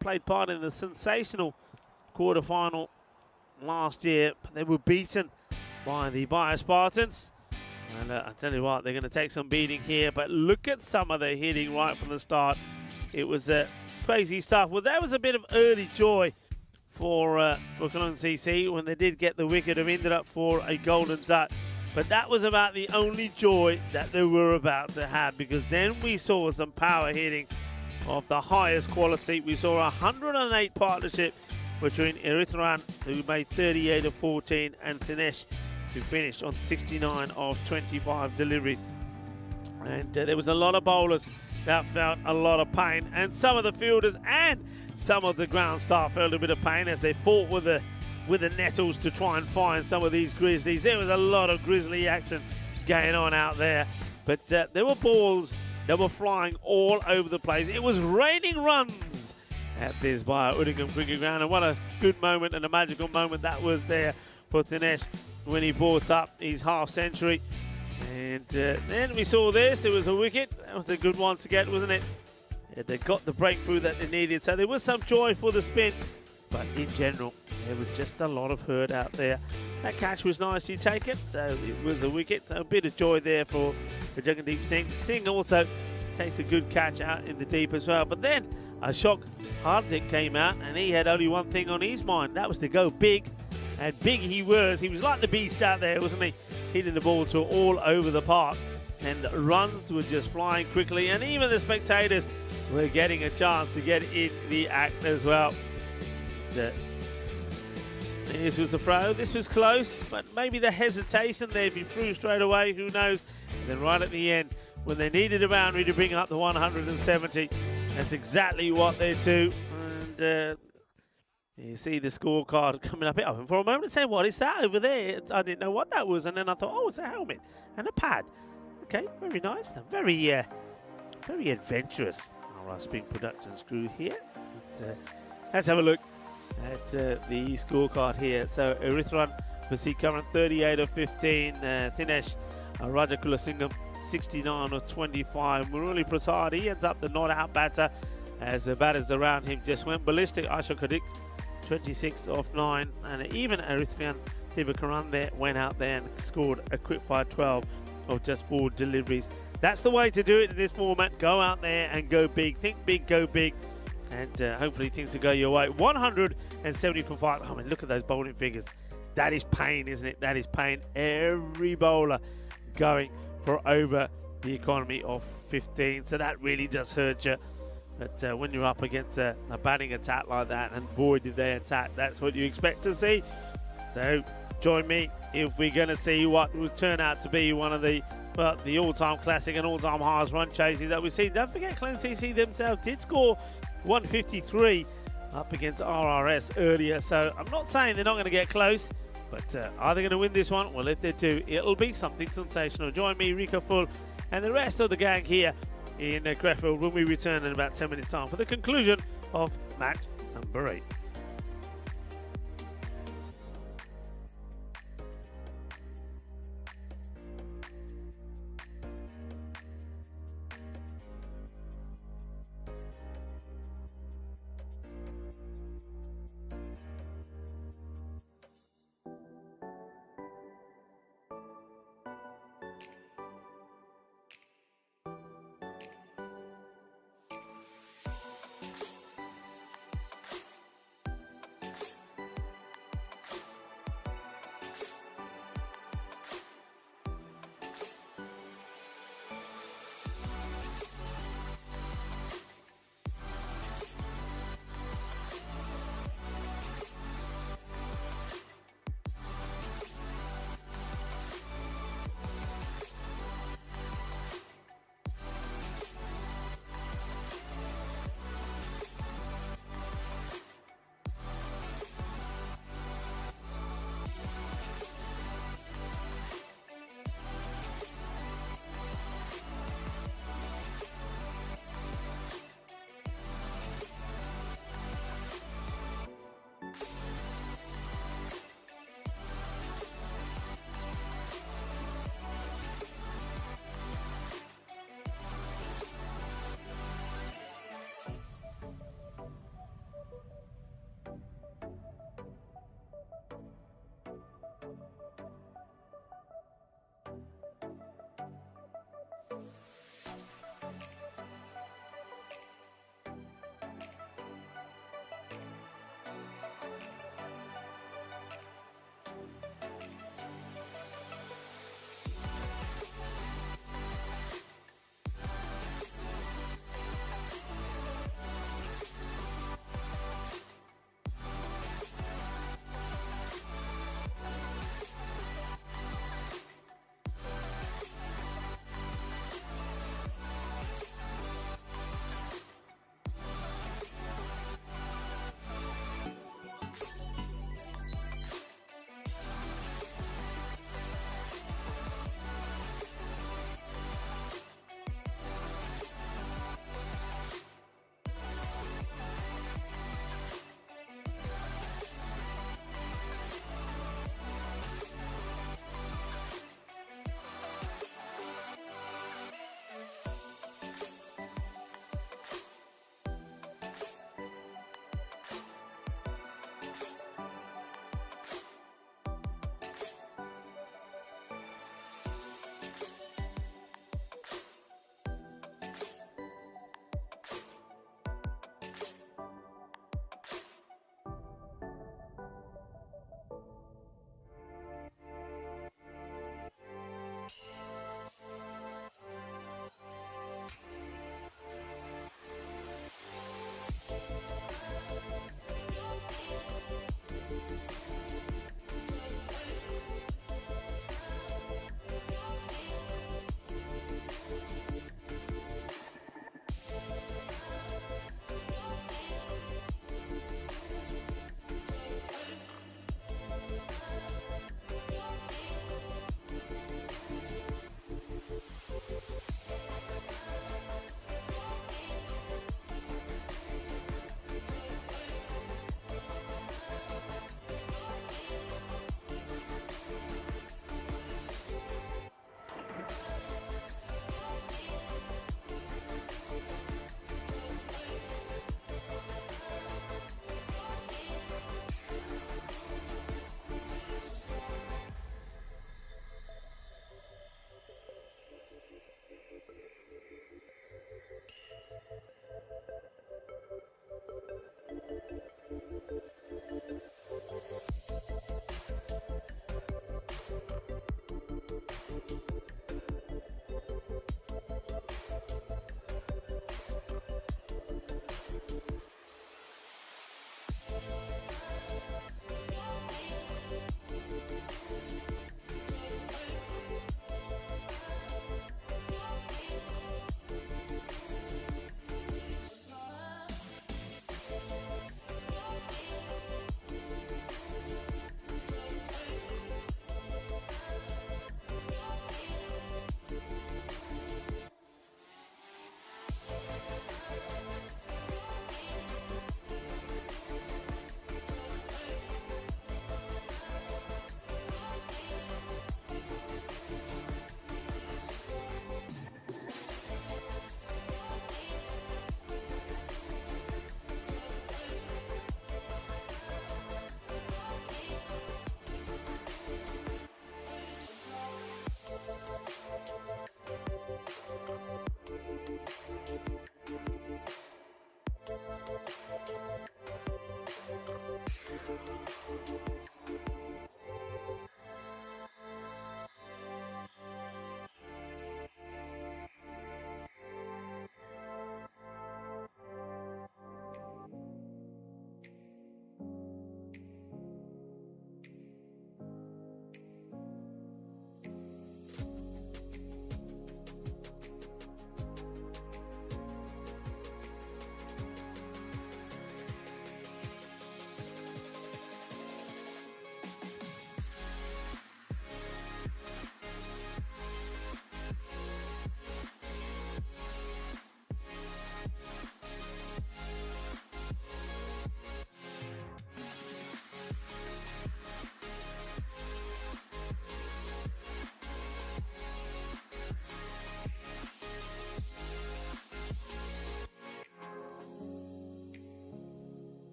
played part in the sensational quarterfinal last year, but they were beaten by the Bayer Spartans. And I tell you what, they're going to take some beating here. But look at some of the hitting right from the start. It was crazy stuff. Well, that was a bit of early joy for Geelong CC when they did get the wicket and ended up for a golden duck. But that was about the only joy that they were about to have, because then we saw some power hitting of the highest quality. We saw a 108 partnership between Eritran, who made 38 of 14, and Dinesh, who finished on 69 of 25 deliveries. And there was a lot of bowlers that felt a lot of pain, and some of the fielders and some of the ground staff felt a bit of pain as they fought with the nettles to try and find some of these grizzlies. There was a lot of grizzly action going on out there, but there were balls that were flying all over the place. It was raining runs at this Bayer Uddingam cricket ground, and what a good moment and a magical moment that was there for Dinesh when he brought up his half century. And then we saw this. There was a wicket. That was a good one to get, wasn't it? Yeah, they got the breakthrough that they needed. So there was some joy for the spin, but in general, there was just a lot of hurt out there. That catch was nicely taken, so it was a wicket. So a bit of joy there for Jagandeep Singh. Singh also takes a good catch out in the deep as well. But then Ashok Hardik came out, and he had only one thing on his mind. That was to go big. And big he was. He was like the beast out there, wasn't he? Hitting the ball to all over the park. and runs were just flying quickly, and even the spectators were getting a chance to get in the act as well. This was a throw. This was close, but maybe the hesitation there, if he threw straight away, who knows. And then right at the end, when they needed a boundary to bring up the 170, that's exactly what they do. And you see the scorecard coming up. And for a moment, I said, what is that over there? I didn't know what that was. And then I thought, oh, it's a helmet and a pad. Okay, very nice. Very adventurous. Our Spin Productions crew here. And, let's have a look at the scorecard here. So Erythron, Vasikaran 38 of 15, Thinesh Raja Kulasingham 69 of 25. Murali Prasad, he ends up the not out batter as the batters around him just went ballistic. Asha Kadik 26 of 9, and even Erythrian Thivakaran there went out there and scored a quick fire 12 of just 4 deliveries. That's the way to do it in this format. Go out there and go big. Think big, go big. And hopefully things will go your way. 170 for 5. I mean, look at those bowling figures. That is pain, isn't it? That is pain. Every bowler going for over the economy of 15. So that really just hurts you. But when you're up against a batting attack like that, and boy did they attack, that's what you expect to see. So join me if we're going to see what will turn out to be one of the all-time classic and all-time highest run chases that we've seen. Don't forget, Clan CC themselves did score 153 up against RRS earlier. So I'm not saying they're not going to get close, but are they going to win this one? Well, if they do, it'll be something sensational. Join me, Rico Full, and the rest of the gang here in Crefeld when we return in about 10 minutes time for the conclusion of match number 8.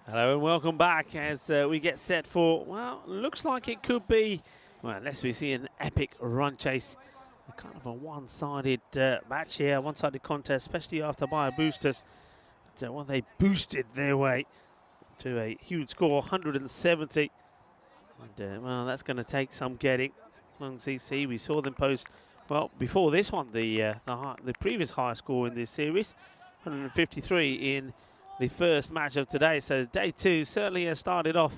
Hello and welcome back as we get set for, well, looks like it could be, well, unless we see an epic run chase, kind of a one-sided match here, one-sided contest, especially after Bio Boosters. Well, they boosted their way to a huge score, 170. And, well, that's going to take some getting. Long CC, we saw them post, well, before this one, the previous high score in this series, 153 in the first match of today. So day two certainly has started off.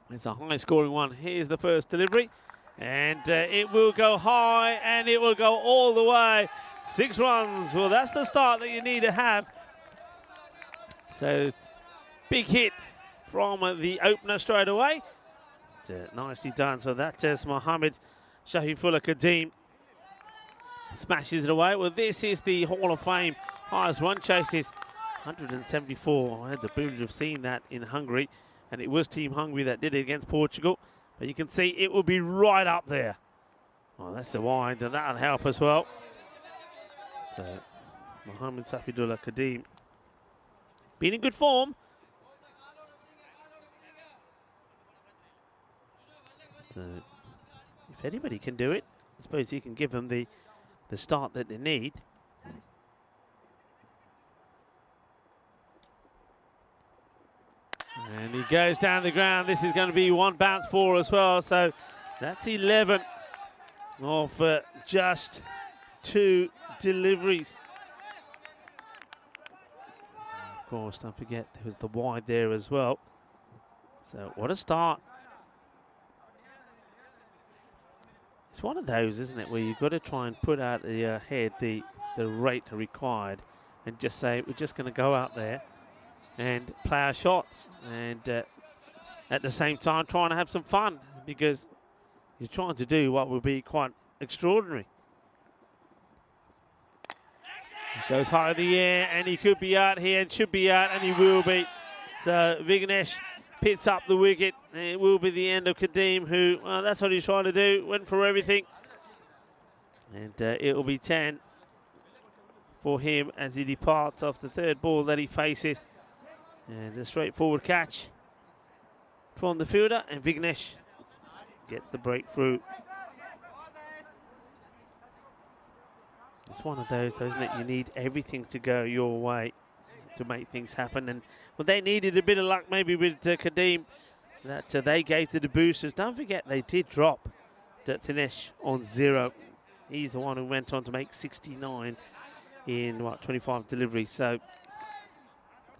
It's a high scoring one. Here's the first delivery, and it will go high and it will go all the way. 6 runs. Well, that's the start that you need to have. So big hit from the opener straight away. Nicely done. So that is Mohammed Shahifullah Kadeem smashes it away. Well, this is the Hall of Fame highest run chases. 174. I had the privilege of seeing that in Hungary, and it was Team Hungary that did it against Portugal. But you can see it will be right up there. Well, that's the wind, and that'll help as well. So, Mohammed Safidullah Kadeem been in good form. So, if anybody can do it, I suppose he can give them the start that they need. And he goes down the ground. This is going to be one bounce for as well. So that's 11 of just 2 deliveries. Of course, don't forget there was the wide there as well. So what a start. It's one of those, isn't it, where you've got to try and put out the head the rate required and just say, we're just going to go out there and play our shots. And at the same time, trying to have some fun, because you're trying to do what will be quite extraordinary. He goes high in the air, and he could be out here, and should be out, and he will be. So Vignesh pits up the wicket, and it will be the end of Kadeem, who, well, that's what he's trying to do, went for everything. And it will be 10 for him as he departs off the third ball that he faces. And a straightforward catch from the fielder, and Vignesh gets the breakthrough. It's one of those, isn't it? You need everything to go your way to make things happen. And well, they needed a bit of luck maybe with Kadeem that they gave to the boosters. Don't forget, they did drop Dinesh on 0. He's the one who went on to make 69 in, what, 25 deliveries. So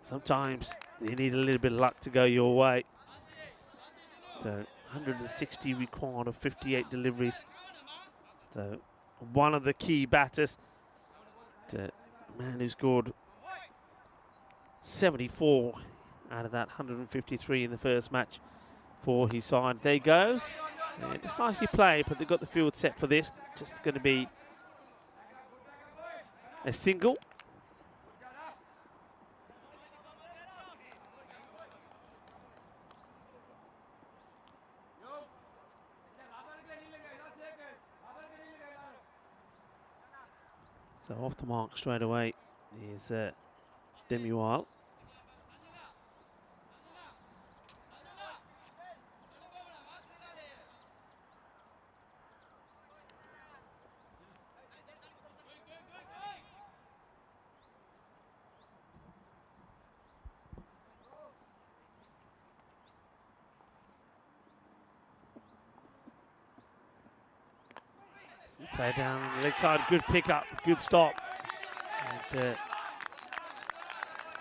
sometimes you need a little bit of luck to go your way. So 160 required of 58 deliveries. So one of the key batters, the man who scored 74 out of that 153 in the first match for his side. There he goes. And it's nicely played, but they've got the field set for this. Just going to be a single. So off the mark straight away is Demual. Play down the leg side, good pickup, good stop. And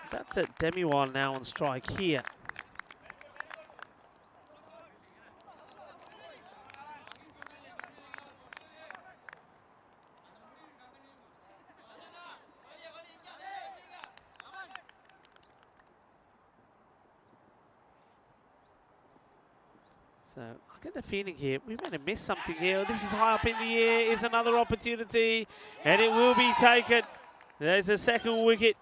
that's it, Demiwan now on strike here. So I get the feeling here, we might have missed something here. This is high up in the air, is another opportunity, and it will be taken. There's a second wicket,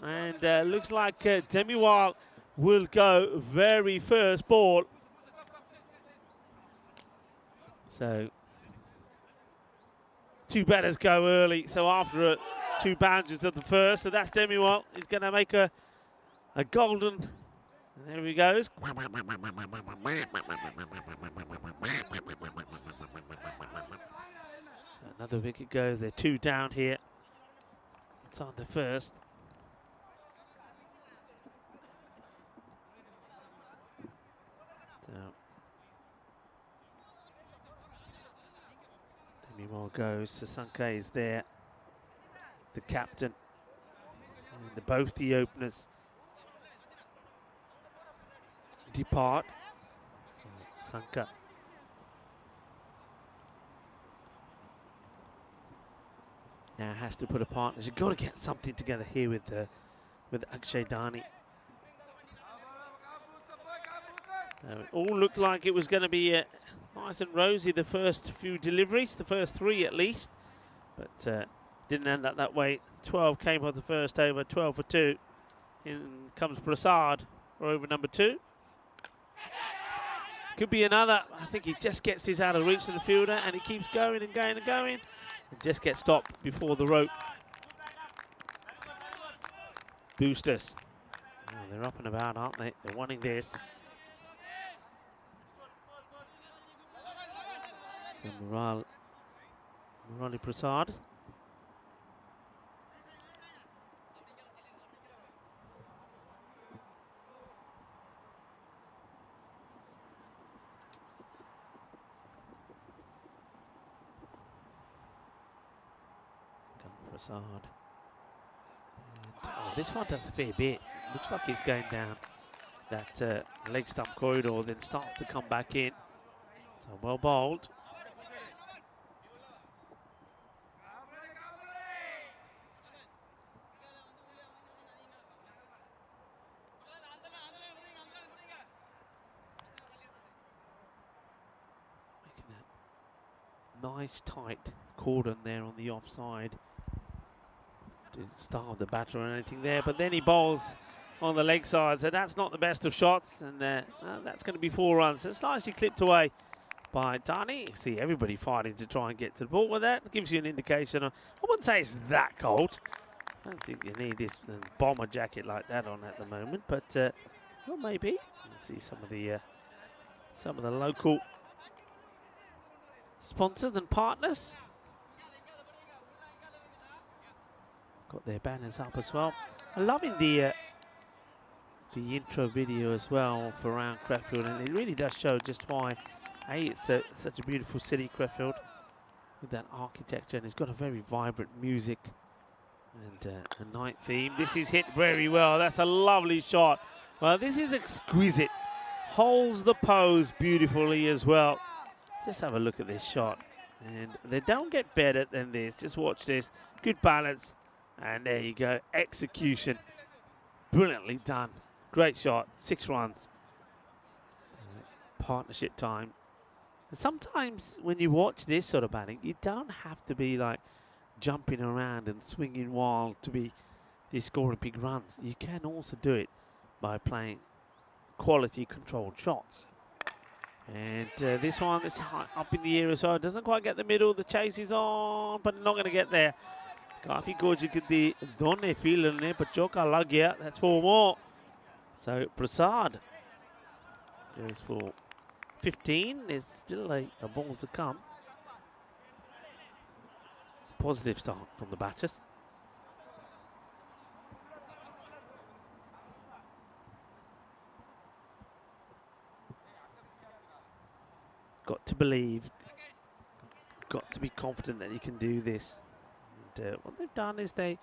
and looks like Demiwal will go very first ball. So two batters go early, so after 2 boundaries of the first, so that's Demiwal. He's going to make a golden. And there he goes. So another wicket goes. They're 2 down here. It's on the first. So Demi goes. Sasanka is there. The captain. And both the openers depart. So Sanka now has to put a partnership. Got to get something together here with Akshay Dani. It all looked like it was going to be nice and rosy the first few deliveries, the first 3 at least, but didn't end up that way. 12 came off the first over, 12 for 2. In comes Prasad for over number 2. Could be another. I think he just gets this out of reach of the fielder, and he keeps going and going and going, and just gets stopped before the rope. Boosters. Oh, they're up and about, aren't they? They're wanting this. So Murali Prasad. Prasad. And, oh, this one does a fair bit. Looks like he's going down that leg stump corridor, then starts to come back in. So well bowled. Making a nice tight cordon there on the offside to starve the batter or anything there, but then he bowls on the leg side, so that's not the best of shots, and that's going to be 4 runs. So it's nicely clipped away by Tani. You see everybody fighting to try and get to the ball. Well, that gives you an indication of, I wouldn't say it's that cold. I don't think you need this bomber jacket like that on at the moment, but well, maybe. You see some of the local sponsors and partners got their banners up as well. I'm loving the intro video as well for around Crefeld, and it really does show just why it's such a beautiful city, Crefeld, with that architecture, and it's got a very vibrant music and a night theme. This is hit very well. That's a lovely shot. Well, this is exquisite. Holds the pose beautifully as well. Just have a look at this shot, and they don't get better than this. Just watch this. Good balance, and there you go. Execution, brilliantly done. Great shot. 6 runs. Partnership time. And sometimes when you watch this sort of batting, you don't have to be like jumping around and swinging wild to be scoring big runs. You can also do it by playing quality controlled shots. And this one is high up in the air as well. Doesn't quite get the middle. The chase is on, but not going to get there. Kafi Koji kiti donne fielder ne pachoka lag gaya. That's 4 more. So Prasad goes for 15. There's still a ball to come. Positive start from the batters. Got to believe, got to be confident that you can do this. And what they've done is they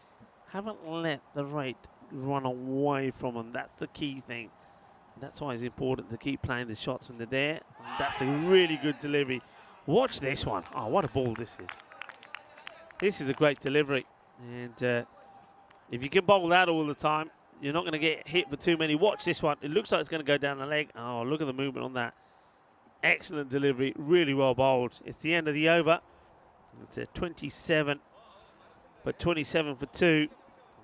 haven't let the rate run away from them. That's the key thing. That's why it's important to keep playing the shots when they're there. And that's a really good delivery. Watch this one. Oh, what a ball this is. This is a great delivery. And if you can bowl that all the time, you're not going to get hit for too many. Watch this one. It looks like it's going to go down the leg. Oh, look at the movement on that. Excellent delivery. Really well bowled. It's the end of the over. It's a 27, but 27 for 2.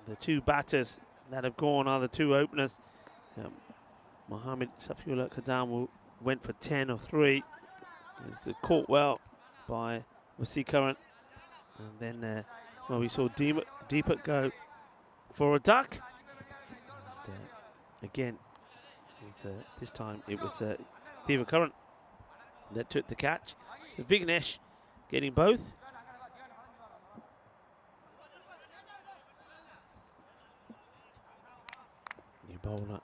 The 2 batters that have gone are the 2 openers. Mohammed Safiullah Kadam went for 10 or 3. It's caught well by Vasikaran. And then well, we saw Deepak go for a duck. And, again, this time it was Devakaran that took the catch. So Vignesh getting both. New bowler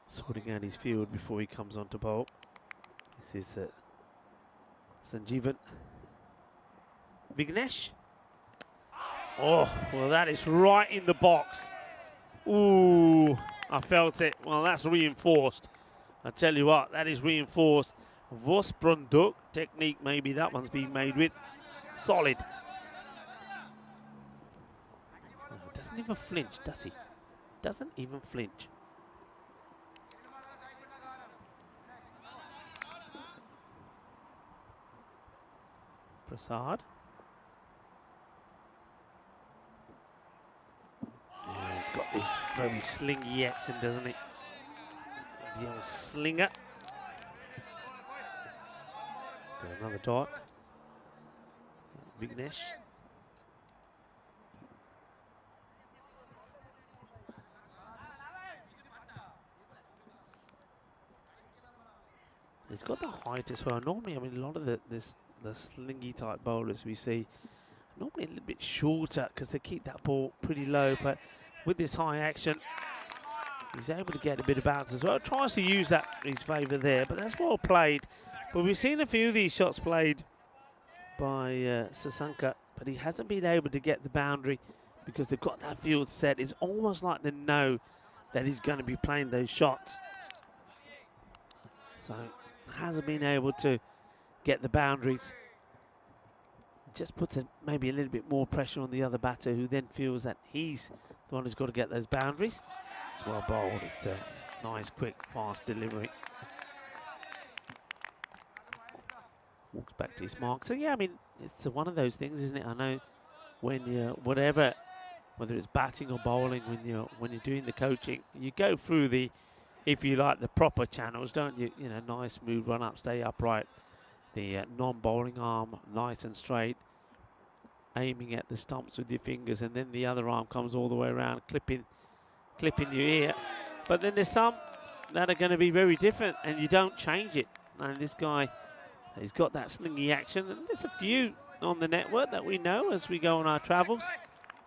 sorting out his field before he comes on to bowl. This is Sanjeevan. Vignesh. Oh, well, that is right in the box. Ooh, I felt it. Well, that's reinforced. I tell you what, that is reinforced. Vosprunduk technique, maybe that one's being made with. Solid. Oh, doesn't even flinch, does he? Doesn't even flinch. Prasad. Yeah, he's got this very slingy action, doesn't he? The old slinger. Do another dot. Vignesh. He's got the height as well. Normally, I mean, a lot of the slingy type bowlers we see normally a little bit shorter because they keep that ball pretty low. But with this high action, he's able to get a bit of bounce as well. Tries to use that in his favour there, but that's well played. But we've seen a few of these shots played by Sasanka, but he hasn't been able to get the boundary because they've got that field set. It's almost like they know that he's going to be playing those shots. So hasn't been able to get the boundaries. Just puts maybe a little bit more pressure on the other batter, who then feels that he's the one who's got to get those boundaries. It's well bowled. It's a nice, quick, fast delivery. Walks back to his mark. So yeah, I mean, it's one of those things, isn't it? I know when you're whether it's batting or bowling, when you're doing the coaching, you go through the, if you like, the proper channels, don't you? You know, nice, smooth run up, stay upright. The non-bowling arm, nice and straight, aiming at the stumps with your fingers, and then the other arm comes all the way around, clipping your ear. But then there's some that are going to be very different, and you don't change it. And this guy, he's got that slingy action, and there's a few on the network that we know as we go on our travels.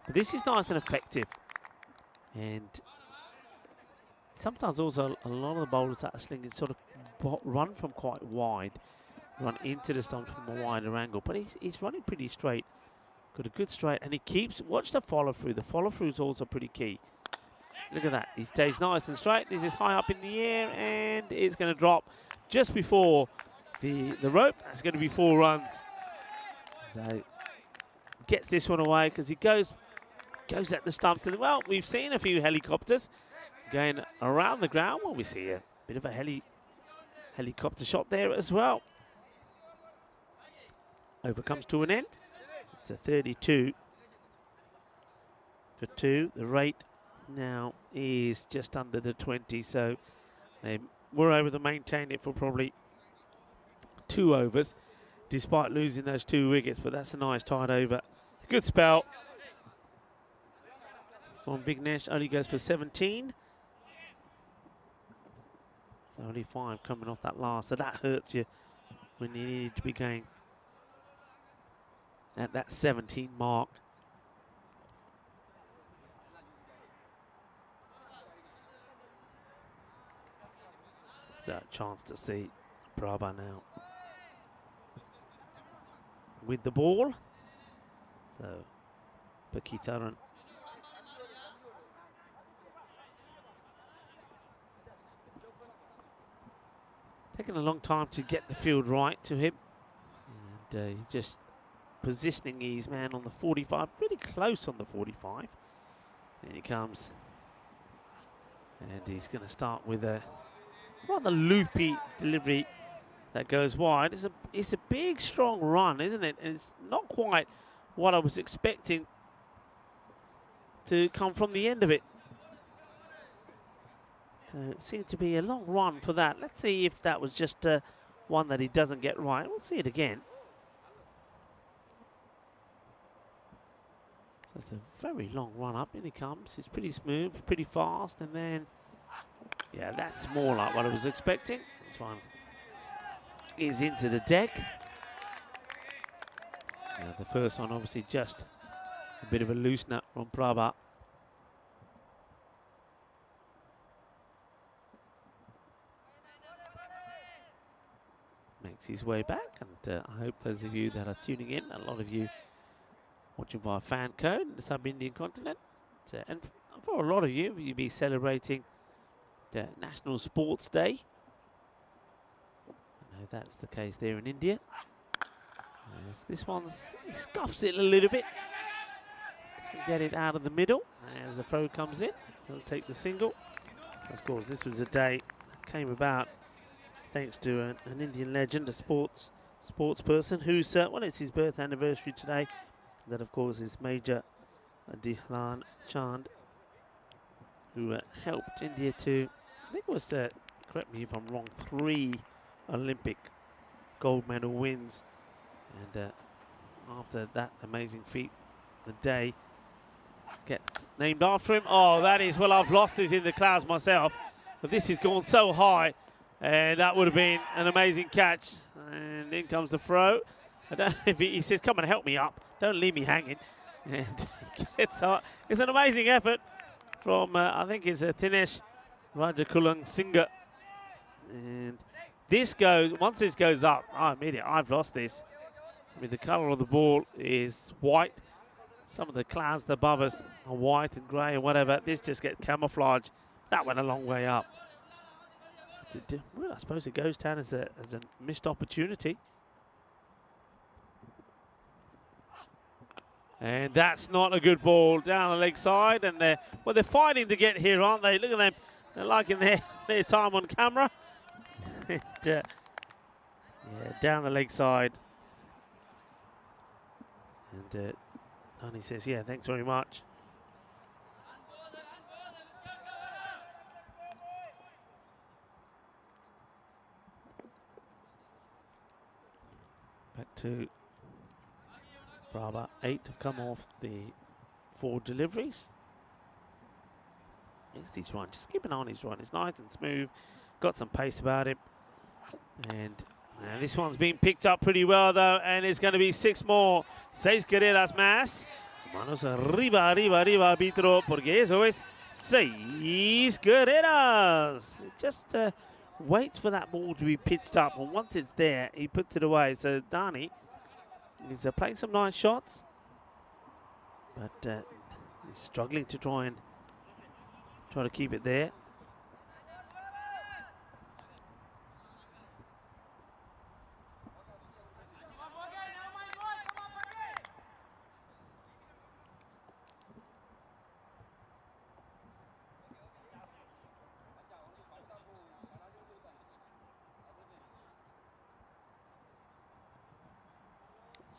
But this is nice and effective. And sometimes also a lot of the bowlers that are slinging sort of run from quite wide, run into the stumps from a wider angle. But he's running pretty straight. Got a good straight, and he keeps, watch the follow through. The follow through is also pretty key. Look at that. He stays nice and straight. This is high up in the air, and it's going to drop just before the rope. That's going to be 4 runs. So gets this one away because he goes at the stumps. And well, we've seen a few helicopters going around the ground. Well, we see a bit of a helicopter shot there as well. Over comes to an end. It's a 32 for 2. The rate now is just under the 20, so they were able to maintain it for probably 2 overs, despite losing those 2 wickets. But that's a nice tight over. Good spell from Vignesh. Only goes for 17. So only 5 coming off that last. So that hurts you when you need to be going at that 17 mark. So a chance to see Prabha now with the ball. So Pakitharan taking a long time to get the field right to him, and he just positioning his man on the 45, pretty close on the 45. There he comes, and he's going to start with a rather loopy delivery that goes wide. It's a big, strong run, isn't it? And it's not quite what I was expecting to come from the end of it. So it seemed to be a long run for that. Let's see if that was just one that he doesn't get right. We'll see it again. It's a very long run up. In he comes. It's pretty smooth, pretty fast, and then, yeah, that's more like what I was expecting. This one is into the deck. The first one, obviously, just a bit of a loose nut from Prabha. Makes his way back, and I hope those of you that are tuning in, a lot of you watching via fan code in the sub-Indian continent, and for a lot of you, you'll be celebrating the National Sports Day. I know that's the case there in India. As this one, he scuffs it a little bit, doesn't get it out of the middle. As the throw comes in, he'll take the single. Of course, this was a day that came about thanks to an Indian legend, a sports person who's, well, it's his birth anniversary today. That, of course, is Major Dhyan Chand, who helped India to, I think it was, correct me if I'm wrong, 3 Olympic gold medal wins. And after that amazing feat, the day gets named after him. Oh, that is, well, I've lost this in the clouds myself, but this has gone so high, and that would have been an amazing catch. And in comes the throw. I don't know if he says, come and help me up. Don't leave me hanging. And he gets up. It's an amazing effort from, I think it's Thinesh Rajakulang Singha. And this goes, once this goes up, I've lost this. I mean, the colour of the ball is white. some of the clouds above us are white and grey and whatever. This just gets camouflage. That went a long way up. Well, I suppose it goes down as a missed opportunity. And that's not a good ball down the leg side. And they're fighting to get here, aren't they? Look at them. They're liking their time on camera. And, yeah, down the leg side. And Danny says, yeah, thanks very much. Back to Brava. 8 have come off the 4 deliveries. He's run. Just keep an eye on his run. It's nice and smooth. Got some pace about him. And this one's been picked up pretty well, though. And it's going to be 6 more. 6 carreras más. Manos arriba, arriba, arriba, arbitro. Porque eso es 6 carreras. Just waits for that ball to be pitched up. And once it's there, he puts it away. So Dani is playing some nice shots. But he's struggling to try to keep it there.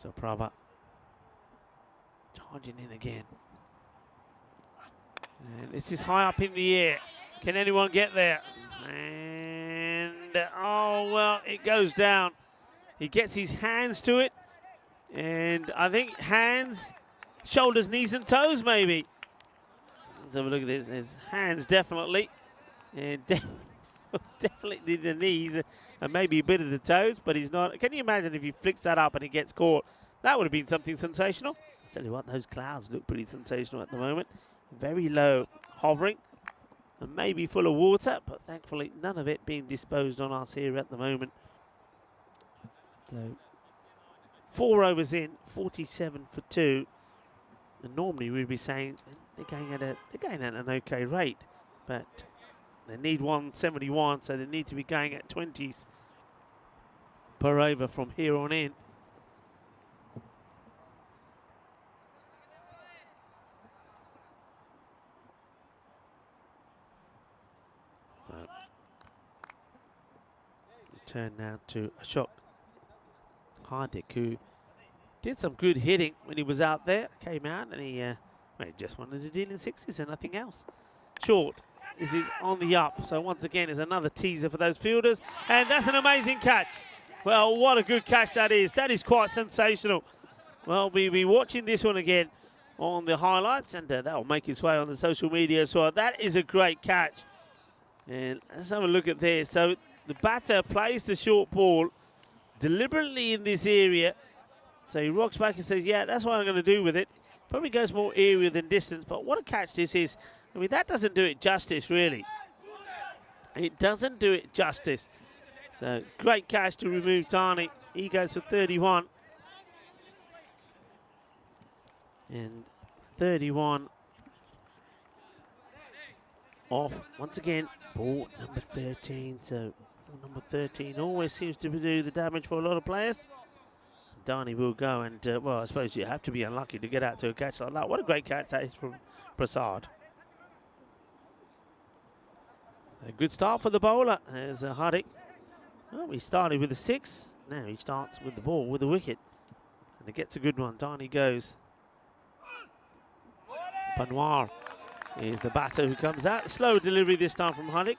So Prava charging in again. And this is high up in the air. Can anyone get there? And oh, well, it goes down. He gets his hands to it. And I think hands, shoulders, knees and toes maybe. Let's have a look at this. There's hands definitely. And definitely the knees and maybe a bit of the toes, but he's not. Can you imagine if he flicks that up and he gets caught? That would have been something sensational. I'll tell you what, those clouds look pretty sensational at the moment. Very low, hovering, and maybe full of water, but thankfully none of it being disposed on us here at the moment. So 4 overs in, 47 for 2. And normally we'd be saying they're going at an okay rate, but they need 171, so they need to be going at 20s per over from here on in. So, we turn now to Ashok Hardik, who did some good hitting when he was out there. Came out and he just wanted to deal in 60s and nothing else. Short. This is on the up. So once again, is another teaser for those fielders. And that's an amazing catch. Well, what a good catch that is. That is quite sensational. Well, we'll be watching this one again on the highlights, and that'll make its way on the social media as well. That is a great catch. And let's have a look at this. So the batter plays the short ball deliberately in this area. So he rocks back and says, yeah, that's what I'm going to do with it. Probably goes more area than distance, but what a catch this is. I mean, that doesn't do it justice, really. It doesn't do it justice. So, great catch to remove Tani. He goes for 31. And 31 off. Once again, ball number 13. So, ball number 13 always seems to do the damage for a lot of players. Dani will go and, well, I suppose you have to be unlucky to get out to a catch like that. What a great catch that is from Prasad. A good start for the bowler. There's Hardik. Well, he started with a 6. Now he starts with the ball, with the wicket. And he gets a good one. Dani goes. Panwar is the batter who comes out. Slow delivery this time from Hardik.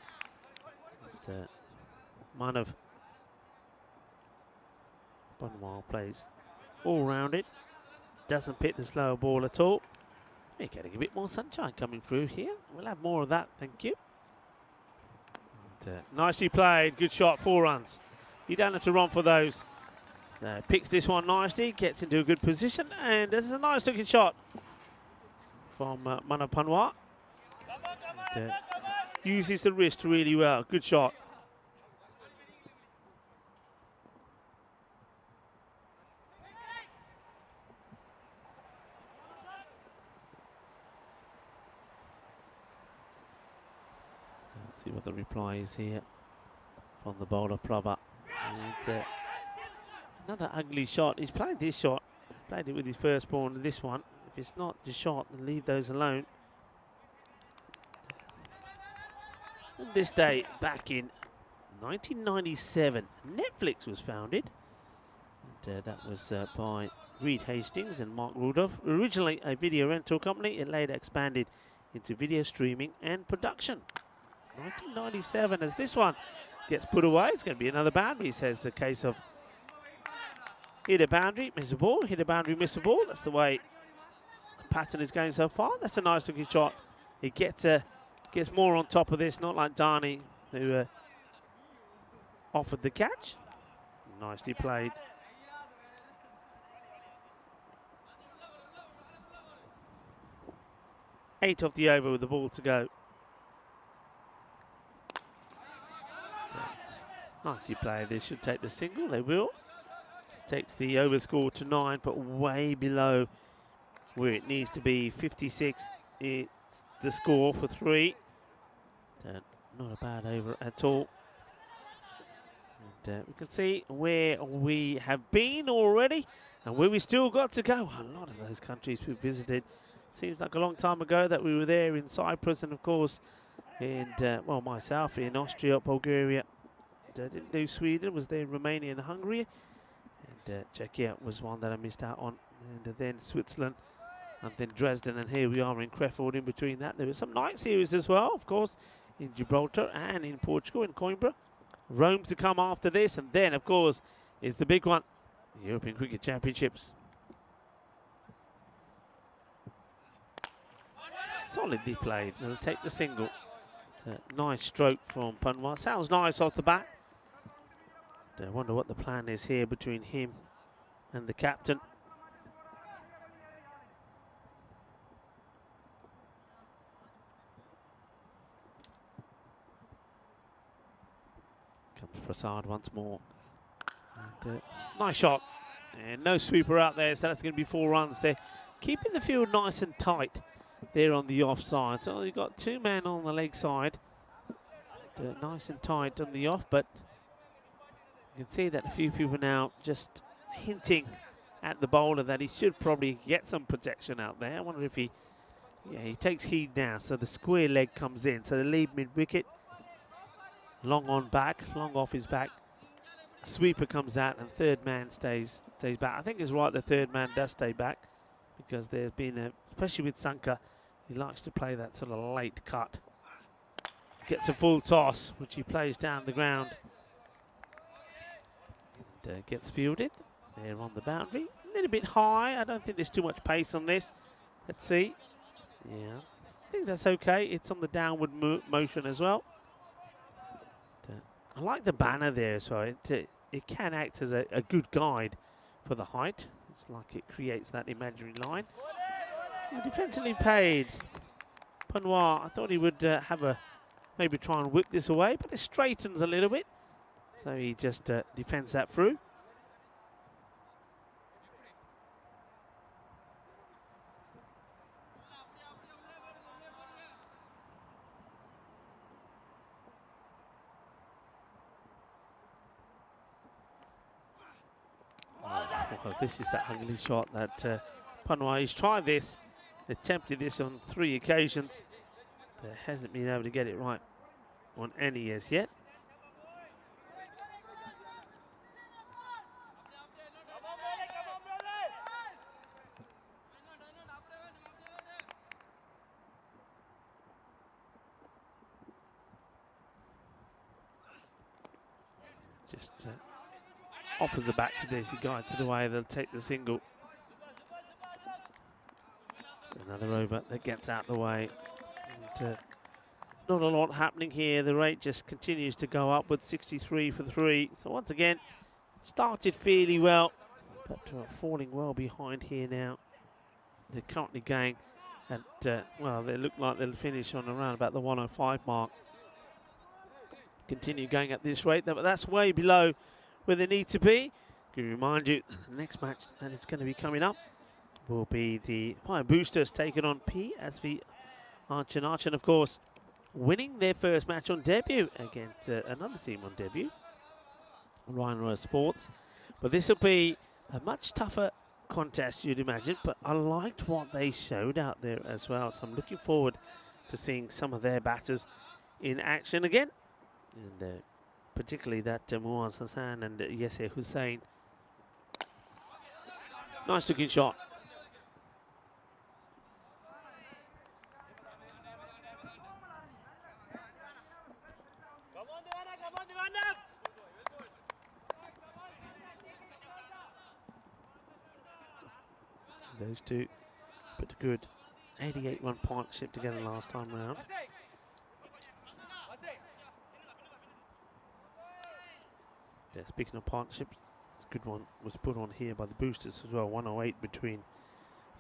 Manav Panwar plays all round it. Doesn't pick the slower ball at all. You're getting a bit more sunshine coming through here. We'll have more of that, thank you. Nicely played, good shot, 4 runs. You don't have to run for those. Picks this one nicely, gets into a good position, and there's a nice looking shot from Manav Panwar. Uses the wrist really well, good shot. See what the reply is here from the bowler Prabha. And another ugly shot. He's played this shot. Played it with his first ball and this one. If it's not the shot, then leave those alone. On this day, back in 1997, Netflix was founded. And that was by Reed Hastings and Mark Rudolph. Originally a video rental company, it later expanded into video streaming and production. 1997, as this one gets put away, it's going to be another boundary. Says the case of hit a boundary, miss a ball, hit a boundary, miss a ball. That's the way the pattern is going so far. That's a nice looking shot. He gets more on top of this, not like Dhani, who offered the catch. Nicely played. Eight off the over with the ball to go. Nicely played. They should take the single. They will. Takes the over score to 9, but way below where it needs to be. 56. It's the score for 3. Not a bad over at all. And we can see where we have been already and where we still got to go. A lot of those countries we've visited. Seems like a long time ago that we were there in Cyprus, and of course well, myself in Austria, Bulgaria. Didn't do Sweden, was there in Romania and Hungary. And Czechia was one that I missed out on. And then Switzerland, and then Dresden, and here we are in Krefeld in between that. There were some night series as well, of course, in Gibraltar and in Portugal, in Coimbra. Rome to come after this, and then, of course, is the big one, the European Cricket Championships. Solidly played. They'll take the single. It's a nice stroke from Panwar. Sounds nice off the bat. I wonder what the plan is here between him and the captain. Comes Prasad once more. And, nice shot. And no sweeper out there, so that's going to be 4 runs there. Keeping the field nice and tight there on the offside. So you've got 2 men on the leg side. Nice and tight on the off, but you can see that a few people now just hinting at the bowler that he should probably get some protection out there. I wonder if he takes heed now. So the square leg comes in. So the lead mid-wicket, long on back, long off his back. Sweeper comes out and third man stays back. I think it's right the third man does stay back, because there's been especially with Sanka, he likes to play that sort of late cut. Gets a full toss, which he plays down the ground. And, gets fielded there on the boundary. A little bit high. I don't think there's too much pace on this. Let's see. Yeah, I think that's okay. It's on the downward motion as well. I like the banner there, so it can act as a good guide for the height. It's like it creates that imaginary line. Defensively paid. Panwar, I thought he would maybe try and whip this away, but it straightens a little bit. So he just defends that through. Oh, this is that ugly shot that Panwar, he's tried this, attempted this on 3 occasions. Hasn't been able to get it right on any as yet. Just offers the bat to Desi Guy to the way. They'll take the single. Another over that gets out the way. And, not a lot happening here. The rate just continues to go upwards. 63 for 3. So once again, started fairly well, but falling well behind here now. They're currently going at, well, they look like they'll finish on around about the 105 mark. Continue going at this rate, but that's way below where they need to be. Can remind you, the next match that is going to be coming up will be the Fire Boosters taking on PSV Archen. Archen, of course, winning their first match on debut against another team on debut, Rhino Sports. But this will be a much tougher contest, you'd imagine, but I liked what they showed out there as well, so I'm looking forward to seeing some of their batters in action again, and particularly that Muaz Hassan and Yasser Hussain. Nice looking shot. Those two put a good 88-run partnership together last time round. Yeah, speaking of partnerships, it's a good one was put on here by the boosters as well. 108 between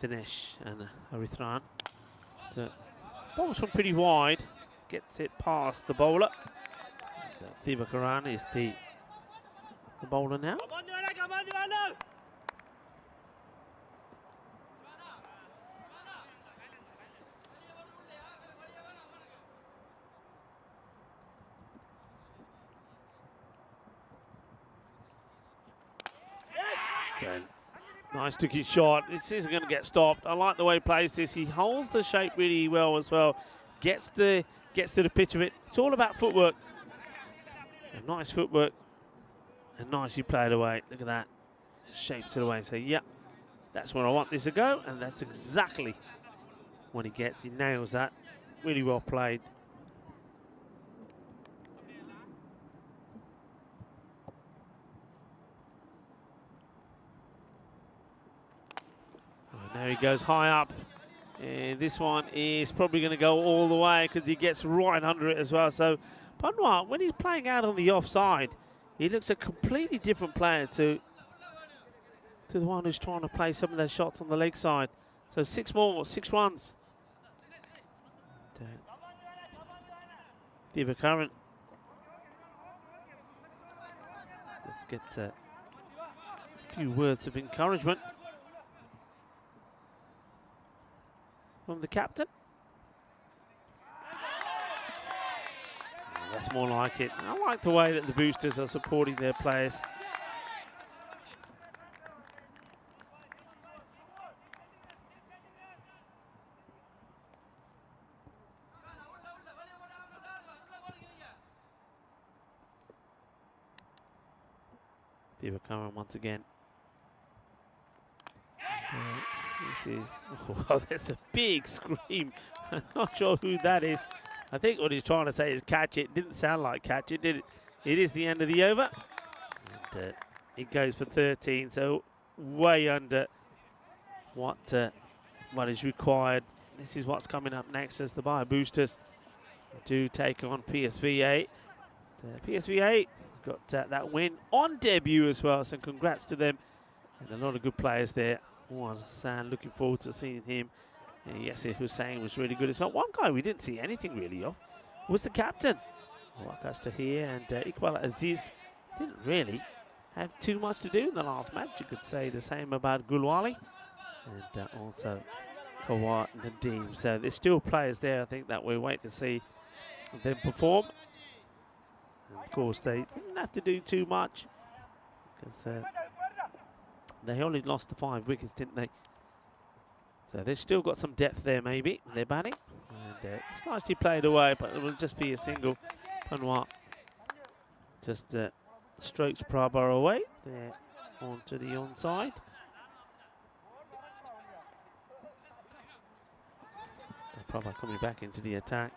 Dinesh and Arithran. The ball's from pretty wide, gets it past the bowler. Thiva Karan is the bowler now. So, nice looking shot. This isn't going to get stopped. I like the way he plays this. He holds the shape really well as well. Gets to the pitch of it. It's all about footwork. And nice footwork. And nicely played away. Look at that. Shapes it away. So, yeah, that's where I want this to go. And that's exactly what he gets. He nails that. Really well played. Now he goes high up, and this one is probably going to go all the way because he gets right under it as well. So Panwar, when he's playing out on the offside, he looks a completely different player to the one who's trying to play some of those shots on the leg side. So 6 runs. Diva Current. Let's get a few words of encouragement from the captain. That's more like it. I like the way that the boosters are supporting their players. Divakaran once again. This is, oh, that's a big scream. I'm not sure who that is. I think what he's trying to say is catch it. Didn't sound like catch it, did it? It is the end of the over. And it goes for 13, so way under what is required. This is what's coming up next as the Bio Boosters do take on PSV8. PSV8 got that win on debut as well, so congrats to them. And a lot of good players there. Hassan, looking forward to seeing him. And Yasser Hussain was really good as well. One guy we didn't see anything really of was the captain. Waqas Tahir and Iqbal Aziz didn't really have too much to do in the last match. You could say the same about Gulwali and also Kawat Nadeem. So there's still players there, I think, that we wait to see them perform. And of course, they didn't have to do too much because they only lost the 5 wickets, didn't they? So they've still got some depth there, maybe, in their batting. And it's nicely played away, but it will just be a single. Panwar just strokes Prabha away there onto the onside. Prabha coming back into the attack.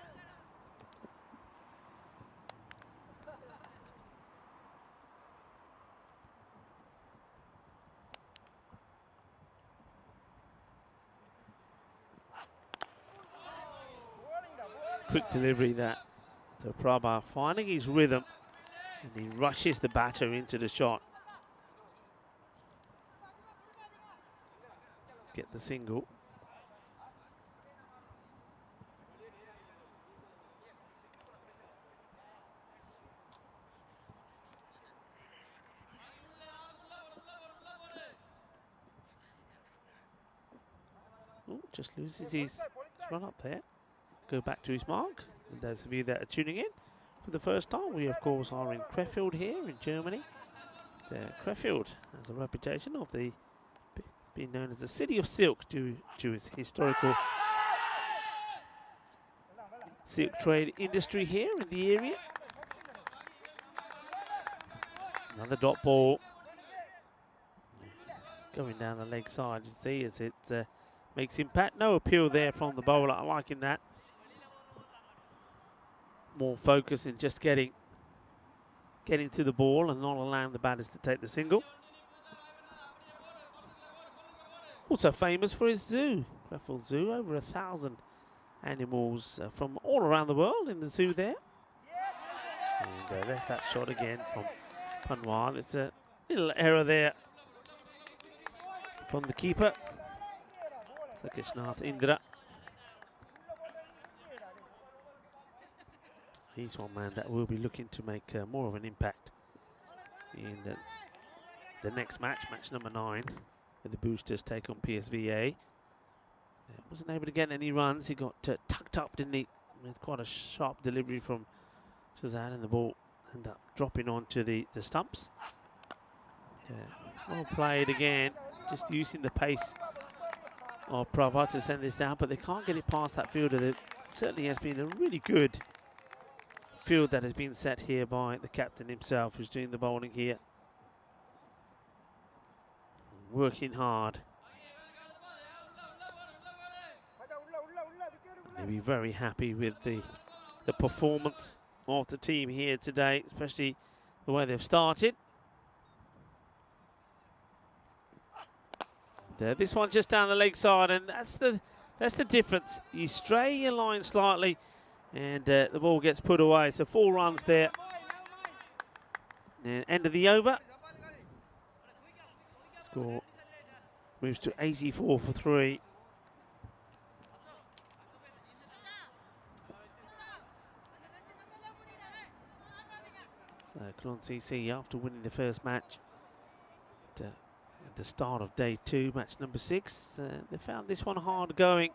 Quick delivery that to Prabha, finding his rhythm, and he rushes the batter into the shot. Get the single. Ooh, just loses his run up there. Go back to his mark. For those of you that are tuning in for the first time, we of course are in Krefeld here in Germany. Krefeld has a reputation of being known as the city of silk due to its historical silk trade industry here in the area. Another dot ball going down the leg side, you see, as it makes impact. No appeal there from the bowler. I'm liking that. More focus in just getting to the ball and not allowing the batters to take the single. Also famous for his zoo, Krefeld Zoo, over 1,000 animals from all around the world in the zoo there. And there's that shot again from Panwar. It's a little error there from the keeper, Sakeshnath Indra. He's one man that will be looking to make more of an impact in the next match, match number 9, where the Boosters take on PSVA. Wasn't able to get any runs. He got tucked up, didn't he? With quite a sharp delivery from Shazad, and the ball ended up dropping onto the stumps. Well played again, just using the pace of Prabha to send this down, but they can't get it past that fielder. There certainly has been a really good field that has been set here by the captain himself, who's doing the bowling here. Working hard. They'll be very happy with the performance of the team here today, especially the way they've started. This one just down the leg side, and that's the difference. You stray your line slightly, and the ball gets put away. So 4 runs there. And end of the over. Score moves to 84 for 3. So Cologne CC, after winning the first match at the start of day 2, match number 6, they found this one hard going,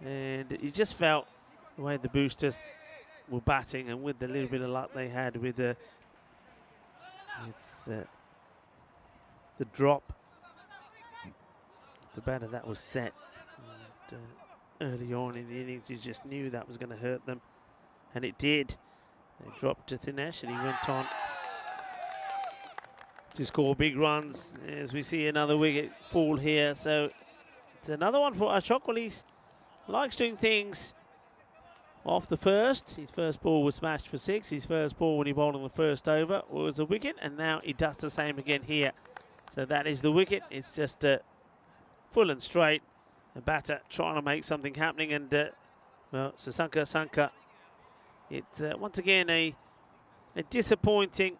and you just felt the way the Boosters were batting, and with the little bit of luck they had with the drop, the batter that was set. And, early on in the innings, you just knew that was going to hurt them, and it did. They dropped to Thinesh, and he went on to score big runs, as we see another wicket fall here. So it's another one for Ashok. Well, he likes doing things off the first. His first ball was smashed for 6. His first ball when he bowled on the first over was a wicket, and now he does the same again here. So that is the wicket. It's just full and straight. The batter trying to make something happening, and well, Sasanka. It's once again a disappointing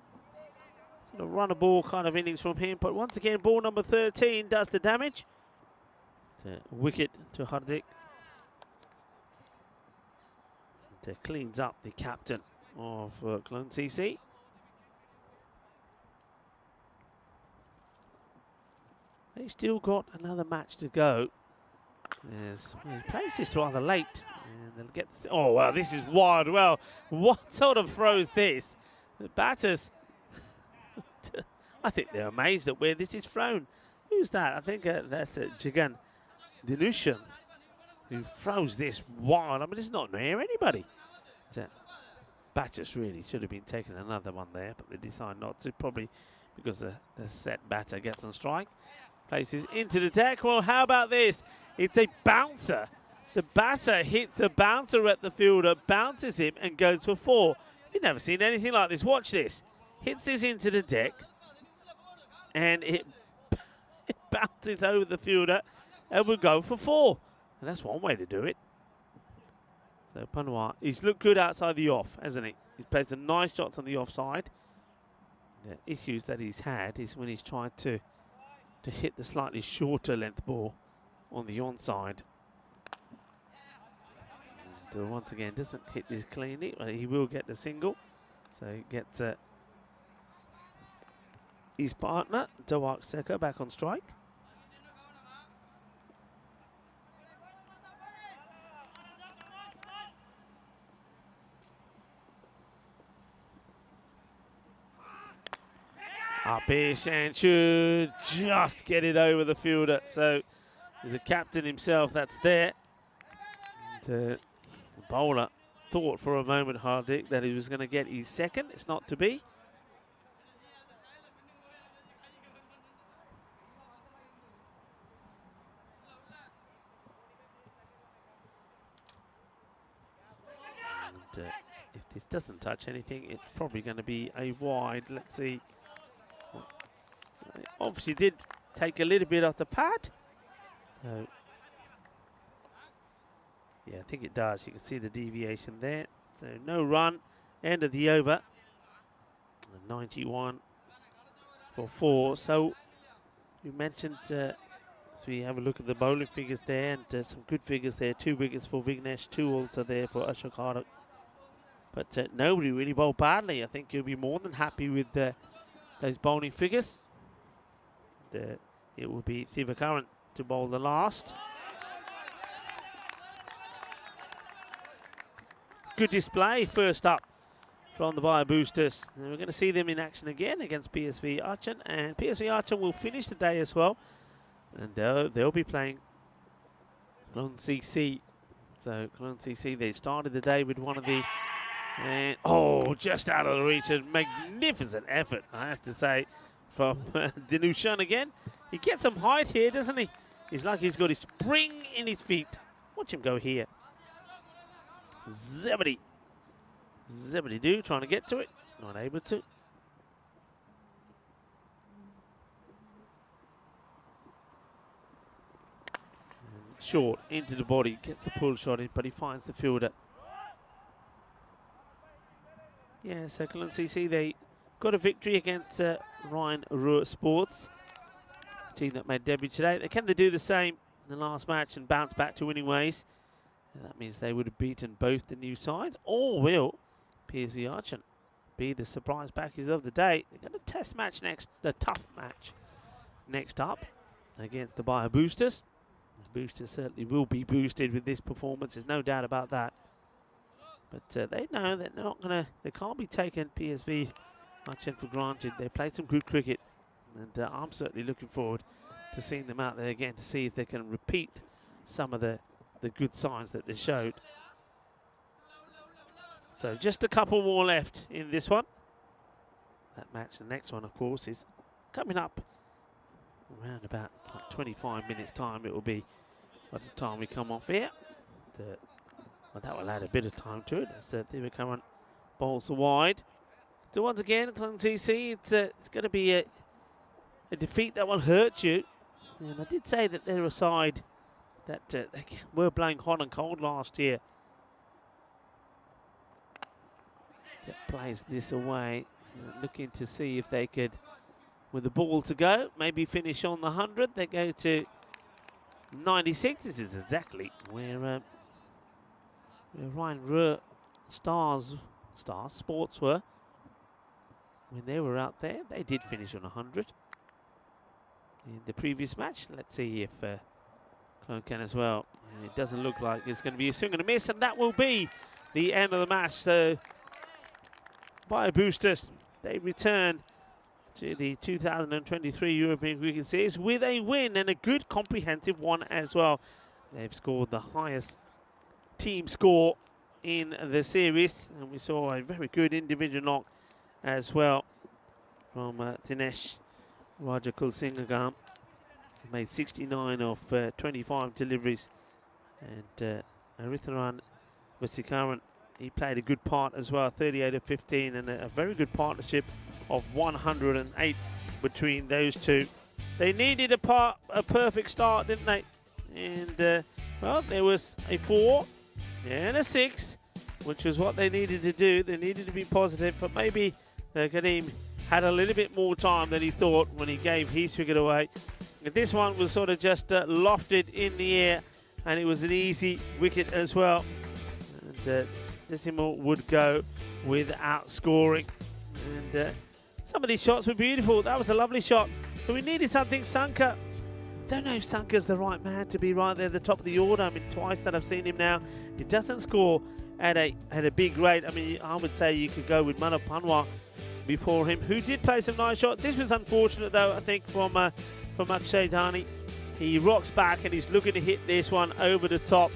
sort of run a ball kind of innings from him, but once again ball number 13 does the damage. Wicket to Hardik. It cleans up the captain of Cologne CC. They still got another match to go. Yes, well, he plays this rather late, and they'll get this. Oh well, this is wild. Well, what sort of throw is this? The batters, I think they're amazed at where this is thrown. Who's that? I think that's Jagan Dinushan, who throws this wild. I mean, it's not near anybody. Batters really should have been taking another one there, but they decide not to, probably because the set batter gets on strike. Places into the deck. Well, how about this? It's a bouncer. The batter hits a bouncer at the fielder, bounces him, and goes for 4. You've never seen anything like this. Watch this. Hits this into the deck, and it bounces over the fielder, and will go for 4. And that's one way to do it. So Panwar, he's looked good outside the off, hasn't he? He's played some nice shots on the offside. The issues that he's had is when he's tried to hit the slightly shorter length ball on the onside. And once again, doesn't hit this cleanly. Well, he will get the single. So he gets his partner, Dawak Seka, back on strike. Upish and should just get it over the fielder. So the captain himself that's there. And, the bowler thought for a moment, Hardik, that he was going to get his second. It's not to be. And, if this doesn't touch anything, it's probably going to be a wide. Let's see. Obviously did take a little bit off the pad. So, yeah, I think it does. You can see the deviation there. So no run, end of the over. 91 for 4. So you mentioned, as we have a look at the bowling figures there, and some good figures there. 2 wickets for Vignesh, 2 also there for Ashok Hardik. But nobody really bowled badly. I think you'll be more than happy with those bowling figures. It will be Thivakaran to bowl the last. Good display first up from the Bio Boosters. And we're going to see them in action again against PSV Archon, and PSV Archon will finish the day as well, and they'll be playing Cologne CC. So Cologne CC, they started the day with one of the, and just out of the reach. A magnificent effort, I have to say, from Dinushan again. He gets some height here, doesn't he? He's like he's got his spring in his feet. Watch him go here. Zebedee do trying to get to it, not able to. And short into the body, gets the pull shot in, but he finds the fielder. Yeah, so Cologne CC, they got a victory against Ryan Ruhr Sports, team that made debut today. Can they do the same in the last match and bounce back to winning ways? And that means they would have beaten both the new sides, or will PSV Archon be the surprise package of the day? They've got a test match next, a tough match next up against the Bio Boosters. The Boosters certainly will be boosted with this performance, there's no doubt about that. But they know that they're not gonna, they can't be taking PSV Archon for granted. They played some good cricket, and I'm certainly looking forward to seeing them out there again to see if they can repeat some of the good signs that they showed. So just a couple more left in this one. That match, the next one, of course, is coming up around about 25 minutes time. It will be by the time we come off here. Well, that will add a bit of time to it as Thivakaran bowls wide. So once again, Cologne CC, it's going to be a defeat that will hurt you. And I did say that they're a side that they were playing hot and cold last year. So plays this away, looking to see if they could, with the ball to go, maybe finish on the 100. They go to 96. This is exactly where Ryan Ruhr Sports were when they were out there. They did finish on 100 in the previous match. Let's see if Cologne can as well. And it doesn't look like it's going to be a swing and a miss, and that will be the end of the match. So Bio Boosters, they return to the 2023 European Cricket Series with a win, and a good comprehensive one as well. They've scored the highest team score in the series, and we saw a very good individual knock as well from Dinesh Rajakulsingam. He made 69 of 25 deliveries, and Aritharan Vasikaran, he played a good part as well, 38 of 15, and a very good partnership of 108 between those two. They needed a perfect start, didn't they? And well, there was a 4 and a 6, which was what they needed to do. They needed to be positive, but maybe Karim had a little bit more time than he thought when he gave his wicket away. And this one was sort of just lofted in the air, and it was an easy wicket as well. And Decimal would go without scoring. And some of these shots were beautiful. That was a lovely shot. So we needed something. Sanka, don't know if Sanka's the right man to be right there at the top of the order. I mean, twice that I've seen him now, he doesn't score at a big rate. I mean, I would say you could go with Manav Panwar before him, who did play some nice shots. This was unfortunate, though, I think, from Akshay Dhani. He rocks back and he's looking to hit this one over the top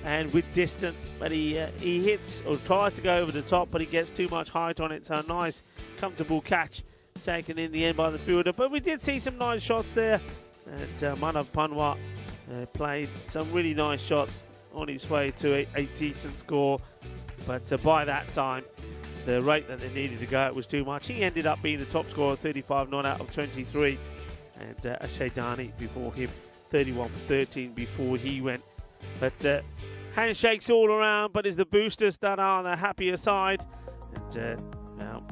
and with distance, but he hits or tries to go over the top, but he gets too much height on it. So a nice, comfortable catch taken in the end by the fielder. But we did see some nice shots there, and Manav Panwar played some really nice shots on his way to a decent score. But by that time, the rate that they needed to go, it was too much. He ended up being the top scorer, 35 not out of 23, and Akshay Dhani before him, 31 for 13 before he went. But handshakes all around, but it's the boosters that are on the happier side. And now,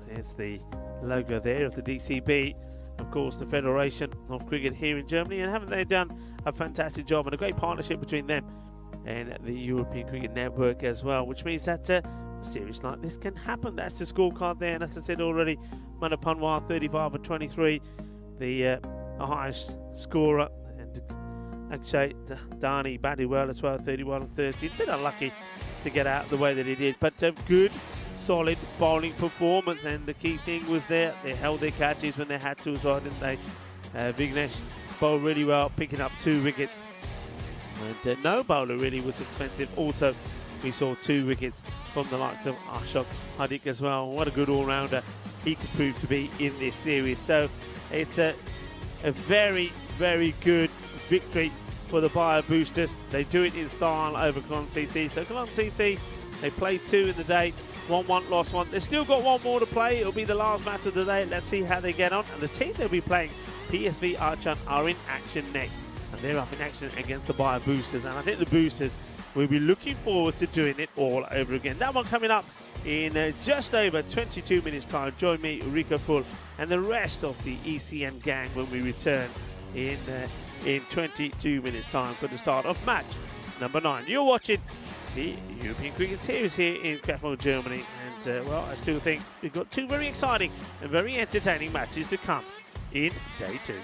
there's the logo there of the DCB, of course, the Federation of Cricket here in Germany. And haven't they done a fantastic job and a great partnership between them and the European Cricket Network as well, which means that a series like this can happen. That's the scorecard there, and as I said already, Manav Panwar 35 for 23, the highest scorer, and Akshay Dhani batted well as well, 31 and 13. A bit unlucky to get out the way that he did, but good, solid bowling performance. And the key thing was there, they held their catches when they had to as well, didn't they? Vignesh bowled really well, picking up 2 wickets. And no bowler really was expensive. Also, we saw 2 wickets from the likes of Ashok Hardik as well. What a good all-rounder he could prove to be in this series. So it's a very, very good victory for the Bio Boosters. They do it in style over Cologne CC. So Cologne CC, they played 2 in the day, 1-1, lost 1. They've still got 1 more to play. It'll be the last match of the day. Let's see how they get on. And the team they'll be playing, PSV Archon, are in action next. And they're up in action against the Bio Boosters. And I think the Boosters will be looking forward to doing it all over again. That one coming up in just over 22 minutes time. Join me, Rico Full, and the rest of the ECN gang when we return in 22 minutes time for the start of match number 9. You're watching the European Cricket Series here in Krefeld, Germany. And well, I still think we've got 2 very exciting and very entertaining matches to come in day 2.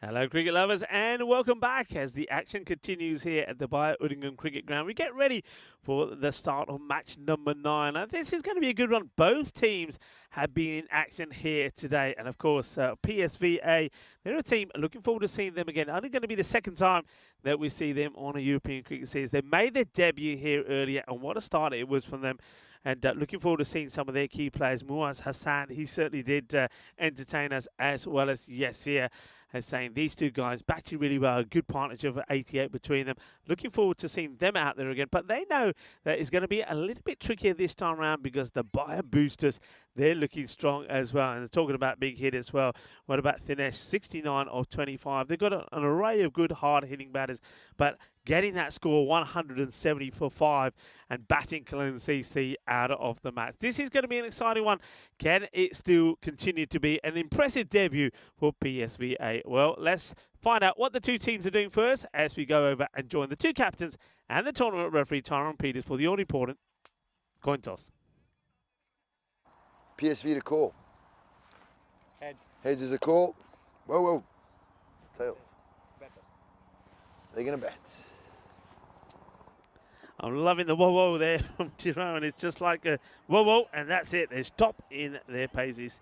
Hello cricket lovers and welcome back as the action continues here at the Bayer Udingham Cricket Ground. We get ready for the start of match number 9. Now, this is going to be a good one. Both teams have been in action here today, and of course PSVA, they're a team looking forward to seeing them again. Only going to be the second time that we see them on a European cricket series. They made their debut here earlier, and what a start it was from them. And looking forward to seeing some of their key players. Muaz Hassan, he certainly did entertain us, as well as Yasir, as saying these two guys batting really well. A good partnership of 88 between them. Looking forward to seeing them out there again. But they know that it's going to be a little bit trickier this time around because the Bayer boosters, they're looking strong as well. And talking about big hit as well. What about Thinesh? 69 of 25. They've got an array of good hard-hitting batters. But getting that score 170 for 5 and batting Cologne CC out of the match. This is going to be an exciting one. Can it still continue to be an impressive debut for PSVA? Well, let's find out what the two teams are doing first as we go over and join the two captains and the tournament referee, Tyrone Peters, for the all-important coin toss. PSV to call. Heads. Heads is a call. Whoa, whoa. It's tails. Better. They're going to bat. I'm loving the whoa whoa there from Tyrone. It's just like a whoa whoa, and that's it. They stop in their paces.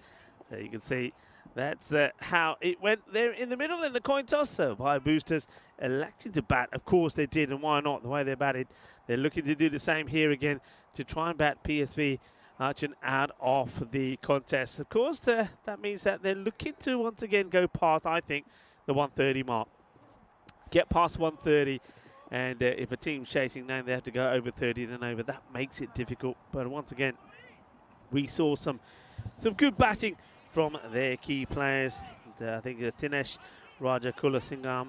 So you can see that's how it went there in the middle in the coin toss. So Bayer boosters electing to bat. Of course they did, and why not? The way they batted, they're looking to do the same here again to try and bat PSV Archon out of the contest. Of course, that means that they're looking to once again go past, I think, the 130 mark. Get past 130. And if a team's chasing 9, they have to go over 30 and over. That makes it difficult. But once again, we saw some good batting from their key players. And, I think Thinesh Raja Kulasingham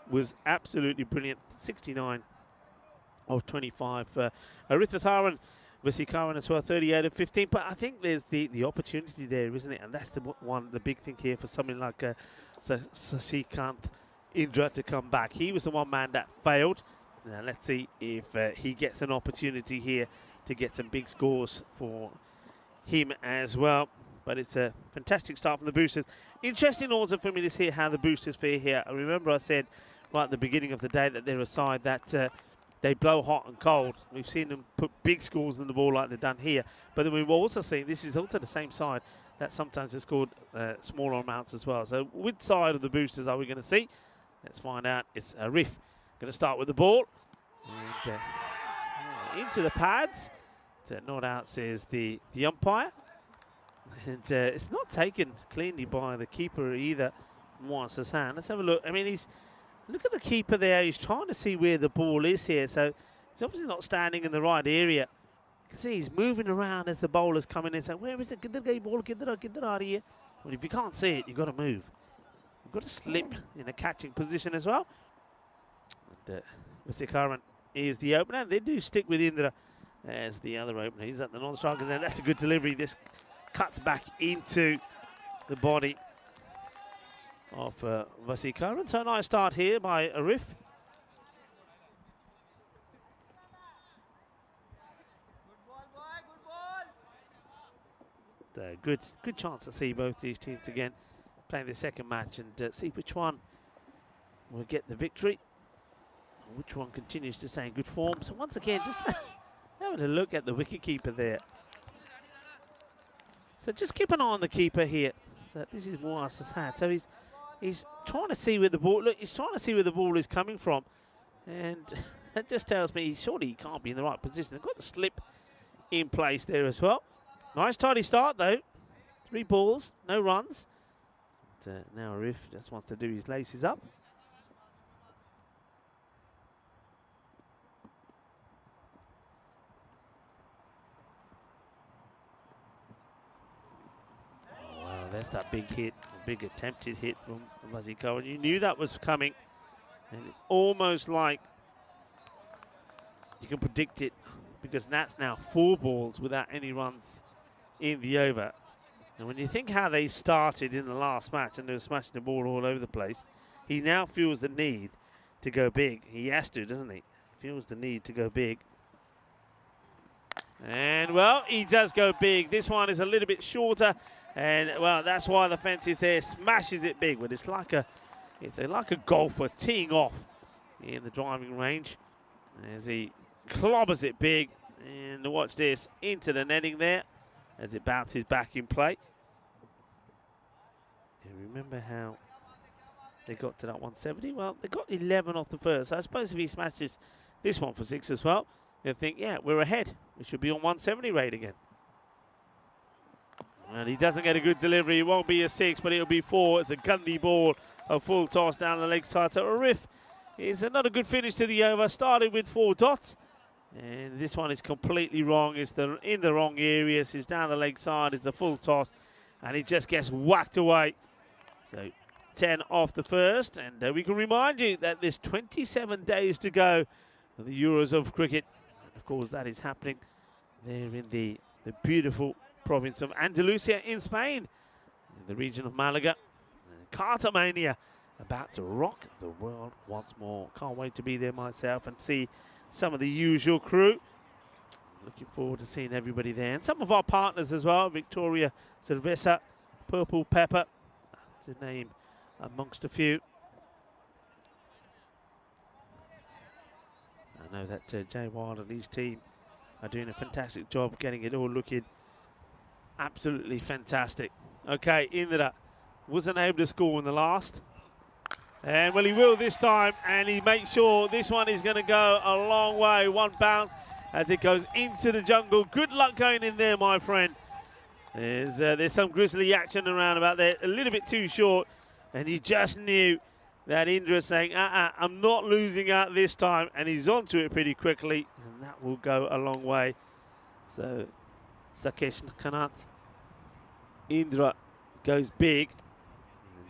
was absolutely brilliant. 69 of 25. Arithatharan Vasikaran as well, 38 of 15. But I think there's the opportunity there, isn't it? And that's the big thing here for something like Sasikant Indra to come back. He was the one man that failed. Now let's see if he gets an opportunity here to get some big scores for him as well. But it's a fantastic start from the boosters. Interesting also for me to see how the boosters fare here. I remember I said right at the beginning of the day that they're a side that they blow hot and cold. We've seen them put big scores in the ball like they've done here. But then we've also seen this is also the same side that sometimes has scored smaller amounts as well. So which side of the boosters are we going to see? Let's find out. It's Arif going to start with the ball. And into the pads. Not out, says the umpire. And it's not taken cleanly by the keeper either, Muaz Hassan. Let's have a look. I mean, look at the keeper there. He's trying to see where the ball is here. So he's obviously not standing in the right area. You can see he's moving around as the bowler's coming in. So where is it? Get the ball, get it out of here. Well, if you can't see it, you've got to move. You've got to slip in a catching position as well. Vasikaran is the opener. They do stick with Indra as the other opener. He's at the non-striker there. That's a good delivery. This cuts back into the body of Vasikaran. So a nice start here by Arif. Good chance to see both these teams again playing the second match and see which one will get the victory, and which one continues to stay in good form. So once again, just having a look at the wicketkeeper there. So just keep an eye on the keeper here. So this is Muaz Hassan. So he's trying to see where the ball. Look, he's trying to see where the ball is coming from, and that just tells me surely he can't be in the right position. They've got the slip in place there as well. Nice tidy start though. 3 balls, no runs. Now Arif just wants to do his laces up. Oh, wow, there's that big hit, a big attempted hit from Vasikaran. You knew that was coming, and it's almost like you can predict it because that's now 4 balls without any runs in the over. And when you think how they started in the last match and they were smashing the ball all over the place, he now feels the need to go big. He has to, doesn't he? He feels the need to go big. And, well, he does go big. This one is a little bit shorter. And, well, that's why the fence is there. Smashes it big. But it's like a It's like a golfer teeing off in the driving range as he clobbers it big. And watch this, into the netting there as it bounces back in play. And remember how they got to that 170? Well, they got 11 off the first. So I suppose if he smashes this one for 6 as well, they'll think, yeah, we're ahead. We should be on 170 rate again. And he doesn't get a good delivery. It won't be a 6, but it'll be 4. It's a gundy ball, a full toss down the leg side. So a riff is another good finish to the over. Started with 4 dots. And this one is completely wrong. It's in the wrong areas. It's down the leg side. It's a full toss. And it just gets whacked away. So 10 off the first. And we can remind you that there's 27 days to go for the Euros of cricket. And of course, that is happening there in the beautiful province of Andalusia in Spain, in the region of Malaga. Carter Mania about to rock the world once more. Can't wait to be there myself and see some of the usual crew. Looking forward to seeing everybody there. And some of our partners as well, Victoria Cerveza, Purple Pepper, to name amongst a few. I know that Jay Wild and his team are doing a fantastic job getting it all looking absolutely fantastic. Okay, Indra wasn't able to score in the last. And well, he will this time, and he makes sure this one is going to go a long way. One bounce as it goes into the jungle. Good luck going in there, my friend. There's some grizzly action around about there, a little bit too short, and he just knew that Indra saying, I'm not losing out this time, and he's onto it pretty quickly, and that will go a long way. So Sakesh Kanath, Indra goes big.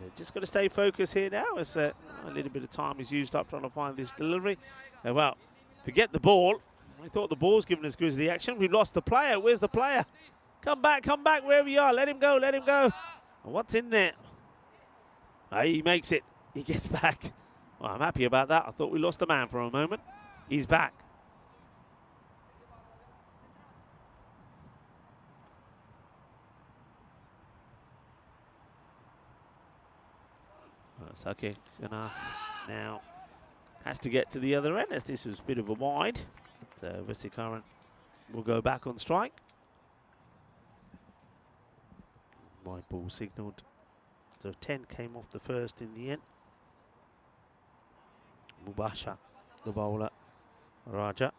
They've just got to stay focused here now as a little bit of time is used up trying to find this delivery. Well, forget the ball. I thought the ball's giving us grizzly action. We've lost the player. Where's the player? Come back wherever you are. Let him go, let him go. What's in there? He makes it. He gets back. Well, I'm happy about that. I thought we lost a man for a moment. He's back. Sake now has to get to the other end as this was a bit of a wide. So Vesikaran will go back on strike. Wide ball signalled. So 10 came off the first in the end. Mubasha, the bowler. Raja.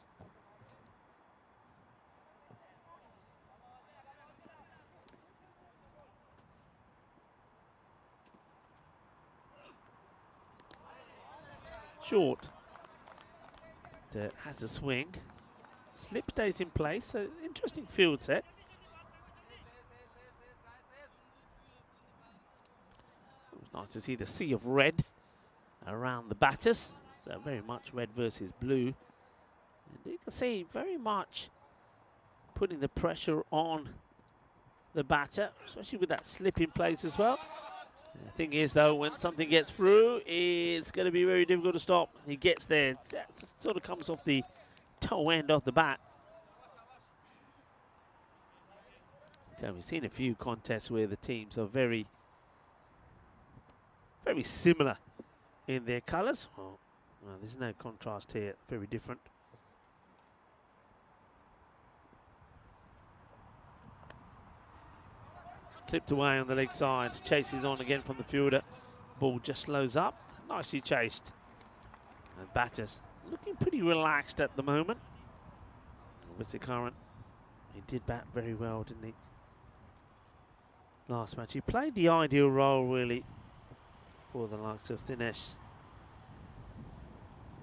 Short. Has a swing. Slip stays in place. So interesting field set. It was nice to see the sea of red around the batters. So very much red versus blue. And you can see very much putting the pressure on the batter, especially with that slip in place as well. The thing is, though, when something gets through, it's going to be very difficult to stop. He gets there. That sort of comes off the toe end of the bat. So we've seen a few contests where the teams are very, very similar in their colours. Oh, well, there's no contrast here. Very different. Clipped away on the leg side, chases on again from the fielder. Ball just slows up, nicely chased. And batters looking pretty relaxed at the moment. Vesikaran, he did bat very well, didn't he? Last match, he played the ideal role really for the likes of Dinesh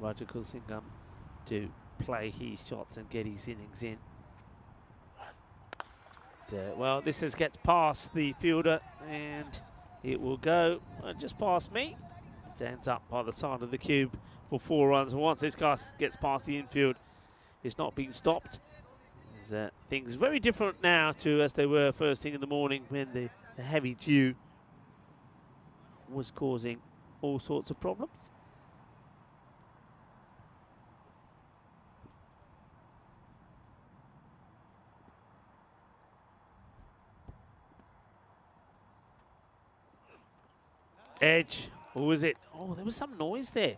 Rajakulsingham to play his shots and get his innings in. Well, this gets past the fielder and it will go just past me. It ends up by the side of the cube for 4 runs. And once this guy gets past the infield, it's not being stopped. Things very different now to as they were first thing in the morning when the heavy dew was causing all sorts of problems. Edge Or was it? Oh, there was some noise there.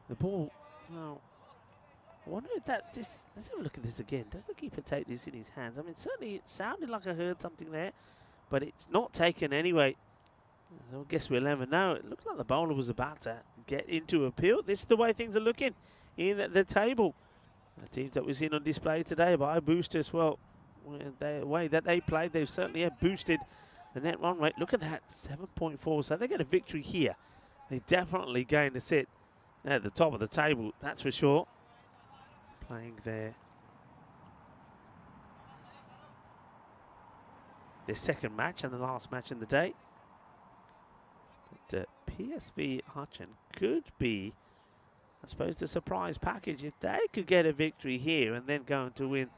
The ball. Well, I wonder if let's have a look at this again. Does the keeper take this in his hands? I mean, certainly it sounded like I heard something there, but it's not taken anyway. So I guess we'll never know. It looks like the bowler was about to get into appeal. This is the way things are looking in the table. The teams that we've seen on display today by boosters, well, the way that they played, they've certainly boosted the net run rate. Look at that, 7.4. So they get a victory here. They definitely gained a sit at the top of the table, that's for sure. Playing their second match and the last match in the day. But PSV Hutchin could be, I suppose, the surprise package if they could get a victory here and then go on to win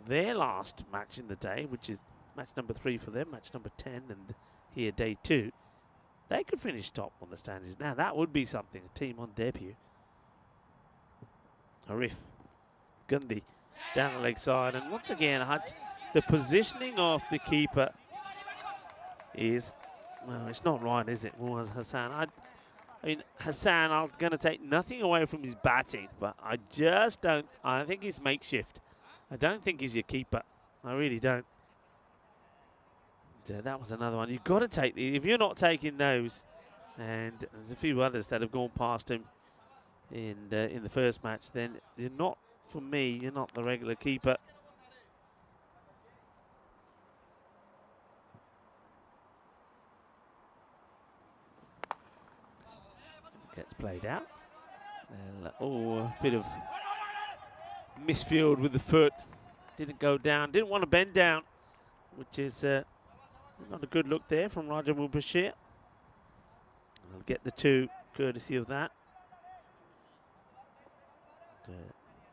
their last match in the day, which is match number 3 for them, match number 10, and here day 2. They could finish top on the standings. Now that would be something, a team on debut. Arif Gandhi down the leg side, and once again the positioning of the keeper is, well, it's not right, is it? Was Hassan? I mean, Hassan, I'm going to take nothing away from his batting, but I just don't. I think he's makeshift. I don't think he's your keeper. I really don't. That was another one. You've got to take if you're not taking those, and there's a few others that have gone past him in the first match, then you're not, for me, you're not the regular keeper. Gets played out. Oh, a bit of misfield with the foot. Didn't go down. Didn't want to bend down, which is not a good look there from Raja Mubashir. I'll get the 2 courtesy of that.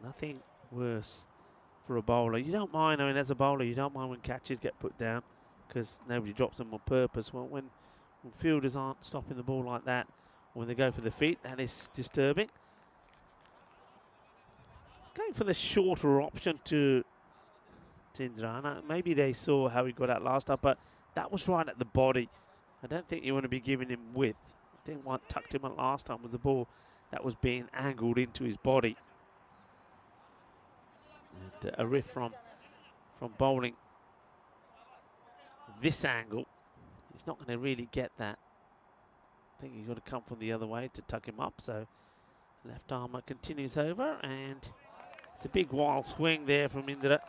Nothing worse for a bowler. You don't mind, I mean, as a bowler, you don't mind when catches get put down because nobody drops them on purpose. Well, when fielders aren't stopping the ball like that, when they go for the feet, that is disturbing. Going for the shorter option to Tindrana. Maybe they saw how he got out last time, but that was right at the body. I don't think you want to be giving him width. Didn't want tucked him out last time with the ball that was being angled into his body. And a riff from bowling this angle. He's not going to really get that. I think he's got to come from the other way to tuck him up. So left armour continues over, and it's a big wild swing there from Indra.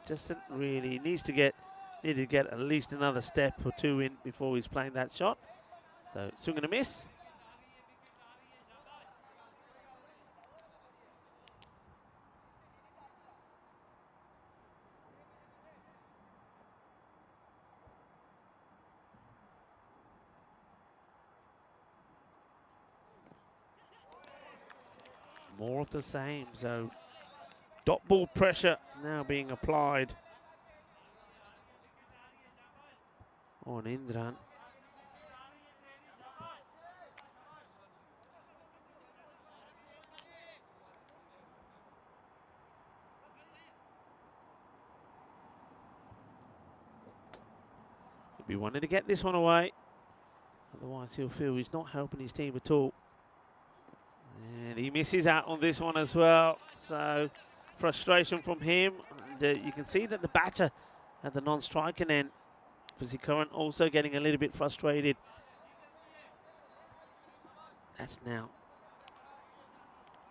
Doesn't really needs to get at least another step or 2 in before he's playing that shot. So swing and a miss. More of the same, so dot ball pressure now being applied on Indran. He'll be wanting to get this one away, otherwise he'll feel he's not helping his team at all. And he misses out on this one as well. So frustration from him. And you can see that the batter at the non-striking end, Fizzy Current, also getting a little bit frustrated. That's now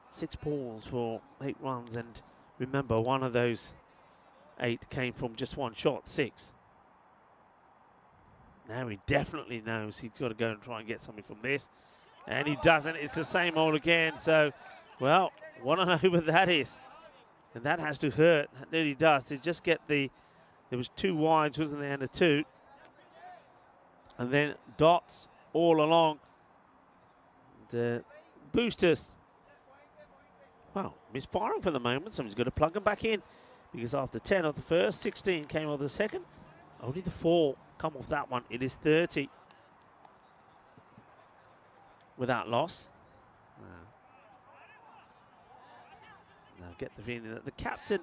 6 balls for 8 runs. And remember, one of those 8 came from just one shot, 6. Now he definitely knows he's got to go and try and get something from this. And he doesn't. It's the same old again. So, well, what an over that is. And that has to hurt. That really does. To just get there was 2 wides, wasn't there, and a 2. And then dots all along. The boosters, well, misfiring for the moment. Someone's got to plug them back in. Because after 10 of the first, 16 came off the second. Only the 4 come off that one. It is 30. Without loss. Now get the feeling that the captain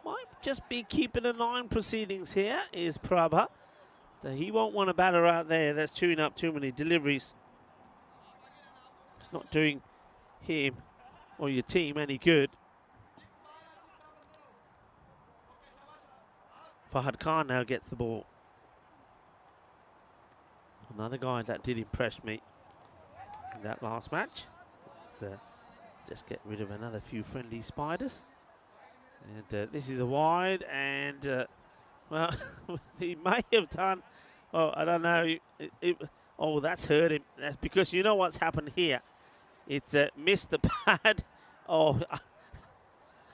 might just be keeping an eye on proceedings here, is Prabha. So he won't want a batter out there that's chewing up too many deliveries. It's not doing him or your team any good. Fahad Khan now gets the ball. Another guy that did impress me in that last match. Let's just get rid of another few friendly spiders. And this is a wide, and well, he may have done, oh, I don't know. Oh, that's hurt him. That's because you know what's happened here. It's missed the pad. Oh,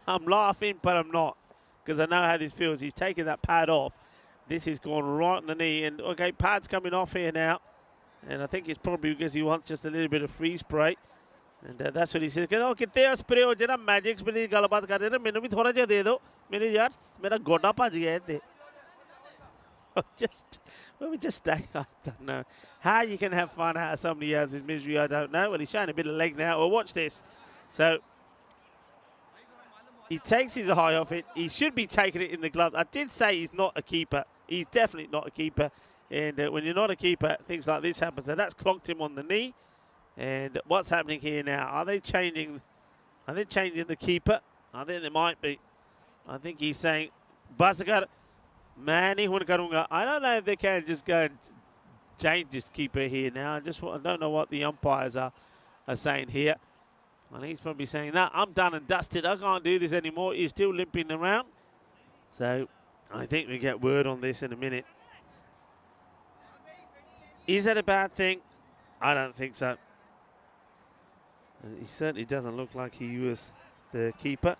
I'm laughing, but I'm not, because I know how this feels. He's taken that pad off. This is going right on the knee, and okay, pad's coming off here now. And I think it's probably because he wants just a little bit of free spray. And that's what he said. Oh, कितने spray हो जरा magic spray गल बात कर रहे हैं मैंने भी थोड़ा जा दे दो मेरे यार मेरा गोटा भज गया है we just stay. I don't know how you can have fun out of somebody else's misery. I don't know. Well, he's showing a bit of leg now. Well, watch this. So he takes his eye off it. He should be taking it in the glove. I did say he's not a keeper. He's definitely not a keeper. And when you're not a keeper, things like this happen. So that's clocked him on the knee. And what's happening here now? Are they changing the keeper? I think they might be. I think he's saying, Basagar, Mani hun karunga. I don't know if they can just go and change this keeper here now. I don't know what the umpires are saying here. And he's probably saying, no, I'm done and dusted. I can't do this anymore. He's still limping around. So I think we get word on this in a minute. Is that a bad thing? I don't think so. He certainly doesn't look like he was the keeper.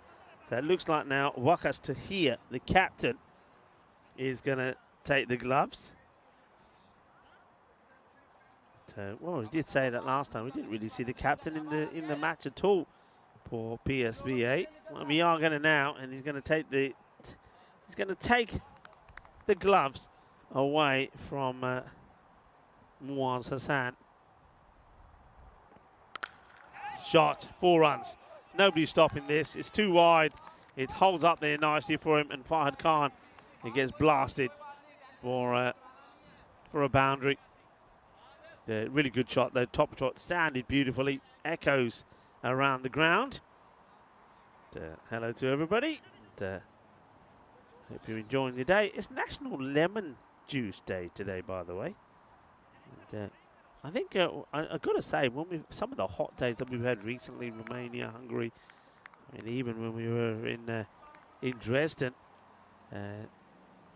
So it looks like now Wakas Tahir, the captain, is going to take the gloves. So, well, we did say that last time. We didn't really see the captain in the match at all for PSVA. Well, we are going to now, and he's going to take the gloves away from Muaz Hassan. Shot, 4 runs. Nobody's stopping this. It's too wide. It holds up there nicely for him, and Fahad Khan, he gets blasted for a boundary. Really good shot, though. Top shot sounded beautifully. Echoes around the ground. Hello to everybody. And, hope you're enjoying your day. It's National Lemon Juice Day today, by the way. And, I think I've got to say, some of the hot days that we've had recently, Romania, Hungary, and even when we were in Dresden,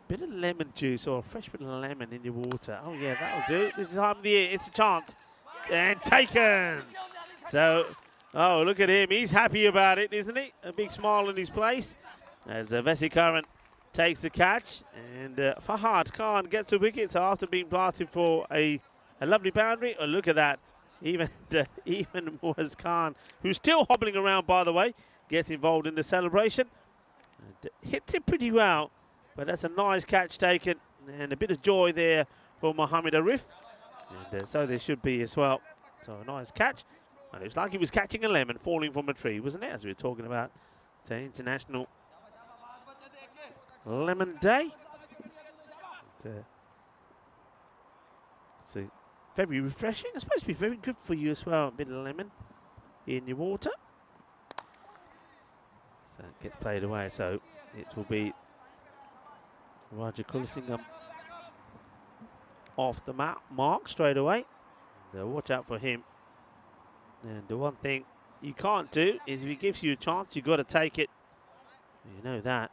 bit of lemon juice or a fresh bit of lemon in your water. Oh yeah, that'll do. This is time of the year. It's a chance, and taken. So, oh look at him. He's happy about it, isn't he? A big smile on his face as Vesikaran takes the catch, and Fahad Khan gets a wicket. So after being blasted for a lovely boundary. Oh, look at that. Even Muaz Khan, who's still hobbling around, by the way, gets involved in the celebration. And hits it pretty well, but that's a nice catch taken. And a bit of joy there for Mohammed Arif. And so there should be as well. So a nice catch. And it was like he was catching a lemon falling from a tree, wasn't it? As we were talking about the International Lemon Day. And, see. Very refreshing. It's supposed to be very good for you as well. A bit of lemon in your water. So it gets played away. So it will be Raja Kulasingam off the mark straight away. Watch out for him. And the one thing you can't do is if he gives you a chance, you've got to take it. You know that.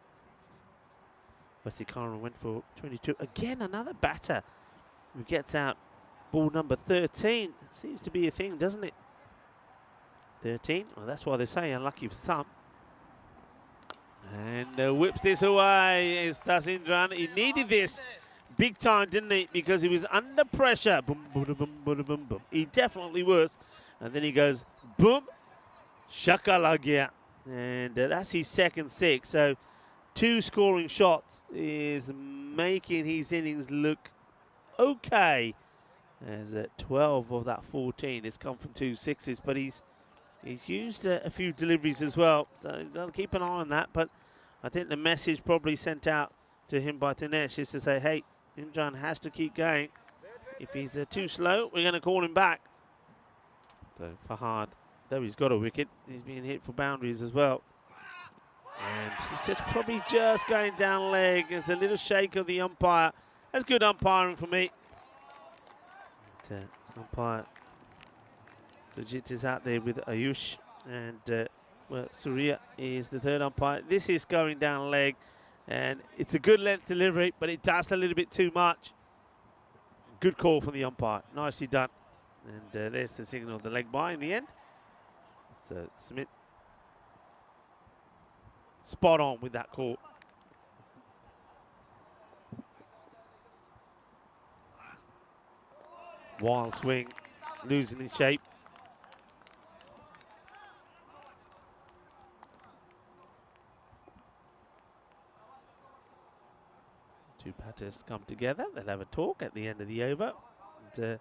Vesikaran went for 22. Again, another batter who gets out. Ball number 13. Seems to be a thing, doesn't it? 13. Well, that's why they say unlucky for some. And whips this away. It's Tasindran. He needed this big time, didn't he? Because he was under pressure. Boom, boom, boom, boom, boom, boom. He definitely was. And then he goes, boom, shaka la gaya. And that's his second 6. So 2 scoring shots is making his innings look okay. As 12 of that 14 has come from 2 6s, but he's used a few deliveries as well, so they'll keep an eye on that. But I think the message probably sent out to him by Dinesh is to say, hey, Imran has to keep going. If he's too slow, we're going to call him back. So Fahad, though he's got a wicket, he's being hit for boundaries as well. And he's probably just going down leg. It's a little shake of the umpire. That's good umpiring for me. Umpire Sujit is out there with Ayush, and Surya is the third umpire. This is going down leg, and it's a good length delivery, but it does a little bit too much. Good call from the umpire. Nicely done. And there's the signal of the leg by in the end. So Smith spot on with that call. Wild swing, losing his shape. Two batters come together. They'll have a talk at the end of the over. And,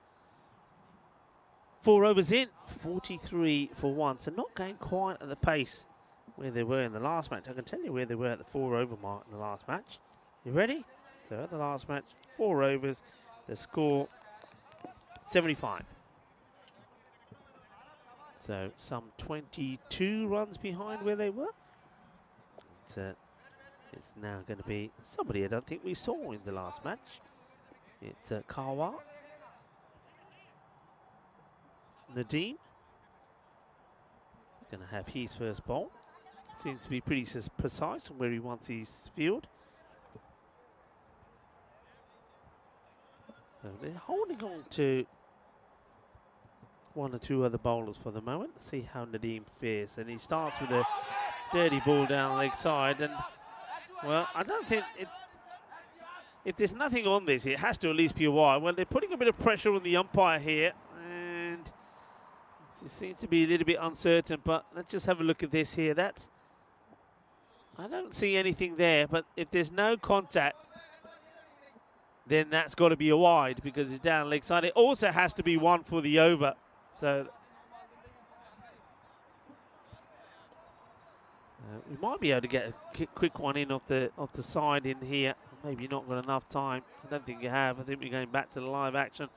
4 overs in, 43 for 1. So not going quite at the pace where they were in the last match. I can tell you where they were at the 4 over mark in the last match. You ready? So at the last match, 4 overs, the score 75. So some 22 runs behind where they were. It's now going to be somebody I don't think we saw in the last match. It's Kawa. Nadeem. He's going to have his first ball. Seems to be pretty precise on where he wants his field. So they're holding on to 1 or 2 other bowlers for the moment. Let's see how Nadeem fares. And he starts with a dirty ball down leg side. And, well, I don't think if there's nothing on this, it has to at least be a wide. Well, they're putting a bit of pressure on the umpire here. And it seems to be a little bit uncertain. But let's just have a look at this here. I don't see anything there. But if there's no contact, then that's got to be a wide because it's down leg side. It also has to be 1 for the over. So we might be able to get a quick one in off the side in here. Maybe not got enough time. I don't think you have. I think we're going back to the live action.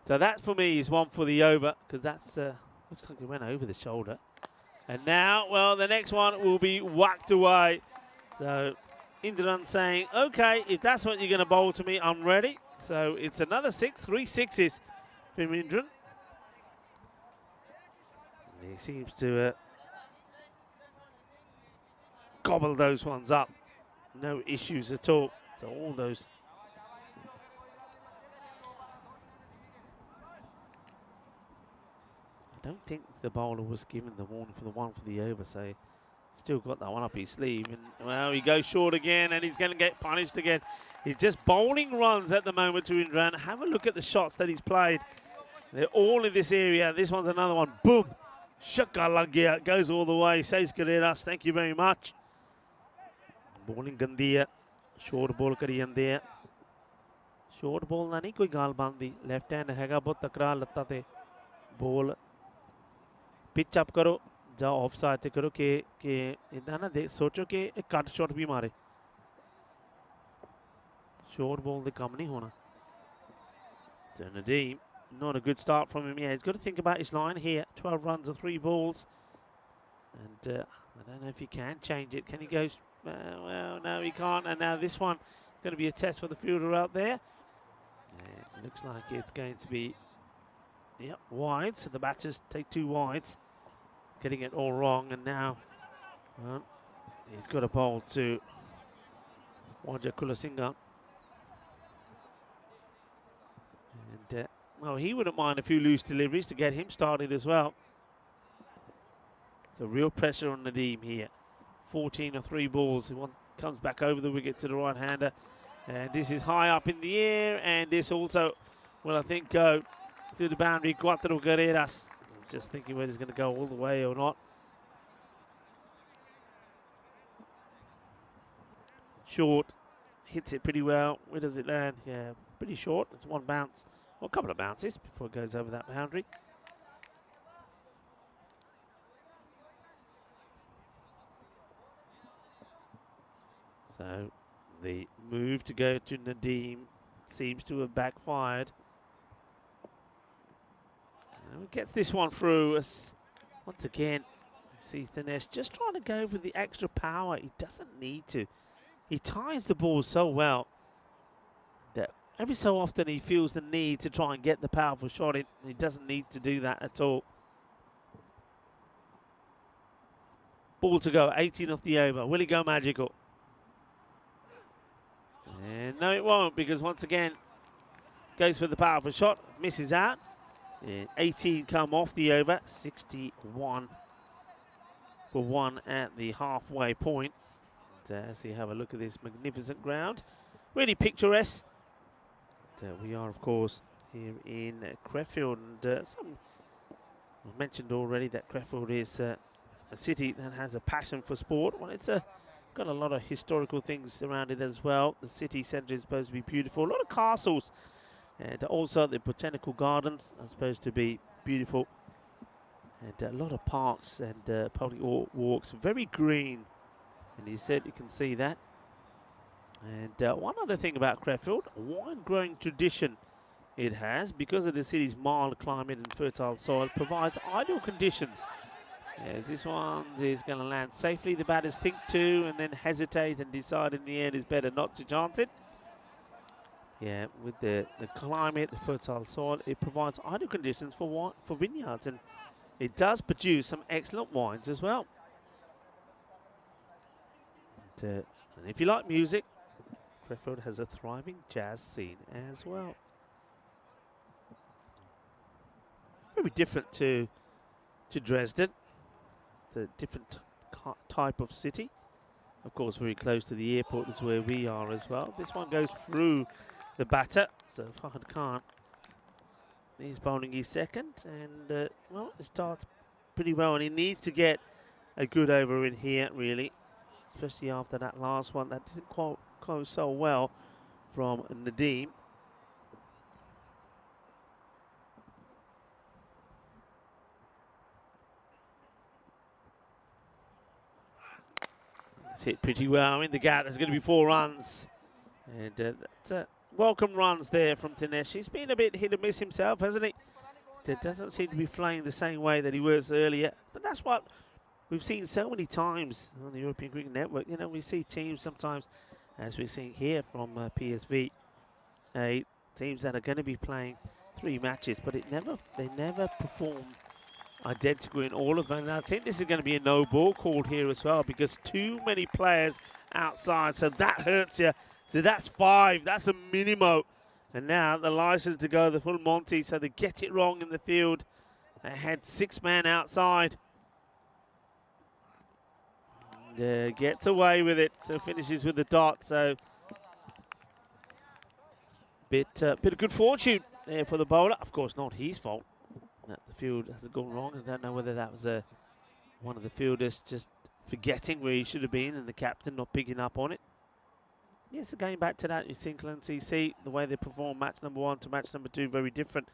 So that for me is 1 for the over because that's looks like it went over the shoulder. And now, well, the next one will be whacked away. So Indran saying, okay, if that's what you're going to bowl to me, I'm ready. So it's another 6, 3 sixes from Indran. And he seems to gobble those ones up. No issues at all. So all those. I don't think the bowler was given the warning for the 1 for the over, so still got that one up his sleeve. And, well, he goes short again, and he's going to get punished again. He's just bowling runs at the moment to Indran. Have a look at the shots that he's played. They're all in this area. This one's another one. Boom. Shakka lag gaya. Goes all the way. Says Guerreras. Thank you very much. Bowling Gandia. Short ball kari jande. Short ball na nahi koi gaal bandi. Left hand हैगा बहुत तकरार लगता थे. Ball pitch up करो. जाओ of side से करो कि इधर ना देख सोचो कि एक कट शॉट भी मारे. Short ball the काम नहीं होना. So Nadeem, not a good start from him. Yeah, he's got to think about his line here. 12 runs and 3 balls. And I don't know if he can change it. Can he go? Well, no, he can't. And now this one is going to be a test for the fielder out there. Yeah, it looks like it's going to be, yep, wide. So the batters take 2 wides. Getting it all wrong. And now, well, he's got a bowl to Wajah Kulasinga. And, well, he wouldn't mind a few loose deliveries to get him started as well. So real pressure on Nadeem here. 14 or 3 balls. He comes back over the wicket to the right-hander. And this is high up in the air. And this also will, I think, go to the boundary. Cuatro Guerreras. Just thinking whether he's going to go all the way or not. Short. Hits it pretty well. Where does it land? Yeah, pretty short. It's 1 bounce. Well, a couple of bounces before it goes over that boundary. So the move to go to Nadeem seems to have backfired. And gets this one through. Once again, see Thinesh just trying to go with the extra power. He doesn't need to. He ties the ball so well that every so often he feels the need to try and get the powerful shot in. He doesn't need to do that at all. Ball to go, 18 off the over. Will he go magical? And no, it won't, because once again, goes for the powerful shot, misses out. And 18 come off the over, 61 for 1 at the halfway point. And, as you have a look at this magnificent ground, really picturesque. And, we are, of course, here in Crefeld, and I mentioned already that Crefeld is a city that has a passion for sport. Well, it's got a lot of historical things around it as well. The city centre is supposed to be beautiful. A lot of castles, and also the botanical gardens are supposed to be beautiful. And a lot of parks and public walks, very green. And you can see that. And one other thing about Crefeld, wine growing tradition it has, because of the city's mild climate and fertile soil, provides ideal conditions. As this one is going to land safely, the batters think to and then hesitate and decide in the end it's better not to chance it. Yeah, with the climate, the fertile soil, it provides ideal conditions for vineyards, and it does produce some excellent wines as well. And if you like music, Crefeld has a thriving jazz scene as well. Very different to Dresden. It's a different type of city. Of course, very close to the airport is where we are as well. This one goes through the batter, so Fahad Khan is bowling his second, and well, it starts pretty well, and he needs to get a good over in here, really, especially after that last one that didn't quite go so well from Nadeem. It's hit pretty well in the gap. There's going to be 4 runs, and that's welcome runs there from Thinesh. He's been a bit hit and miss himself, hasn't he? It doesn't seem to be flying the same way that he was earlier, but that's what we've seen so many times on the European Cricket Network. You know, we see teams sometimes, as we're seeing here from PSV, teams that are going to be playing 3 matches, but they never perform identical in all of them. And I think this is going to be a no ball called here as well, because too many players outside, so that hurts you. So that's 5, that's a minimo. And now the license to go the full Monty, so they get it wrong in the field. They had 6 men outside. And, gets away with it, so finishes with the dot. So bit of good fortune there for the bowler. Of course, not his fault that the field has gone wrong. I don't know whether that was one of the fielders just forgetting where he should have been and the captain not picking up on it. Yes, again back to that, you think CC, the way they perform match number 1 to match number 2, very different.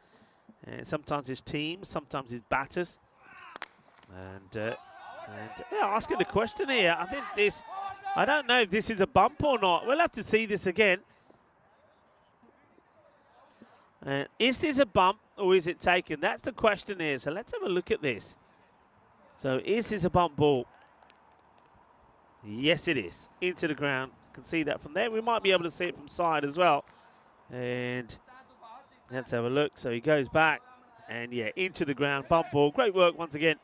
And sometimes it's teams, sometimes it's batters. And they're asking the question here. I think I don't know if this is a bump or not. We'll have to see this again. Is this a bump or is it taken? That's the question here. So let's have a look at this. So is this a bump ball? Yes, it is. Into the ground. Can see that from there. We might be able to see it from side as well. And let's have a look. So he goes back and yeah, into the ground. Bump ball. Great work once again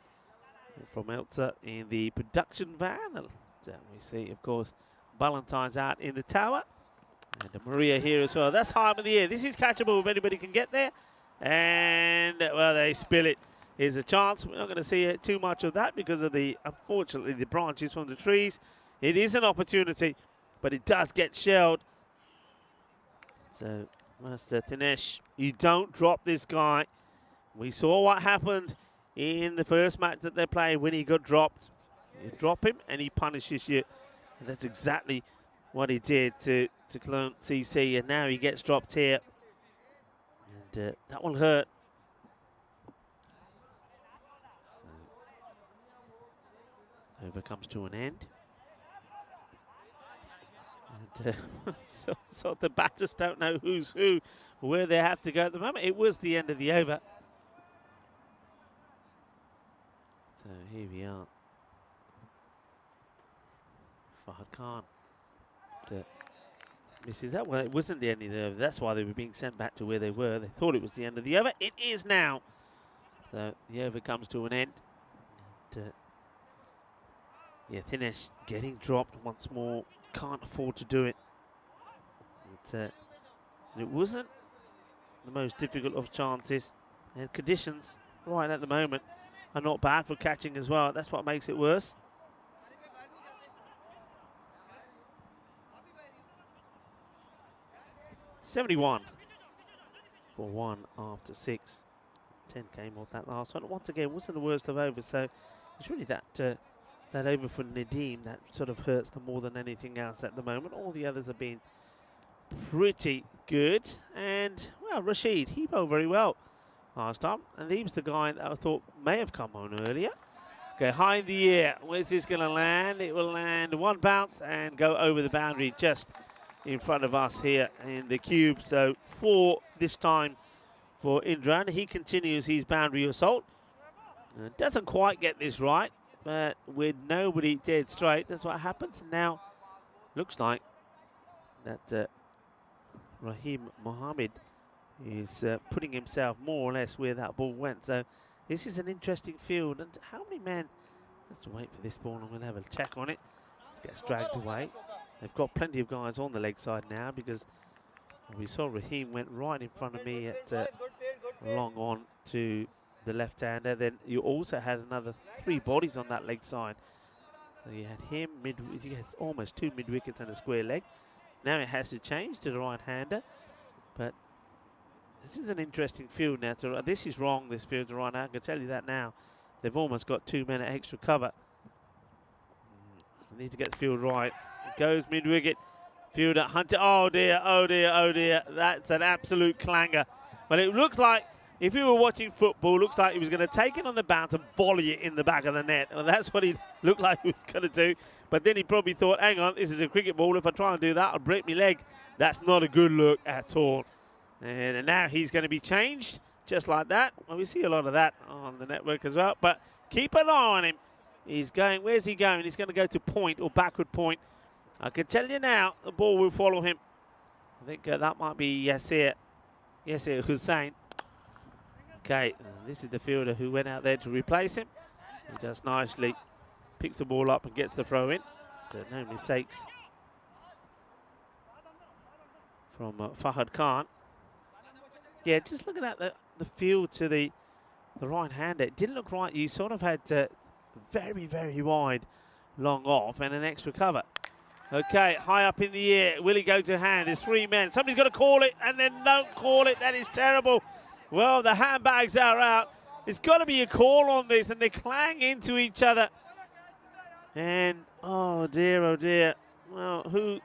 from Elsa in the production van. And we see, of course, Ballantyne's out in the tower. And Maria here as well. That's high up in the air. This is catchable if anybody can get there. And, well, they spill it. Here's a chance. We're not going to see too much of that because of unfortunately, the branches from the trees. It is an opportunity, but it does get shelled. So, Master Thinesh, you don't drop this guy. We saw what happened in the first match that they played when he got dropped. You drop him and he punishes you. And that's exactly what he did to Cologne CC, and now he gets dropped here. And that will hurt. So, over comes to an end. So the batters don't know who's who, where they have to go at the moment. It was the end of the over. So here we are. Fahad Khan misses that one. It wasn't the end of the over. That's why they were being sent back to where they were. They thought it was the end of the over. It is now. So the over comes to an end. And, yeah, Thinesh getting dropped once more. Can't afford to do it. But, it wasn't the most difficult of chances. And conditions right at the moment are not bad for catching as well. That's what makes it worse. $71 for 1 after 6. 10 came off that last one. Once again, wasn't the worst of overs. So it's really that that over for Nadeem that sort of hurts them more than anything else at the moment. All the others have been pretty good. And, well, Rashid, he bowled very well last time. And he was the guy that I thought may have come on earlier. Okay, high in the air. Where's this going to land? It will land one bounce and go over the boundary just in front of us here in the cube. So 4 this time for Indran. He continues his boundary assault. Doesn't quite get this right, but with nobody dead straight, that's what happens. Now, looks like that Rahim Mohammed is putting himself more or less where that ball went. So this is an interesting field. And how many men? Let's wait for this ball. I'm going to have a check on it. It gets dragged away. They've got plenty of guys on the leg side now because we saw Rahim went right in front of me at long on to the left-hander. Then you also had another 3 bodies on that leg side. So you had him, he has almost 2 mid-wickets and a square leg. Now it has to change to the right-hander. But this is an interesting field now. This is wrong, this field to right now. I can tell you that now. They've almost got 2 men at extra cover. Need to get the field right. It goes mid-wicket. Fielder Hunter. Oh dear, oh dear, oh dear. That's an absolute clanger. But it looks like, if you were watching football, looks like he was going to take it on the bounce and volley it in the back of the net. Well, that's what he looked like he was going to do. But then he probably thought, hang on, this is a cricket ball. If I try and do that, I'll break my leg. That's not a good look at all. And now he's going to be changed just like that. Well, we see a lot of that on the network as well. But keep an eye on him. He's going, where's he going? He's going to go to point or backward point. I can tell you now, the ball will follow him. I think that might be Yasir Hussain. Okay, this is the fielder who went out there to replace him. He just nicely picks the ball up and gets the throw in. No mistakes from Fahad Khan. Yeah, just looking at the field to the right-hander, it didn't look right. You sort of had very, very wide, long off, and an extra cover. Okay, high up in the air. Will he go to hand? There's 3 men. Somebody's got to call it, and then don't call it. That is terrible. Well, the handbags are out. There's got to be a call on this, and they clang into each other. And, oh dear. Well, who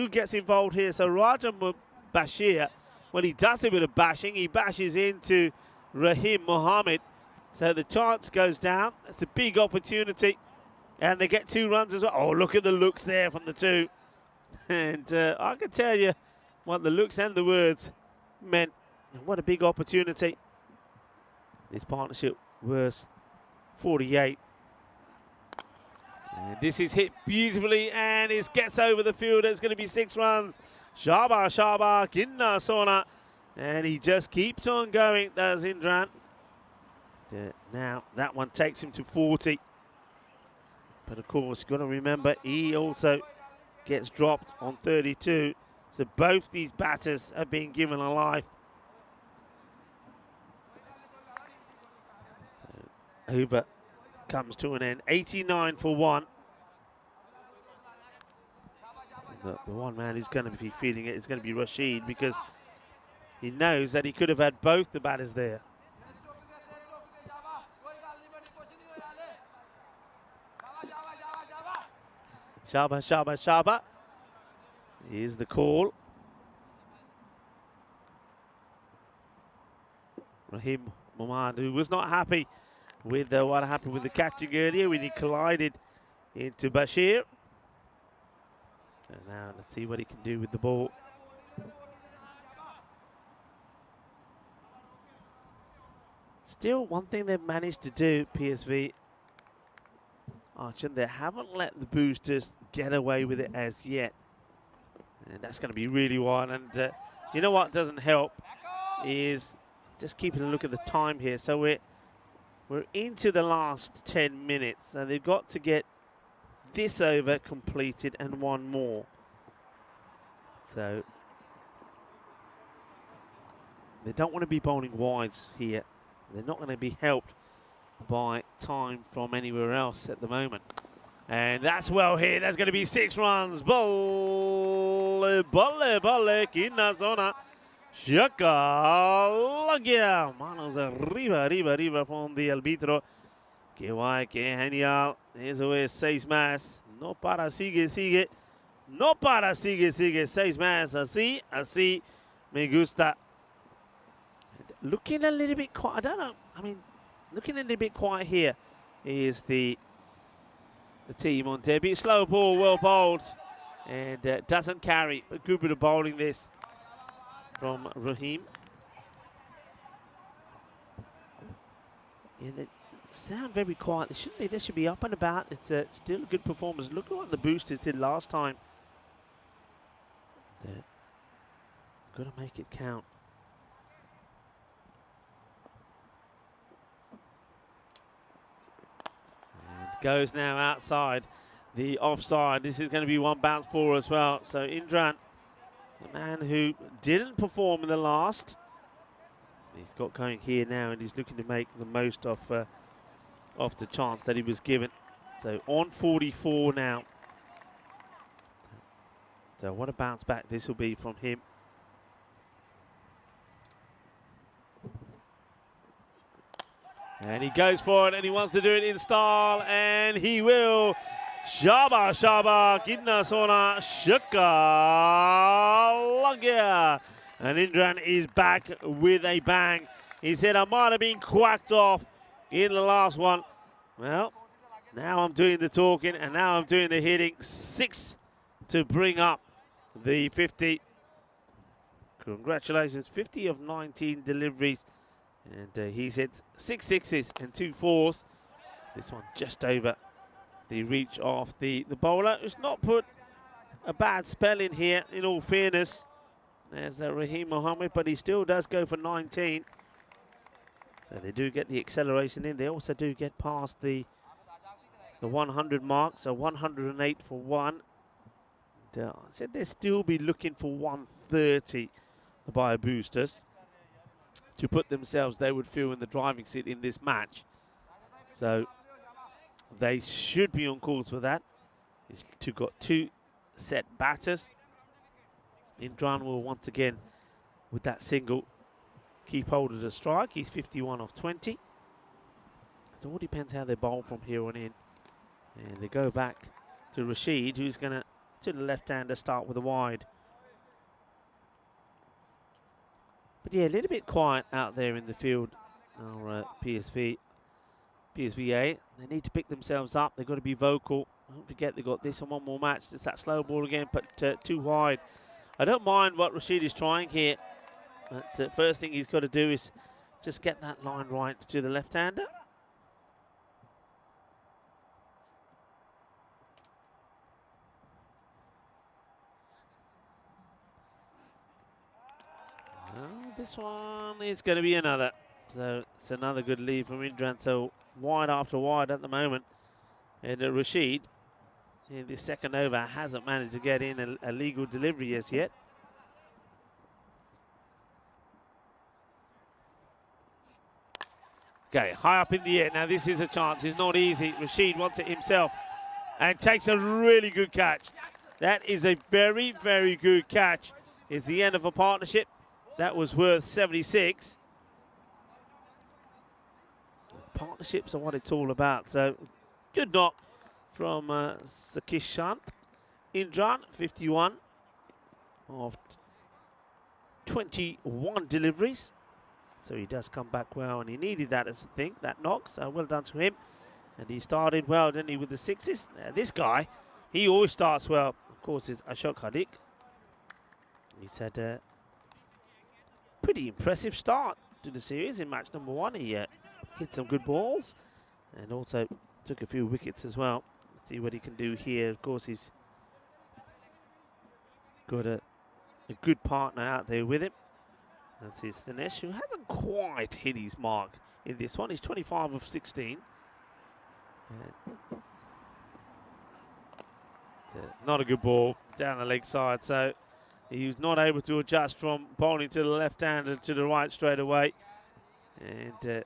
gets involved here? So Rajam Bashir, when he does a bit of bashing, he bashes into Rahim Mohammed. So the chance goes down. It's a big opportunity. And they get 2 runs as well. Oh, look at the looks there from the 2. And I can tell you what the looks and the words meant. What a big opportunity. This partnership worth 48. And this is hit beautifully, and it gets over the field. It's going to be 6 runs. Shaba, Ginna Sona. And he just keeps on going, does Indran. Now, that one takes him to 40. But of course, you've got to remember, he also gets dropped on 32. So both these batters are being given a life. So over comes to an end. 89 for 1. The one man who's going to be feeling it is going to be Rashid, because he knows that he could have had both the batters there. Shaba. Here's the call. Rahim Mohammed, who was not happy with what happened with the catching earlier when he collided into Bashir. And now let's see what he can do with the ball. Still, one thing they've managed to do, PSV, Archon, they haven't let the boosters get away with it as yet. And that's going to be really wide. And you know what doesn't help is just keeping a look at the time here. So we're into the last 10 minutes. So they've got to get this over completed and one more. So they don't want to be bowling wides here. They're not going to be helped by time from anywhere else at the moment. And that's well hit. That's going to be 6 runs. Bolle, bolle, bolle, quinta zona. Shaka, manos arriba, arriba, arriba from the árbitro. Qué guay, qué genial. Eso es 6 más. No para, sigue, sigue. No para, sigue, sigue. 6 más. Así, así. Me gusta. Looking a little bit quiet. I don't know. I mean, looking a little bit quiet here is the team on debut. Slow ball, well bowled. And doesn't carry. A good bit of bowling this from Raheem. Yeah, they sound very quiet. They shouldn't be. They should be up and about. It's still a good performance. Look at what the boosters did last time. Got to make it count. And goes now outside the offside. This is going to be one bounce for as well. So Indran, the man who didn't perform in the last, he's got going here now, and he's looking to make the most of the chance that he was given. So on 44 now. So what a bounce back this will be from him. And he goes for it, and he wants to do it in style, and he will. Shaba, shaba, kidna sona, shaka, lagya. And Indran is back with a bang. He said, I might have been quacked off in the last one. Well, now I'm doing the talking, and now I'm doing the hitting. 6 to bring up the 50. Congratulations, 50 of 19 deliveries. And he's hit 6 sixes and 2 fours. This one just over the reach of the bowler, who's not put a bad spell in here, in all fairness. There's Raheem Mohammed, but he still does go for 19. So they do get the acceleration in. They also do get past the 100 mark, so 108 for 1. And, I said they'll still be looking for 130, the Bio Boosters, to put themselves, they would feel, in the driving seat in this match. So they should be on course for that. He's got 2 set batters. Indran will once again, with that single, keep hold of the strike. He's 51 of 20. It all depends how they bowl from here on in. And they go back to Rashid, who's going to the left-hander, start with a wide. But yeah, a little bit quiet out there in the field. Our PSVA, they need to pick themselves up. They've got to be vocal. Don't forget they've got this and one more match. It's that slow ball again, but too wide. I don't mind what Rashid is trying here. But first thing he's got to do is just get that line right to the left-hander. This one is going to be another. So it's another good lead from Indran. So wide after wide at the moment. And Rashid, in the second over, hasn't managed to get in a legal delivery as yet. Okay, high up in the air. Now this is a chance. It's not easy. Rashid wants it himself and takes a really good catch. That is a very, very good catch. It's the end of a partnership. That was worth 76. Partnerships are what it's all about. So, good knock from Sakishant. Indran, 51 of 21 deliveries. So he does come back well, and he needed that, as I think, that knock. So well done to him. And he started well, didn't he, with the 6s. This guy, he always starts well. course, is Ashok Hardik. He's had a pretty impressive start to the series in match number 1. He hit some good balls and also took a few wickets as well. Let's see what he can do here. Of course, he's got a good partner out there with him. That's his Dinesh, who hasn't quite hit his mark in this one. He's 25 of 16. Not a good ball down the leg side, so he was not able to adjust from bowling to the left hand and to the right straight away. And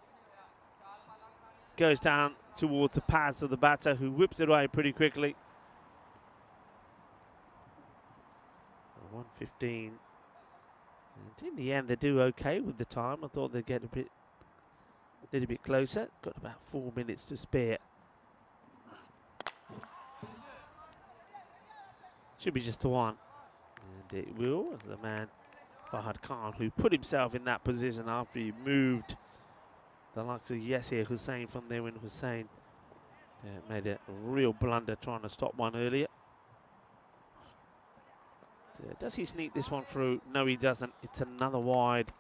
goes down towards the pads of the batter, who whips it away pretty quickly. 115. And in the end, they do okay with the time. I thought they'd get a little bit closer. Got about 4 minutes to spare. Should be just the one. And it will, as the man, Fahad Khan, who put himself in that position after he moved the likes of Yasir Hussain from there when Hussain made a real blunder trying to stop one earlier. Does he sneak this one through? No, he doesn't. It's another wide.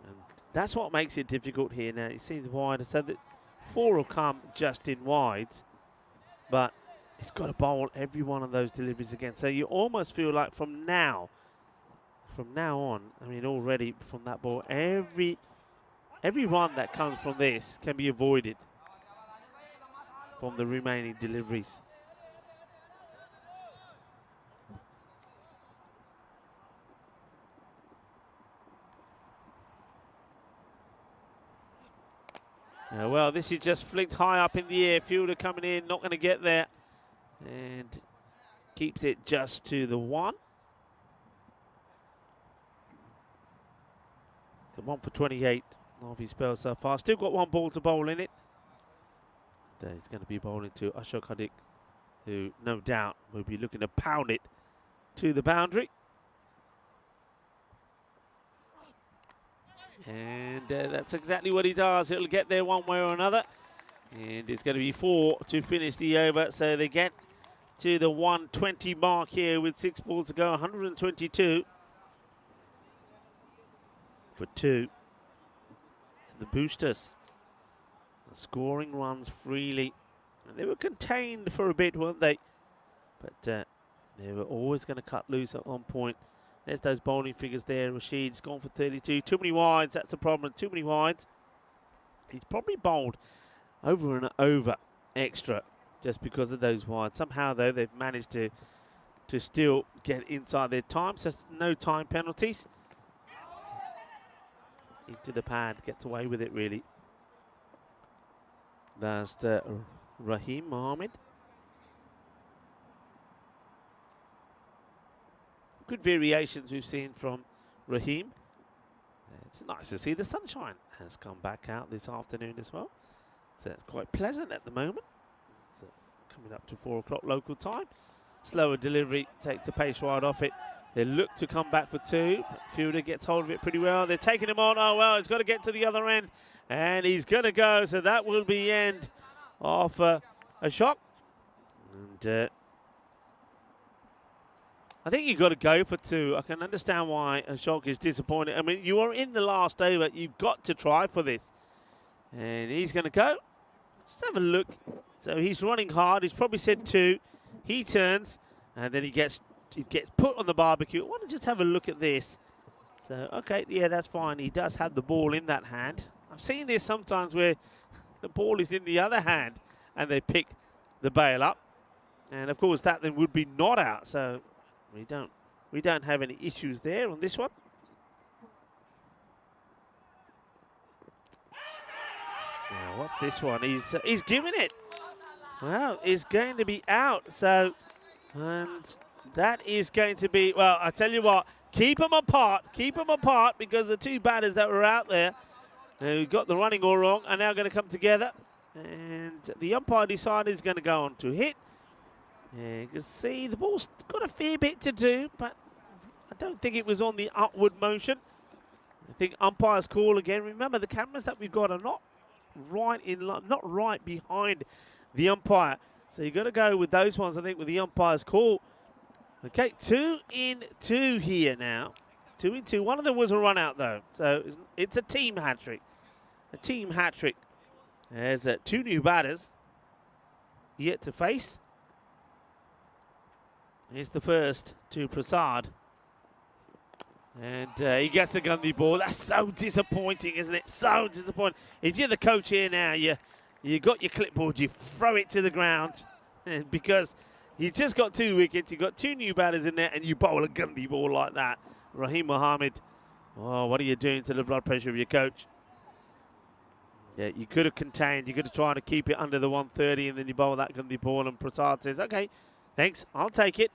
And that's what makes it difficult here now. You see the wide, so that 4 will come just in wides, but he's got to bowl every one of those deliveries again. So you almost feel like from now on, I mean, already from that ball, every run that comes from this can be avoided from the remaining deliveries. Well, this is just flicked high up in the air. Fielder coming in, not going to get there. And keeps it just to the 1. The 1 for 28 of his spell so far. Still got 1 ball to bowl in it. He's going to be bowling to Ashok Hardik, who no doubt will be looking to pound it to the boundary. And that's exactly what he does. It'll get there one way or another. And it's going to be 4 to finish the over. So they get to the 120 mark here with 6 balls to go. 122 for 2 to the boosters. Scoring runs freely. And they were contained for a bit, weren't they? But they were always going to cut loose at one point. There's those bowling figures there. Rashid's gone for 32. Too many wides, that's the problem. Too many wides. He's probably bowled over and over extra just because of those wides. Somehow, though, they've managed to still get inside their time. So no time penalties. Into the pad, gets away with it, really. That's Rahim Mohammed. Good variations we've seen from Rahim. It's nice to see the sunshine has come back out this afternoon as well. So it's quite pleasant at the moment. So coming up to 4 o'clock local time. Slower delivery, takes the pace right off it. They look to come back for 2. Fielder gets hold of it pretty well. They're taking him on. Oh, well, he's got to get to the other end. And he's going to go. So that will be the end of a shot. And I think you've got to go for 2. I can understand why Ashok is disappointed. I mean, you are in the last over. You've got to try for this. And he's going to go. Just have a look. So he's running hard. He's probably said 2. He turns, and then he gets put on the barbecue. I want to just have a look at this. So, okay, yeah, that's fine. He does have the ball in that hand. I've seen this sometimes where the ball is in the other hand, and they pick the bail up. And, of course, that then would be not out. So we don't have any issues there on this one. Now, what's this one? He's giving it. Well, it's going to be out. So, and that is going to be, well, I tell you what, keep them apart because the 2 batters that were out there who got the running all wrong are now going to come together. And the umpire decided he's going to go on to hit. Yeah, you can see the ball's got a fair bit to do, but I don't think it was on the upward motion. I think umpire's call again. Remember, the cameras that we've got are not right behind the umpire. So you've got to go with those ones, I think, with the umpire's call. Okay, 2 in 2 here now. 2 in 2. One of them was a run out though, so it's a team hat trick. A team hat trick. There's 2 new batters yet to face. Here's the first to Prasad. And he gets a Gundy ball. That's so disappointing, isn't it? So disappointing. If you're the coach here now, you got your clipboard, you throw it to the ground. And because you just got 2 wickets, you got 2 new batters in there, and you bowl a Gundy ball like that. Raheem Mohammed, oh, what are you doing to the blood pressure of your coach? Yeah, you could have contained. You could have tried to keep it under the 130, and then you bowl that Gundy ball, and Prasad says, okay, thanks, I'll take it.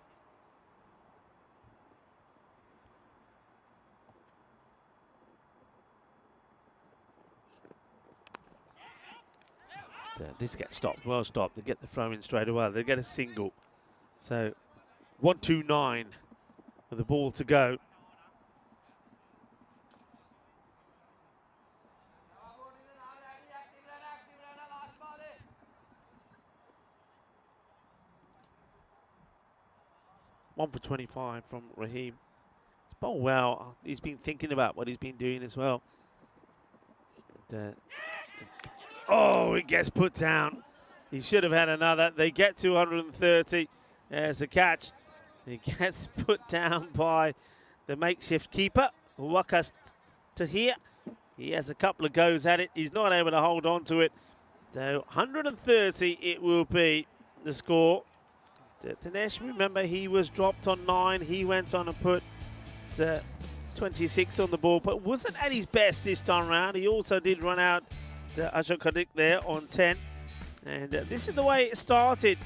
This gets stopped, well stopped. They get the throw in straight away. They get a single. So 1-2-9 with the ball to go. One for 25 from Raheem. It's bowled well. He's been thinking about what he's been doing as well. And, oh, it gets put down. He should have had another. They get 230. There's a catch. He gets put down by the makeshift keeper, Wakas Tahir. He has a couple of goes at it. He's not able to hold on to it. So 130 it will be the score. Dinesh, remember, he was dropped on 9. He went on and put 26 on the ball, but wasn't at his best this time round. He also did run out Ashok Khadik there on 10. And this is the way it started.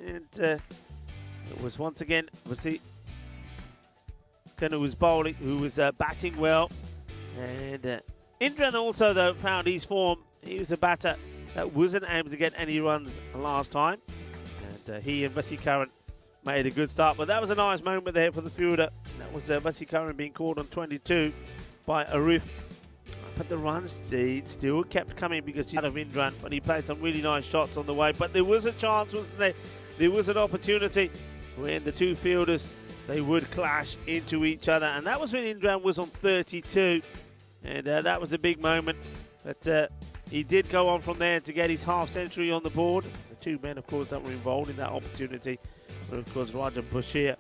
And it was once again, obviously, Kanu was bowling, who was batting well. And Indran also, though, found his form. He was a batter that wasn't able to get any runs last time. And he and Vasi Karan made a good start. But that was a nice moment there for the fielder. That was Vasi Karan being called on 22 by Arif. But the runs still kept coming because he's out of Indran. But he played some really nice shots on the way. But there was a chance, wasn't there? There was an opportunity when the 2 fielders, they would clash into each other. And that was when Indran was on 32. And that was a big moment. But he did go on from there to get his half century on the board. The 2 men, of course, that were involved in that opportunity were, of course, Rajan Bashir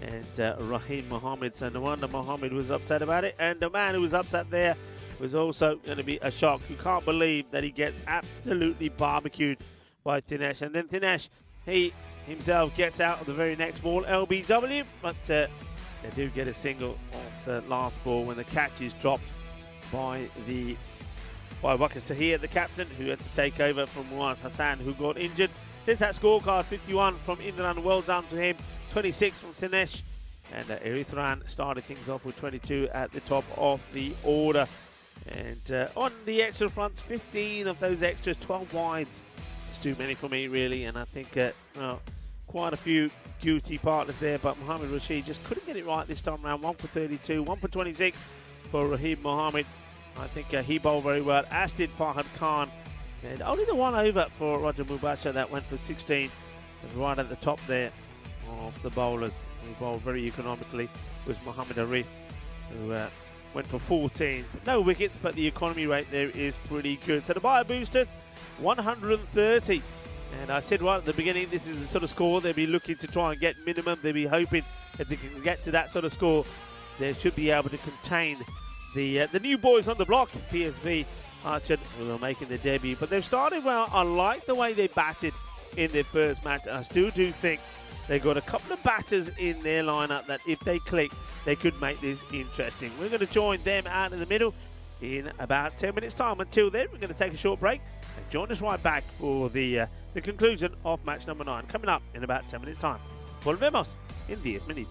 and Raheem Mohammed. So no wonder Mohammed was upset about it. And the man who was upset there was also going to be Ashok, who can't believe that he gets absolutely barbecued by Dinesh. And then Dinesh, he himself gets out of the very next ball, LBW, but they do get a single off the last ball when the catch is dropped by Wakas Tahir, the captain, who had to take over from Muaz Hassan, who got injured. There's that scorecard, 51 from Indran, well done to him, 26 from Dinesh, and Eritran started things off with 22 at the top of the order. And on the extra fronts, 15 of those extras, 12 wides. It's too many for me, really, and I think quite a few guilty partners there, but Mohammed Rashid just couldn't get it right this time around. 1 for 32, 1 for 26 for Raheem Mohammed. I think he bowled very well, as did Fahad Khan. And only the one over for Roger Mubasher that went for 16 was right at the top there of the bowlers, who bowled very economically, was Mohammed Arif, who went for 14. No wickets, but the economy rate there is pretty good. So the buyer boosters, 130. And I said right at the beginning, this is the sort of score they'll be looking to try and get minimum. They'll be hoping that they can get to that sort of score. They should be able to contain the new boys on the block, PSV Archer, who are making their debut. But they've started well. I like the way they batted in their first match. And I still do think they've got a couple of batters in their lineup that if they click, they could make this interesting. We're going to join them out in the middle in about 10 minutes time. Until then, we're going to take a short break and join us right back for the conclusion of match number 9, coming up in about 10 minutes time. Volvemos en 10 minutos.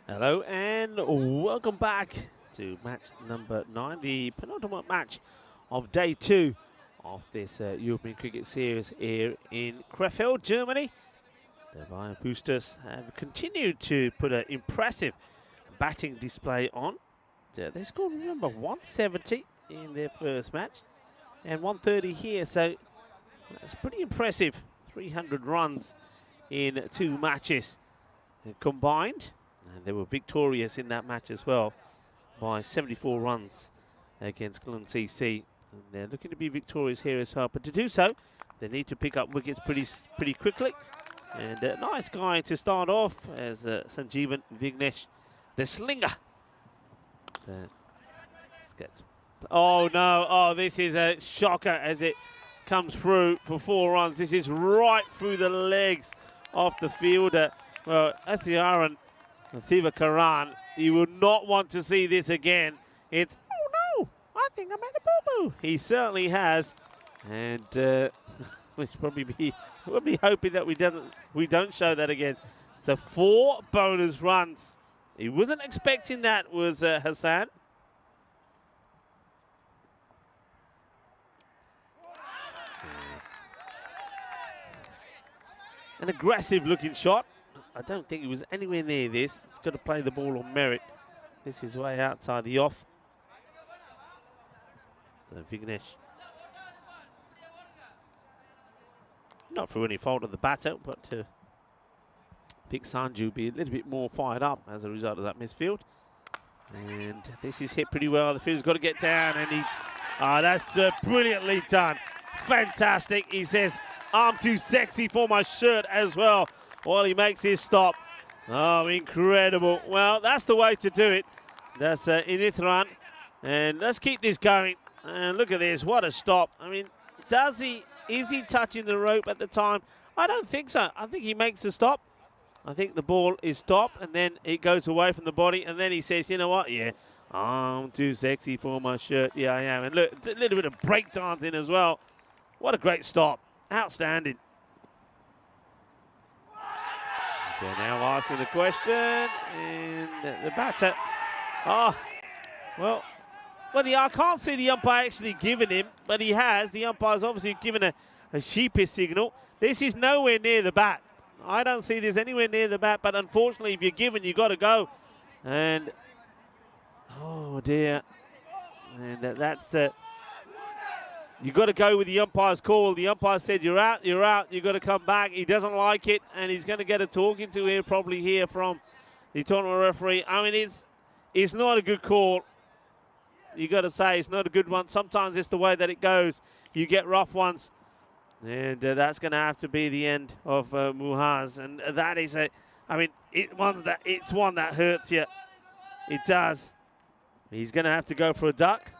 Hello and welcome back to match number 9, the penultimate match of day 2 of this European Cricket Series here in Krefeld, Germany. The Bayern Boosters have continued to put an impressive batting display on. They scored, remember, 170 in their first match and 130 here, so that's pretty impressive. 300 runs in 2 matches combined. And they were victorious in that match as well by 74 runs against Cologne CC. And they're looking to be victorious here as well. But to do so, they need to pick up wickets pretty quickly. And a nice guy to start off as Sanjeevan Vignesh, the slinger. Oh no, oh this is a shocker as it comes through for 4 runs. This is right through the legs of the fielder. Well, Athiaran Thivakaran, you will not want to see this again. It's, oh no, I think I made a boo-boo. He certainly has. And we'll be hoping that we don't show that again. So 4 bonus runs. He wasn't expecting that, was Hassan. An aggressive looking shot. I don't think he was anywhere near this. He's got to play the ball on merit. This is way outside the off. So Vignesh. Not through any fault of the batter, but I think Sanju will be a little bit more fired up as a result of that misfield. And this is hit pretty well. The field's got to get down, and that's brilliantly done. Fantastic. He says, I'm too sexy for my shirt as well. While he makes his stop. Oh, incredible. Well, that's the way to do it. That's Inithran. And let's keep this going. And look at this. What a stop. I mean, is he touching the rope at the time? I don't think so. I think he makes the stop. I think the ball is stopped, and then it goes away from the body, and then he says, you know what? Yeah, I'm too sexy for my shirt. Yeah, I am. And look, a little bit of break dancing as well. What a great stop. Outstanding. So now asking the question, and the batter. Oh, well, I can't see the umpire actually giving him, but he has. The umpire's obviously given a sheepish signal. This is nowhere near the bat. I don't see this anywhere near the bat, but unfortunately, if you're given, you've got to go. And, oh dear. And that's the... You've got to go with the umpire's call. The umpire said, you're out, you've got to come back. He doesn't like it, and he's going to get a talking to here, probably here from the tournament referee. I mean, it's not a good call. You've got to say it's not a good one. Sometimes it's the way that it goes. You get rough ones, and that's going to have to be the end of Muhaz. And that is it's one that hurts you. It does. He's going to have to go for a duck.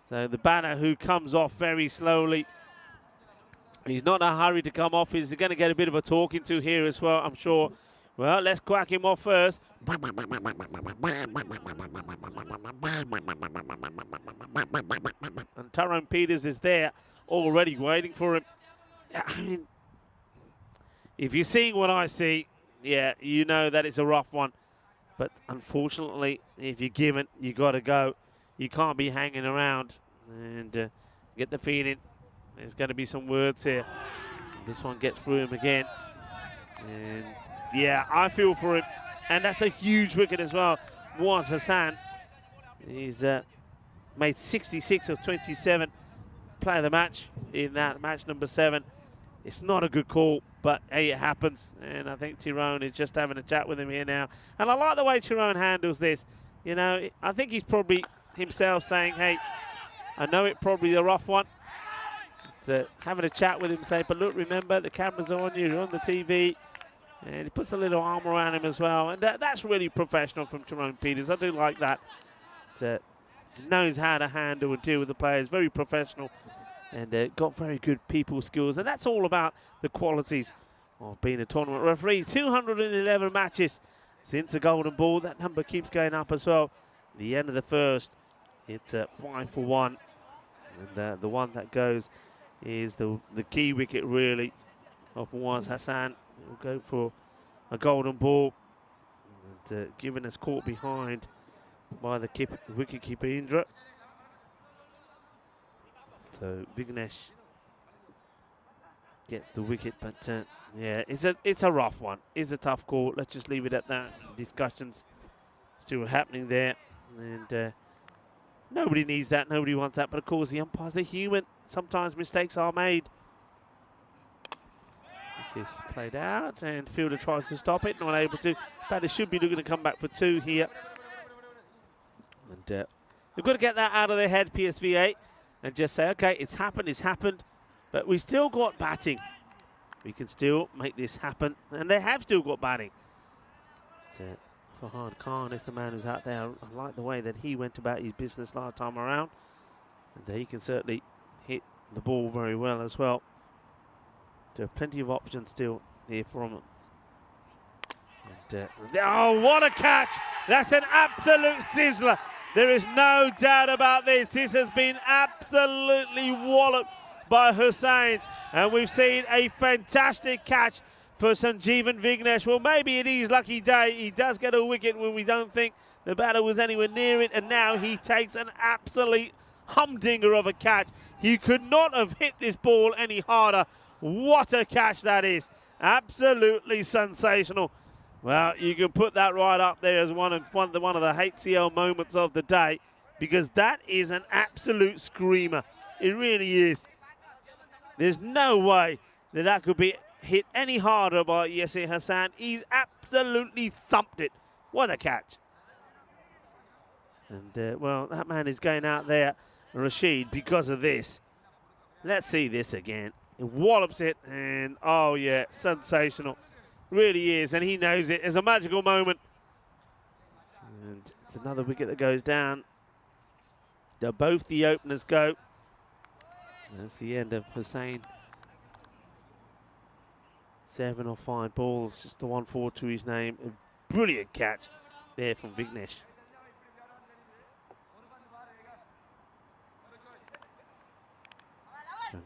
So the batter, who comes off very slowly, he's not in a hurry to come off. He's going to get a bit of a talking to here as well, I'm sure. Well, let's quack him off first. And Tyrone Peters is there already waiting for him. I mean, if you're seeing what I see, yeah, you know that it's a rough one. But unfortunately, if you're given, you got to go. You can't be hanging around, and get the feeling there's going to be some words here. This one gets through him again. And yeah, I feel for him. And that's a huge wicket as well. Muaz Hassan, he's made 66 of 27. Play of the match in that match number 7. It's not a good call, but hey, it happens. And I think Tyrone is just having a chat with him here now. And I like the way Tyrone handles this. You know, I think he's probably himself saying, hey, I know it probably a rough one. It's having a chat with him, say, but look, remember, the camera's on you, you're on the TV. And he puts a little arm around him as well. And that's really professional from Tyrone Peters. I do like that. Knows how to handle and deal with the players. Very professional. And got very good people skills. And that's all about the qualities of being a tournament referee. 211 matches since the golden ball. That number keeps going up as well. The end of the first, it's 5 for 1. And the one that goes is the key wicket, really, of Muaz Hassan. We'll go for a golden ball. And given us caught behind by the wicket-keeper Indra. So Vignesh gets the wicket, but yeah, it's a rough one. It's a tough call. Let's just leave it at that. Discussions still happening there, and nobody needs that. Nobody wants that. But of course, the umpires are human. Sometimes mistakes are made. This is played out, and fielder tries to stop it, not able to. Batter should be looking to come back for 2 here, and they've got to get that out of their head, PSVA, and just say, okay, it's happened. But we still got batting. We can still make this happen. And they have still got batting. Fahad Khan is the man who's out there. I like the way that he went about his business last time around. And he can certainly hit the ball very well as well. There are plenty of options still here from him. And, oh, what a catch! That's an absolute sizzler. There is no doubt about this. This has been absolutely walloped by Hussain, and we've seen a fantastic catch for Sanjeevan Vignesh. Well, maybe it is lucky day. He does get a wicket when we don't think the batter was anywhere near it, and now he takes an absolute humdinger of a catch. He could not have hit this ball any harder. What a catch that is. Absolutely sensational. Well, you can put that right up there as one of the HCL moments of the day, because that is an absolute screamer. It really is. There's no way that that could be hit any harder by Yasir Hassan. He's absolutely thumped it. What a catch. And, well, that man is going out there, Rashid, because of this. Let's see this again. He wallops it, and, oh, yeah, sensational. Really is, and he knows it. It's a magical moment. And it's another wicket that goes down. Both the openers go. That's the end of Hussain. 7 or 5 balls, just the 1-4 to his name. A brilliant catch there from Vignesh.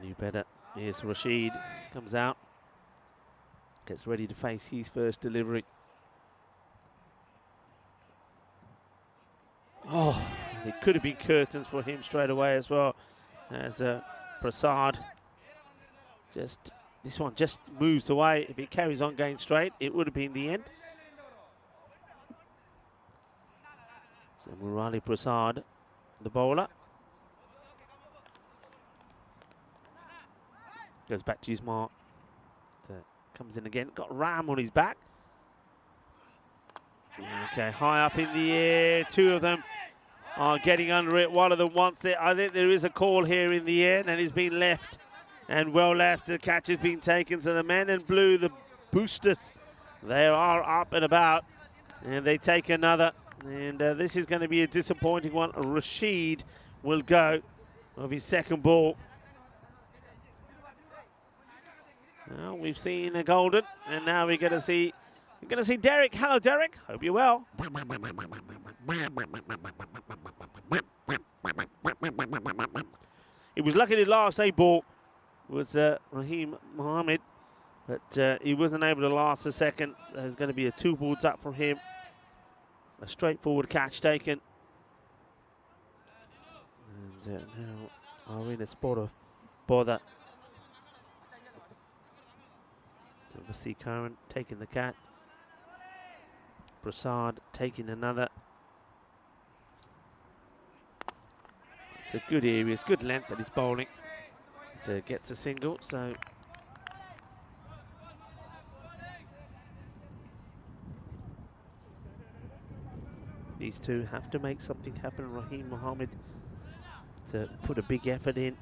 Knew better. Here's Rashid, comes out, gets ready to face his first delivery. Oh, it could have been curtains for him straight away as well. As Prasad, this one just moves away. If it carries on going straight, it would have been the end. So Murali Prasad, the bowler, goes back to his mark. Comes in again. Got Ram on his back. Okay, high up in the air. 2 of them are getting under it. One of them wants it. I think there is a call here in the air, and he's been left, and well left. The catch has been taken. So the men in blue, the boosters, they are up and about, and they take another. And this is going to be a disappointing one. Rashid will go of his second ball. Well, we've seen a golden, and now we're going to see Derek. Hello, Derek. Hope you're well. It was lucky the last 8 ball was Rahim Mohammed, but he wasn't able to last a second. So there's going to be a 2 balls up from him. A straightforward catch taken. And now are in a spot of bother. Obviously, Curran taking the cat. Prasad taking another. It's a good area, it's good length that he's bowling. And, gets a single, so. These two have to make something happen. Rahim Mohammed to put a big effort in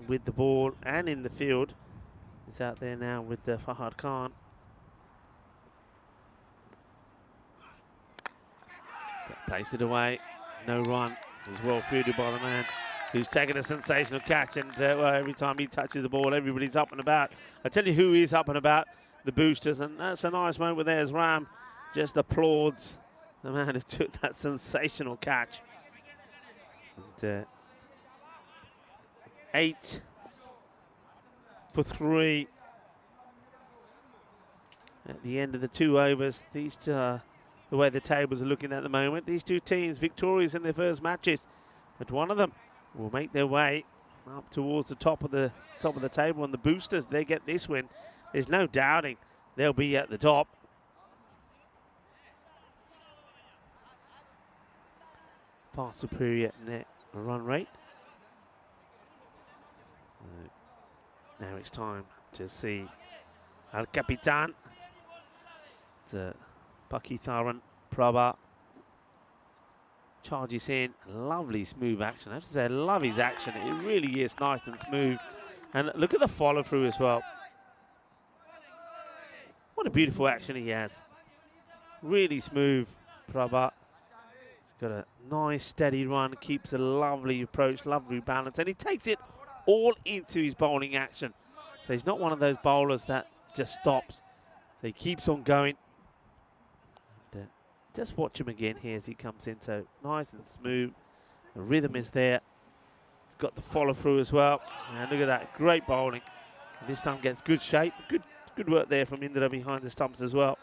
with the ball and in the field. He's out there now with Fahad Khan. Placed it away, no run. He's well fielded by the man who's taken a sensational catch, and well, every time he touches the ball, everybody's up and about. I tell you who is up and about, the boosters, and that's a nice moment there as Ram just applauds the man who took that sensational catch. And, 8 for 3. at the end of the 2 overs. These two, the way the tables are looking at the moment, these two teams victorious in their first matches, but one of them will make their way up towards the top of the table, and the boosters, they get this win, there's no doubting they'll be at the top. Far superior net run rate. Now it's time to see El Capitan, Pakitharan Prabha charges in. Lovely smooth action. I have to say, I love his action. It really is nice and smooth. And look at the follow through as well. What a beautiful action he has. Really smooth, Prabha. He's got a nice steady run, keeps a lovely approach, lovely balance, and he takes it all into his bowling action. So he's not one of those bowlers that just stops. So he keeps on going. And, just watch him again here as he comes in. So nice and smooth. The rhythm is there. He's got the follow through as well. And look at that, great bowling. And this time gets good shape. Good work there from Indra behind the stumps as well.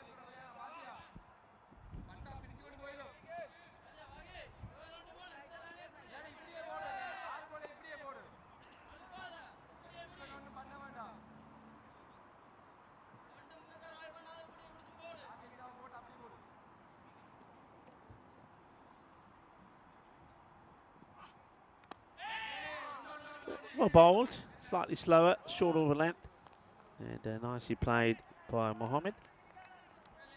Well bowled, slightly slower, short over length, and nicely played by Mohammed.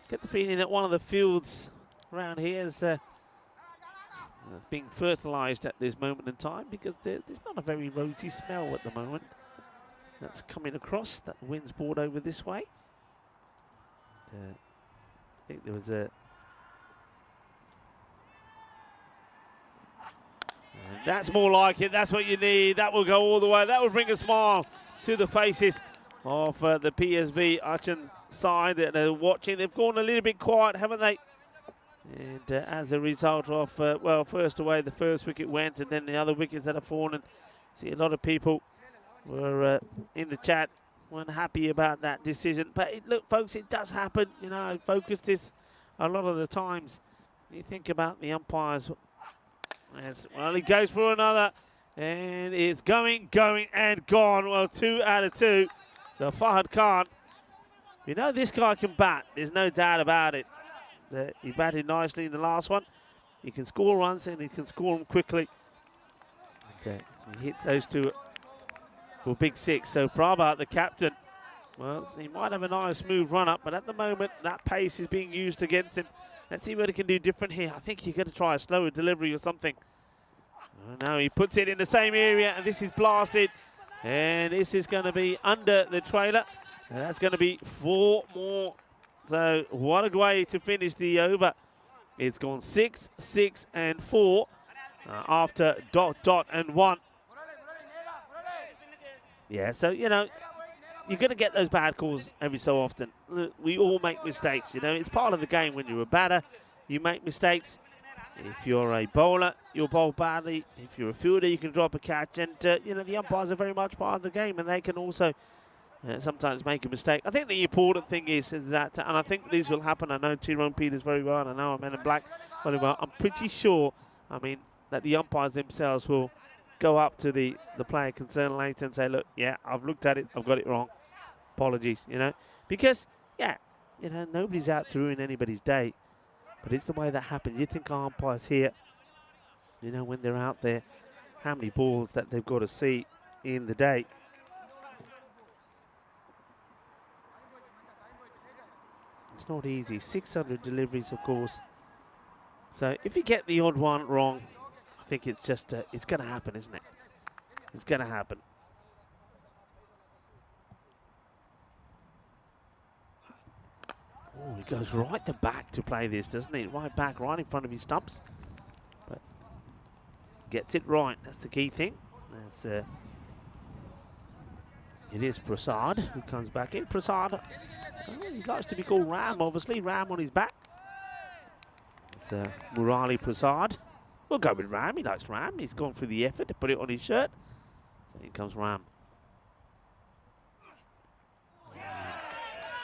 Get the feeling that one of the fields around here is being fertilised at this moment in time, because there's not a very rosy smell at the moment that's coming across. That the wind's brought over this way. I think there was a... And that's more like it. That's what you need. That will go all the way. That will bring a smile to the faces of the PSV Achin side that are watching. They've gone a little bit quiet, haven't they? And as a result of, well, first away, the first wicket went, and then the other wickets that have fallen. See, a lot of people were in the chat, weren't happy about that decision. But look, folks, it does happen. You know, I focus this a lot of the times. You think about the umpires. Yes, well, he goes for another, and it's going, and gone. Well, 2 out of 2. So Fahad Khan, you know this guy can bat. There's no doubt about it. He batted nicely in the last one. He can score runs, and he can score them quickly. Okay, he hits those two for big 6. So Prabha, the captain, well, he might have a nice smooth run up, but at the moment that pace is being used against him. Let's see what he can do different here. I think you've got to try a slower delivery or something. Oh, no, he puts it in the same area, and this is blasted. And this is going to be under the trailer. And that's going to be 4 more. So what a way to finish the over. It's gone 6, 6, and 4 after ... and 1. Yeah, so, you know, you're going to get those bad calls every so often. Look, we all make mistakes, you know. It's part of the game. When you're a batter, you make mistakes. If you're a bowler, you'll bowl badly. If you're a fielder, you can drop a catch. And, you know, the umpires are very much part of the game, and they can also sometimes make a mistake. I think the important thing is that, and I think this will happen. I know Tyrone Peters very well, and I know Men in Black very well. I'm pretty sure, I mean, that the umpires themselves will go up to the player concerned later and say, look, yeah, I've looked at it, I've got it wrong. Apologies, you know. Because, yeah, you know, nobody's out to ruin anybody's day. But it's the way that happens. You think our umpires here, you know, when they're out there, how many balls that they've got to see in the day. It's not easy. 600 deliveries, of course. So if you get the odd one wrong, I think it's just, it's going to happen, isn't it? It's going to happen. Oh, he goes right to back to play this, doesn't he? Right back, right in front of his stumps. But gets it right. That's the key thing. That's, it is Prasad who comes back in. Prasad, oh, he likes to be called Ram, obviously. Ram on his back. It's Murali Prasad. We'll go with Ram. He likes Ram. He's gone through the effort to put it on his shirt. So here comes Ram.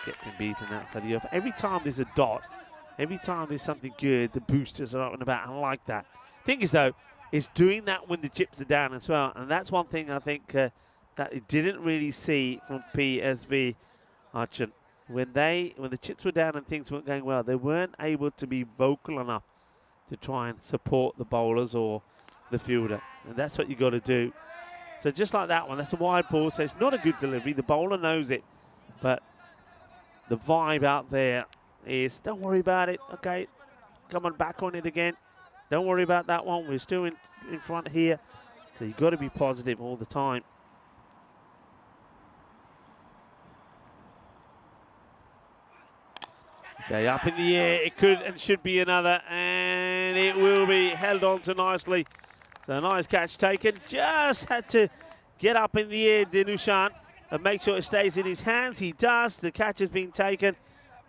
Gets him beaten outside the off. Every time there's a dot, every time there's something good, the boosters are up and about. I like that. Thing is, though, is doing that when the chips are down as well. And that's one thing I think that it didn't really see from PSV Archon. When the chips were down and things weren't going well, they weren't able to be vocal enough to try and support the bowlers or the fielder. And that's what you got to do. So just like that one, that's a wide ball, so it's not a good delivery. The bowler knows it. But the vibe out there is, don't worry about it. Okay, come on, back on it again. Don't worry about that one. We're still in front here. So you've got to be positive all the time. Okay, up in the air. It could and should be another. And it will be held on to nicely. So a nice catch taken. Just had to get up in the air, Dinushan, and make sure it stays in his hands. He does. The catch has been taken.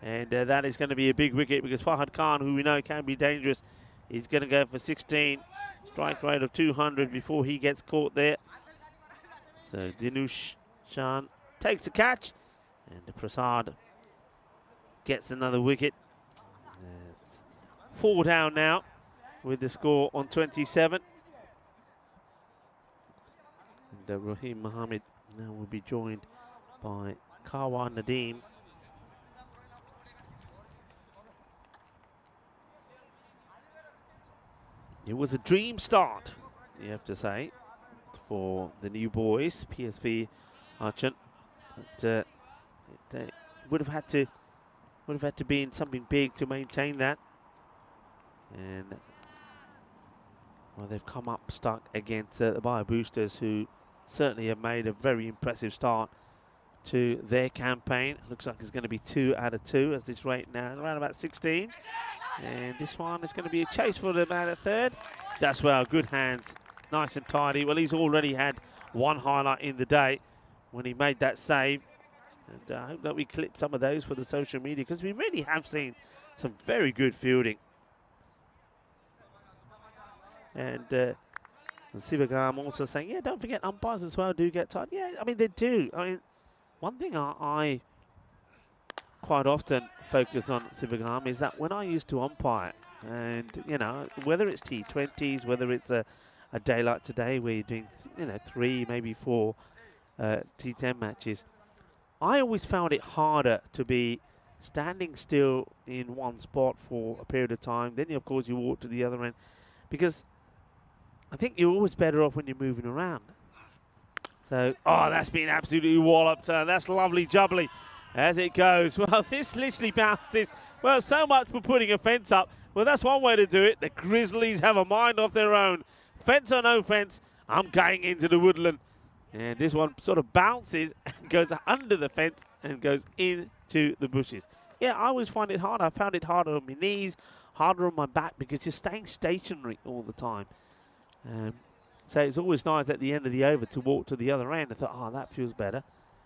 And that is going to be a big wicket because Fahad Khan, who we know can be dangerous, is going to go for 16. Strike rate of 200 before he gets caught there. So Dinushan takes the catch. And Prasad gets another wicket. It's 4 down now with the score on 27. And Rahim Mohammed now will be joined by Karwa Nadeem. It was a dream start, you have to say, for the new boys, PSV Archon. But they would have had to be in something big to maintain that. And well, they've come up stuck against the Bio Boosters, who certainly have made a very impressive start to their campaign. Looks like it's going to be 2 out of 2 as this rate now, around about 16. And this one is going to be a chase for the man at third. That's well, good hands, nice and tidy. Well, he's already had one highlight in the day when he made that save. And I hope that we clip some of those for the social media, because we really have seen some very good fielding. And Sivagam also saying, yeah, don't forget umpires as well do get tired. Yeah, I mean, they do. I mean, one thing I quite often focus on, Sivagam, is that when I used to umpire, and, you know, whether it's T20s, whether it's a day like today where you're doing, 3, maybe 4 T10 matches, I always found it harder to be standing still in one spot for a period of time. Then, of course, you walk to the other end, because I think you're always better off when you're moving around. So, oh, that's been absolutely walloped. That's lovely jubbly as it goes. Well, this literally bounces. Well, so much for putting a fence up. Well, that's one way to do it. The Grizzlies have a mind of their own. Fence or no fence, I'm going into the woodland. And this one sort of bounces and goes under the fence and goes into the bushes. Yeah, I always find it hard. I found it harder on my knees, harder on my back, because you're staying stationary all the time. So it's always nice at the end of the over to walk to the other end. I thought, oh, that feels better.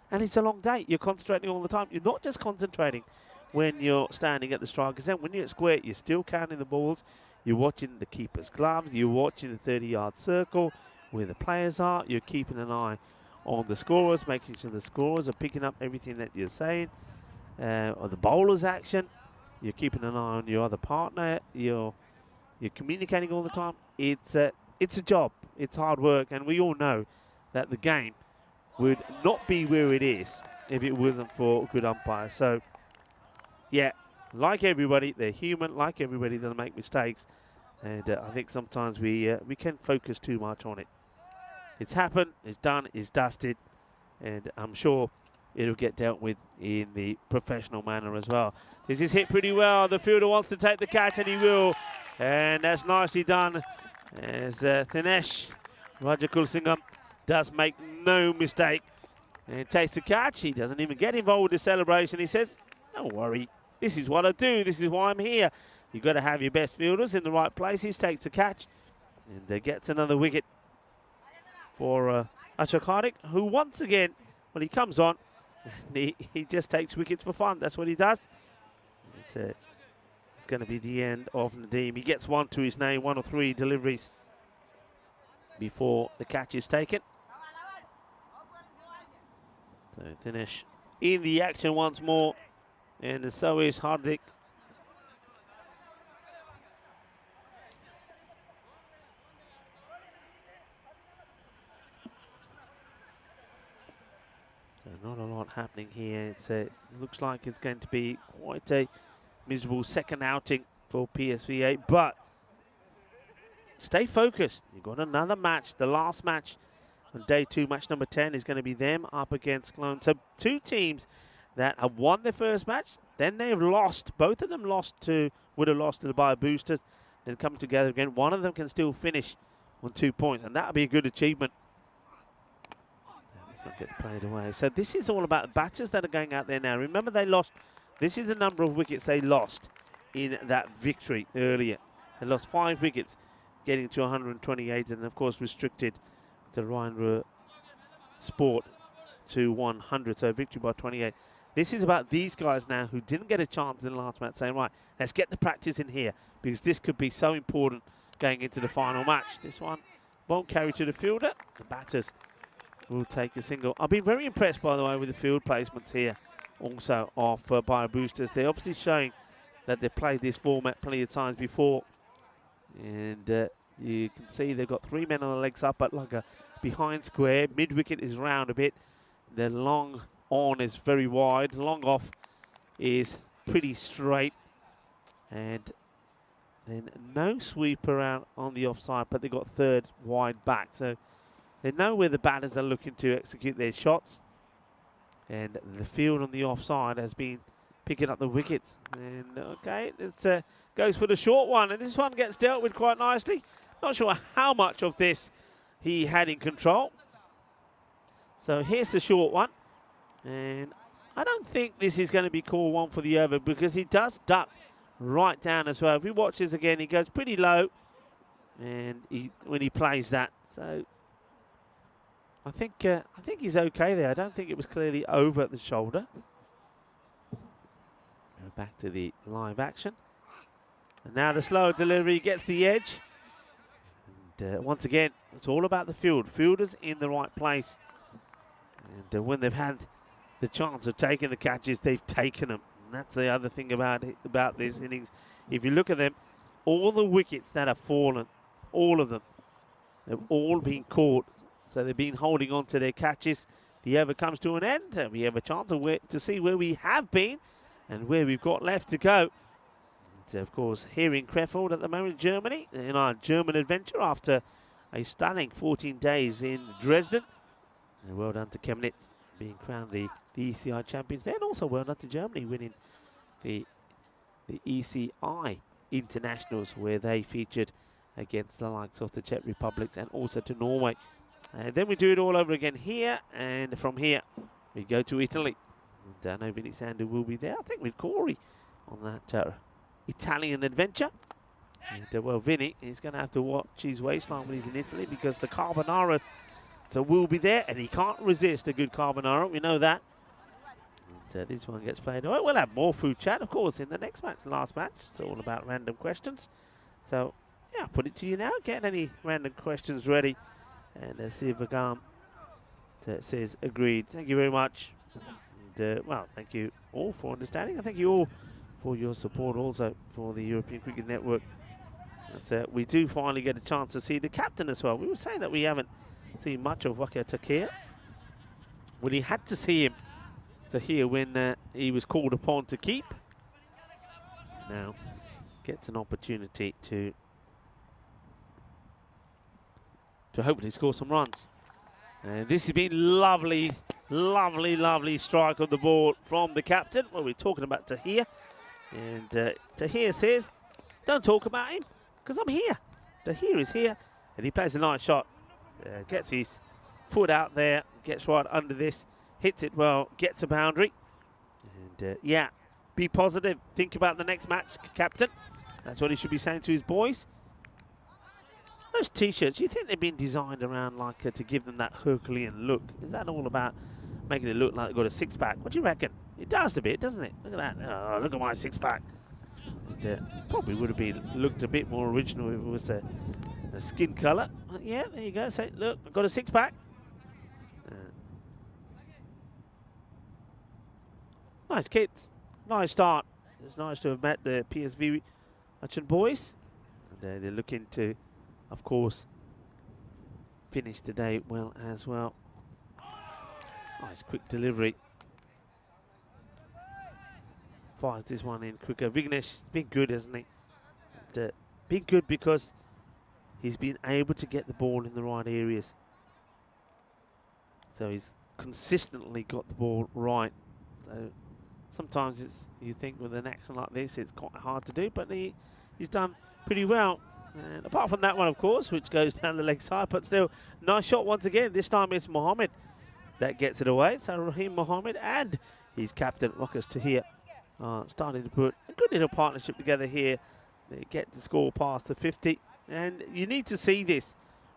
And it's a long day. You're concentrating all the time. You're not just concentrating when you're standing at the strike, because then when you're at square, you're still counting the balls. You're watching the keeper's gloves. You're watching the 30-yard circle where the players are. You're keeping an eye on the scorers, making sure the scorers are picking up everything that you're saying, or the bowler's action. You're keeping an eye on your other partner. You're communicating all the time. It's a job. It's hard work, and we all know that the game would not be where it is if it wasn't for good umpires. So, yeah, like everybody, they're human. Like everybody, they'll make mistakes, and I think sometimes we can focus too much on it. It's happened. It's done. It's dusted, and I'm sure it'll get dealt with in the professional manner as well. This is hit pretty well. The fielder wants to take the catch, and he will, and that's nicely done. As Thinesh Rajakulsingam does make no mistake and takes the catch. He doesn't even get involved with the celebration. He says, don't worry, this is what I do. This is why I'm here. You've got to have your best fielders in the right places. Takes the catch and gets another wicket for Ashok Hardik, who once again, when he comes on, he just takes wickets for fun. That's what he does. It's going to be the end of Nadeem. He gets 1 to his name, 1 of 3 deliveries before the catch is taken. So Thinesh in the action once more. and so is Hardik. So not a lot happening here. It looks like it's going to be quite a miserable second outing for PSV8, but stay focused. You've got another match. The last match on day 2, match number 10, is going to be them up against Cologne. So 2 teams that have won their first match, then they've lost. Both of them would have lost to the Bio Boosters, then come together again. One of them can still finish on 2 points, and that would be a good achievement. This one gets played away. So this is all about the batters that are going out there now. Remember, they lost. This is the number of wickets they lost in that victory earlier. They lost 5 wickets, getting to 128, and of course restricted to Ryan Sport to 100. So victory by 28. This is about these guys now who didn't get a chance in the last match, saying, right, let's get the practice in here, because this could be so important going into the final match. This one won't carry to the fielder. The batters will take a single. I've been very impressed, by the way, with the field placements here also of Bio Boosters. They're obviously showing that they've played this format plenty of times before. And you can see they've got 3 men on the legs up, but like a behind square. Mid wicket is round a bit. The long on is very wide. Long off is pretty straight. And then no sweep around on the offside, but they've got 3rd wide back. So they know where the batters are looking to execute their shots. And the field on the offside has been picking up the wickets. And okay, it goes for the short one, and this one gets dealt with quite nicely. Not sure how much of this he had in control. So here's the short one, and I don't think this is going to be called one for the over, because he does duck right down as well. If we watch this again, he goes pretty low, and when he plays that, so I think he's okay there. I don't think it was clearly over at the shoulder. Go back to the live action. And now the slow delivery gets the edge. And once again, it's all about the field. Fielders in the right place. And when they've had the chance of taking the catches, they've taken them. And that's the other thing about this innings. If you look at them, all the wickets that have fallen, all of them, they've all been caught. So they've been holding on to their catches. The over comes to an end. We have a chance to see where we have been and where we've got left to go. And of course, here in Krefeld at the moment, Germany, in our German adventure after a stunning 14 days in Dresden. And well done to Chemnitz being crowned the ECI champions there, and also well done to Germany winning the ECI internationals, where they featured against the likes of the Czech Republics and also to Norway. And then we do it all over again here, and from here we go to Italy. And I know Vinny Sandu will be there, I think, with Corey on that Italian adventure. And well, Vinny is going to have to watch his waistline when he's in Italy, because the carbonara will be there, and he can't resist a good carbonara. We know that. And this one gets played away. We'll have more food chat, of course, in the next match, the last match. It's all about random questions. So, yeah, I'll put it to you now. Get any random questions ready. And see if Vagam says agreed. Thank you very much. And, well, thank you all for understanding. I thank you all for your support also for the European Cricket Network. We do finally get a chance to see the captain as well. We were saying that we haven't seen much of Waqar Takir. Well, he had to see him to hear when he was called upon to keep. Now gets an opportunity to hopefully score some runs. And this has been lovely, lovely, lovely strike of the ball from the captain. Well, we're talking about Tahir. And Tahir says, don't talk about him, because I'm here. Tahir is here, and he plays a nice shot. Gets his foot out there, gets right under this, hits it well, gets a boundary. And yeah, be positive. Think about the next match, captain. That's what he should be saying to his boys. Those T-shirts, you think they've been designed around like to give them that Herculean look? Is that all about making it look like they've got a six-pack? What do you reckon? It does a bit, doesn't it? Look at that. Oh, look at my six-pack. Probably would have looked a bit more original if it was a skin colour. Yeah, there you go. Say, look, I've got a six-pack. Nice kids. nice start. It's nice to have met the PSV Achin boys. And they're looking to, of course, finish the day well as well. Nice quick delivery. Fires this one in quicker. Vignesh has been good, hasn't he? And, been good because he's been able to get the ball in the right areas. So he's consistently got the ball right. So sometimes you think with an action like this, it's quite hard to do, but he's done pretty well. And apart from that one, of course, which goes down the leg side, but still, nice shot once again. This time it's Mohammed that gets it away. So Raheem Mohammed and his captain, Rokas Tahir, starting to put a good little partnership together here. They get the score past the 50. And you need to see this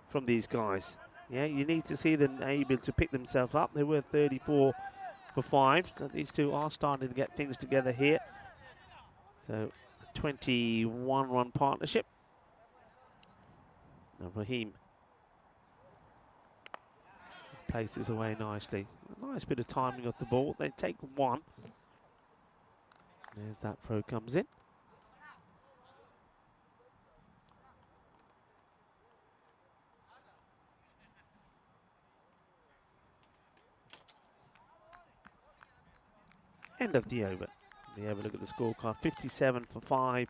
from these guys. Yeah, you need to see them able to pick themselves up. They were 34 for 5. So these two are starting to get things together here. So 21-run partnership. Now Raheem places away nicely. A nice bit of timing of the ball. They take one. There's that throw comes in. End of the over. We have a look at the scorecard. 57 for 5.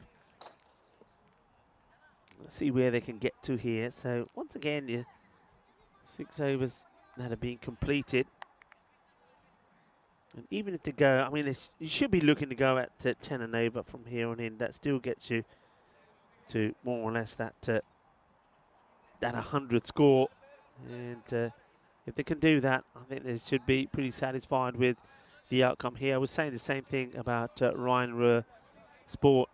Let's see where they can get to here. So once again, yeah, 6 overs that are being completed. And even if they go, I mean, you should be looking to go at 10 and over from here on in. That still gets you to more or less that 100 score. And if they can do that, I think they should be pretty satisfied with the outcome here. I was saying the same thing about Ryan Ruhr Sport.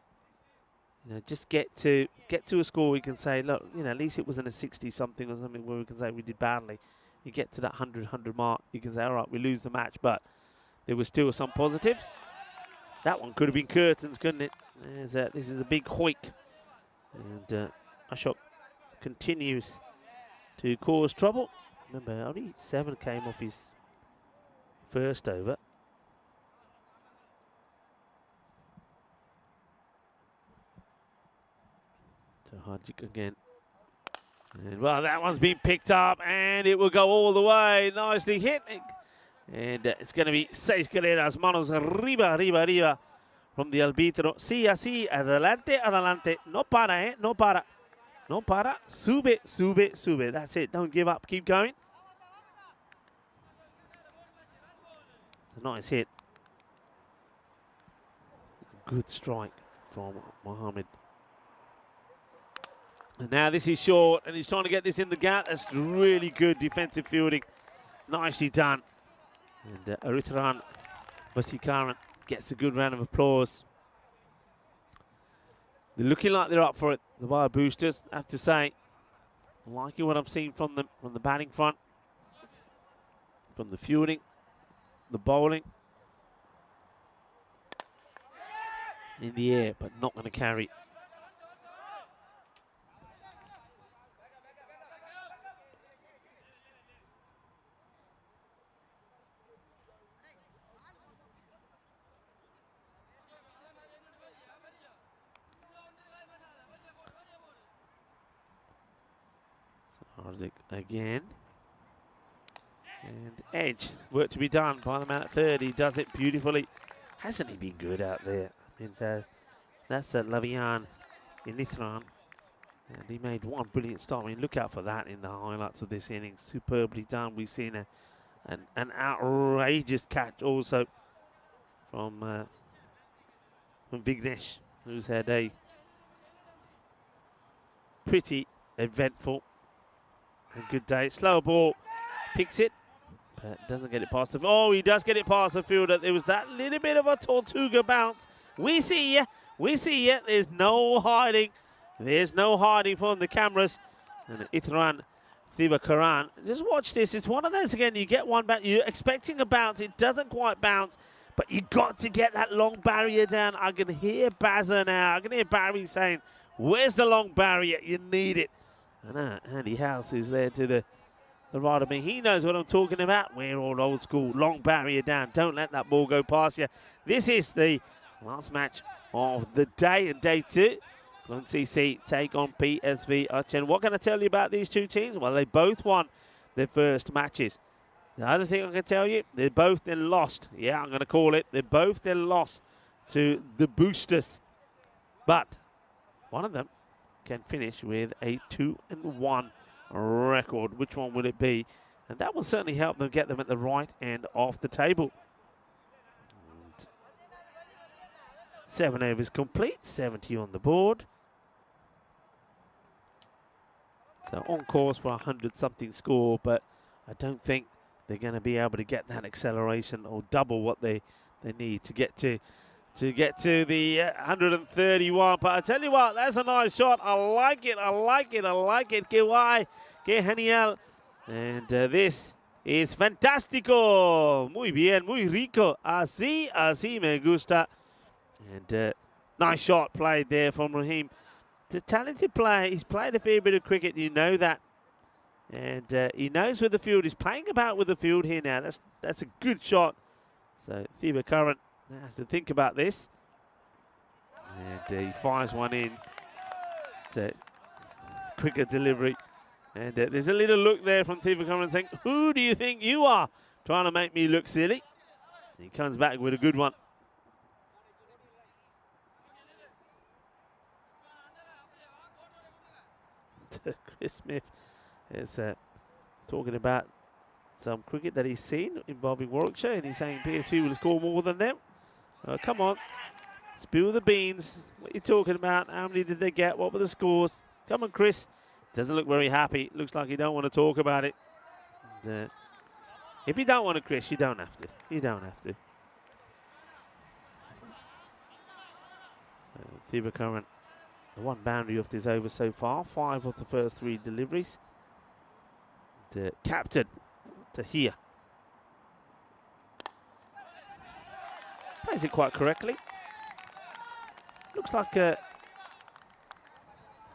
You know, just get to a score we can say, look, you know, at least it wasn't a 60 something or something where we can say we did badly. You get to that 100 mark, you can say, all right, we lose the match, but there was still some positives. That one could have been curtains, couldn't it? This is a big hoik, and Ashok continues to cause trouble. Remember, only 7 came off his first over. Hajic again. And well, that one's been picked up and it will go all the way. Nicely hit. And it's going to be 6 carreras. Manos arriba from the arbitro. Sí, así. Adelante, adelante. No para, No para. No para. Sube, sube, sube. That's it. Don't give up. Keep going. It's a nice hit. Good strike from Mohammed. And now this is short, and he's trying to get this in the gap. That's really good defensive fielding. Nicely done. And Aritharan Vasikaran gets a good round of applause. They're looking like they're up for it, the Wire Boosters, I have to say. I'm liking what I'm seeing from them, from the batting front, from the fielding, the bowling. In the air, but not going to carry. Hardik again. And edge. Work to be done by the man at third. He does it beautifully. Hasn't he been good out there? I mean, that's Lavian Inithran. And he made one brilliant start. I mean, look out for that in the highlights of this inning. Superbly done. We've seen an outrageous catch also from Vignesh, who's had a pretty eventful and good day. Slow ball, picks it, but doesn't get it past the... Oh, he does get it past the fielder. There was that little bit of a Tortuga bounce. We see you. We see you. There's no hiding. There's no hiding from the cameras. And Ithran Thivakaran. Just watch this. It's one of those, again, you get one bounce. You're expecting a bounce. It doesn't quite bounce, but you got to get that long barrier down. I can hear Bazza now. I can hear Barry saying, where's the long barrier? You need it. And Andy House is there to the right of me. He knows what I'm talking about. We're all old school. Long barrier down. Don't let that ball go past you. This is the last match of the day, and day 2. Cologne CC take on PSV Uchen. What can I tell you about these two teams? Well, they both won their first matches. The other thing I can tell you, they both then lost. Yeah, I'm going to call it. They both then lost to the Boosters. But one of them can finish with a 2-1 record. Which one will it be? And that will certainly help them get them at the right end of the table. And 7 overs complete, 70 on the board. So on course for a 100-something score, but I don't think they're going to be able to get that acceleration or double what they need to get to the 131. But I tell you what, that's a nice shot. I like it. I like it. I like it. Que guay. Que genial. And this is fantástico. Muy bien. Muy rico. Así me gusta. And nice shot played there from Raheem. It's a talented player. He's played a fair bit of cricket. You know that. And he knows where the field. He's playing about with the field here now. That's a good shot. So Thiba Current has to think about this. And he fires one in. It's a quicker delivery. And there's a little look there from Thiba Current saying, who do you think you are? Trying to make me look silly. And he comes back with a good one. Chris Smith is talking about some cricket that he's seen involving Warwickshire, and he's saying PSV will score more than them. Come on, spill the beans. What are you talking about? How many did they get? What were the scores? Come on, Chris. Doesn't look very happy. Looks like you don't want to talk about it. And, if you don't want to, Chris, you don't have to. You don't have to. Thiba Current, the one boundary of this over so far. 5 of the first 3 deliveries. The captain to here. Plays it quite correctly. Looks like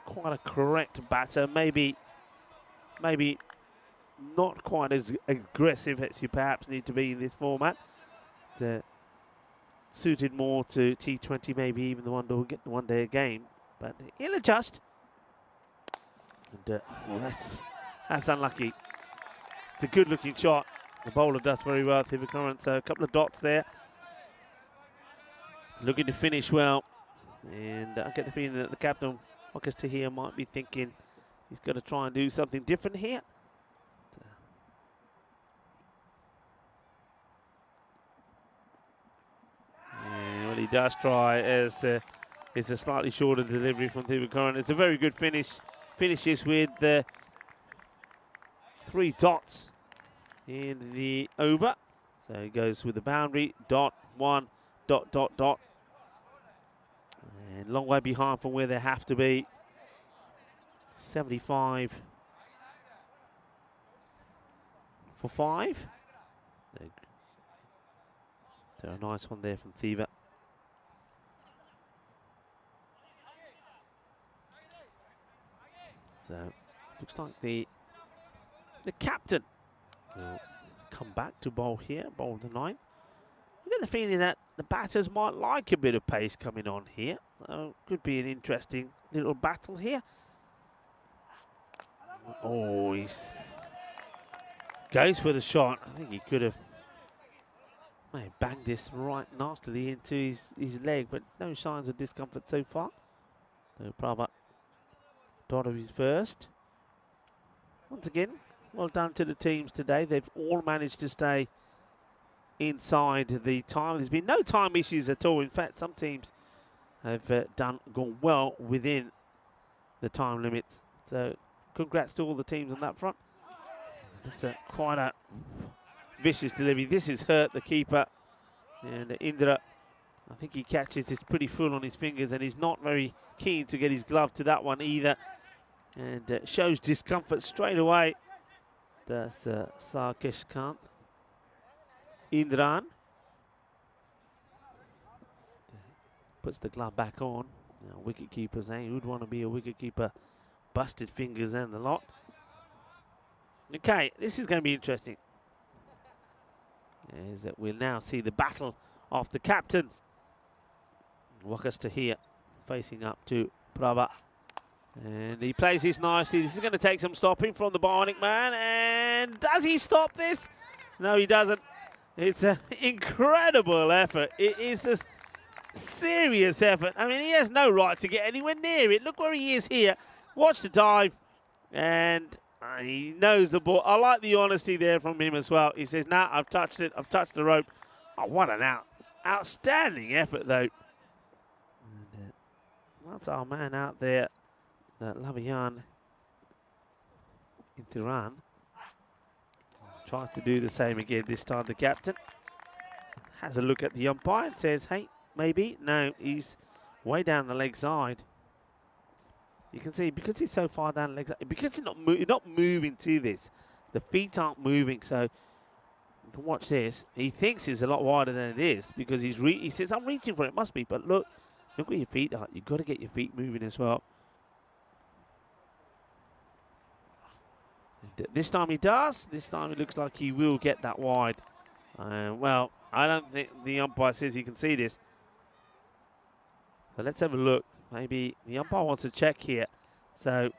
quite a correct batter. Maybe not quite as aggressive as you perhaps need to be in this format. Suited more to T20, maybe even the one day game. But he'll adjust. And well, that's unlucky. It's a good-looking shot. The bowler does very well, Thiba Current. So a couple of dots there. Looking to finish well. And I get the feeling that the captain, Marcus Tahir, might be thinking he's got to try and do something different here. And well, he does try, as it's a slightly shorter delivery from Thiba Current. It's a very good finish. Finishes with 3 dots in the over. So he goes with the boundary, dot, 1, dot, dot, dot. And long way behind from where they have to be. 75 for 5. So a nice one there from Thiba. So looks like the captain will come back to bowl here, bowl the 9th. I get the feeling that the batters might like a bit of pace coming on here. So could be an interesting little battle here. Oh, he's goes for the shot. I think he could have may have banged this right nastily into his leg, but no signs of discomfort so far. So Prabhat dot of his first. Once again, well done to the teams today. They've all managed to stay inside the time. There's been no time issues at all. In fact, some teams have gone well within the time limits. So congrats to all the teams on that front. It's quite a vicious delivery. This has hurt the keeper. And Indra, I think he catches this pretty full on his fingers, and he's not very keen to get his glove to that one either. And shows discomfort straight away. That's Sarkesh Kant. Indran puts the glove back on. Now, wicket keeper saying who'd want to be a wicket keeper? Busted fingers and the lot. Okay, this is going to be interesting. Is that we'll now see the battle of the captains. Wakas to here, facing up to Prabha. And he plays this nicely. This is going to take some stopping from the Bionic Man. And does he stop this? No, he doesn't. It's an incredible effort. It is a serious effort. I mean, he has no right to get anywhere near it. Look where he is here. Watch the dive. And he knows the ball. I like the honesty there from him as well. He says, nah, I've touched it. I've touched the rope. Oh, what an outstanding effort, though. And, that's our man out there. Lavian Intiran tries to do the same again. This time the captain has a look at the umpire and says, hey, maybe. No, he's way down the leg side. You can see, because he's so far down the leg side, because you're not moving to this, the feet aren't moving, so you can watch this. He thinks it's a lot wider than it is, because he says, I'm reaching for it, must be, but look where your feet are. You've got to get your feet moving as well. This time he does. This time it looks like he will get that wide. Well, I don't think the umpire says he can see this. So let's have a look. Maybe the umpire wants to check here. So,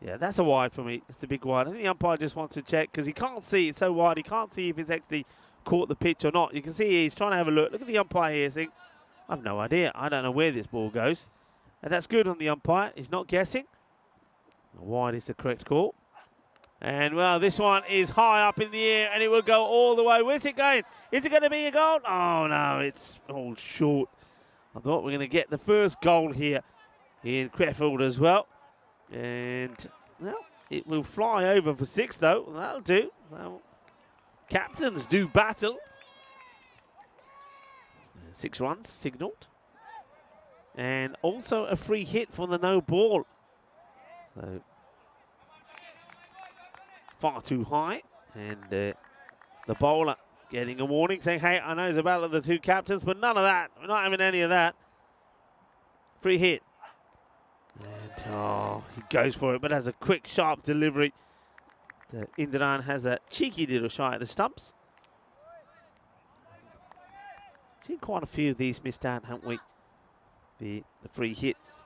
yeah, that's a wide for me. It's a big wide. I think the umpire just wants to check because he can't see. It's so wide. He can't see if it's actually caught the pitch or not. You can see he's trying to have a look. Look at the umpire here saying, I have no idea. I don't know where this ball goes. And that's good on the umpire. He's not guessing. Wide is the correct call. And, well, this one is high up in the air, and it will go all the way. Where's it going? Is it going to be a goal? Oh, no, it's all short. I thought we were going to get the first goal here in Crefeld as well. And, well, it will fly over for 6, though. That'll do. Well, captains do battle. 6 runs signalled. And also a free hit for the no ball. So, far too high, and the bowler getting a warning saying, hey, I know it's a battle of the two captains, but none of that. We're not having any of that. Free hit. And oh, he goes for it, but has a quick, sharp delivery. Indiran has a cheeky little shot at the stumps. Seen quite a few of these missed out, haven't we? The free hits.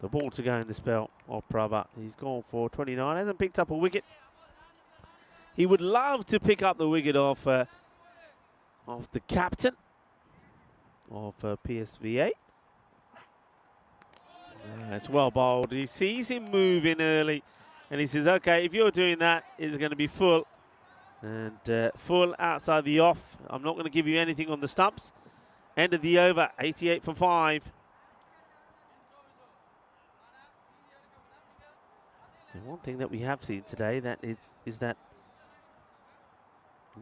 The ball to go in the spell of Prabha. He's gone for 29. Hasn't picked up a wicket. He would love to pick up the wicket of the captain of PSVA. It's well bowled. He sees him moving early, and he says, "Okay, if you're doing that, it's going to be full, and full outside the off. I'm not going to give you anything on the stumps." End of the over. 88 for 5. One thing that we have seen today is that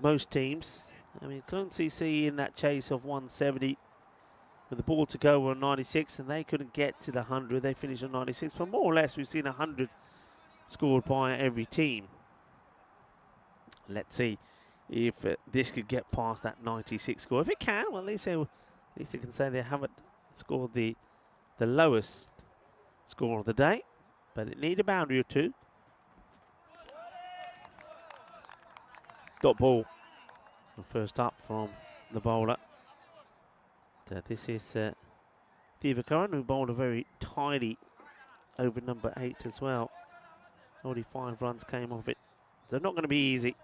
most teams, I mean, Cologne CC in that chase of 170 with the ball to go were on 96, and they couldn't get to the 100. They finished on 96, but more or less we've seen 100 scored by every team. Let's see if this could get past that 96 score. If it can, well, at least they can say they haven't scored the lowest score of the day. But it need a boundary or two. Dot ball. The first up from the bowler. This is Divakaran, who bowled a very tidy over number 8 as well. Only 5 runs came off it. So not going to be easy.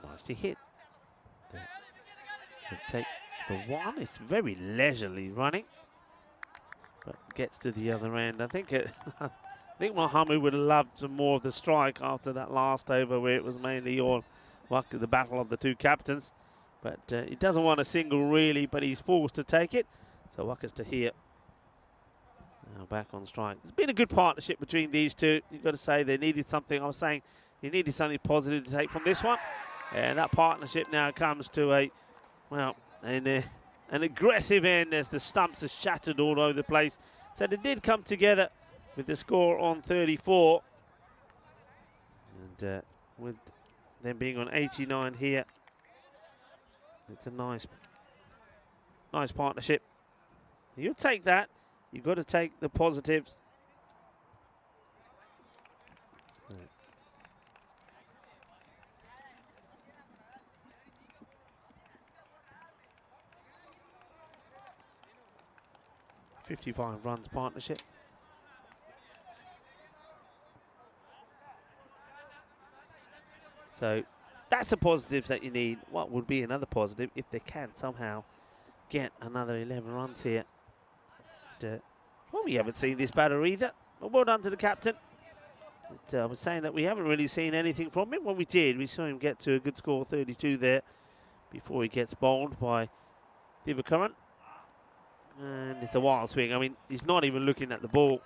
Nicely hit. Let's take the one. It's very leisurely running, but gets to the other end. I think I think Mohammed would have loved some more of the strike after that last over, where it was mainly all the battle of the two captains. But he doesn't want a single really, but he's forced to take it. So Wakas to here. Now back on strike. It's been a good partnership between these two. You've got to say they needed something. I was saying he needed something positive to take from this one. And that partnership now comes to an aggressive end as the stumps are shattered all over the place. So they did come together with the score on 34. And with them being on 89 here, it's a nice Nice partnership. You take that. You've got to take the positives. So. 55 runs partnership. So that's the positives that you need. What would be another positive if they can somehow get another 11 runs here? Well, we haven't seen this batter either. But well done to the captain. I was saying that we haven't really seen anything from him. When we did, we saw him get to a good score, 32 there, before he gets bowled by Curran. And it's a wild swing. I mean, he's not even looking at the ball.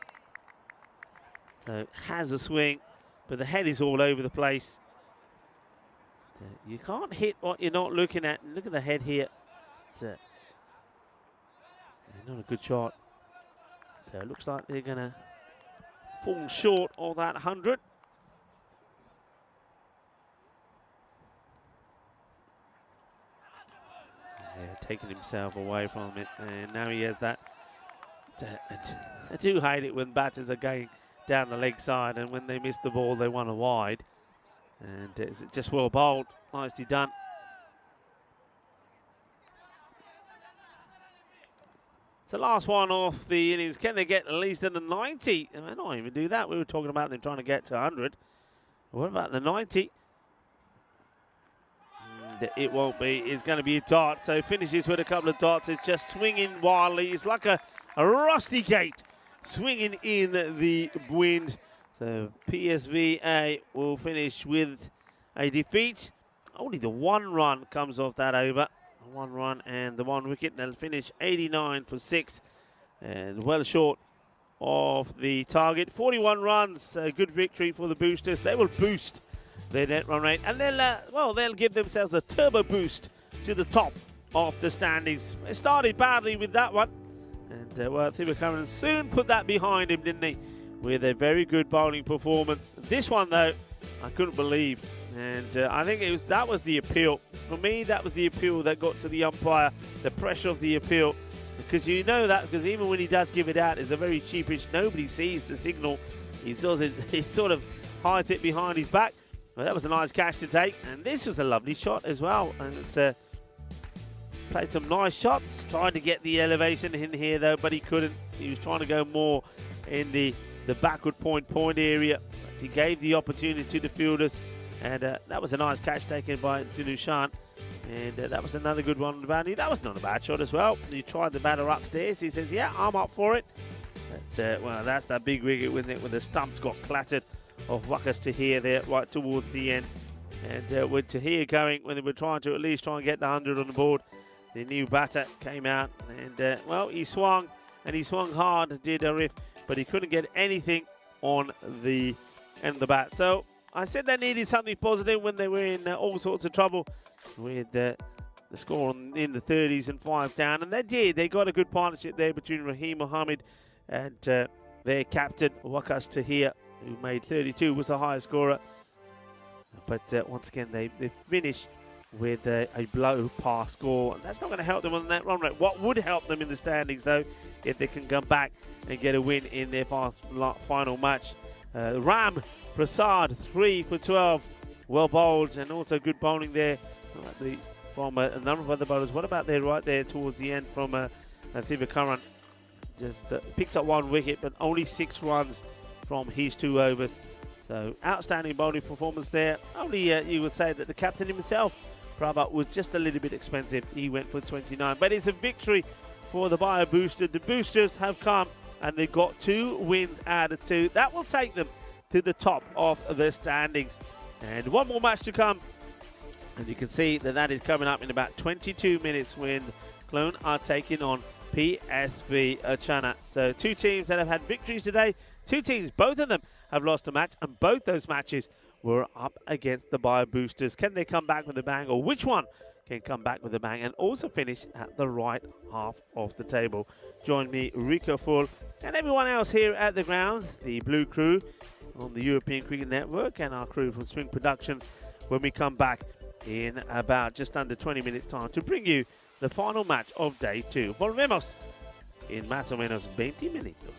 So has a swing, but the head is all over the place. You can't hit what you're not looking at. Look at the head here. It's not a good shot. So it looks like they're going to fall short of that 100. Yeah, taking himself away from it, and now he has that. I do hate it when batters are going down the leg side, and when they miss the ball, they want a wide. And it's just well bowled, nicely done. It's the last one off the innings. Can they get at least in the 90? They might not even do that. We were talking about them trying to get to 100. What about the 90? And it won't be. It's going to be a dot. So finishes with a couple of dots. It's just swinging wildly. It's like a rusty gate swinging in the wind. So PSVA will finish with a defeat. Only the 1 run comes off that over. 1 run and the 1 wicket. They'll finish 89 for 6 and well short of the target. 41 runs, a good victory for the Boosters. They will boost their net run rate, and they'll give themselves a turbo boost to the top of the standings. They started badly with that one, and well, Curran soon put that behind him, didn't he? With a very good bowling performance. This one, though, I couldn't believe. And I think that was the appeal. For me, that was the appeal that got to the umpire, the pressure of the appeal. Because you know that, because even when he does give it out, it's a very cheapish, nobody sees the signal. He sort of hides it behind his back. Well, that was a nice catch to take. And this was a lovely shot as well. And it's played some nice shots. Tried to get the elevation in here, though, but he couldn't. He was trying to go more in the backward point area. But he gave the opportunity to the fielders. And that was a nice catch taken by Nushan. And that was another good one on the boundary. That was not a bad shot as well. He tried the batter upstairs. He says, yeah, I'm up for it. But, well, that's that big wicket, wasn't it, when the stumps got clattered of Wakas Tahir there right towards the end. And with Tahir going, when they were trying to at least try and get the 100 on the board, the new batter came out. And, well, he swung, and he swung hard, did Arif, but he couldn't get anything on the end of the bat. So I said they needed something positive when they were in all sorts of trouble with the score in the 30s and 5 down. And they did. They got a good partnership there between Raheem Mohammed and their captain, Wakas Tahir, who made 32, was the highest scorer. But once again, they finish with a below par score. And that's not going to help them on that run rate. What would help them in the standings, though, if they can come back and get a win in their final match. Ram Prasad, 3 for 12, well bowled, and also good bowling there from a number of other bowlers. What about there right there towards the end from Curran? Just picks up 1 wicket, but only 6 runs from his 2 overs. So outstanding bowling performance there. Only you would say that the captain himself, Prabhat, was just a little bit expensive. He went for 29, but it's a victory for the Bio Boosters. The Boosters have come and they got 2 wins out of 2. That will take them to the top of the standings. And 1 more match to come. And you can see that is coming up in about 22 minutes when Clone are taking on PSV Achana. So 2 teams that have had victories today. 2 teams, both of them have lost a match, and both those matches were up against the Bio Boosters. Can they come back with a bang, or which one can come back with a bang and also finish at the right half of the table? Join me, Rico Full, and everyone else here at the ground, the Blue crew on the European Cricket Network and our crew from Swing Productions, when we come back in about just under 20 minutes time to bring you the final match of day 2. Volvemos en más o menos 20 minutos.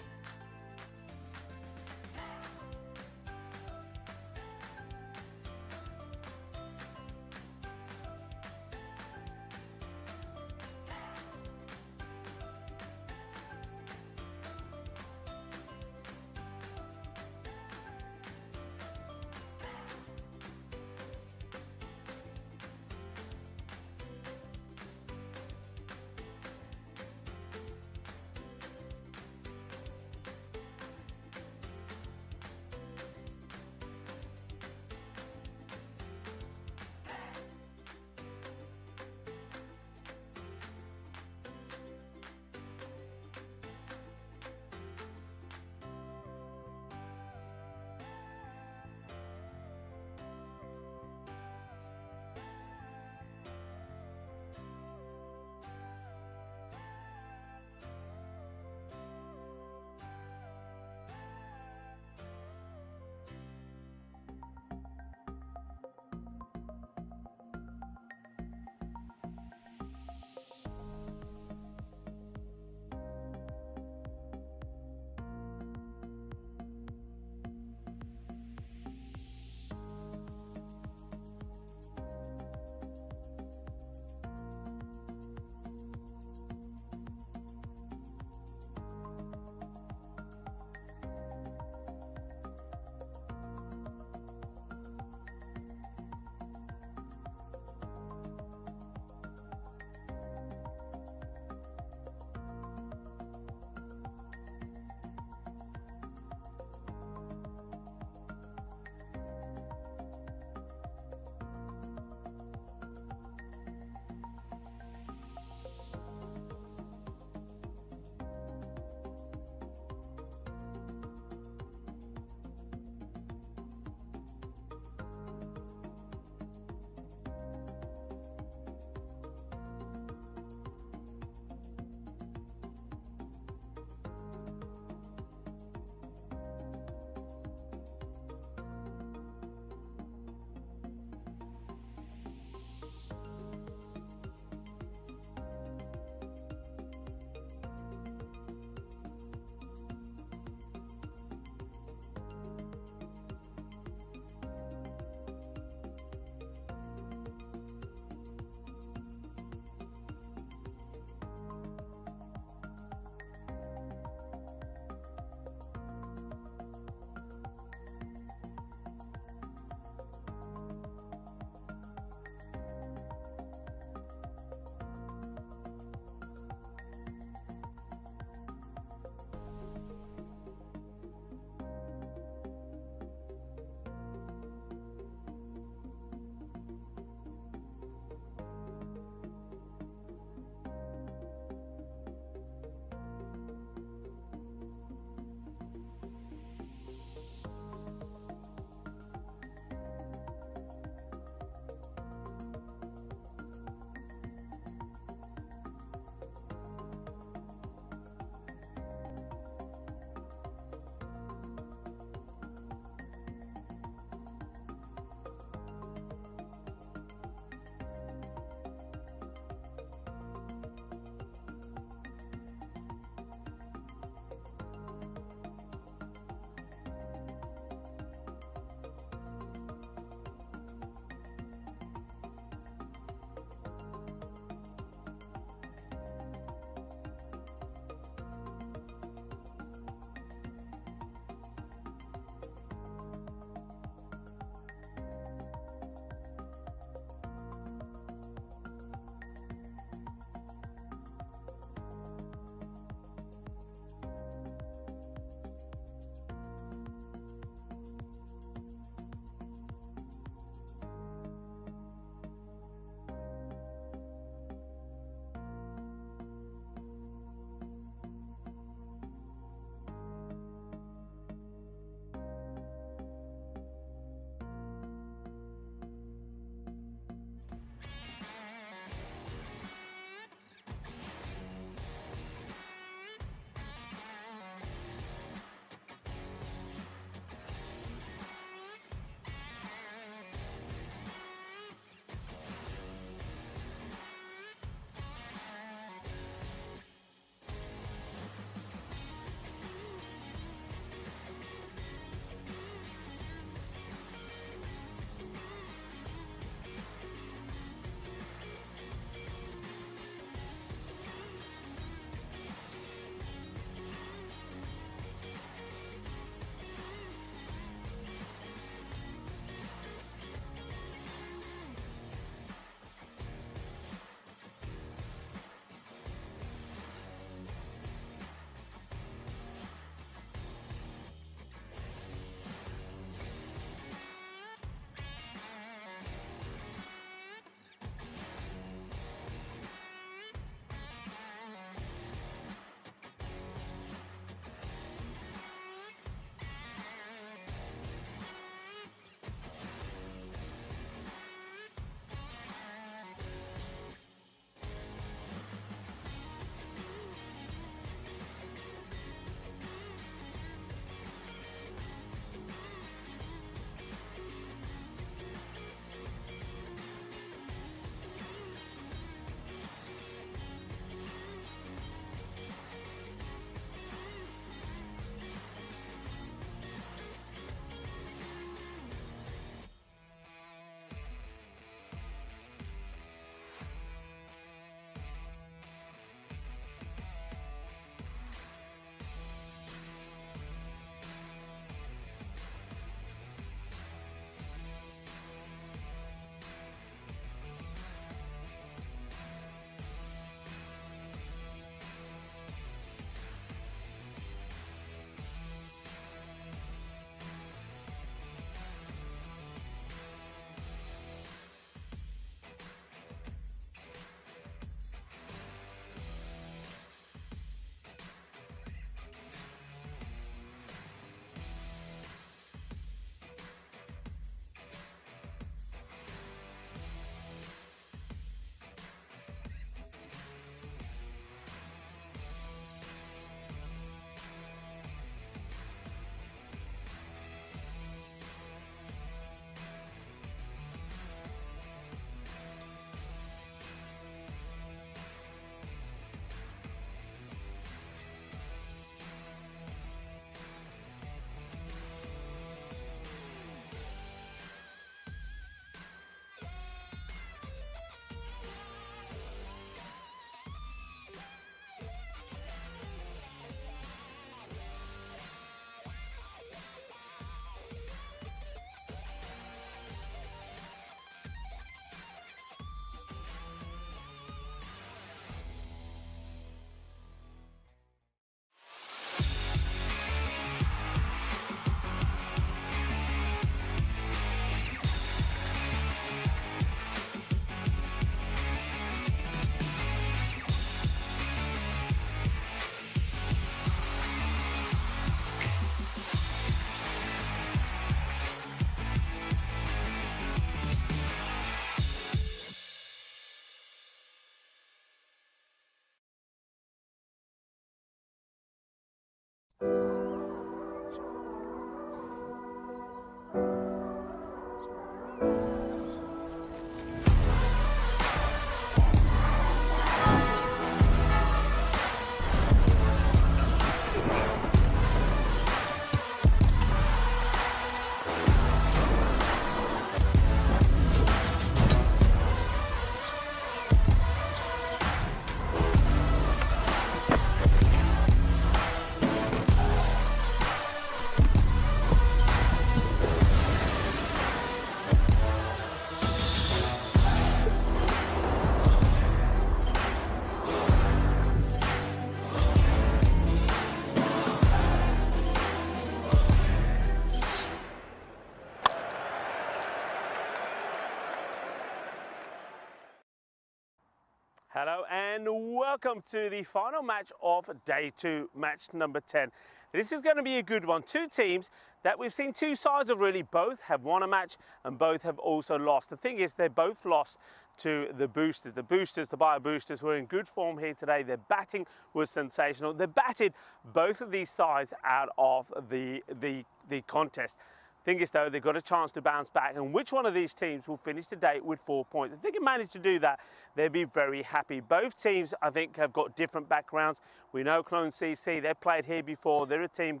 Hello and welcome to the final match of day 2, match number 10. This is going to be a good one. Two teams that we've seen two sides of really. Both have won a match and both have also lost. The thing is, they both lost to the boosters. The Bio Boosters were in good form here today. Their batting was sensational. They batted both of these sides out of the contest. Thing is though, they've got a chance to bounce back, and which one of these teams will finish today with 4 points? If they can manage to do that, they'll be very happy. Both teams, I think, have got different backgrounds. We know Clone CC, they've played here before. They're a team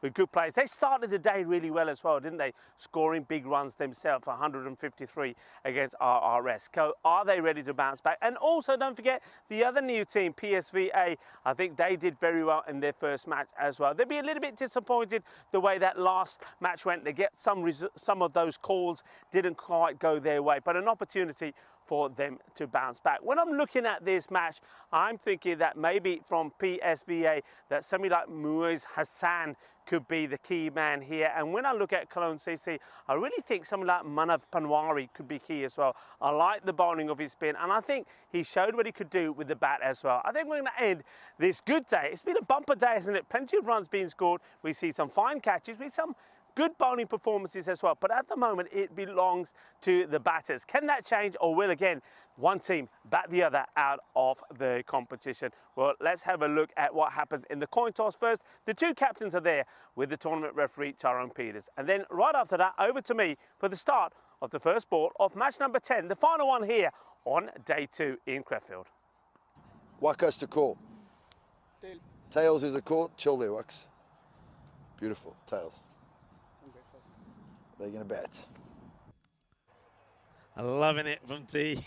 with good players. They started the day really well as well, didn't they? Scoring big runs themselves, 153 against RRS. So are they ready to bounce back? And also, don't forget, the other new team, PSVA, I think they did very well in their first match as well. They'll be a little bit disappointed the way that last match went. They get some of those calls didn't quite go their way, but an opportunity for them to bounce back. When I'm looking at this match, I'm thinking that maybe from PSVA that somebody like Muiz Hassan could be the key man here. And when I look at Cologne CC, I really think someone like Manav Panwari could be key as well. I like the bowling of his spin, and I think he showed what he could do with the bat as well. I think we're going to end this good day. It's been a bumper day, hasn't it? Plenty of runs being scored. We see some fine catches. We see some good bowling performances as well, but at the moment it belongs to the batters. Can that change, or will again one team bat the other out of the competition? Well, let's have a look at what happens in the coin toss first. The two captains are there with the tournament referee Tyrone Peters, and then right after that over to me for the start of the first ball of match number 10, the final one here on day 2 in Crefeld. What goes to call? Tail. Tails is a call. Chill there, Wax. Beautiful. Tails. They're going to bat. I'm loving it from T.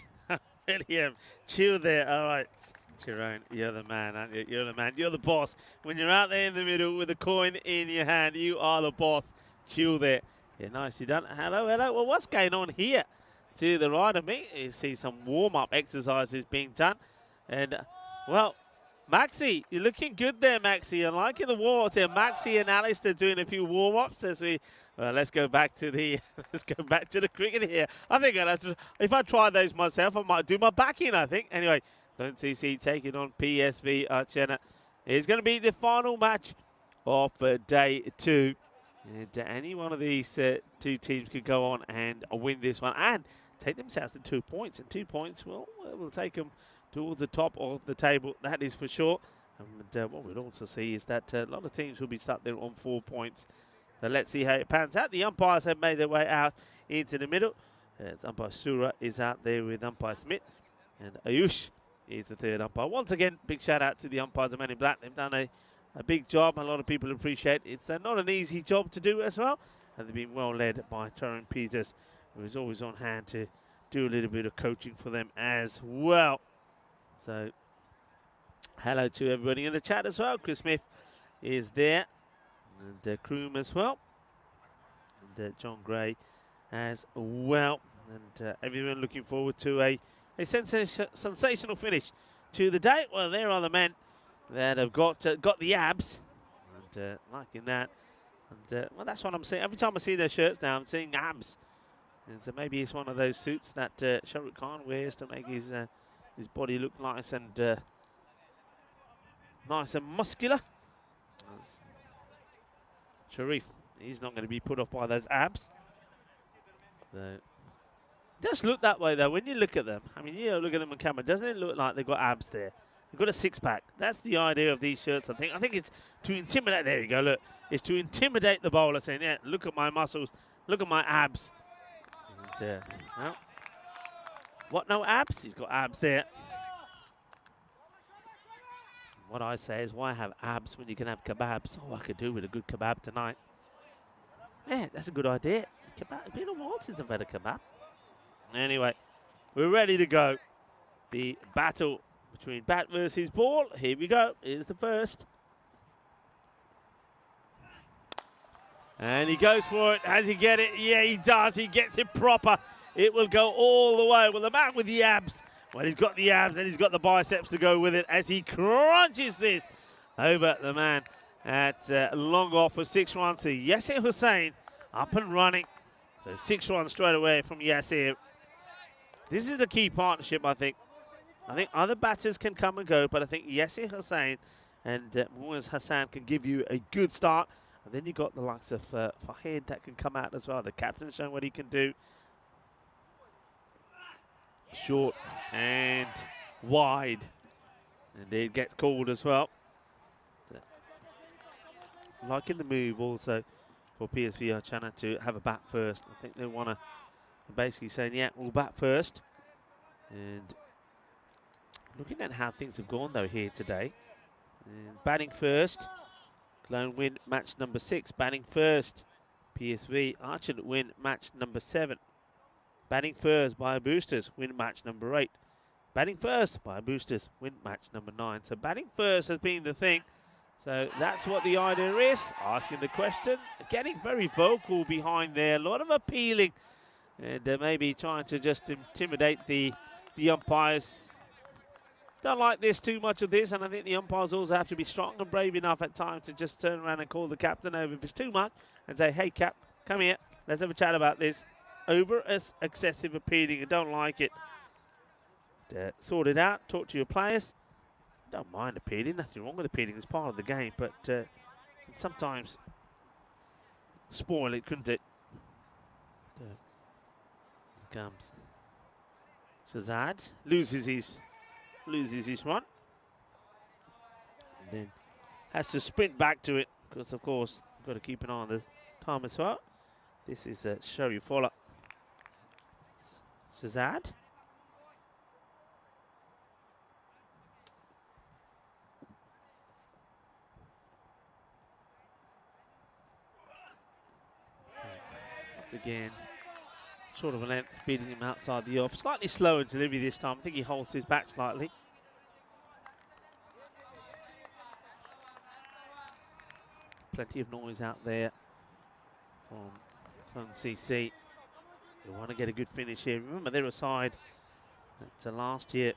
Really am. Chill there. All right. Tyrone, you're the man, aren't you? You're the man. You're the boss. When you're out there in the middle with a coin in your hand, you are the boss. Chill there. Yeah, nicely done. Hello, hello. Well, what's going on here? To the right of me, you see some warm-up exercises being done. And, well, Maxi, you're looking good there, Maxi. I'm liking the warm-ups there. Maxi and Alistair doing a few warm-ups as we... Well, let's go back to the cricket here. I think I'll have to, if I try those myself, I might do my back in, I think. Anyway, Clone CC taking on PSV Archena. It's going to be the final match of day 2. And any one of these two teams could go on and win this one and take themselves to 2 points. And 2 points, well, will take them towards the top of the table, that is for sure. And what we'll also see is that a lot of teams will be stuck there on 4 points. So let's see how it pans out. The umpires have made their way out into the middle. As umpire Sura is out there with umpire Smith. And Ayush is the third umpire. Once again, big shout out to the umpires of Man in Black. They've done a big job. A lot of people appreciate it. It's not an easy job to do as well. And they've been well led by Tyrone Peters, who is always on hand to do a little bit of coaching for them as well. So hello to everybody in the chat as well. Chris Smith is there. And Kroom as well, and John Gray as well, and everyone looking forward to a sensational finish to the day. Well, there are the men that have got the abs, and liking that. And well, that's what I'm saying. Every time I see their shirts now, I'm seeing abs. And so maybe it's one of those suits that Shah Rukh Khan wears to make his body look nice and muscular. Sharif, he's not going to be put off by those abs. So, just look that way though, when you look at them. I mean, you look at them on camera, doesn't it look like they've got abs there? They've got a six-pack. That's the idea of these shirts, I think. I think it's to intimidate, there you go, look. It's to intimidate the bowler, saying, yeah, look at my muscles, look at my abs. And, well, what, no abs? He's got abs there. What I say is, why have abs when you can have kebabs? Oh, I could do with a good kebab tonight. Yeah, that's a good idea. Kebab. It's been a while since I've had a kebab. Anyway, we're ready to go. The battle between bat versus ball. Here we go. Here's the first. And he goes for it. Has he get it? Yeah, he does. He gets it proper. It will go all the way. Well, the man with the abs. Well, he's got the abs and he's got the biceps to go with it as he crunches this over the man at long off for 6 runs. So Yasir Hussain up and running. So 6 runs straight away from Yasir. This is the key partnership, I think. I think other batters can come and go, but I think Yasser Hussain and Muaz Hassan can give you a good start. And then you've got the likes of Fahid that can come out as well. The captain showing what he can do. Short and wide. And it gets called as well. Liking the move also for PSV Archana to have a bat first. I think they want to basically saying, yeah, we'll bat first. And looking at how things have gone though here today. And batting first, Cologne win match number 6. Batting first, PSV Archana win match number 7. Batting first by Boosters win match number 8. Batting first by Boosters win match number 9. So batting first has been the thing. So that's what the idea is. Asking the question, getting very vocal behind there. A lot of appealing, and maybe trying to just intimidate the umpires. Don't like this too much of this, and I think the umpires also have to be strong and brave enough at times to just turn around and call the captain over if it's too much and say, hey, Cap, come here. Let's have a chat about this. Over excessive appealing. I don't like it. Sort it out. Talk to your players. Don't mind appealing. Nothing wrong with appealing. It's part of the game. But can sometimes spoil it, couldn't it? Here comes Shazad. Loses his run. And then has to sprint back to it. Because, of course, you've got to keep an eye on the time as well. This is Sharifullah. Shazad. Once again, short of a length, beating him outside the off. Slightly slower in delivery this time. I think he holds his back slightly. Plenty of noise out there from Cologne CC. They want to get a good finish here. Remember, they're a side that last year,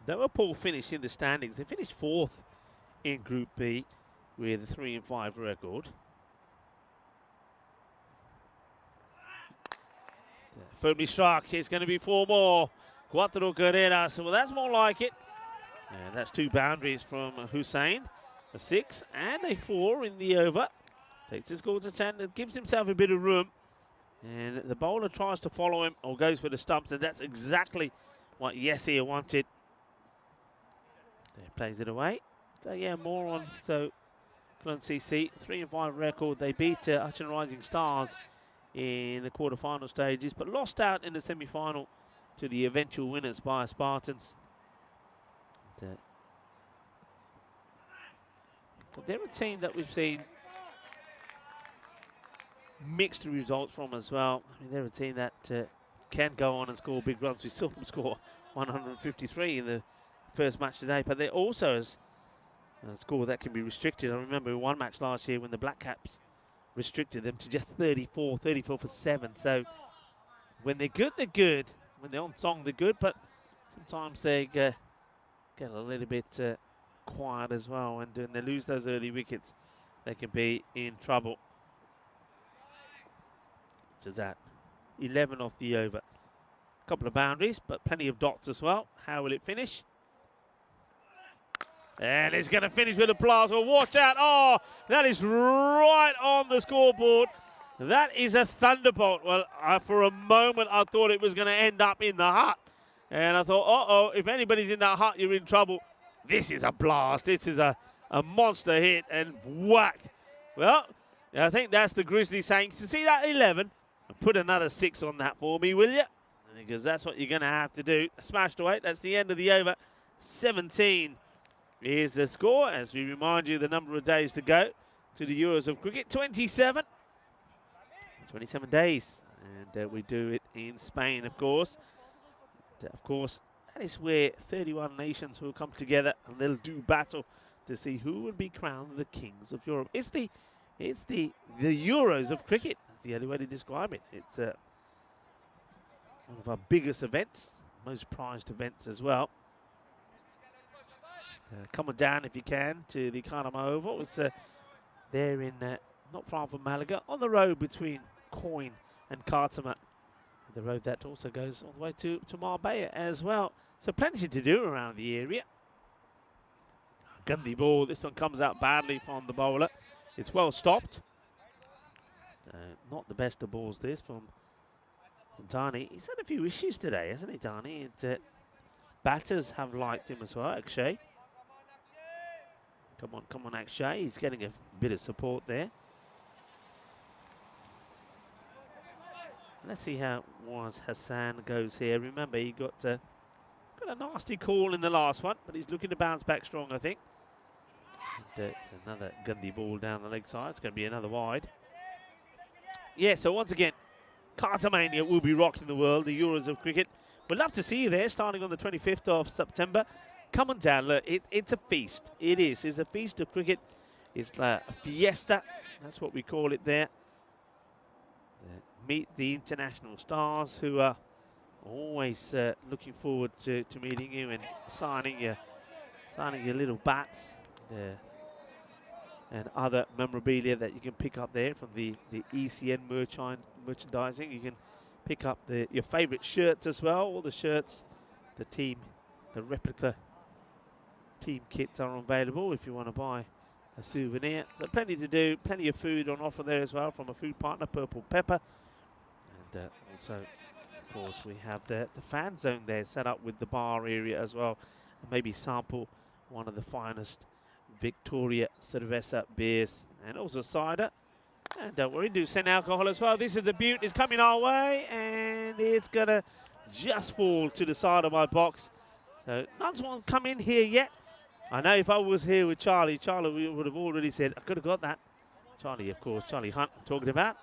they were a poor finish in the standings. They finished 4th in Group B with a 3-5 record. Firmly struck. It's going to be 4 more. Cuatro carreras. Well, that's more like it. And that's 2 boundaries from Hussain. A 6 and a 4 in the over. Takes his score to 10. It gives himself a bit of room. And the bowler tries to follow him or goes for the stumps. And that's exactly what Yasser wanted. There, plays it away. So, yeah, more on. So, Cologne CC, 3-5 record. They beat Archana Rising Stars in the quarter-final stages, but lost out in the semi-final to the eventual winners by Spartans. But they're a team that we've seen mixed results from as well. I mean, they're a team that can go on and score big runs. We saw them score 153 in the first match today, but they're also a score that can be restricted. I remember one match last year when the Black Caps restricted them to just 34 for 7. So when they're good, they're good. When they're on song, they're good, but sometimes they get a little bit quiet as well. And when they lose those early wickets, they can be in trouble. Just that. 11 off the over. A couple of boundaries, but plenty of dots as well. How will it finish? And it's going to finish with a blast. Well, watch out. Oh, that is right on the scoreboard. That is a thunderbolt. Well, for a moment, I thought it was going to end up in the hut. And I thought, uh-oh, if anybody's in that hut, you're in trouble. This is a blast. This is a monster hit and whack. Well, I think that's the Grizzlies saying, to see that 11, put another 6 on that for me, will you? Because that's what you're going to have to do. Smashed away. That's the end of the over. 17. Here's the score as we remind you the number of days to go to the Euros of Cricket. 27 days. And we do it in Spain, of course. Of course, that is where 31 nations will come together and they'll do battle to see who will be crowned the kings of Europe. It's the Euros of cricket. That's the only way to describe it. It's one of our biggest events, most prized events as well. Come on down if you can to the Karama Oval. It's there in not far from Malaga, on the road between Coin and Khartoum. The road that also goes all the way to Marbella as well. So plenty to do around the area. Gundy ball. This one comes out badly from the bowler. It's well stopped. Not the best of balls this from Dani. He's had a few issues today, hasn't he, Dani? Batters have liked him as well, Akshay. Come on, Akshay. He's getting a bit of support there. Let's see how Hassan goes here. Remember, he got a nasty call in the last one, but he's looking to bounce back strong, I think. And, it's another Gundy ball down the leg side. It's going to be another wide. Yeah, so once again, Cartomania will be rocking the world, the Euros of cricket. We'd love to see you there, starting on the 25th of September. Come on down, look, it's a feast. It is. It's a feast of cricket. It's a fiesta. That's what we call it there. Meet the international stars who are always looking forward to meeting you and signing your little bats and other memorabilia that you can pick up there from the ECN merchandising. You can pick up your favorite shirts as well. All the shirts, the replica team kits are available if you want to buy a souvenir. So plenty to do, plenty of food on offer there as well from a food partner, Purple Pepper. And also, of course, we have the fan zone there set up with the bar area as well. And maybe sample one of the finest Victoria Cerveza beers and also cider. And don't worry, do send alcohol as well. This is the Butte. It's coming our way and it's going to just fall to the side of my box. So none's won't come in here yet. I know if I was here with Charlie would have already said, I could have got that. Charlie, of course, Charlie Hunt I'm talking about,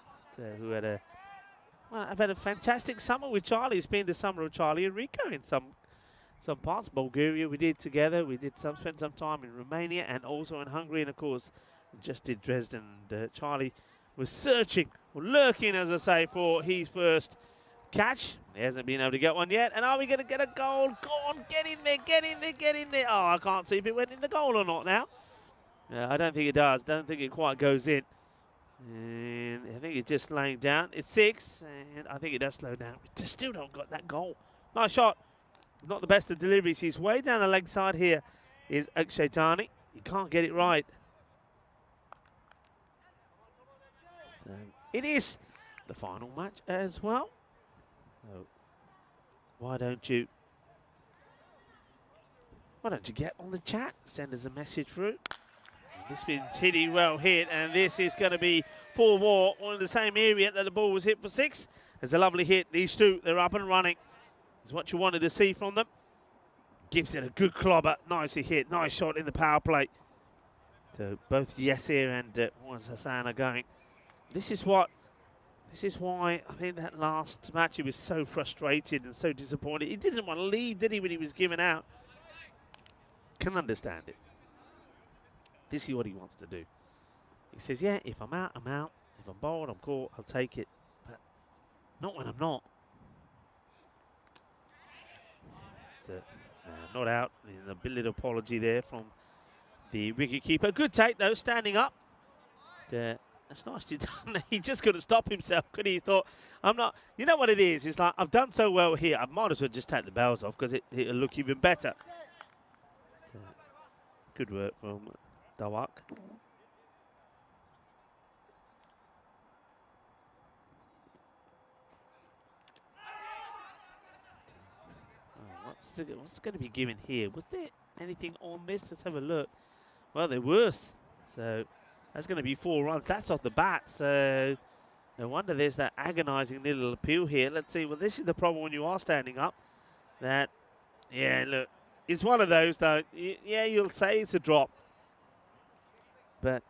who had I've had a fantastic summer with Charlie. It's been the summer of Charlie and Rico in some parts. Bulgaria we did together. We did spent some time in Romania and also in Hungary, and of course just did Dresden. And Charlie was searching, or lurking as I say, for his first catch. He hasn't been able to get one yet. And are we going to get a goal? Go on, get in there, get in there, get in there. Oh, I can't see if it went in the goal or not now. I don't think it does. Don't think it quite goes in. And I think it's just laying down. It's 6, and I think it does slow down. We just still don't got that goal. Nice shot. Not the best of deliveries. He's way down the leg side here. Is Akshay Dani. He can't get it right. It is the final match as well. So why don't you get on the chat? Send us a message through. This been pretty well hit, and this is going to be 4 more on the same area that the ball was hit for 6. There's a lovely hit. These two, they're up and running. It's what you wanted to see from them. Gives it a good clobber. Nicely hit. Nice shot in the power play. So both Yasir and Hassan are going. This is why I think that last match he was so frustrated and so disappointed. He didn't want to leave, did he, when he was given out? Can understand it. This is what he wants to do. He says, yeah, if I'm out, I'm out. If I'm bowled, I'm caught, I'll take it. But not when I'm not. So, not out. A bit little apology there from the wicketkeeper. Good take, though, standing up. That's nicely done. He just couldn't stop himself, could he? He thought, I'm not. You know what it is? It's like, I've done so well here, I might as well just take the bells off because it'll look even better. Good work from Dawak. What's going to be given here? Was there anything on this? Let's have a look. Well, there was. So that's going to be 4 runs. That's off the bat. So no wonder there's that agonizing little appeal here. Let's see. Well, this is the problem when you are standing up. That, yeah, look, it's one of those, though. Yeah, you'll say it's a drop. But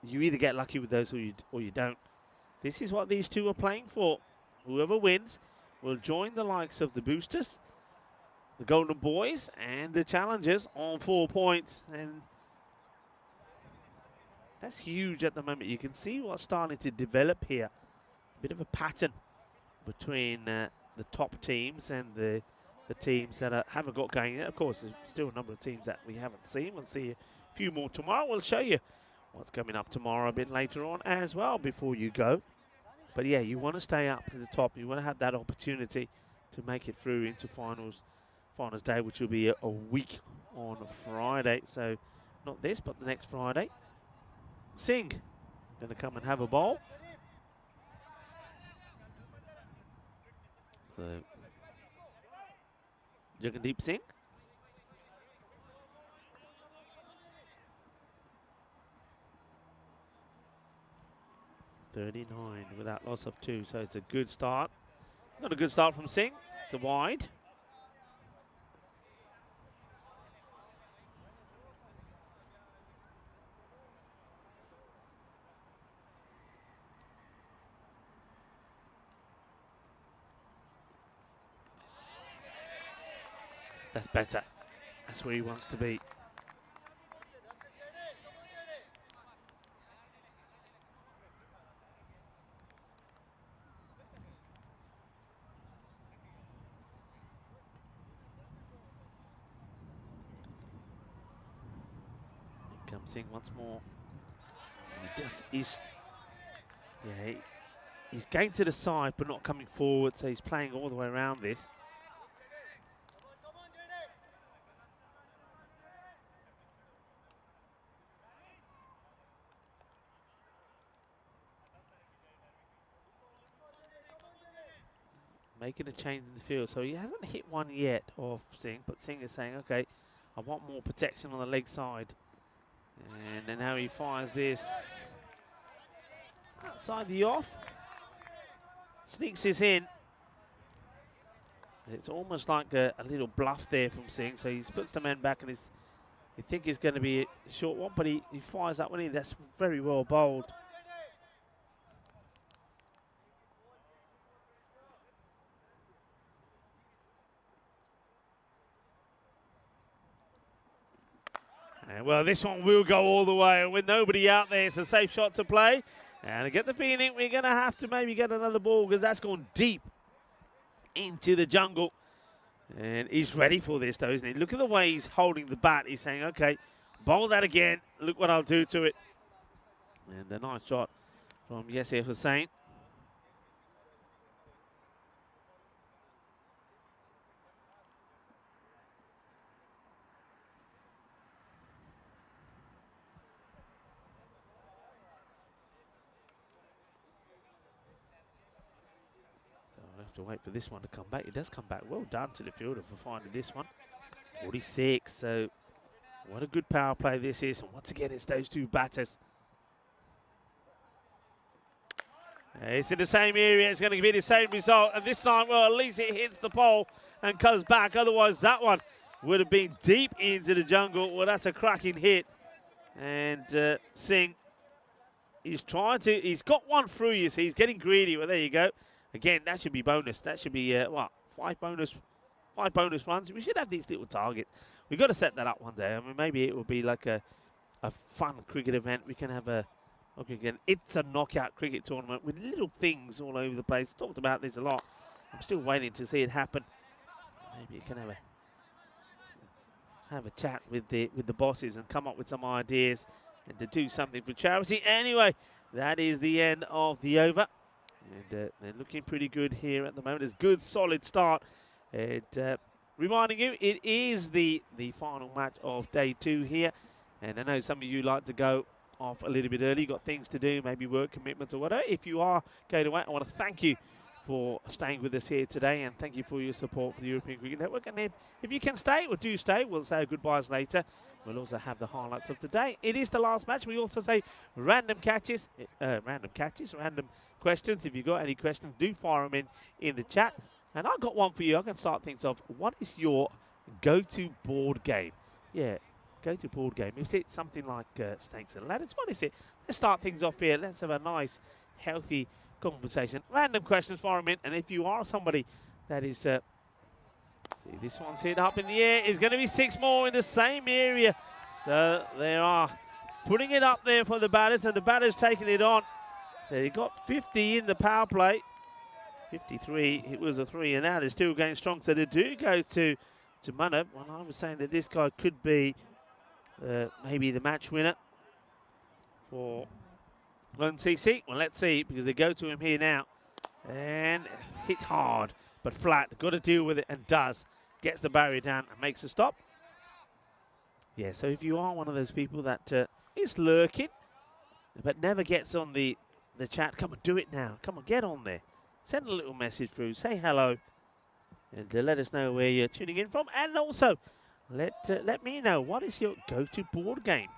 you either get lucky with those or you don't. This is what these two are playing for. Whoever wins will join the likes of the Boosters, the Golden Boys, and the Challengers on 4 points. And that's huge at the moment. You can see what's starting to develop here. A bit of a pattern between the top teams and the teams that haven't got going yet. Of course, there's still a number of teams that we haven't seen. We'll see a few more tomorrow. We'll show you what's coming up tomorrow a bit later on as well before you go. But yeah, you want to stay up to the top. You want to have that opportunity to make it through into finals finals day, which will be a week on Friday. So not this, but the next Friday. Singh going to come and have a bowl. So Jagandeep Singh. .39 without loss of 2, so it's a good start. Not a good start from Singh. It's a wide. That's better. That's where he wants to be. Here comes Singh once more. He's going to the side but not coming forward, so he's playing all the way around this. Making a change in the field, so he hasn't hit one yet off Singh, but Singh is saying, okay, I want more protection on the leg side. And then now he fires this outside the off, sneaks this in. It's almost like a little bluff there from Singh, so he puts the man back, and you think it's going to be a short one, but he fires that one in. That's very well bowled. And well, this one will go all the way. With nobody out there, it's a safe shot to play. And I get the feeling we're going to have to maybe get another ball, because that's gone deep into the jungle. And he's ready for this, though, isn't he? Look at the way he's holding the bat. He's saying, okay, bowl that again. Look what I'll do to it. And a nice shot from Yasir Hussain. To wait for this one to come back. It does come back. Well done to the fielder for finding this one. 46. So what a good power play this is. And once again, it's those two batters. It's in the same area. It's going to be the same result. And this time, well, at least it hits the pole and comes back. Otherwise, that one would have been deep into the jungle. Well, that's a cracking hit. And Singh, he's got one through, you see. He's getting greedy. Well, there you go. Again, that should be bonus. That should be, what, five bonus runs. We should have these little targets. We've got to set that up one day. I mean, maybe it will be like a fun cricket event. We can have it's a knockout cricket tournament with little things all over the place. Talked about this a lot. I'm still waiting to see it happen. Maybe you can have a chat with the bosses and come up with some ideas and to do something for charity. Anyway, that is the end of the over. And they're looking pretty good here at the moment. It's a good, solid start. And reminding you, it is the final match of day 2 here. And I know some of you like to go off a little bit early. You've got things to do, maybe work commitments or whatever. If you are going away, I want to thank you for staying with us here today. And thank you for your support for the European Cricket Network. And if you can stay or do stay, we'll say goodbyes later. We'll also have the highlights of today. It is the last match. We also say random questions. If you've got any questions, do fire them in the chat. And I've got one for you. I can start things off. What is your go-to board game? Yeah, go-to board game. Is it something like Snakes and Ladders? What is it? Let's start things off here. Let's have a nice, healthy conversation. Random questions, fire them in. And if you are somebody that is... see, this one's hit up in the air. It's going to be 6 more in the same area. So they are putting it up there for the batters, and the batters taking it on. They got 50 in the power play. 53, it was a 3, and now they're still going strong. So they do go to Munna. Well, I was saying that this guy could be maybe the match winner for Lone TC. Well, let's see, because they go to him here now. And hit hard, but flat. Got to deal with it, and does. gets the barrier down and makes a stop. Yeah, so if you are one of those people that is lurking, but never gets on the chat, come on, do it now. Come on, get on there. Send a little message through, say hello, and let us know where you're tuning in from. And also, let me know, what is your go-to board game?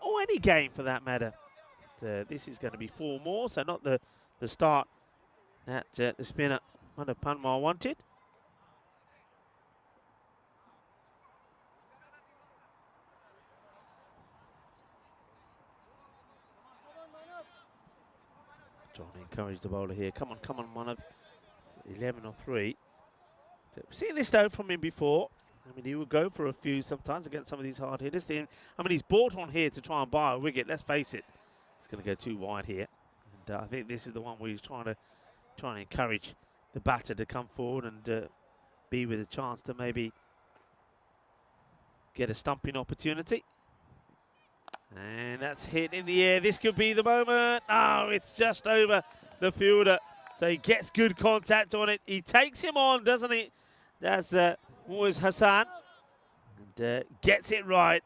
Or any game for that matter. This is going to be 4 more, so not the start that the spinner under Panma wanted. Trying to encourage the bowler here. Come on, Manav. 11 or 3. So we've seen this though from him before. I mean, he will go for a few sometimes against some of these hard hitters. I mean, he's bought on here to try and buy a wicket. Let's face it, it's going to go too wide here. And I think this is the one where he's trying to encourage the batter to come forward and be with a chance to maybe get a stumping opportunity. And that's hit in the air. This could be the moment. No, it's just over the fielder. So he gets good contact on it. He takes him on, doesn't he? That's was Hassan. And gets it right.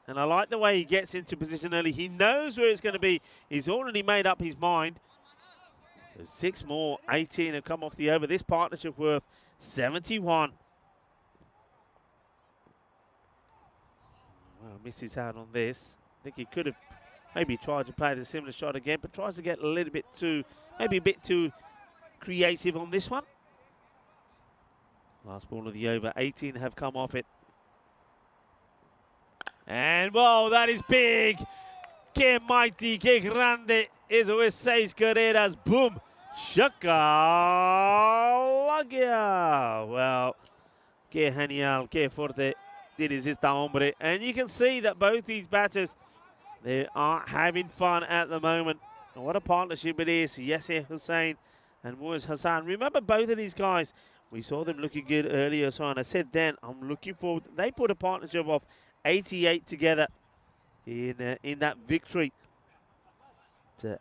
And I like the way he gets into position early. He knows where it's going to be. He's already made up his mind. So 6 more. 18 have come off the over. This partnership worth 71. Well, misses out on this. I think he could have maybe tried to play the similar shot again, but tries to get a little bit too, maybe a bit too creative on this one. Last ball of the over. 18 have come off it. And, whoa, that is big. Que mighty, que grande. Eso es 6 carreras. Boom. Shaka Lagia. Well, que genial, que fuerte tienes esta hombre. And you can see that both these batters, they are having fun at the moment. And what a partnership it is. Yasir Hussain and Muaz Hassan. Remember both of these guys, we saw them looking good earlier. So, and I said then, I'm looking forward. They put a partnership of 88 together in that victory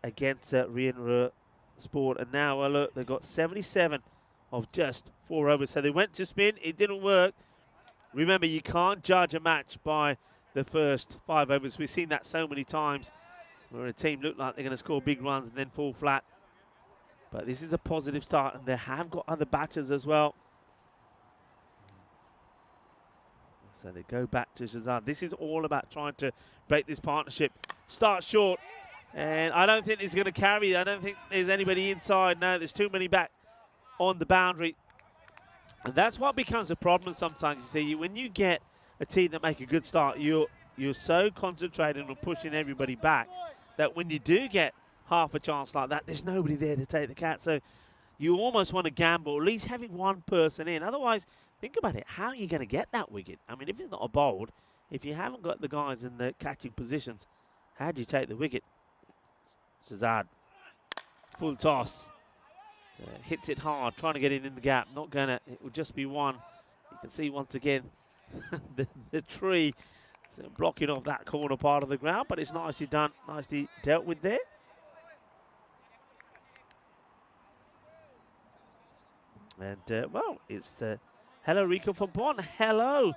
against Rien Sport. And now, look, they've got 77 of just 4 overs. So they went to spin. It didn't work. Remember, you can't judge a match by the first 5 overs. We've seen that so many times where a team look like they're going to score big runs and then fall flat. But this is a positive start, and they have got other batters as well. So they go back to Shazad. This is all about trying to break this partnership. Start short, and I don't think it's going to carry. I don't think there's anybody inside. No, there's too many back on the boundary. And that's what becomes a problem sometimes. You see, when you get a team that make a good start, you're so concentrated on pushing everybody back that when you do get half a chance like that, there's nobody there to take the cat. So you almost want to gamble, at least having one person in. Otherwise, think about it. How are you going to get that wicket? I mean, if it's not a bowled, if you haven't got the guys in the catching positions, how do you take the wicket? Shazad, full toss. Hits it hard, trying to get it in the gap. Not going to. It will just be one. You can see once again the tree blocking off that corner part of the ground, but it's nicely done, nicely dealt with there. And, well, it's hello, Rico from Bon. Hello.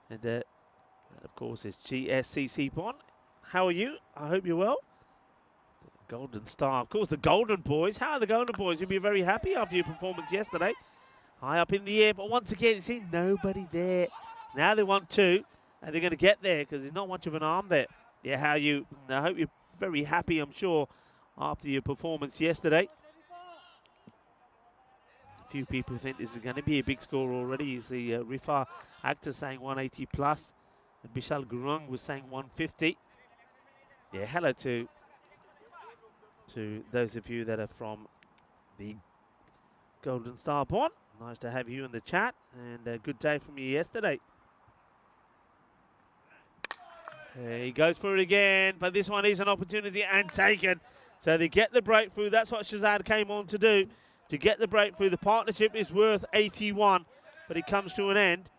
And, of course, it's GSCC Bon. How are you? I hope you're well. Golden Star. Of course, the Golden Boys. How are the Golden Boys? You'll be very happy after your performance yesterday. High up in the air, but once again, you see nobody there. Now they want 2, and they're going to get there because there's not much of an arm there. Yeah, I hope you're very happy, I'm sure, after your performance yesterday. A few people think this is going to be a big score already. You see Rifa Akhtar saying 180 plus, and Bishal Gurung was saying 150. Yeah, hello to those of you that are from the Golden Star Bon. Nice to have you in the chat, and a good day from you yesterday. He goes for it again, but this one is an opportunity and taken. So they get the breakthrough. That's what Shazad came on to do, to get the breakthrough. The partnership is worth 81, but it comes to an end.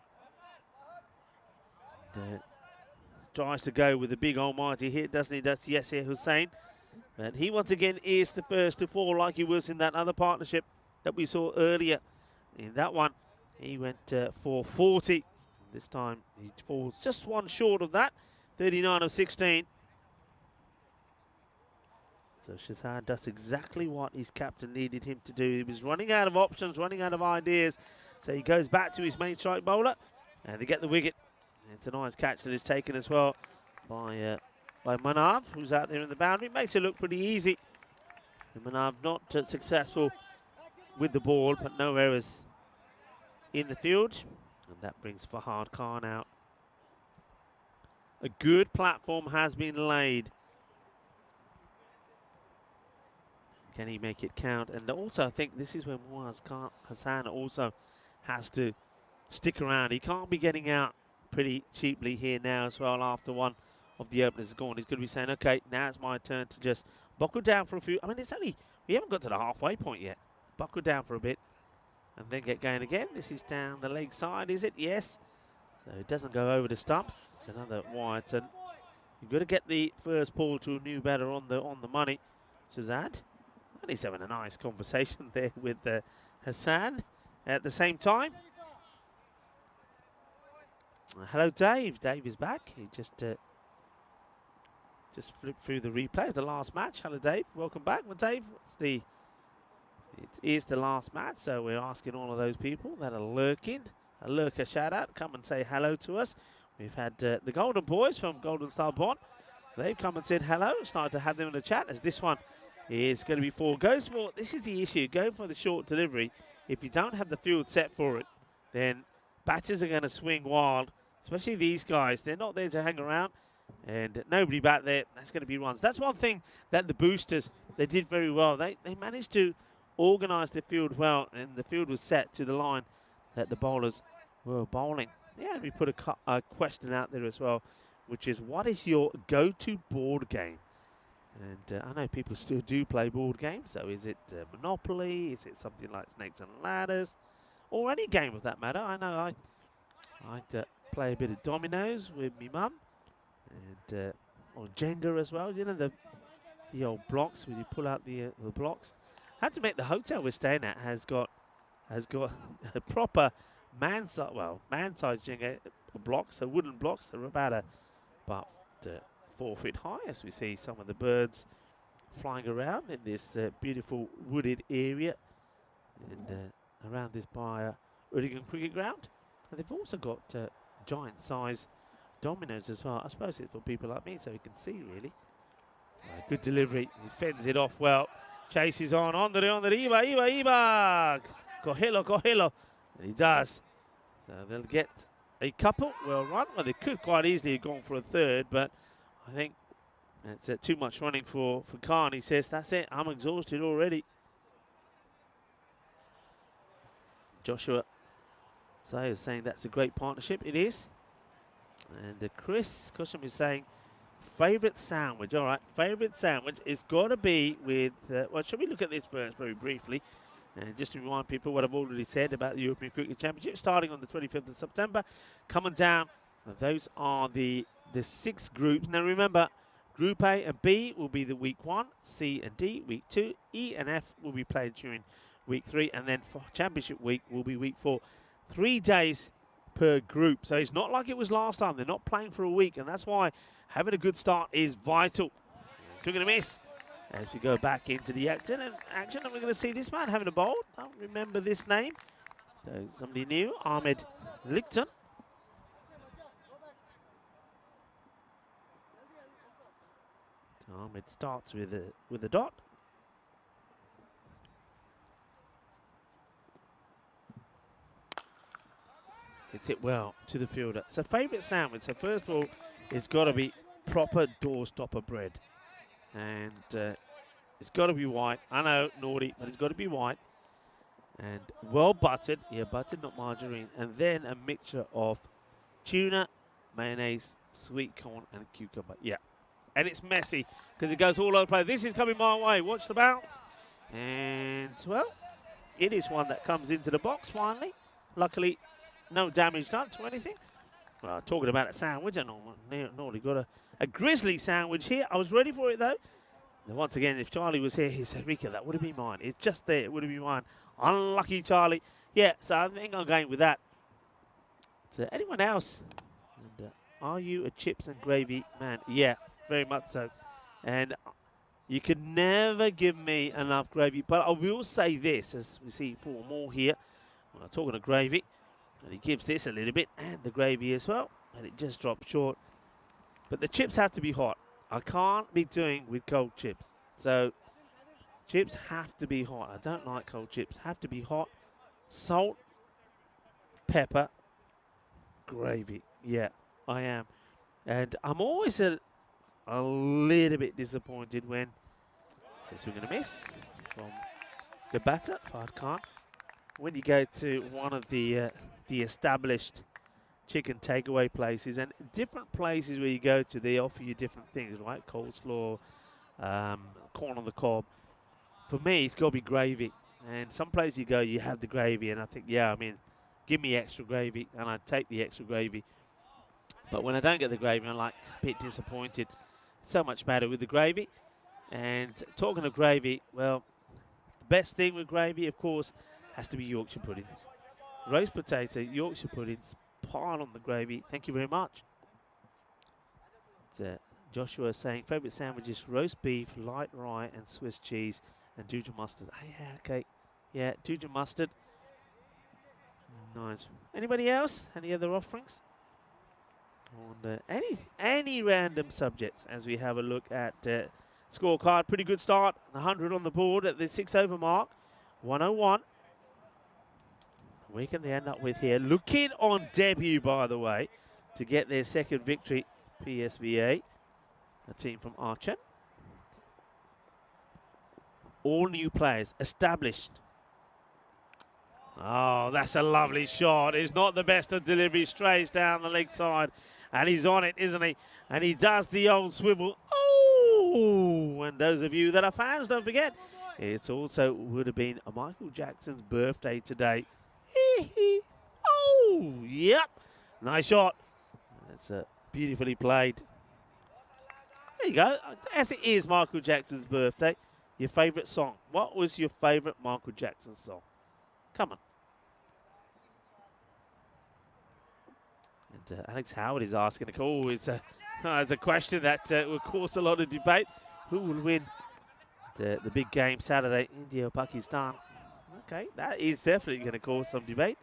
Tries to go with the big almighty hit, doesn't he? That's Yasir Hussain. And he once again is the first to fall like he was in that other partnership that we saw earlier. In that one, He went for 40. This time he falls just one short of that. 39 of 16. So Shazad does exactly what his captain needed him to do. He was running out of options, running out of ideas. So he goes back to his main strike bowler, and they get the wicket. And it's a nice catch that is taken as well by Manav, who's out there in the boundary. Makes it look pretty easy. And Manav not successful with the ball, but no errors in the field. And that brings Fahad Khan out. A good platform has been laid. Can he make it count? And also, I think this is when Muaz Hassan also has to stick around. He can't be getting out pretty cheaply here now as well after one of the openers is gone. He's going to be saying, okay, now it's my turn to just buckle down for a few. I mean, it's only, we haven't got to the halfway point yet. Buckle down for a bit and then get going again. This is down the leg side, is it? Yes. So it doesn't go over the stumps. It's another wide turn. You've got to get the first ball to a new batter on the money. Shazad. And he's having a nice conversation there with Hassan at the same time. Hello, Dave. Dave is back. He just flipped through the replay of the last match. Hello, Dave. Welcome back. Well, Dave, it is the last match, so we're asking all of those people that are lurking, a lurker shout out, come and say hello to us. We've had the Golden Boys from Golden Star Bond. They've come and said hello. Started to have them in the chat as this one is going to be for. Goes for, this is the issue, going for the short delivery. If you don't have the field set for it, then batters are going to swing wild, especially these guys. They're not there to hang around, and nobody back there, that's going to be runs. That's one thing that the boosters, they did very well. They managed to organise the field well, and the field was set to the line that the bowlers were bowling. Yeah, we put a question out there as well, which is, what is your go-to board game? And I know people still do play board games, so is it Monopoly? Is it something like Snakes and Ladders? Or any game of that matter? I know I'd play a bit of dominoes with me mum, and or Jenga as well. You know, the old blocks where you pull out the blocks. I had to make the hotel we're staying at has got a proper man-sized Jenga blocks, so wooden blocks. They're about 4 feet high, as we see some of the birds flying around in this beautiful wooded area and around this by Udigan Cricket Ground. And they've also got giant size dominoes as well. I suppose it's for people like me so you can see really. Good delivery, he fends it off well. Chases on the Iba. Cogelo. And he does. So they'll get a couple. Well run. Well, they could quite easily have gone for a third, but I think that's too much running for Khan. He says, that's it, I'm exhausted already. Joshua Say is saying that's a great partnership. It is. And Chris Cusham is saying, favourite sandwich. All right, favourite sandwich is got to be with, well, shall we look at this first very briefly? And just to remind people what I've already said about the European Cricket Championship, starting on the 25th of September, coming down. Those are the 6 groups. Now remember, Group A and B will be the week 1, C and D week 2, E and F will be played during week 3, and then for Championship week will be week 4. 3 days per group. So it's not like it was last time. They're not playing for a week, and that's why having a good start is vital. Swing and a miss as we go back into the action, and we're going to see this man having a bowl. I don't remember this name. So somebody new, Ahmed Lichten. Ahmed starts with a dot. Hits it well to the fielder. So favourite sandwich. So first of all, it's got to be proper doorstopper bread. And it's got to be white. I know, naughty, but it's got to be white. And well buttered. Yeah, buttered, not margarine. And then a mixture of tuna, mayonnaise, sweet corn, and cucumber. Yeah. And it's messy because it goes all over the place. This is coming my way. Watch the bounce. And, well, it is one that comes into the box finally. Luckily, no damage done to anything. Well, talking about a sandwich, I normally got a grizzly sandwich here. I was ready for it, though. And once again, if Charlie was here, he'd say, Rika, that would have been mine. It's just there. It would have been mine. Unlucky Charlie. Yeah, so I think I'm going with that. So anyone else? And, are you a chips and gravy man? Yeah, very much so. And you can never give me enough gravy. But I will say this, as we see 4 more here. Well, talking of gravy, and he gives this a little bit, and the gravy as well, and it just drops short. But the chips have to be hot. I can't be doing with cold chips. So chips have to be hot. I don't like cold chips. Have to be hot. Salt, pepper, gravy. Yeah, I am. And I'm always a little bit disappointed when says we're going to miss from the batter, Fahad Khan. When you go to one of the established chicken takeaway places, and different places where you go to, they offer you different things, right? Coleslaw, corn on the cob. For me, it's got to be gravy. And some places you go, you have the gravy, and I think, yeah, I mean, give me extra gravy, and I take the extra gravy. But when I don't get the gravy, I'm like a bit disappointed. So much better with the gravy. And talking of gravy, well, the best thing with gravy, of course, has to be Yorkshire puddings. Roast potato, Yorkshire puddings, pile on the gravy. Thank you very much. Joshua saying favourite sandwiches: roast beef, light rye, and Swiss cheese, and Juju mustard. Oh, yeah, okay. Yeah, Juju mustard. Nice. Anybody else? Any other offerings? On any random subjects as we have a look at scorecard. Pretty good start. 100 on the board at the 6-over mark. 101. Where can they end up with here? Looking on debut, by the way, to get their second victory. PSVA, a team from Archer. All new players, established. Oh, that's a lovely shot. It's not the best of delivery, strays down the leg side. And he's on it, isn't he? And he does the old swivel. Oh! And those of you that are fans, don't forget, it's also would have been Michael Jackson's birthday today. Oh, yep. Nice shot. That's beautifully played. There you go. As it is Michael Jackson's birthday, your favourite song. What was your favourite Michael Jackson song? Come on. And Alex Howard is asking a call. It's a question that will cause a lot of debate. Who will win the big game Saturday, India or Pakistan? Okay, that is definitely going to cause some debate.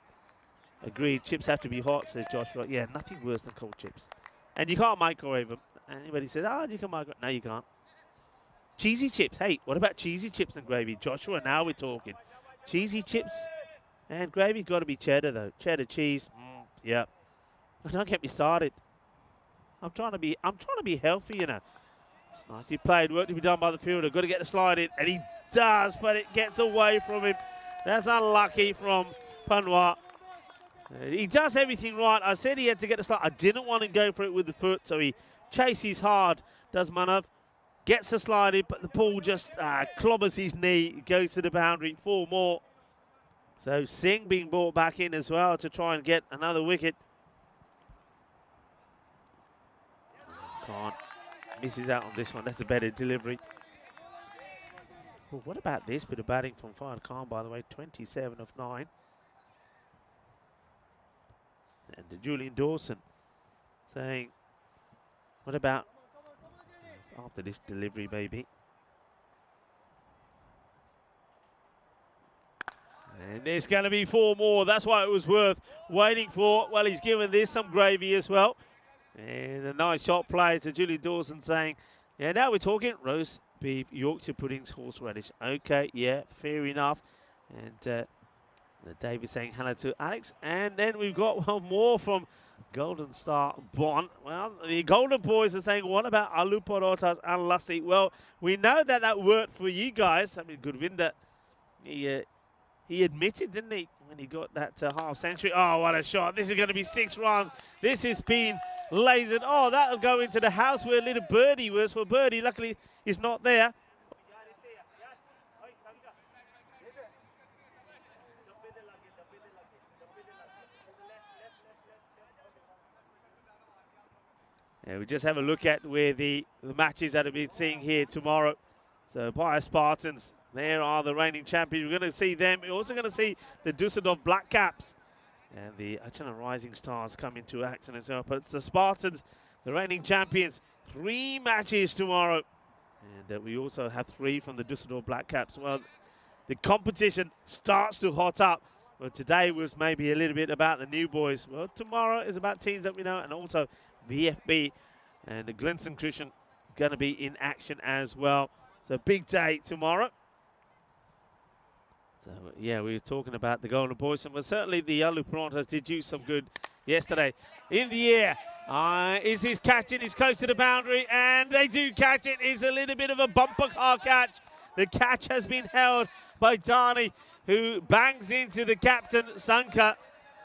Agreed. Chips have to be hot, says Joshua. Yeah, nothing worse than cold chips. And you can't microwave them. Anybody says, oh, you can microwave. No, you can't. Cheesy chips. Hey, what about cheesy chips and gravy? Joshua, now we're talking. Cheesy chips and gravy got to be cheddar, though. Cheddar cheese. Yeah. Don't get me started. I'm trying to be healthy, you know. It's nicely played. Work to be done by the fielder. Got to get the slide in. And he does, but it gets away from him. That's unlucky from Panwa. He does everything right. I said he had to get the slide. I didn't want to go for it with the foot, so he chases hard, does Manav. Gets the slide in, but the ball just clobbers his knee. Goes to the boundary. 4 more. So Singh being brought back in as well to try and get another wicket. Khan misses out on this one. That's a better delivery. Well, what about this bit of batting from Fahad Khan, by the way? 27 of 9. And Julian Dawson saying, what about after this delivery, baby? And it's going to be 4 more. That's why it was worth waiting for. Well, he's given this some gravy as well. And a nice shot play to Julian Dawson saying, yeah, now we're talking roast beef, Yorkshire puddings, horseradish. Okay, yeah, fair enough. And David saying hello to Alex. And then we've got one more from Golden Star Bond. Well, the Golden Boys are saying, what about aloo parotas and lassi? Well, we know that that worked for you guys. I mean, Gurvinder, he admitted, didn't he, when he got that half century? Oh, what a shot. This is going to be 6 runs. This has been lasered. Oh, that'll go into the house where little Birdie was. Well, Birdie, luckily, is not there. Yeah, we just have a look at where the matches that have been seeing here tomorrow. So Bayer Spartans, there are the reigning champions. We're going to see them. We're also going to see the Dusseldorf Black Caps and the Achana Rising Stars come into action as well. But it's the Spartans, the reigning champions. 3 matches tomorrow. And we also have 3 from the Dusseldorf Black Caps. Well, the competition starts to hot up. Well, today was maybe a little bit about the new boys. Well, tomorrow is about teams that we know, and also VFB and the Glenson Christian going to be in action as well. So big day tomorrow. So yeah, we were talking about the Golden Boys, and well, certainly the Yalu Piranhas did use some good yesterday. In the air, is his catching? He's close to the boundary, and they do catch it. It's a little bit of a bumper car catch. The catch has been held by Dani, who bangs into the captain, Sanka.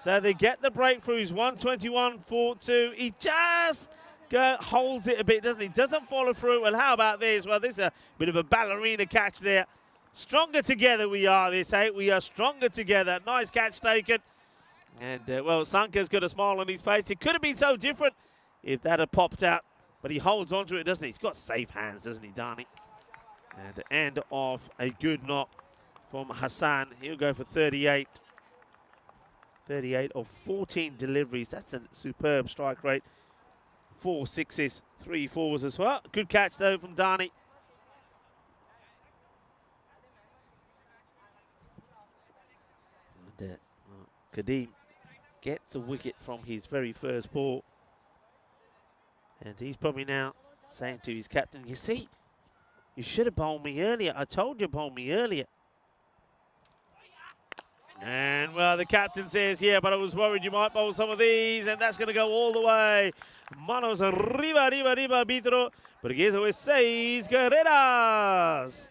So they get the breakthroughs, 121-4-2. He just holds it a bit, doesn't he? Doesn't follow through. Well, how about this? Well, this is a bit of a ballerina catch there. Stronger together we are, they say. We are stronger together. Nice catch taken. And, well, Sanka's got a smile on his face. It could have been so different if that had popped out. But he holds on to it, doesn't he? He's got safe hands, doesn't he, Dani? And the end of a good knock from Hassan. He'll go for 38. 38 of 14 deliveries. That's a superb strike rate. 4 6s, 3 4s as well. Good catch, though, from Dani. And Kadeem gets a wicket from his very first ball. And he's probably now saying to his captain, you see, you should have bowled me earlier. I told you to bowl me earlier. And, well, the captain says, yeah, but I was worried you might bowl some of these, and that's going to go all the way. Manos arriba, arriba, arriba, arbitro, porque eso es 6 carreras.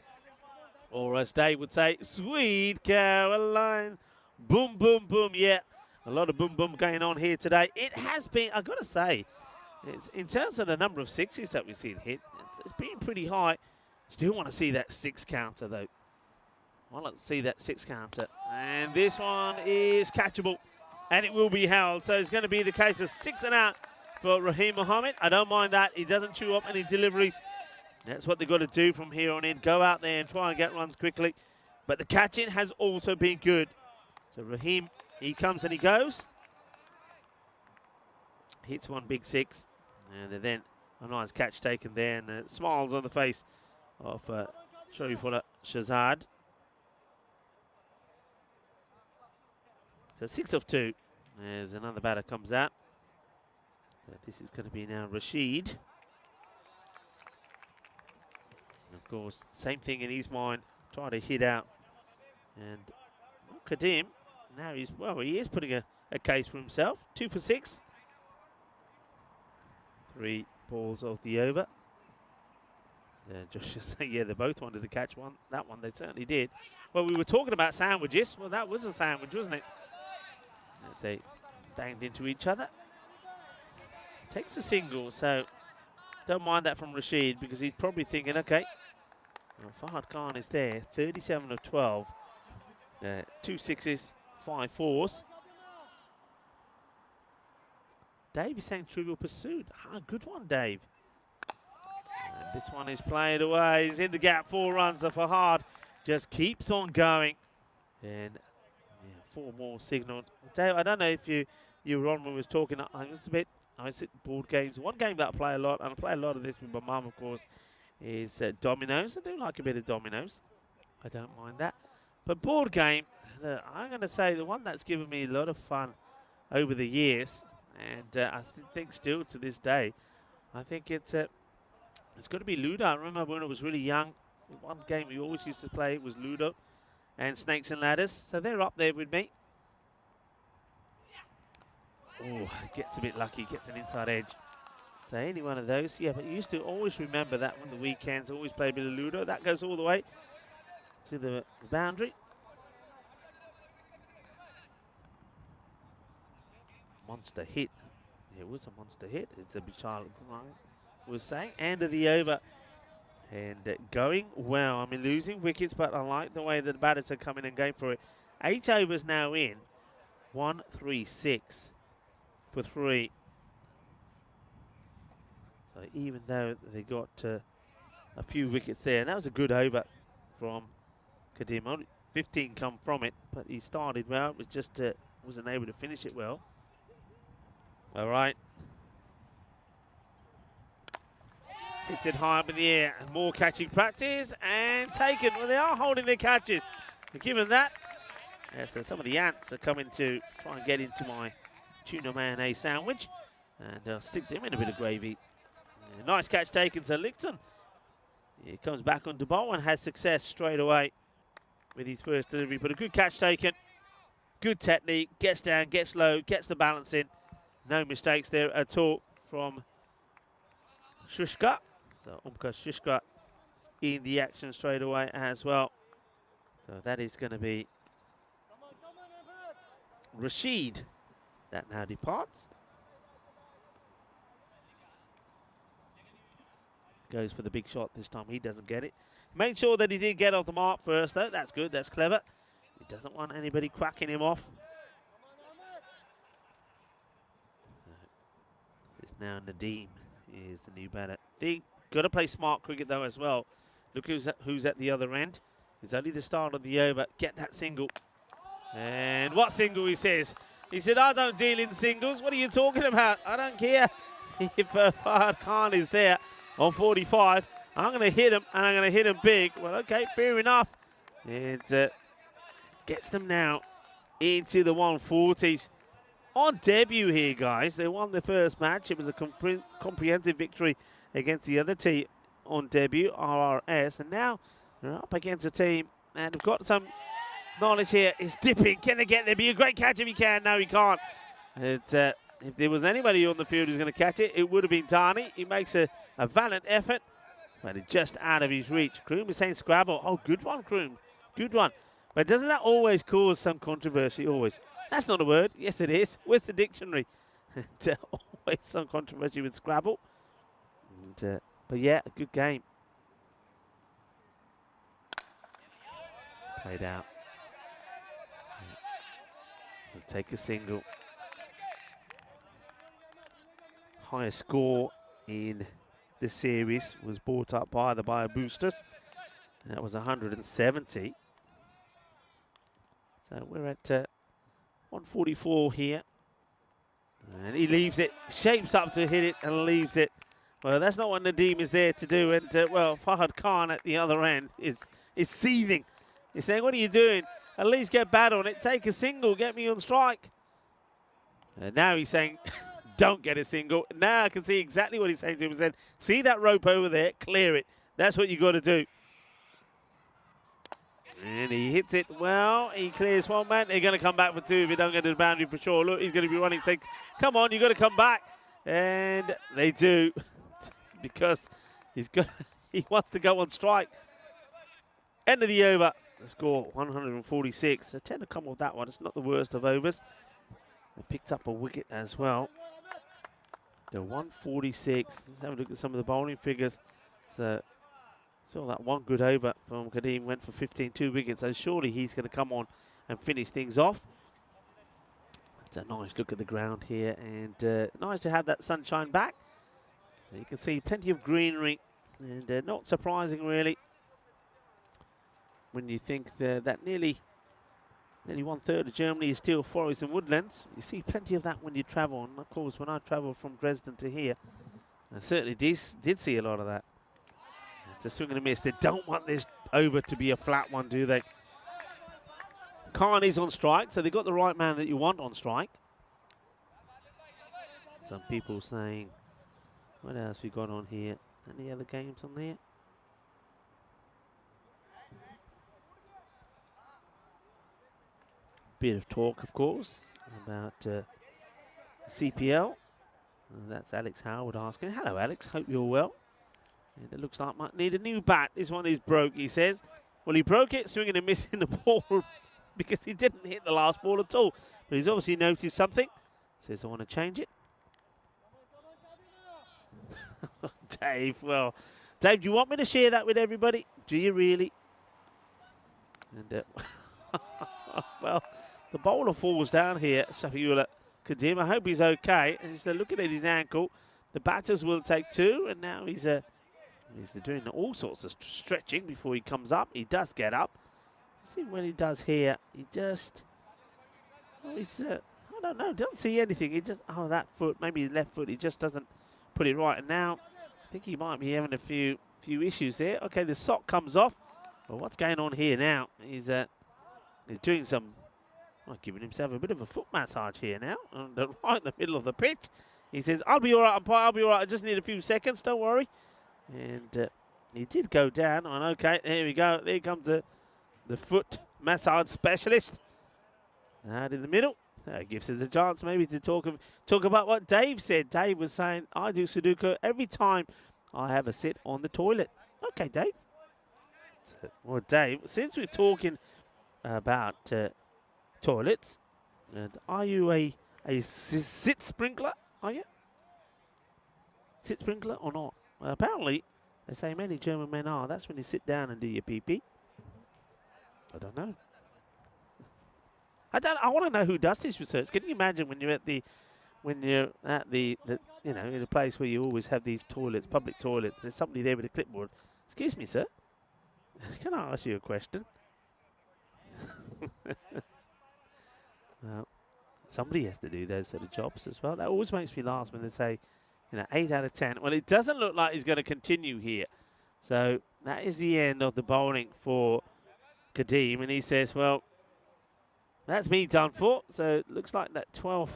Or as Dave would say, Sweet Caroline. Boom, boom, boom, yeah. A lot of boom, boom going on here today. It has been, I've got to say, in terms of the number of 6s that we've seen hit, it's been pretty high. Still want to see that 6 counter, though. Well, let's see that 6 counter. And this one is catchable. And it will be held. So it's going to be the case of 6 and out for Raheem Mohammed. I don't mind that. He doesn't chew up any deliveries. That's what they've got to do from here on in. Go out there and try and get runs quickly. But the catching has also been good. So Raheem, he comes and he goes. Hits one big 6. And then a nice catch taken there. And smiles on the face of Sharifullah Shahzad. So 6 of 2. There's another batter comes out. So this is going to be now Rashid. And of course, same thing in his mind. Try to hit out. And Kadim, now he's, well, he is putting a case for himself. 2 for 6. 3 balls off the over. Josh just saying, yeah, they both wanted to catch one. That one, they certainly did. Well, we were talking about sandwiches. Well, that was a sandwich, wasn't it? They banged into each other. Takes a single, so don't mind that from Rashid because he's probably thinking, okay, well, Fahad Khan is there, 37 of 12, 2 6s, 5 4s. Dave is saying Trivial Pursuit. Ah, good one, Dave. And this one is played away. He's in the gap, 4 runs. So Fahad just keeps on going. And 4 more signaled. Dave, I don't know if you were on when we was talking. I was at board games. One game that I play a lot, and I play a lot of this with my mum, of course, is dominoes. I do like a bit of dominoes. I don't mind that. But board game, I'm going to say the one that's given me a lot of fun over the years, and I think still to this day, I think it's got to be Ludo. I remember when I was really young, one game we always used to play was Ludo and Snakes and Ladders, so they're up there with me. Oh, gets a bit lucky, gets an inside edge. So any one of those, yeah, but you used to always remember that when the weekends, always play a bit of Ludo. That goes all the way to the boundary. Monster hit. It was a monster hit, as the Bichar was saying. End of the over. And going well. I mean, losing wickets, but I like the way that the batters are coming and going for it. 8 overs now in. 1, 3, 6 for 3. So even though they got a few wickets there. And that was a good over from Kadim. Only 15 come from it, but he started well. It just wasn't able to finish it well. All right. Hits it high up in the air. And more catching practice and taken. Well, they are holding their catches. And given that, yeah, so some of the ants are coming to try and get into my tuna mayonnaise sandwich. And stick them in a bit of gravy. Yeah, nice catch taken. So Licton, he comes back onto bowl and has success straight away with his first delivery. But a good catch taken. Good technique. Gets down, gets low, gets the balance in. No mistakes there at all from Shushka. So Umka Shushka in the action straight away as well. So that is going to be Rashid that now departs. Goes for the big shot this time. He doesn't get it. Make sure that he did get off the mark first, though. That's good. That's clever. He doesn't want anybody cracking him off. It's now Nadeem is the new batter. They got to play smart cricket, though, as well. Look who's at the other end. It's only the start of the over. Get that single. And what single, he says. He said, I don't deal in singles. What are you talking about? I don't care if Fahad Khan is there on 45. I'm going to hit him, and I'm going to hit him big. Well, okay, fair enough. It gets them now into the 140s. On debut here, guys, they won the first match. It was a comprehensive victory against the other team on debut, RRS. And now they're up against a team, and they've got some knowledge here. It's dipping. Can they get there? Be a great catch if he can. No, he can't. If there was anybody on the field who's going to catch it, it would have been Tani. He makes a valiant effort, but it's just out of his reach. Kroom is saying scrabble. Oh, good one, Kroom. Good one. But doesn't that always cause some controversy? Always. That's not a word. Yes, it is. Where's the dictionary? Always some controversy with Scrabble. And, but yeah, a good game. Played out. We'll take a single. Highest score in the series was brought up by the Bio Boosters. That was 170. So we're at 144 here. And he leaves it, shapes up to hit it and leaves it. Well, that's not what Nadeem is there to do. And, well, Fahad Khan at the other end is seething. He's saying, what are you doing? At least get bad on it. Take a single. Get me on strike. And now he's saying, don't get a single. Now I can see exactly what he's saying to him. He said, see that rope over there? Clear it. That's what you got to do. And he hits it well. He clears one man. They're going to come back for two if he don't get to the boundary for sure. Look, he's going to be running, saying, come on, you got to come back. And they do because he wants to go on strike. End of the over. The score 146. A 10 to come off that one. It's not the worst of overs. They picked up a wicket as well. They're 146. Let's have a look at some of the bowling figures. So saw that one good over from Kadim, went for 15, 2 wickets, so surely he's going to come on and finish things off. It's a nice look at the ground here, and nice to have that sunshine back. You can see plenty of greenery, and not surprising really when you think that nearly 1/3 of Germany is still forest and woodlands. You see plenty of that when you travel, and of course when I travel from Dresden to here, I certainly did see a lot of that. It's a swing and a miss. They don't want this over to be a flat one, do they? Khan is on strike, so they've got the right man that you want on strike. Some people saying, what else we got on here? Any other games on there? Bit of talk, of course, about CPL. That's Alex Howard asking. Hello, Alex. Hope you're well. And it looks like might need a new bat. This one is broke, he says. Well, he broke it, swinging and missing the ball because he didn't hit the last ball at all. But he's obviously noticed something. Says, I want to change it. Dave, well, Dave, do you want me to share that with everybody? Do you really? And, well, the bowler falls down here, Shafiullah Kadim. I hope he's okay. And he's looking at his ankle. The batters will take two, and now he's He's doing all sorts of stretching before he comes up. He does get up. See what he does here. He just, oh, he's, I don't know, don't see anything. He just, oh, that foot, maybe his left foot, he just doesn't put it right. And now, I think he might be having a few issues there. Okay, the sock comes off. Well, what's going on here now? He's doing some, giving himself a bit of a foot massage here now, right in the middle of the pitch. He says, I'll be all right, umpire, I'll be all right. I just need a few seconds, don't worry. And he did go down. And okay, there we go. There comes the foot massage specialist. Out in the middle. Gives us a chance maybe to talk about what Dave said. Dave was saying, I do Sudoku every time I have a sit on the toilet. Okay, Dave. Well, Dave, since we're talking about toilets, and are you a sit sprinkler? Are you? Sit sprinkler or not? Well, apparently, they say many German men are. That's when you sit down and do your pee-pee. I don't know. I want to know who does this research. Can you imagine when you're at the you know, in a place where you always have these toilets, public toilets, there's somebody there with a clipboard. Excuse me, sir. Can I ask you a question? Well, somebody has to do those sort of jobs as well. That always makes me laugh when they say, you know, 8 out of 10. Well, it doesn't look like he's going to continue here. So that is the end of the bowling for Kadeem. And he says, well, that's me done for. So it looks like that 12th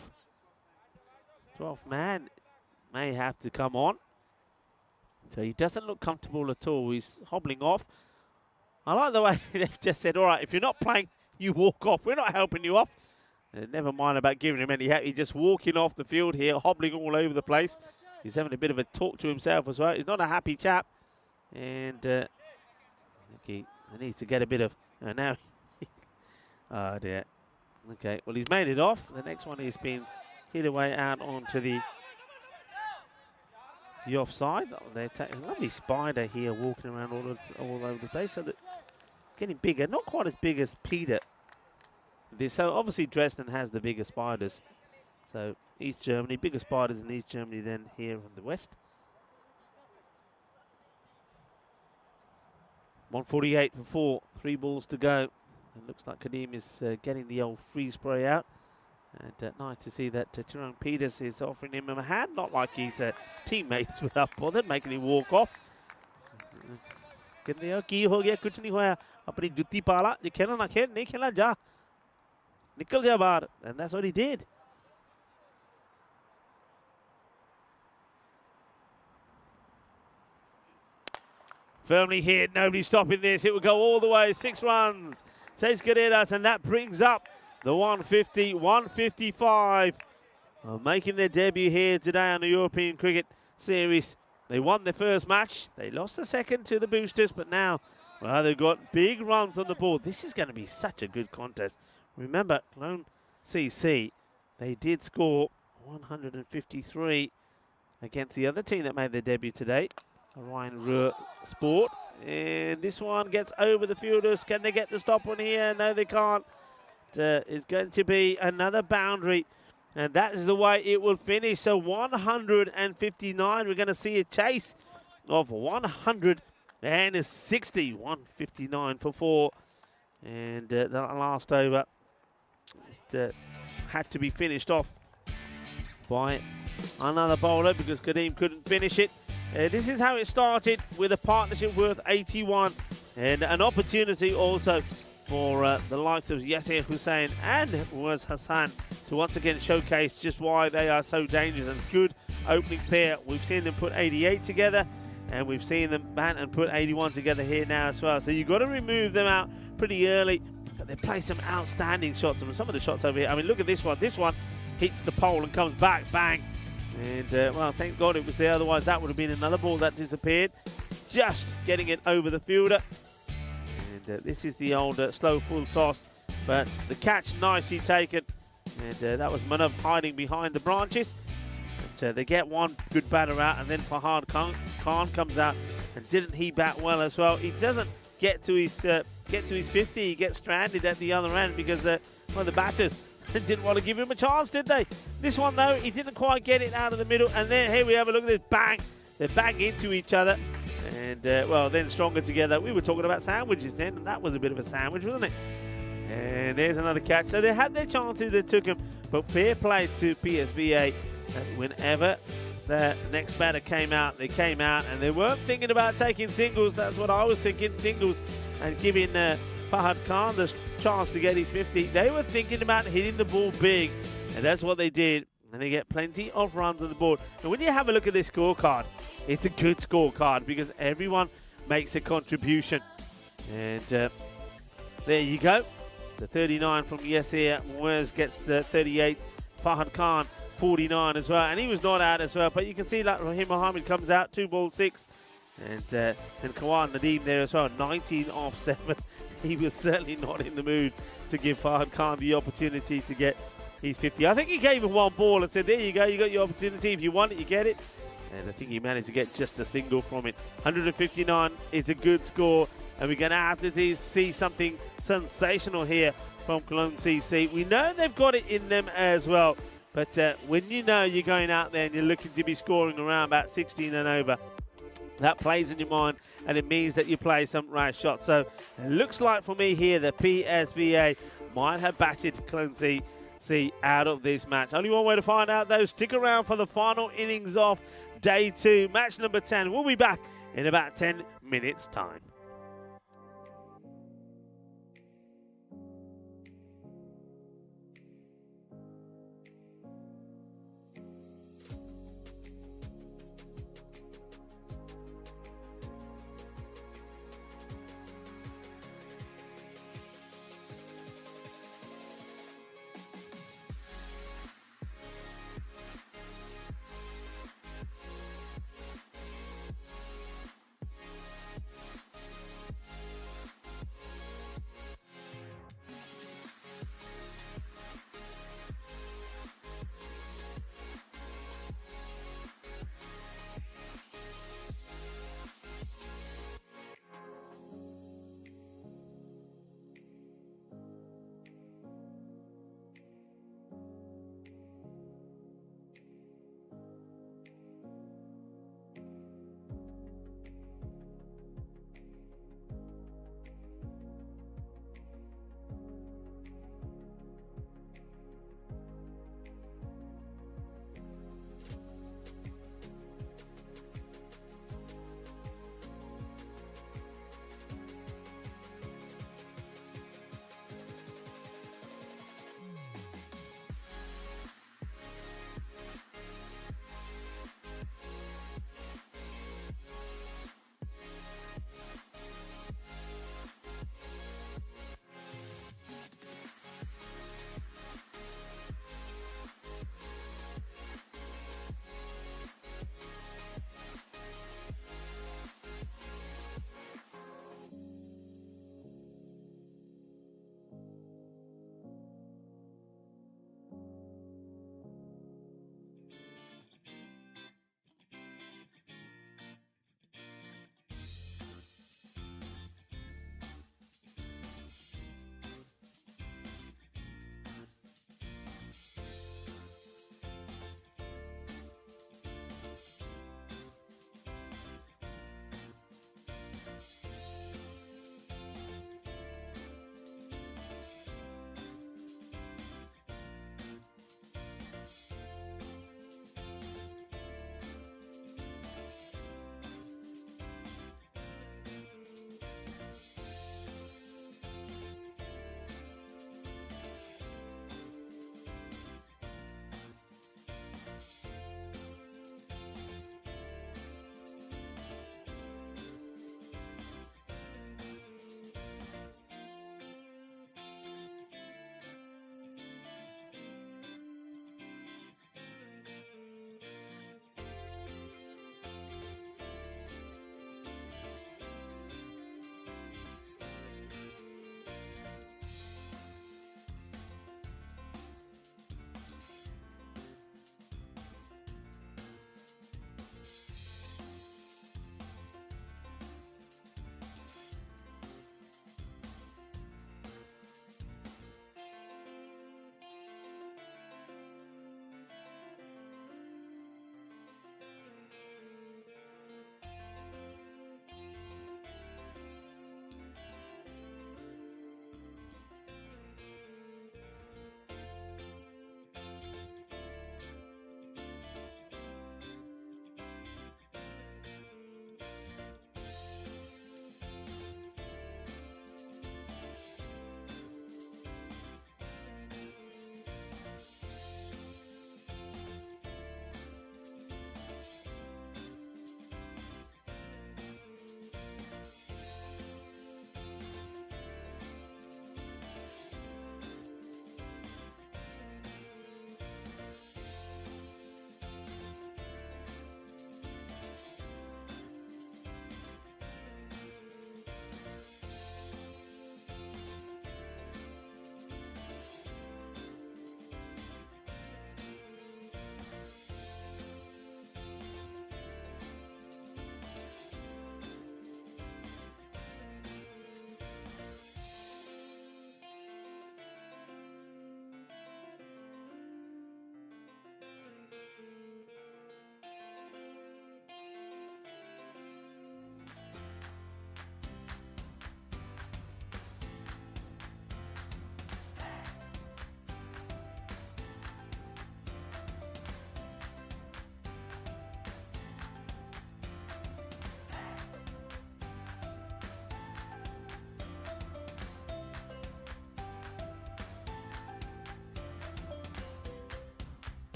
man may have to come on. So he doesn't look comfortable at all. He's hobbling off. I like the way they've just said, all right, if you're not playing, you walk off. We're not helping you off. Never mind about giving him any help. He's just walking off the field here, hobbling all over the place. He's having a bit of a talk to himself as well. He's not a happy chap. And I think he needs to get a bit of... now... oh, dear. Okay, well, he's made it off. The next one has been hit away out onto the offside. They're taking a lovely spider here walking around all over the place. So that getting bigger, not quite as big as Peter. So obviously Dresden has the bigger spiders. So East Germany, bigger spiders in East Germany than here in the West. 1:48 for 4, 3 balls to go. It looks like Kadeem is getting the old freeze spray out. And nice to see that Jerome Peters is offering him a hand, not like his teammates were up bothered, making him walk off. And that's what he did. Firmly hit, nobody stopping this. It will go all the way, 6 runs. Says Guerreras, and that brings up the 150, 155. Making their debut here today on the European Cricket Series. They won their first match. They lost the second to the Boosters, but now, well, they've got big runs on the board. This is going to be such a good contest. Remember, Cologne CC, they did score 153 against the other team that made their debut today, Ryan Ruhr Sport. And this one gets over the fielders. Can they get the stop on here? No, they can't. It's going to be another boundary. And that is the way it will finish. So 159. We're going to see a chase of 160. 159 for 4. And that last over had to be finished off by another bowler because Kadeem couldn't finish it. This is how it started, with a partnership worth 81 and an opportunity also for the likes of Yasir Hussain and Muaz Hassan to once again showcase just why they are so dangerous and good opening pair. We've seen them put 88 together and we've seen them bat and put 81 together here now as well. So you've got to remove them out pretty early, but they play some outstanding shots. And some of the shots over here, I mean, look at this one. This one hits the pole and comes back, bang. And, well, thank God it was there. Otherwise, that would have been another ball that disappeared. Just getting it over the fielder. And this is the old slow full toss. But the catch nicely taken. And that was Manav hiding behind the branches. But they get one good batter out. And then Fahad Khan comes out. And didn't he bat well as well? He doesn't get to his 50. He gets stranded at the other end because well, the batters didn't want to give him a chance, did they? This one, though, he didn't quite get it out of the middle. And then here we have a look at this bang. They bang into each other. And, well, then Stronger Together. We were talking about sandwiches then, and that was a bit of a sandwich, wasn't it? And there's another catch. So they had their chances, they took them. But fair play to PSVA. Whenever the next batter came out, they came out, and they weren't thinking about taking singles. That's what I was thinking, singles, and giving Fahad Khan the chance to get his 50. They were thinking about hitting the ball big, and that's what they did. And they get plenty of runs on the board. And when you have a look at this scorecard, it's a good scorecard because everyone makes a contribution. And there you go. The 39 from Yasir Muez gets the 38. Fahad Khan, 49 as well. And he was not out as well. But you can see like Rahim Mohammed comes out, 2 balls, 6. And then Kawan Nadeem there as well, 19 off 7. He was certainly not in the mood to give Fahad Khan the opportunity to get his 50. I think he gave him 1 ball and said, there you go, you got your opportunity. If you want it, you get it. And I think he managed to get just a single from it. 159 is a good score. And we're going to have to see something sensational here from Cologne CC. We know they've got it in them as well. But when you know you're going out there and you're looking to be scoring around about 16 and over, that plays in your mind, and it means that you play some right shots. So it looks like for me here that PSVA might have batted Cologne CC out of this match. Only one way to find out, though. Stick around for the final innings of day 2, match number 10. We'll be back in about 10 minutes' time.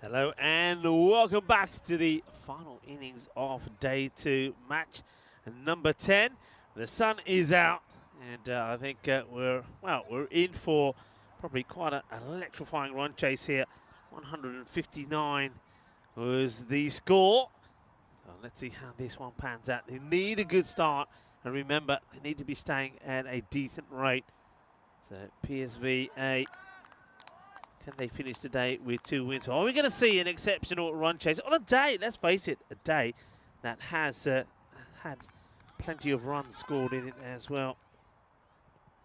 Hello and welcome back to the final innings of day 2, match number 10. The sun is out, and I think we're in for probably quite an electrifying run chase here. 159 was the score. So let's see how this one pans out. They need a good start, and remember, they need to be staying at a decent rate. So PSV can they finish today with 2 wins? Are we going to see an exceptional run chase on a day, let's face it, a day that has had plenty of runs scored in it as well.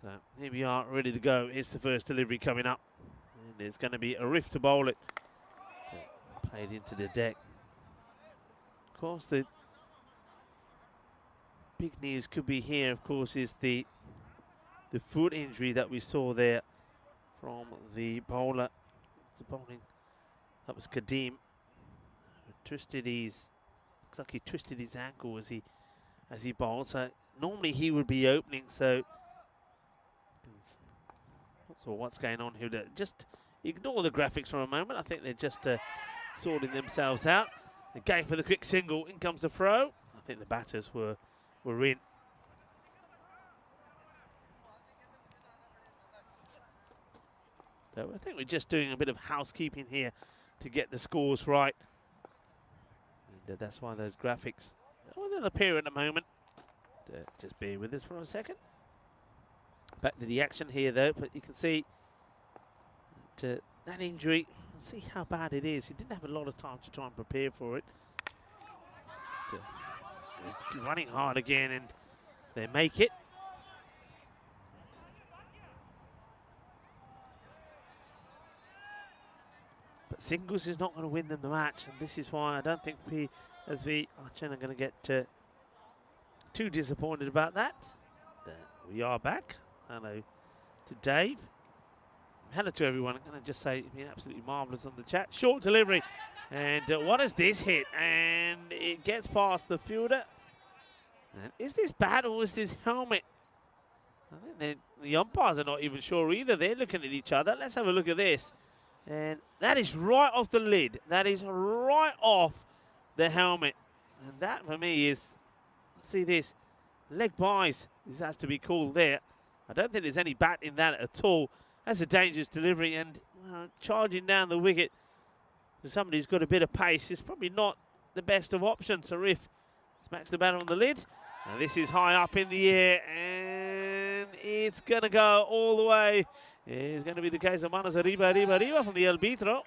So here we are, ready to go. It's the first delivery coming up. And it's going to be a rift to bowl it. So played into the deck. Of course, the big news could be here, of course, is the foot injury that we saw there from the bowler. The bowling, that was Kadeem. Looks like he twisted his ankle as he bowled. So normally he would be opening. So not sure what's going on here. Just ignore the graphics for a moment. I think they're just sorting themselves out. They're going for the quick single. In comes the throw. I think the batters were in. So I think we're just doing a bit of housekeeping here to get the scores right. And that's why those graphics, they'll appear in a moment. Just bear with us for a second. Back to the action here though, but you can see that injury, see how bad it is. He didn't have a lot of time to try and prepare for it. Running hard again, and they make it. But singles is not going to win them the match, and this is why I don't think PSV are going to get too disappointed about that. We are back. Hello to Dave. Hello to everyone. I'm going to just say it's been absolutely marvellous on the chat. Short delivery, and what is this hit? And it gets past the fielder. And is this bat or is this helmet? I think the umpires are not even sure either. They're looking at each other. Let's have a look at this. And that is right off the lid. That is right off the helmet. And that for me is, see this, leg buys. This has to be called there. I don't think there's any bat in that at all. That's a dangerous delivery, and charging down the wicket to somebody who's got a bit of pace is probably not the best of options. So Riff smacks the bat on the lid. And this is high up in the air, and it's going to go all the way. It's going to be the case of Manos Arriba from the Arbitro.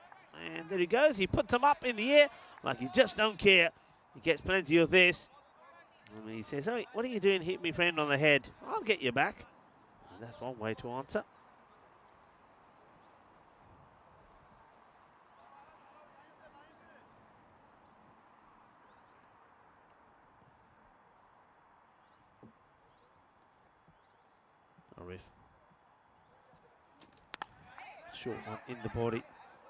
And there he goes. He puts them up in the air like he just don't care. He gets plenty of this. And he says, "Oh, what are you doing? Hit me friend on the head. I'll get you back." And that's one way to answer. Riff. Short one in the body.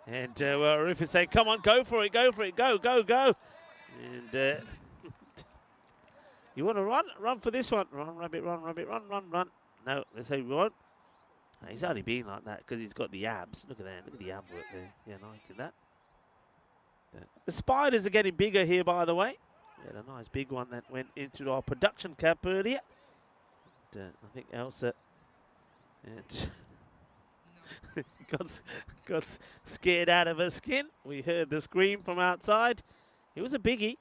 And Riff is saying, come on, go for it, go, go. And you want to run? Run for this one. Run, rabbit, run. No, they say we won't. He's only been like that because he's got the abs. Look at that. Look at the ab work there. Yeah, nice at that. The spiders are getting bigger here, by the way. We had a nice big one that went into our production camp earlier. And, I think Elsa got scared out of her skin. We heard the scream from outside. It was a biggie.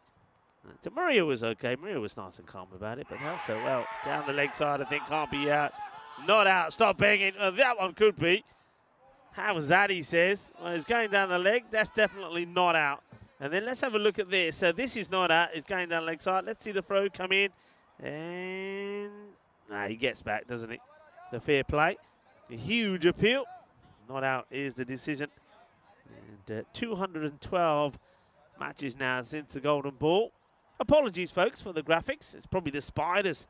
Maria was okay. Maria was nice and calm about it, but Elsa, well, down the leg side, I think can't be out. Not out. Stop banging. That one could be. How was that, he says. Well, it's going down the leg. That's definitely not out. And then let's have a look at this. So this is not out. It's going down the leg side. Let's see the throw come in. And he gets back, doesn't he? So fair play. A huge appeal. Not out is the decision. And 212 matches now since the golden ball. Apologies, folks, for the graphics. It's probably the spiders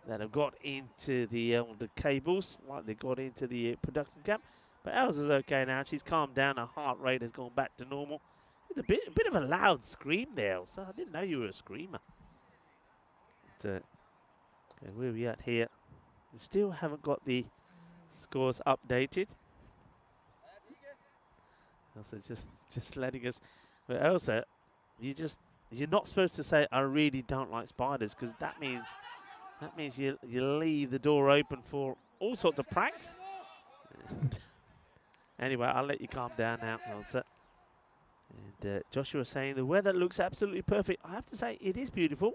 that have got into the cables, like they got into the production camp. But Elsa's okay now. She's calmed down. Her heart rate has gone back to normal. It's a bit of a loud scream there, Elsa. I didn't know you were a screamer. But, okay, where are we at here? We still haven't got the scores updated. Elsa just letting us. But Elsa, you're not supposed to say I really don't like spiders, because that means you leave the door open for all sorts of pranks. Anyway, I'll let you calm down now, Elsa. And Joshua saying the weather looks absolutely perfect. I have to say it is beautiful.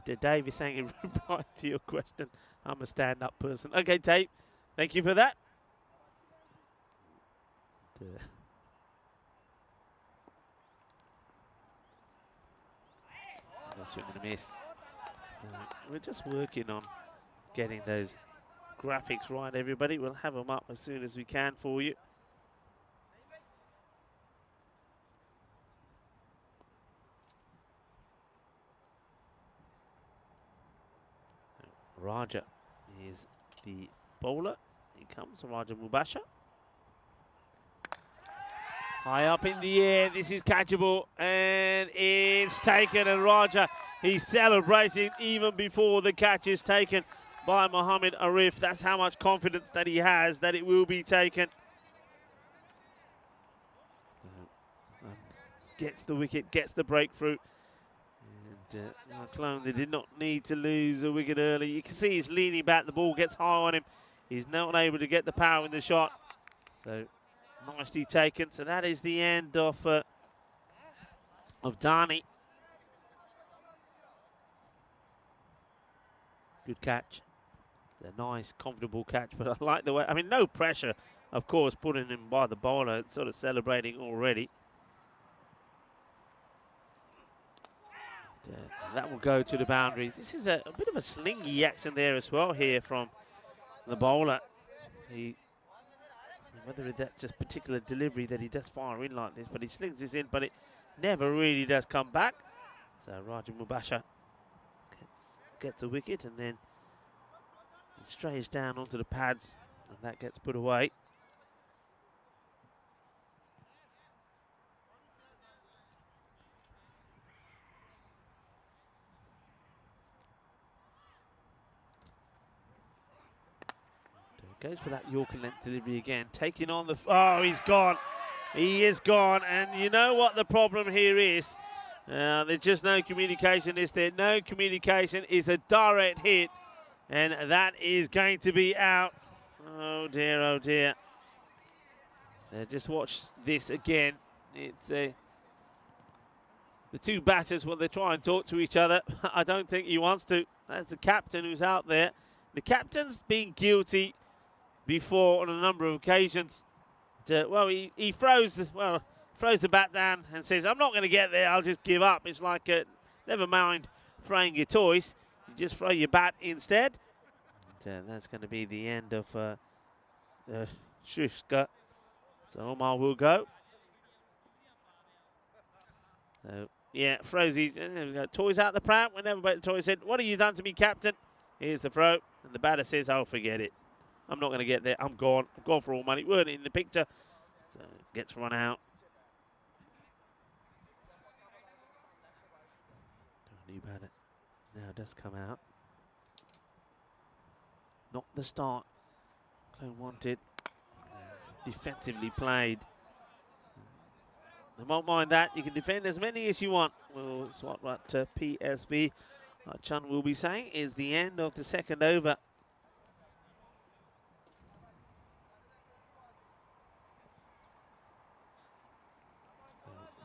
And Dave is saying in reply to your question, I'm a stand-up person. Okay, Dave, thank you for that. That's what we're going to miss. We're just working on getting those graphics right, everybody. We'll have them up as soon as we can for you. Raja is the bowler. Here comes Raja Mubasha. High up in the air, this is catchable, and it's taken, and Raja, he's celebrating even before the catch is taken by Mohammed Arif. That's how much confidence that he has that it will be taken. Gets the wicket, gets the breakthrough. And Clone, they did not need to lose a wicket early. You can see he's leaning back, the ball gets high on him. He's not able to get the power in the shot. So nicely taken. So that is the end of Dani. Good catch. A nice, comfortable catch, but I like the way, I mean, no pressure, of course, putting him by the bowler, sort of celebrating already. And, that will go to the boundary. This is a bit of a slingy action there as well here from the bowler. Whether that's just particular delivery that he does fire in like this, but he slings this in, but it never really does come back. So Raja Mubasha gets a wicket, and then he strays down onto the pads, and that gets put away. Goes for that Yorker length delivery again, taking on the... Oh, he's gone. He is gone. And you know what the problem here is? There's just no communication, is there? No communication. Is a direct hit. And that is going to be out. Oh, dear, oh, dear. Just watch this again. It's the two batters, well, they try and talk to each other. I don't think he wants to. That's the captain who's out there. The captain's been guilty before on a number of occasions. Well, he throws the bat down and says, I'm not going to get there, I'll just give up. It's like, never mind throwing your toys, you just throw your bat instead. And, that's going to be the end of Shushka. So Omar will go. So, yeah, throws these, toys out the pram. Whenever the toy said, what have you done to me, captain? Here's the throw. And the batter says, oh, forget it. I'm not going to get there. I'm gone. I'm gone for all money. Weren't in the picture. So gets run out. New batter now does come out. Not the start Clone wanted. Defensively played. I won't mind that. You can defend as many as you want. Well, it's what PSV Chun will be saying is the end of the second over.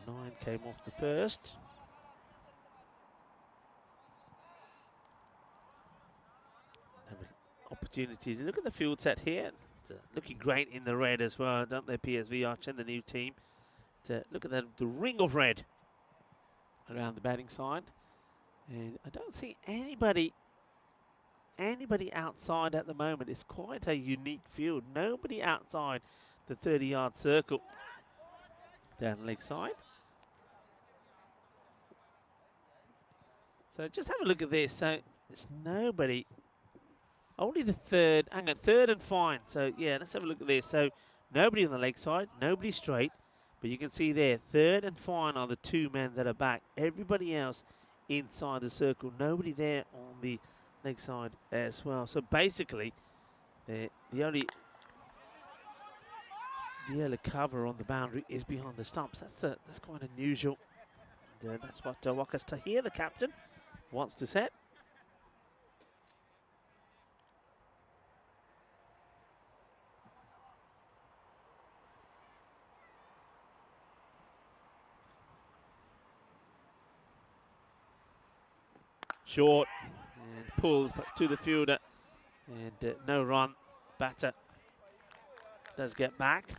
9 came off the first. Have an opportunity to look at the field set here. Looking great in the red as well, don't they, PSV Archer, the new team. Look at the ring of red around the batting side. And I don't see anybody outside at the moment. It's quite a unique field. Nobody outside the 30-yard circle down the leg side. So just have a look at this. So it's nobody. Only the third. Hang on, third and fine. So yeah, let's have a look at this. So nobody on the leg side, nobody straight. But you can see there, third and fine are the two men that are back. Everybody else inside the circle. Nobody there on the leg side as well. So basically, the the early cover on the boundary is behind the stumps. That's quite unusual. And, that's what Wakas Tahir, the captain, wants to set. Short and pulls but to the fielder, and no run. Batter does get back.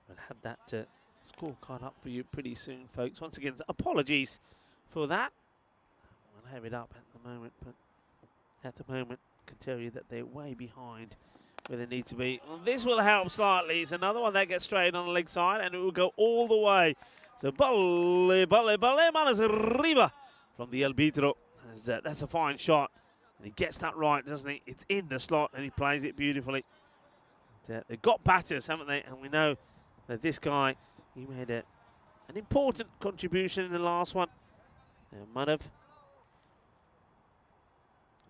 We'll have that scorecard up for you pretty soon, folks. Once again, apologies for that. We'll have it up at the moment, but at the moment, I can tell you that they're way behind where they need to be. Well, this will help slightly. It's another one that gets straight on the leg side, and it will go all the way. So, balle, manos arriba from the arbitro. That's a fine shot. And he gets that right, doesn't he? It's in the slot, and he plays it beautifully. They've got batters, haven't they? And we know that this guy, he made an important contribution in the last one. Manav.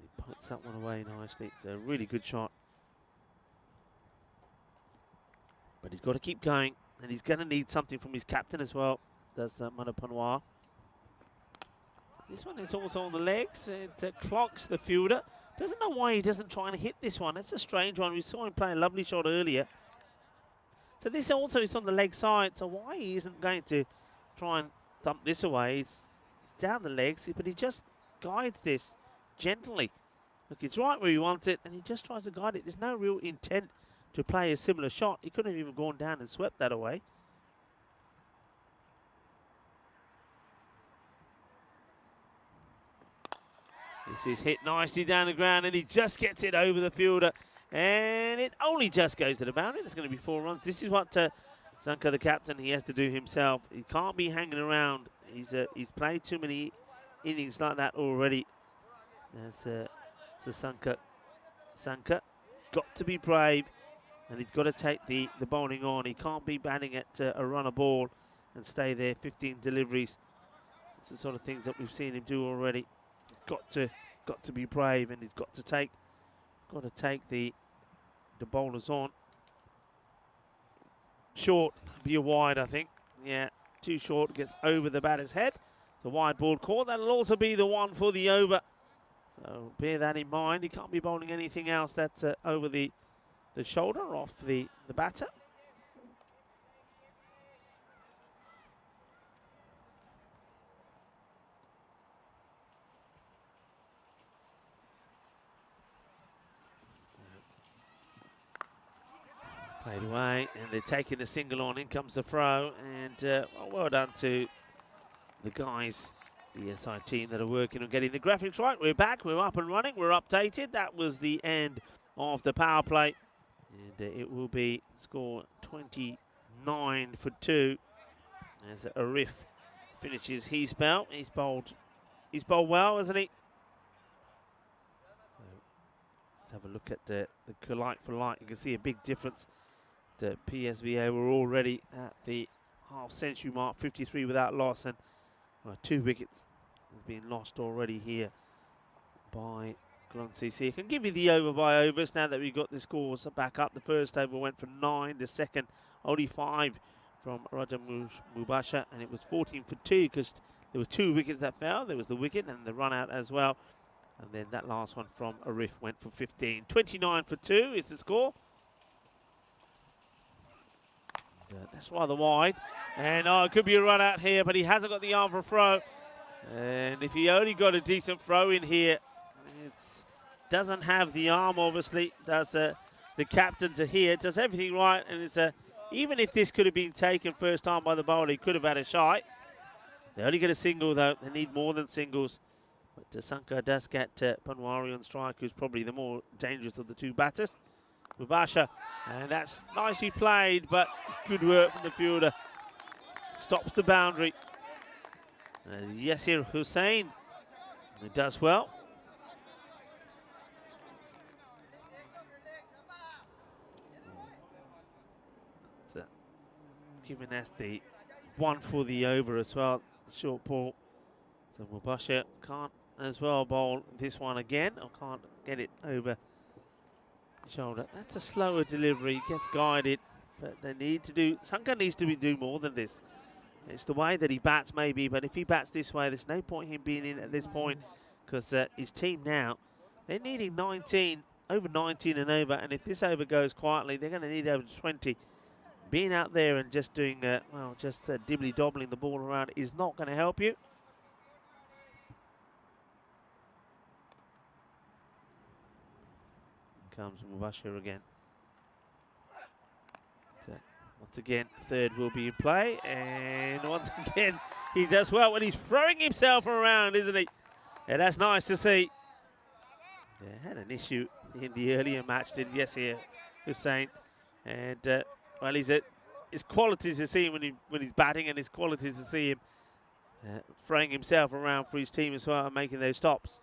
He puts that one away nicely. It's a really good shot. But he's got to keep going, and he's going to need something from his captain as well. Does Manav Panwar. This one is also on the legs. It clocks the fielder. Doesn't know why he doesn't try and hit this one. It's a strange one. We saw him play a lovely shot earlier. So this also is on the leg side. So why he isn't going to try and thump this away? It's down the legs, but he just guides this gently. Look, it's right where he wants it, and he just tries to guide it. There's no real intent to play a similar shot. He couldn't have even gone down and swept that away. This is hit nicely down the ground, and he just gets it over the fielder. And it only just goes to the boundary. There's going to be 4 runs. This is what Sanka, the captain, he has to do himself. He can't be hanging around. He's played too many innings like that already. There's Sanka got to be brave, and he's got to take the bowling on. He can't be batting at a runner ball and stay there 15 deliveries. It's the sort of things that we've seen him do already. He's got to be brave, and he's got to take the bowlers on. Short, be a wide, I think. Yeah, too short, gets over the batter's head. It's a wide ball call. That'll also be the one for the over. So bear that in mind. He can't be bowling anything else that's over the shoulder off the batter. Played away, and they're taking the single on. In comes the throw, and well done to the guys, the SI team that are working on getting the graphics right. We're back, we're up and running, we're updated. That was the end of the power play, and it will be score 29 for 2 as Arif finishes his spell. He's bowled well, hasn't he? Let's have a look at the light for light. You can see a big difference. The PSVA were already at the half-century mark, 53 without loss, and 2 wickets have been lost already here by Geelong CC. I can give you the over by overs now that we've got the scores back up. The first over went for 9, the second only 5 from Raja Mubasha, and it was 14 for 2 because there were 2 wickets that fell. There was the wicket and the run out as well. And then that last one from Arif went for 15. 29 for 2 is the score. That's rather wide. And it could be a run out here, but he hasn't got the arm for a throw. And if he only got a decent throw in here, it doesn't have the arm, obviously. Does the captain to here. Does everything right. And it's even if this could have been taken first time by the bowler, he could have had a shot. They only get a single, though. They need more than singles. But Sanka does get Panwari on strike, who's probably the more dangerous of the 2 batters. Mubasha, and that's nicely played, but good work from the fielder. Stops the boundary. As Yasir Hussain, who does well. So, giving us the one for the over as well. Short ball. So Mubasha can't as well bowl this one again. I can't get it over the shoulder. That's a slower delivery, gets guided, but they need to do, Sanka needs to do more than this. It's the way that he bats maybe, but if he bats this way, there's no point him being in at this point, because his team now, they're needing 19, over 19 and over, and if this over goes quietly, they're going to need over 20. Being out there and just doing, well, just dibbly-dobbling the ball around is not going to help you. Comes Mubashir again. Once again, third will be in play, and once again, he does well when he's throwing himself around, isn't he? Yeah, that's nice to see. Yeah, had an issue in the earlier match, did here, Hussein, and well, his qualities to see him when he's batting, and his qualities to see him throwing himself around for his team as well and making those stops.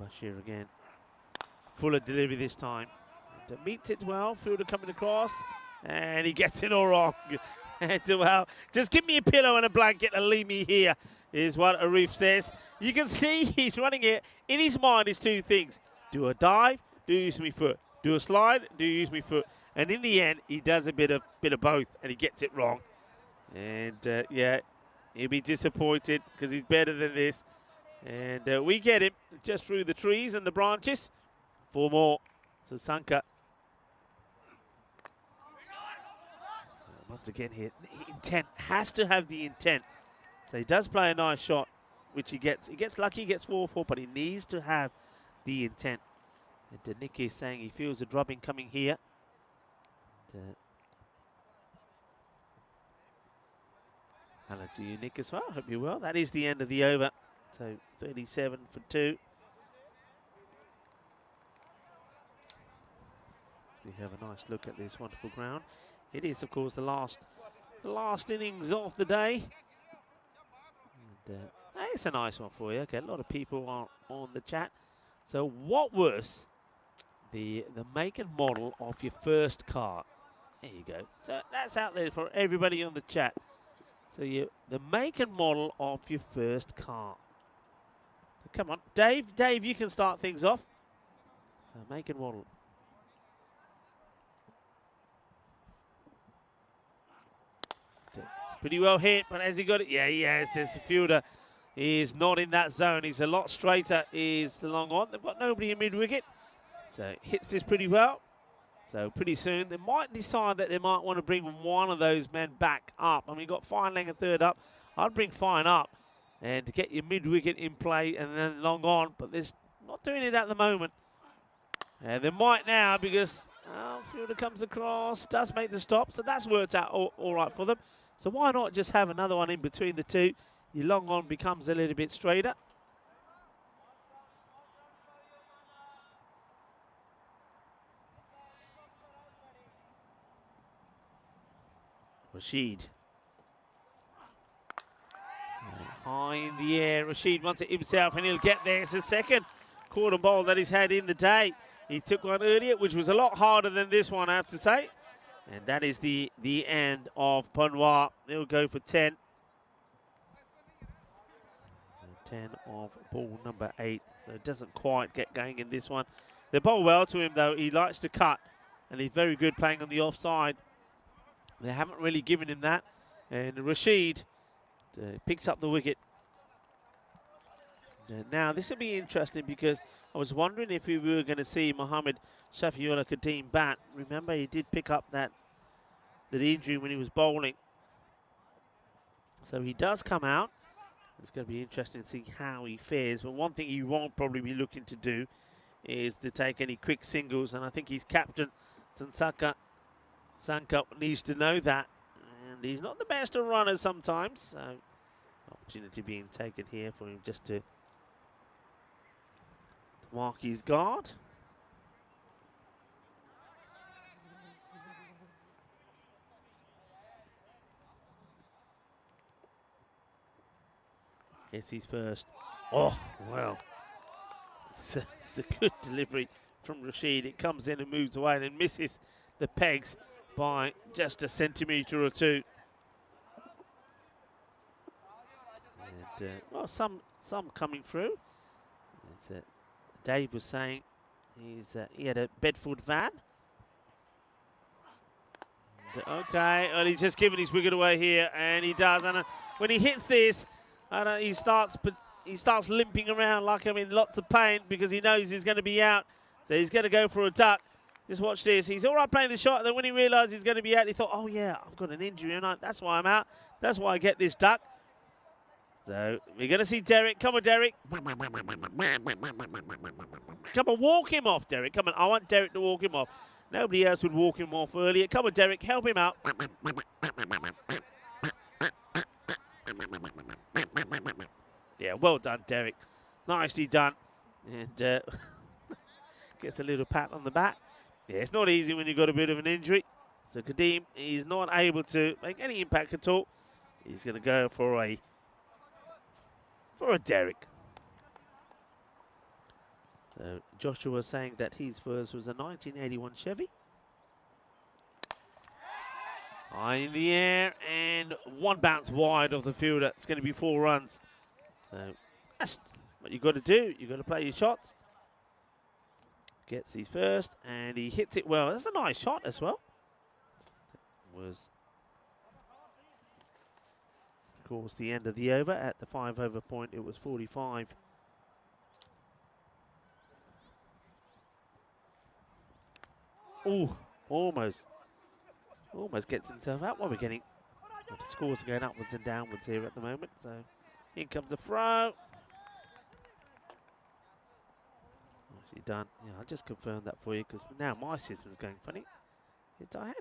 Bashir again. Fuller delivery this time. And meets it well. Fielder coming across. And he gets it all wrong. Well, just give me a pillow and a blanket and leave me here, is what Arif says. You can see he's running it. In his mind is two things. Do a dive, do use me foot. Do a slide, do use me foot. And in the end, he does a bit of both, and he gets it wrong. And yeah, he'll be disappointed because he's better than this. And we get him just through the trees and the branches. 4 more. So Sanka. Once again here, intent. Has to have the intent. So he does play a nice shot, which he gets. He gets lucky, he gets 4-4, but he needs to have the intent. And Nick is saying he feels the dropping coming here. Hello to you, Nick, as well. Hope you're well. That is the end of the over. So 37 for 2. We have a nice look at this wonderful ground. It is, of course, the last innings of the day. And it's a nice one for you. Okay, a lot of people are on the chat. So, what was the make and model of your first car? There you go. So that's out there for everybody on the chat. So the make and model of your first car. Come on, Dave. Dave, you can start things off. So make and model. Pretty well hit, but has he got it? Yeah, he has. There's the fielder. He is not in that zone. He's a lot straighter. Is the long on. They've got nobody in mid-wicket. So hits this pretty well. So pretty soon they might decide that they might want to bring one of those men back up. I mean, you've got Fine laying a third up. I'd bring Fine up and to get your mid-wicket in play and then long on. But they're not doing it at the moment. And they might now because fielder comes across, does make the stop. So that's worked out all right for them. So why not just have another one in between the two? Your long on becomes a little bit straighter. Rashid. High in the air. Rashid wants it himself and he'll get there. It's the second quarter ball that he's had in the day. He took one earlier, which was a lot harder than this one, I have to say. And that is the end of Panwar. They'll go for 10. 10 of ball number 8. So it doesn't quite get going in this one. They bowl well to him, though. He likes to cut, and he's very good playing on the offside. They haven't really given him that. And Rashid picks up the wicket. Now, this will be interesting because I was wondering if we were going to see Mohammed Shafiullah Kadeem bat. Remember, he did pick up that injury when he was bowling. So he does come out. It's going to be interesting to see how he fares. But one thing he won't probably be looking to do is to take any quick singles. And I think his captain, Sanka, needs to know that. And he's not the best of runners sometimes. So opportunity being taken here for him just to mark his guard. It's his first. Oh, well. It's a good delivery. from Rashid. It comes in and moves away and misses the pegs by just a centimetre or two. And, well, some coming through. As, Dave was saying, he had a Bedford van. And, okay, well, he's just giving his wicket away here, and he does. And when he hits this, he starts limping around like I'm in lots of pain because he knows he's going to be out. So he's going to go for a duck. Just watch this. He's all right playing the shot. And then when he realised he's going to be out, he thought, oh, yeah, I've got an injury, and that's why I'm out. That's why I get this duck. So we're going to see Derek. Come on, Derek. Come on, walk him off, Derek. Come on, I want Derek to walk him off. Nobody else would walk him off earlier. Come on, Derek, help him out. Yeah, well done, Derek. Nicely done. And gets a little pat on the back. Yeah, it's not easy when you've got a bit of an injury. So Kadeem is not able to make any impact at all. He's going to go for a Derek. So Joshua saying that his first was a 1981 Chevy. High in the air and one bounce wide of the fielder. It's going to be 4 runs. So that's what you've got to do. You've got to play your shots. Gets his first and he hits it well. That's a nice shot as well. That was, of course, the end of the over. At the 5 over point, it was 45. Ooh, almost gets himself out. Well, the scores are going upwards and downwards here at the moment. So in comes the throw. Nicely done. Yeah, I'll just confirm that for you because now my system's going funny. I have.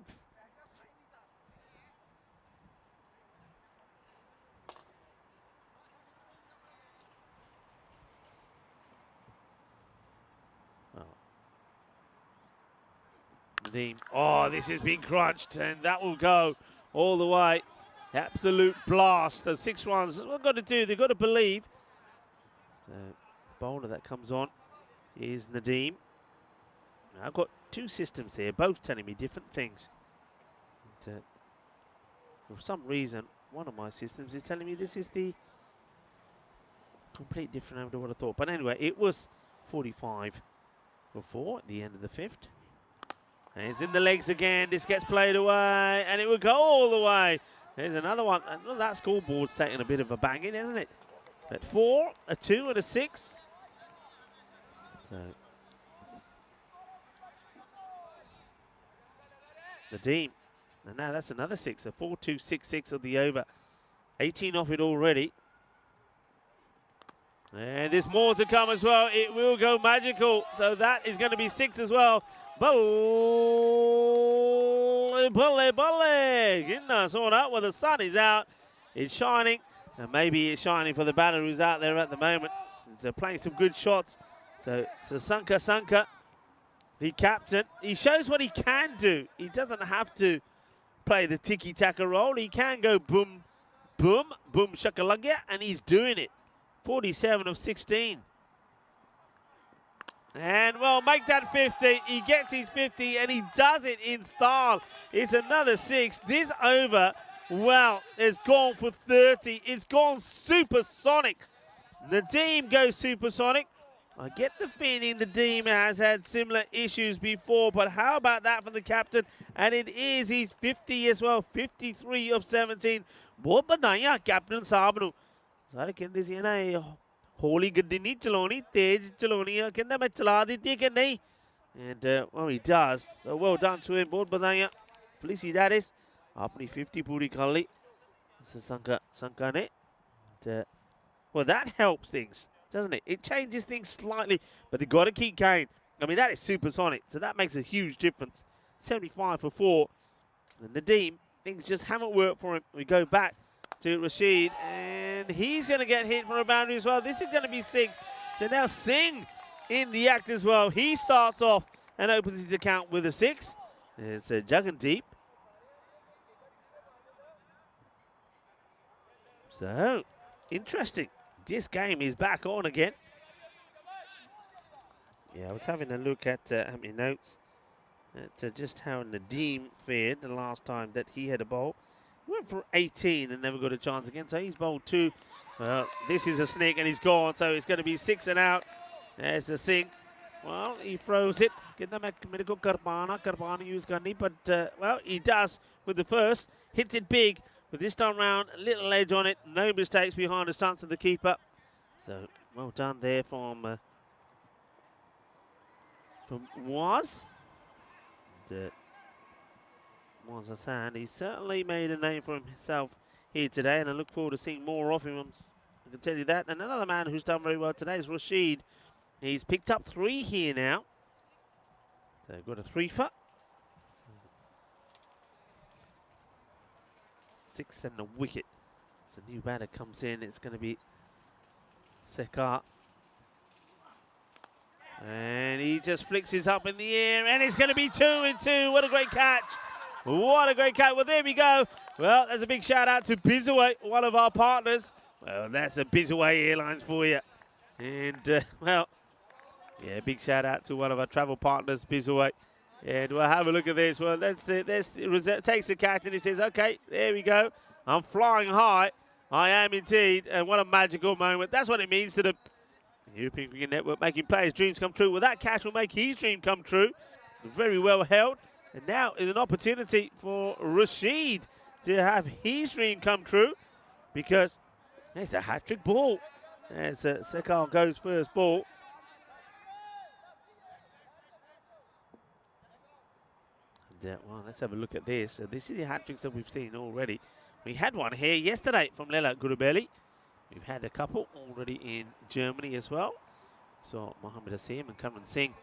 Oh, this has been crunched, and that will go all the way. Absolute blast. So 6 runs. That's what they've got to do. They've got to believe. So the bowler that comes on is Nadeem. Now, I've got 2 systems here, both telling me different things. And, for some reason, one of my systems is telling me this is the complete different over to what I thought. But anyway, it was 45 for 4 at the end of the 5th. And it's in the legs again. This gets played away, and it will go all the way. There's another one. Well, that scoreboard's taking a bit of a banging, isn't it? At 4, a 2, and a 6. So Nadeem. And now that's another 6. A 4-2-6-6 of the over. 18 off it already. And there's more to come as well. It will go magical. So that is going to be 6 as well. Balle, balle, balle. Goodness, all right. Well, the sun is out. It's shining. And maybe it's shining for the batter who's out there at the moment. They're playing some good shots. So Sanka, the captain, he shows what he can do. He doesn't have to play the tiki-taka role. He can go boom, boom, boom, shakalaka, and he's doing it. 47 of 16. And, well, make that 50. He gets his 50, and he does it in style. It's another 6. This over, well, has gone for 30. It's gone supersonic. Nadeem goes supersonic. I get the feeling Nadeem has had similar issues before, but how about that for the captain? And it is his 50 as well, 53 of 17. बहुत बधाइयां captain साहब नू सारे कहंदे सी ना हौली गड्डी नहीं चलानी तेज चलानी है कहंदा मैं चला दी कि नहीं and well he does so well done to him बहुत बधाइयां felicidades अपनी 50 पूरी कर ली संका ने well that helps things doesn't it? It changes things slightly, but they've got to keep going. I mean, that is supersonic, so that makes a huge difference. 75 for 4. And Nadeem, things just haven't worked for him. We go back to Rashid, and he's going to get hit for a boundary as well. This is going to be 6. So now Singh in the act as well. He starts off and opens his account with a 6. It's Jagandeep. So, interesting. This game is back on again. Yeah, I was having a look at my notes at just how Nadeem fared the last time that he had a bowl. He went for 18 and never got a chance again, so he's bowled 2. This is a sneak and he's gone, so it's going to be 6 and out. There's a sink. Well, he throws it. Karbana use karni, but well, he does with the first. Hits it big, but this time round, a little edge on it. No mistakes behind the stance of the keeper. So well done there from Waz. Waz Hassan. He certainly made a name for himself here today, and I look forward to seeing more of him. I can tell you that. And another man who's done very well today is Rashid. He's picked up 3 here now. So got a 3-for. 6 and a wicket. So new batter comes in. It's going to be Sekar. And he just flicks his up in the air, and it's going to be 2 and 2. What a great catch. What a great catch. Well, there we go. Well, there's a big shout out to Bizaway, one of our partners. Well, that's a Bizaway Airlines for you. And, well, yeah, big shout out to one of our travel partners, Bizaway. And we'll have a look at this. Well, that's it. Takes the catch and he says, okay, there we go. I'm flying high. I am indeed. And what a magical moment. That's what it means to the European Cricket Network, making players' dreams come true. Well, that catch will make his dream come true. Very well held. And now is an opportunity for Rashid to have his dream come true, because it's a hat-trick ball. As Sekar goes first ball. And, well, let's have a look at this. This is the hat-tricks that we've seen already. We had one here yesterday from Lela Gurubeli. We've had a couple already in Germany as well. So Mohammed Asim and Kamran Singh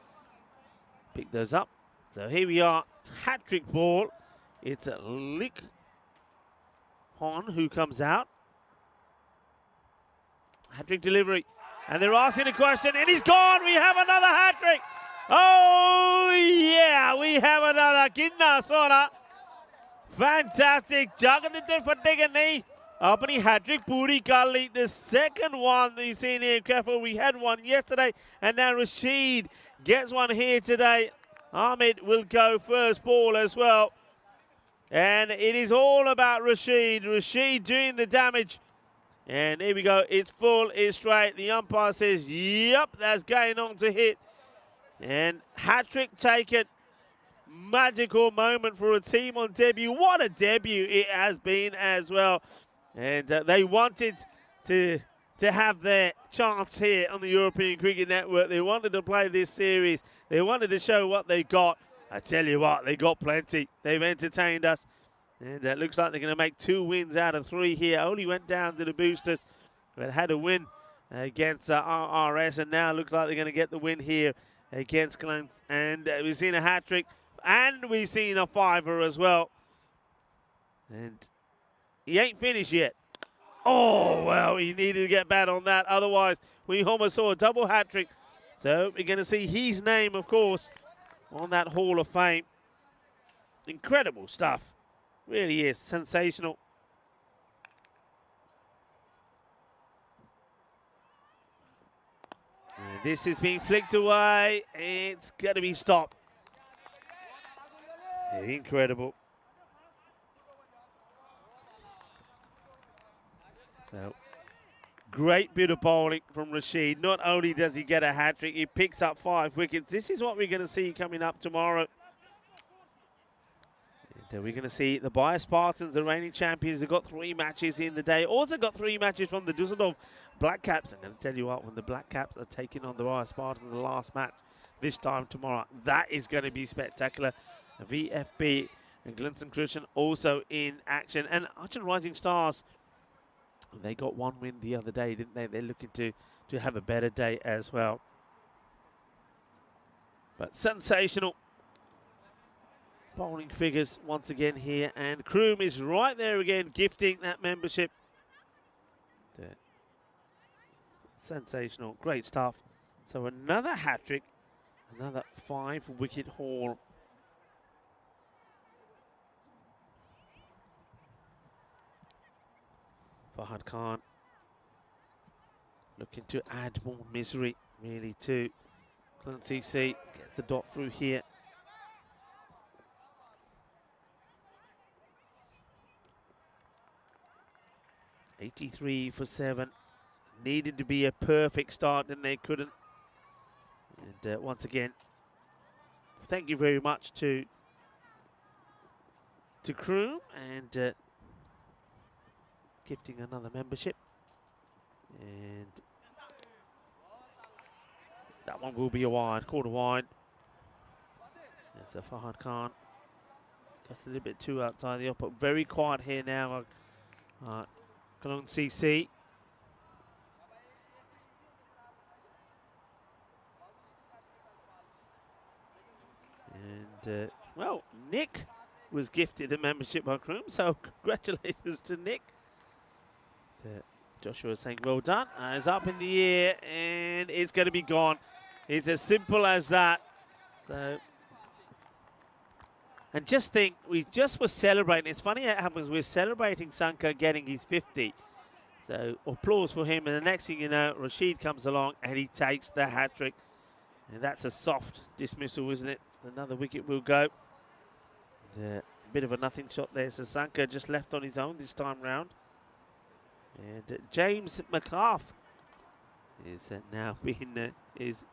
pick those up. So here we are, hat-trick ball. It's a Lik Hon who comes out. Hat-trick delivery. And they're asking a question, and he's gone. We have another hat-trick. Oh, yeah, we have another. Kinna Sona. Fantastic. Jagannath Fategani. Apani hat-trick puri kar li. The second one that you see here, careful, we had one yesterday, and now Rashid gets one here today. Ahmed will go first ball as well. And it is all about Rashid. Rashid doing the damage. And here we go. It's full, it's straight. The umpire says, yep, that's going on to hit. And hat-trick taken. Magical moment for a team on debut. What a debut it has been as well. And they wanted to have their chance here on the European Cricket Network. They wanted to play this series. They wanted to show what they got. I tell you what, they got plenty. They've entertained us. And it looks like they're going to make 2 wins out of 3 here. Only went down to the boosters, but had a win against RRS. And now it looks like they're going to get the win here against Cologne. And we've seen a hat-trick. And we've seen a 5-er as well. And he ain't finished yet. Oh, well, he needed to get bad on that. Otherwise, we almost saw a double hat-trick. So we're going to see his name, of course, on that Hall of Fame. Incredible stuff. Really is. Sensational. And this is being flicked away. It's going to be stopped. Incredible. So, great bit of bowling from Rashid. Not only does he get a hat-trick, he picks up 5 wickets. This is what we're going to see coming up tomorrow. And we're going to see the Bayer Spartans, the reigning champions, have got 3 matches in the day. Also got 3 matches from the Dusseldorf Black Caps. I'm going to tell you what, when the Black Caps are taking on the Bayer Spartans in the last match this time tomorrow, that is going to be spectacular. VFB and Glinson Christian also in action. And Archer Rising Stars, they got 1 win the other day, didn't they? They're looking to have a better day as well. But sensational bowling figures once again here. And Kroom is right there again, gifting that membership. Sensational, great stuff. So another hat-trick, another 5-wicket haul. Fahad Khan looking to add more misery, really, to CC gets the dot through here. $83 for 7. Needed to be a perfect start, and they couldn't. And once again, thank you very much to Kroom and gifting another membership. And that one will be a wide, quarter wide. There's a Fahad Khan. Just a little bit too outside the upper. Very quiet here now. Cologne CC. And, well, Nick was gifted a membership by Kroom, so congratulations to Nick. Joshua saying well done. It's up in the air, and it's going to be gone. It's as simple as that. So, and just think, we just were celebrating. It's funny how it happens. We're celebrating Sanka getting his 50. So applause for him. And the next thing you know, Rashid comes along and he takes the hat-trick. And that's a soft dismissal, isn't it? Another wicket will go. A bit of a nothing shot there. So Sanka just left on his own this time round. And James McCarth is now being is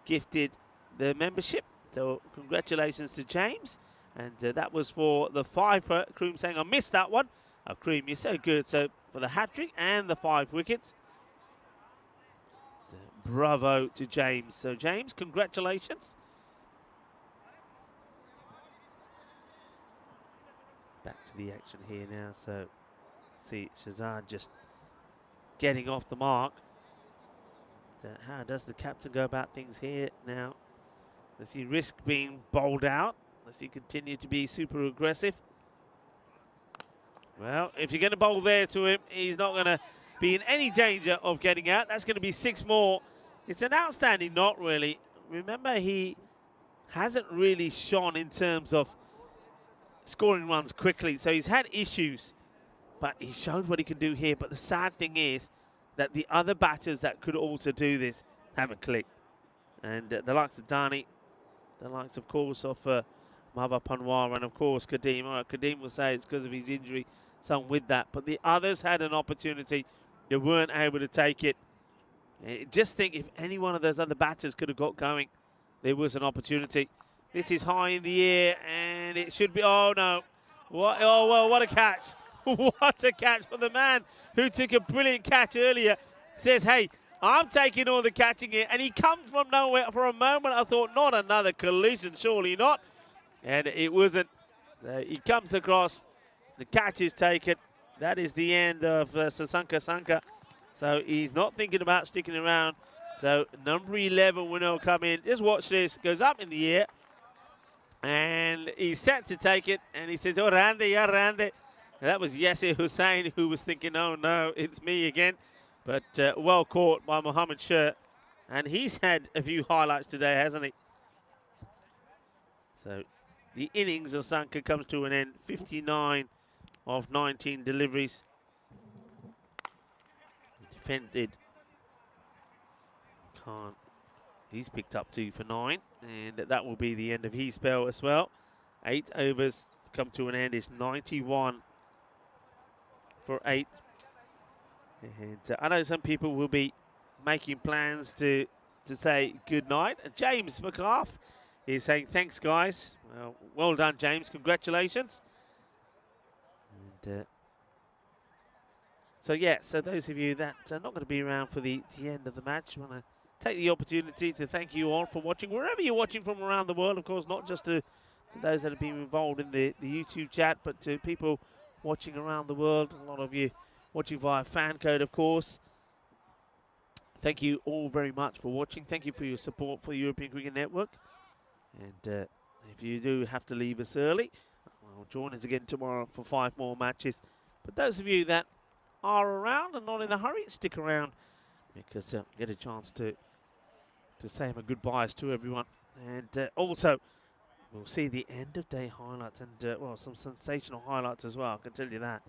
gifted the membership. So congratulations to James. And that was for the 5. Kroom saying, I missed that one. Oh, Kroom, you're so good. So for the hat-trick and the 5 wickets. Bravo to James. So James, congratulations. Back to the action here now. So see Shazad just getting off the mark. How does the captain go about things here now? Does he risk being bowled out? Does he continue to be super aggressive? Well, if you're going to bowl there to him, he's not going to be in any danger of getting out. That's going to be 6 more. It's an outstanding knot, really. Remember, he hasn't really shone in terms of scoring runs quickly, so he's had issues, but he showed what he can do here. But the sad thing is that the other batters that could also do this haven't clicked. And the likes of Dani, the likes, of course, of Mahbub Panwar, and, of course, Kadeem. All right, Kadeem will say it's because of his injury, some with that. But the others had an opportunity. They weren't able to take it. Just think if any one of those other batters could have got going, there was an opportunity. This is high in the air, and it should be, oh, no. What, oh, well, what a catch. What a catch for the man who took a brilliant catch earlier. Says, hey, I'm taking all the catching here. And he comes from nowhere. For a moment, I thought, not another collision, surely not. And it wasn't. So he comes across. The catch is taken. That is the end of Sasanka Sanka. So he's not thinking about sticking around. So number 11 will now come in. Just watch this. Goes up in the air. And he's set to take it. And he says, oh, Randy, yeah, Randy. And that was Yasir Hussain who was thinking, oh, no, it's me again. But well caught by Mohammed Shah. And he's had a few highlights today, hasn't he? So the innings of Sanka comes to an end. 59 of 19 deliveries. Defended. Khan. He's picked up 2 for 9. And that will be the end of his spell as well. 8 overs come to an end. It's 91 for 8. And I know some people will be making plans to say good night. And James McCarth is saying thanks, guys. Well done, James. Congratulations. And so yeah, so those of you that are not going to be around for the end of the match, I want to take the opportunity to thank you all for watching, wherever you're watching from around the world. Of course, not just to those that have been involved in the YouTube chat, but to people watching around the world. A lot of you watching via fan code, of course. Thank you all very much for watching. Thank you for your support for the European Cricket Network. And if you do have to leave us early, well, join us again tomorrow for 5 more matches. But those of you that are around and not in a hurry, stick around, because get a chance to say my goodbyes to everyone. And also, we'll see the end of day highlights and, well, some sensational highlights as well, I can tell you that.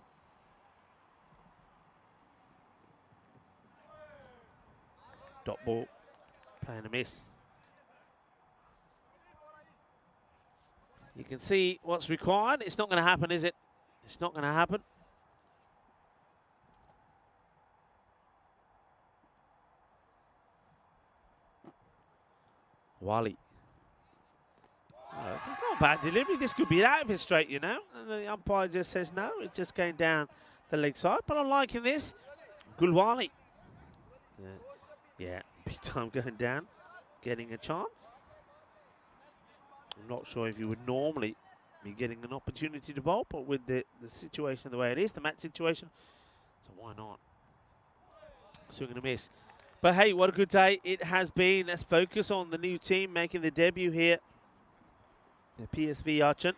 Dot ball Playing a miss. You can see what's required. It's not going to happen, is it? It's not going to happen. Wally. Oh, this is not bad delivery. This could be out of it straight, you know. And the umpire just says no. It's just going down the leg side. But I'm liking this. Good Wally. Yeah, big time going down. Getting a chance. I'm not sure if you would normally be getting an opportunity to bowl, but with the situation the way it is, the match situation, so why not? Swing and a miss. But hey, what a good day it has been. Let's focus on the new team making the debut here. The PSV Archon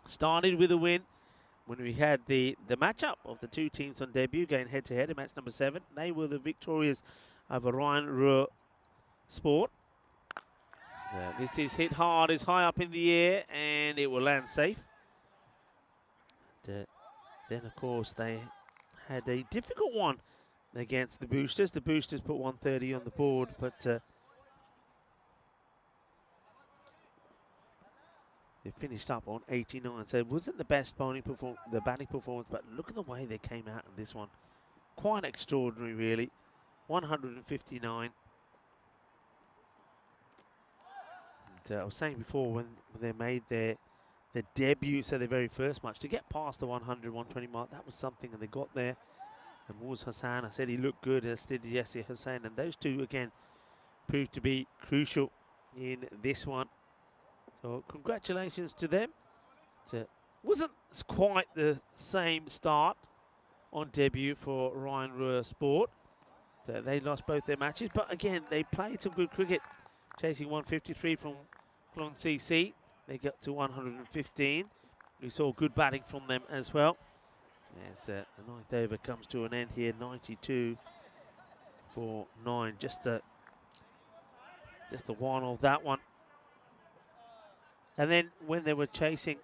started with a win when we had the matchup of the two teams on debut going head-to-head in match number 7. They were the victorious over Ryan Ruhr Sport. This is hit hard, is high up in the air, and it will land safe. Then, of course, they had a difficult one against the Boosters. The Boosters put 130 on the board, but they finished up on 89. So it wasn't the best batting performance, but look at the way they came out in this one. Quite extraordinary, really. 159. And, I was saying before, when they made their debut, so their very first match, to get past the 100, 120 mark, that was something, and they got there. And Mouz Hassan, I said he looked good, as did Yasir Hussain, and those two again proved to be crucial in this one. So congratulations to them. It wasn't quite the same start on debut for Ryan Ruhr Sport. They lost both their matches, but again they played some good cricket, chasing 153 from Clon CC. They got to 115. We saw good batting from them as well. As the ninth over comes to an end here, 92 for 9. Just the one of that one. And then when they were chasing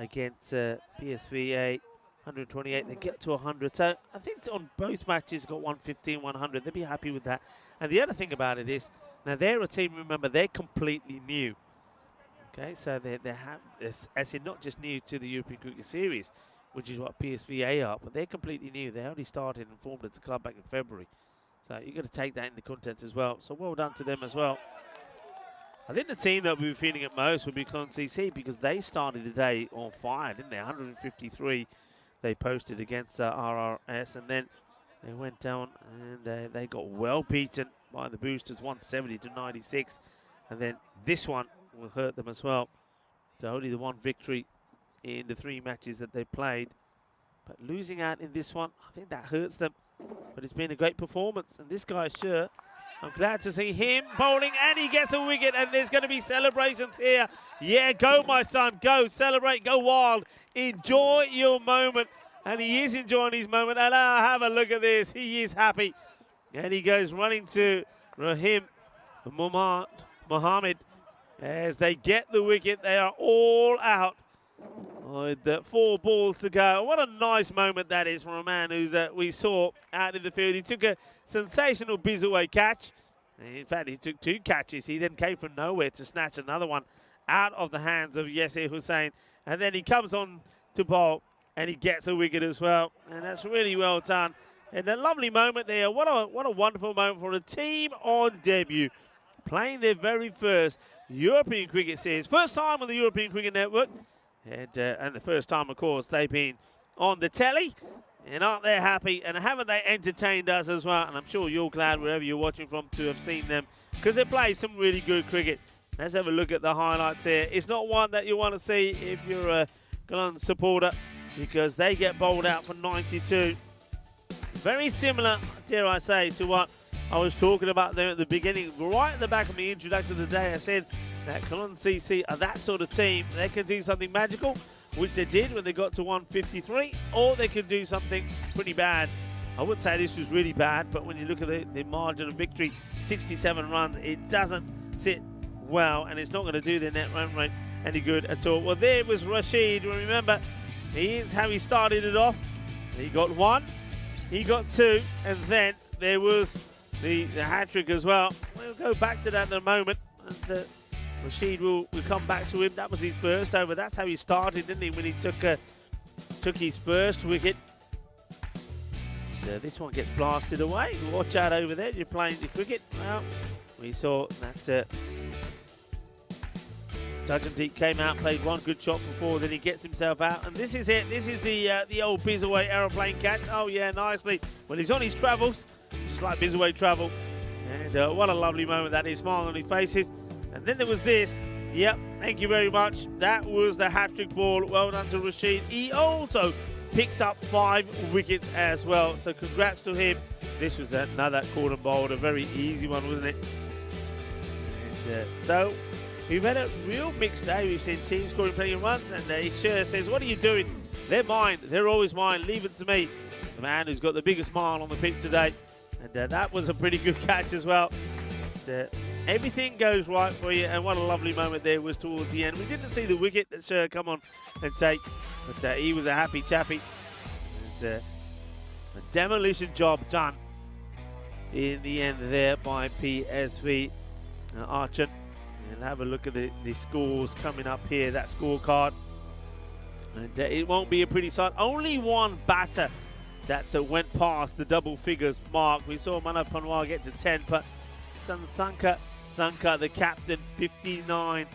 against PSV 128, they get to 100. So I think on both matches got 115, 100. They'll be happy with that. And the other thing about it is, now they're a team, remember, they're completely new. Okay, so they have, as in not just new to the European Cricket Series, which is what PSVA are, but they're completely new. They only started and formed as a club back in February. So you've got to take that into context as well. So well done to them as well. I think the team that we were feeling it most would be Clon CC, because they started the day on fire, didn't they? 153 they posted against RRS, and then they went down and they got well beaten by the Boosters, 170 to 96. And then this one will hurt them as well. So only the one victory in the 3 matches that they played. But losing out in this one, I think that hurts them. But it's been a great performance. And this guy, sure, I'm glad to see him bowling, and he gets a wicket, and there's going to be celebrations here. Yeah, go, my son, go, celebrate, go wild. Enjoy your moment. And he is enjoying his moment. And have a look at this. He is happy. And he goes running to Rahim Mohammed as they get the wicket. They are all out with 4 balls to go. What a nice moment that is from a man who's we saw out in the field. He took a sensational Bizaway catch. In fact, he took 2 catches. He then came from nowhere to snatch another one out of the hands of Yasir Hussain. And then he comes on to bowl, and he gets a wicket as well. And that's really well done. And a lovely moment there. What a wonderful moment for a team on debut, playing their very first European Cricket Series. First time on the European Cricket Network. And the first time, of course, they've been on the telly. And aren't they happy? And haven't they entertained us as well? And I'm sure you're glad, wherever you're watching from, to have seen them, because they play some really good cricket. Let's have a look at the highlights here. It's not one that you want to see if you're a Galan supporter, because they get bowled out for 92. Very similar, dare I say, to what I was talking about there at the beginning. Right at the back of the introduction of the day, I said that Cologne CC are that sort of team. They can do something magical, which they did when they got to 153, or they could do something pretty bad. I wouldn't say this was really bad, but when you look at the margin of victory, 67 runs, it doesn't sit well, and it's not going to do their net run rate any good at all. Well, there was Rashid. Remember, here's how he started it off. He got 1, he got 2, and then there was the hat-trick as well. We'll go back to that in a moment. And Rashid will come back to him. That was his first over. That's how he started, didn't he, when he took his first wicket. This one gets blasted away. Watch out over there. You're playing the cricket. Well, we saw that Jagandeep came out, played one good shot for 4, then he gets himself out. And this is it. This is the old Bizaway aeroplane catch. Oh, yeah, nicely. When he's on his travels, just like Bizaway travel. And what a lovely moment that is. Smile on his faces. And then there was this. Yep, thank you very much. That was the hat-trick ball. Well done to Rashid. He also picks up 5 wickets as well. So congrats to him. This was another corner bowled, a very easy one, wasn't it? And so we've had a real mixed day. We've seen teams scoring plenty of runs, and Isher says, what are you doing? They're mine. They're always mine. Leave it to me. The man who's got the biggest smile on the pitch today. And that was a pretty good catch as well. Everything goes right for you, and what a lovely moment there was towards the end. We didn't see the wicket that Sher come on and take, but he was a happy chappy. And, a demolition job done in the end there by PSV Archon. And have a look at the scores coming up here, that scorecard. And it won't be a pretty sight. Only one batter that went past the double figures mark. We saw Manav Panwar get to 10, but Sanka, the captain, 59.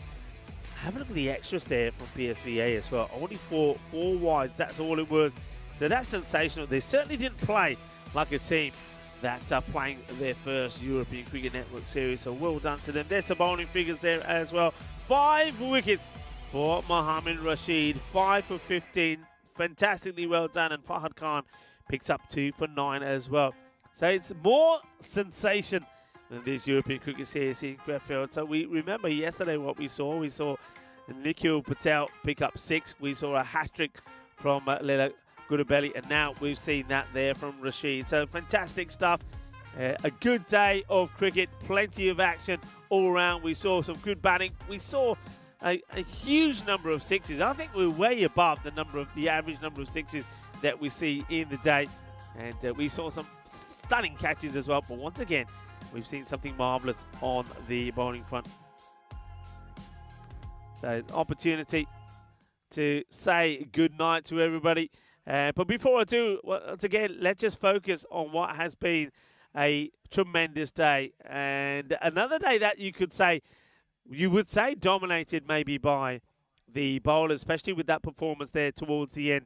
Have a look at the extras there from PSVA as well. Only four wides, that's all it was. So that's sensational. They certainly didn't play like a team that are playing their first European Cricket Network series. So well done to them. There's the bowling figures there as well. 5 wickets for Mohammad Rashid. 5 for 15. Fantastically well done. And Fahad Khan picks up 2 for 9 as well. So it's more sensation than this European Cricket Series in Crefeld. So we remember yesterday what we saw. We saw Nikhil Patel pick up 6. We saw a hat-trick from Leela Gudabelli, and now we've seen that there from Rashid. So fantastic stuff. A good day of cricket, plenty of action all around. We saw some good batting. We saw a huge number of sixes. I think we're way above the average number of sixes that we see in the day. And we saw some stunning catches as well. But once again, we've seen something marvellous on the bowling front. So opportunity to say good night to everybody. But before I do, once again, let's just focus on what has been a tremendous day. And another day that you would say dominated maybe by the bowlers, especially with that performance there towards the end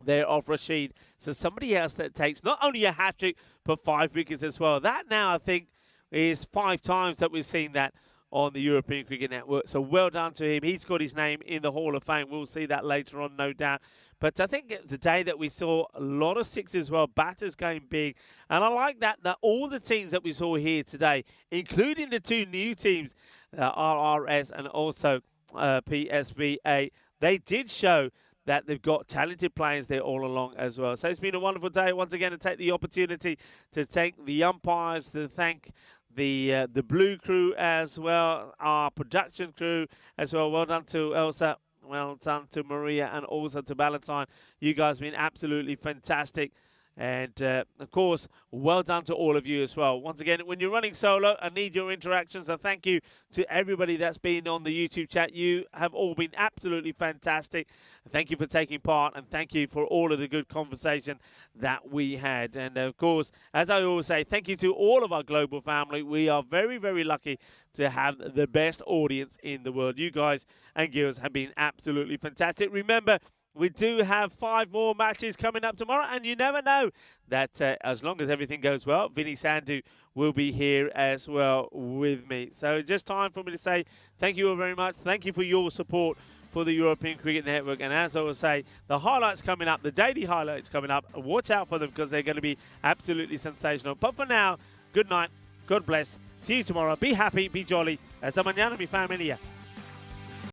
there of Rashid. So somebody else that takes not only a hat-trick, but 5 wickets as well. That now, I think, is 5 times that we've seen that on the European Cricket Network. So well done to him. He's got his name in the Hall of Fame. We'll see that later on, no doubt. But I think it was a day that we saw a lot of sixes as well, batters going big. And I like that all the teams that we saw here today, including the 2 new teams, RRS and also PSVA, they did show that they've got talented players there all along as well. So it's been a wonderful day once again, to take the opportunity to thank the umpires, to thank the blue crew as well, our production crew as well. Well done to Elsa, well done to Maria, and also to Valentine. You guys have been absolutely fantastic. And, of course, well done to all of you as well. Once again, when you're running solo, I need your interactions. And thank you to everybody that's been on the YouTube chat. You have all been absolutely fantastic. Thank you for taking part, and thank you for all of the good conversation that we had. And, of course, as I always say, thank you to all of our global family. We are very, very lucky to have the best audience in the world. You guys and girls have been absolutely fantastic. Remember, we do have 5 more matches coming up tomorrow, and you never know that as long as everything goes well, Vinny Sandhu will be here as well with me. So just time for me to say thank you all very much. Thank you for your support for the European Cricket Network. And as I will say, the highlights coming up, the daily highlights coming up, watch out for them because they're going to be absolutely sensational. But for now, good night, God bless. See you tomorrow. Be happy, be jolly. Hasta mañana, mi familia.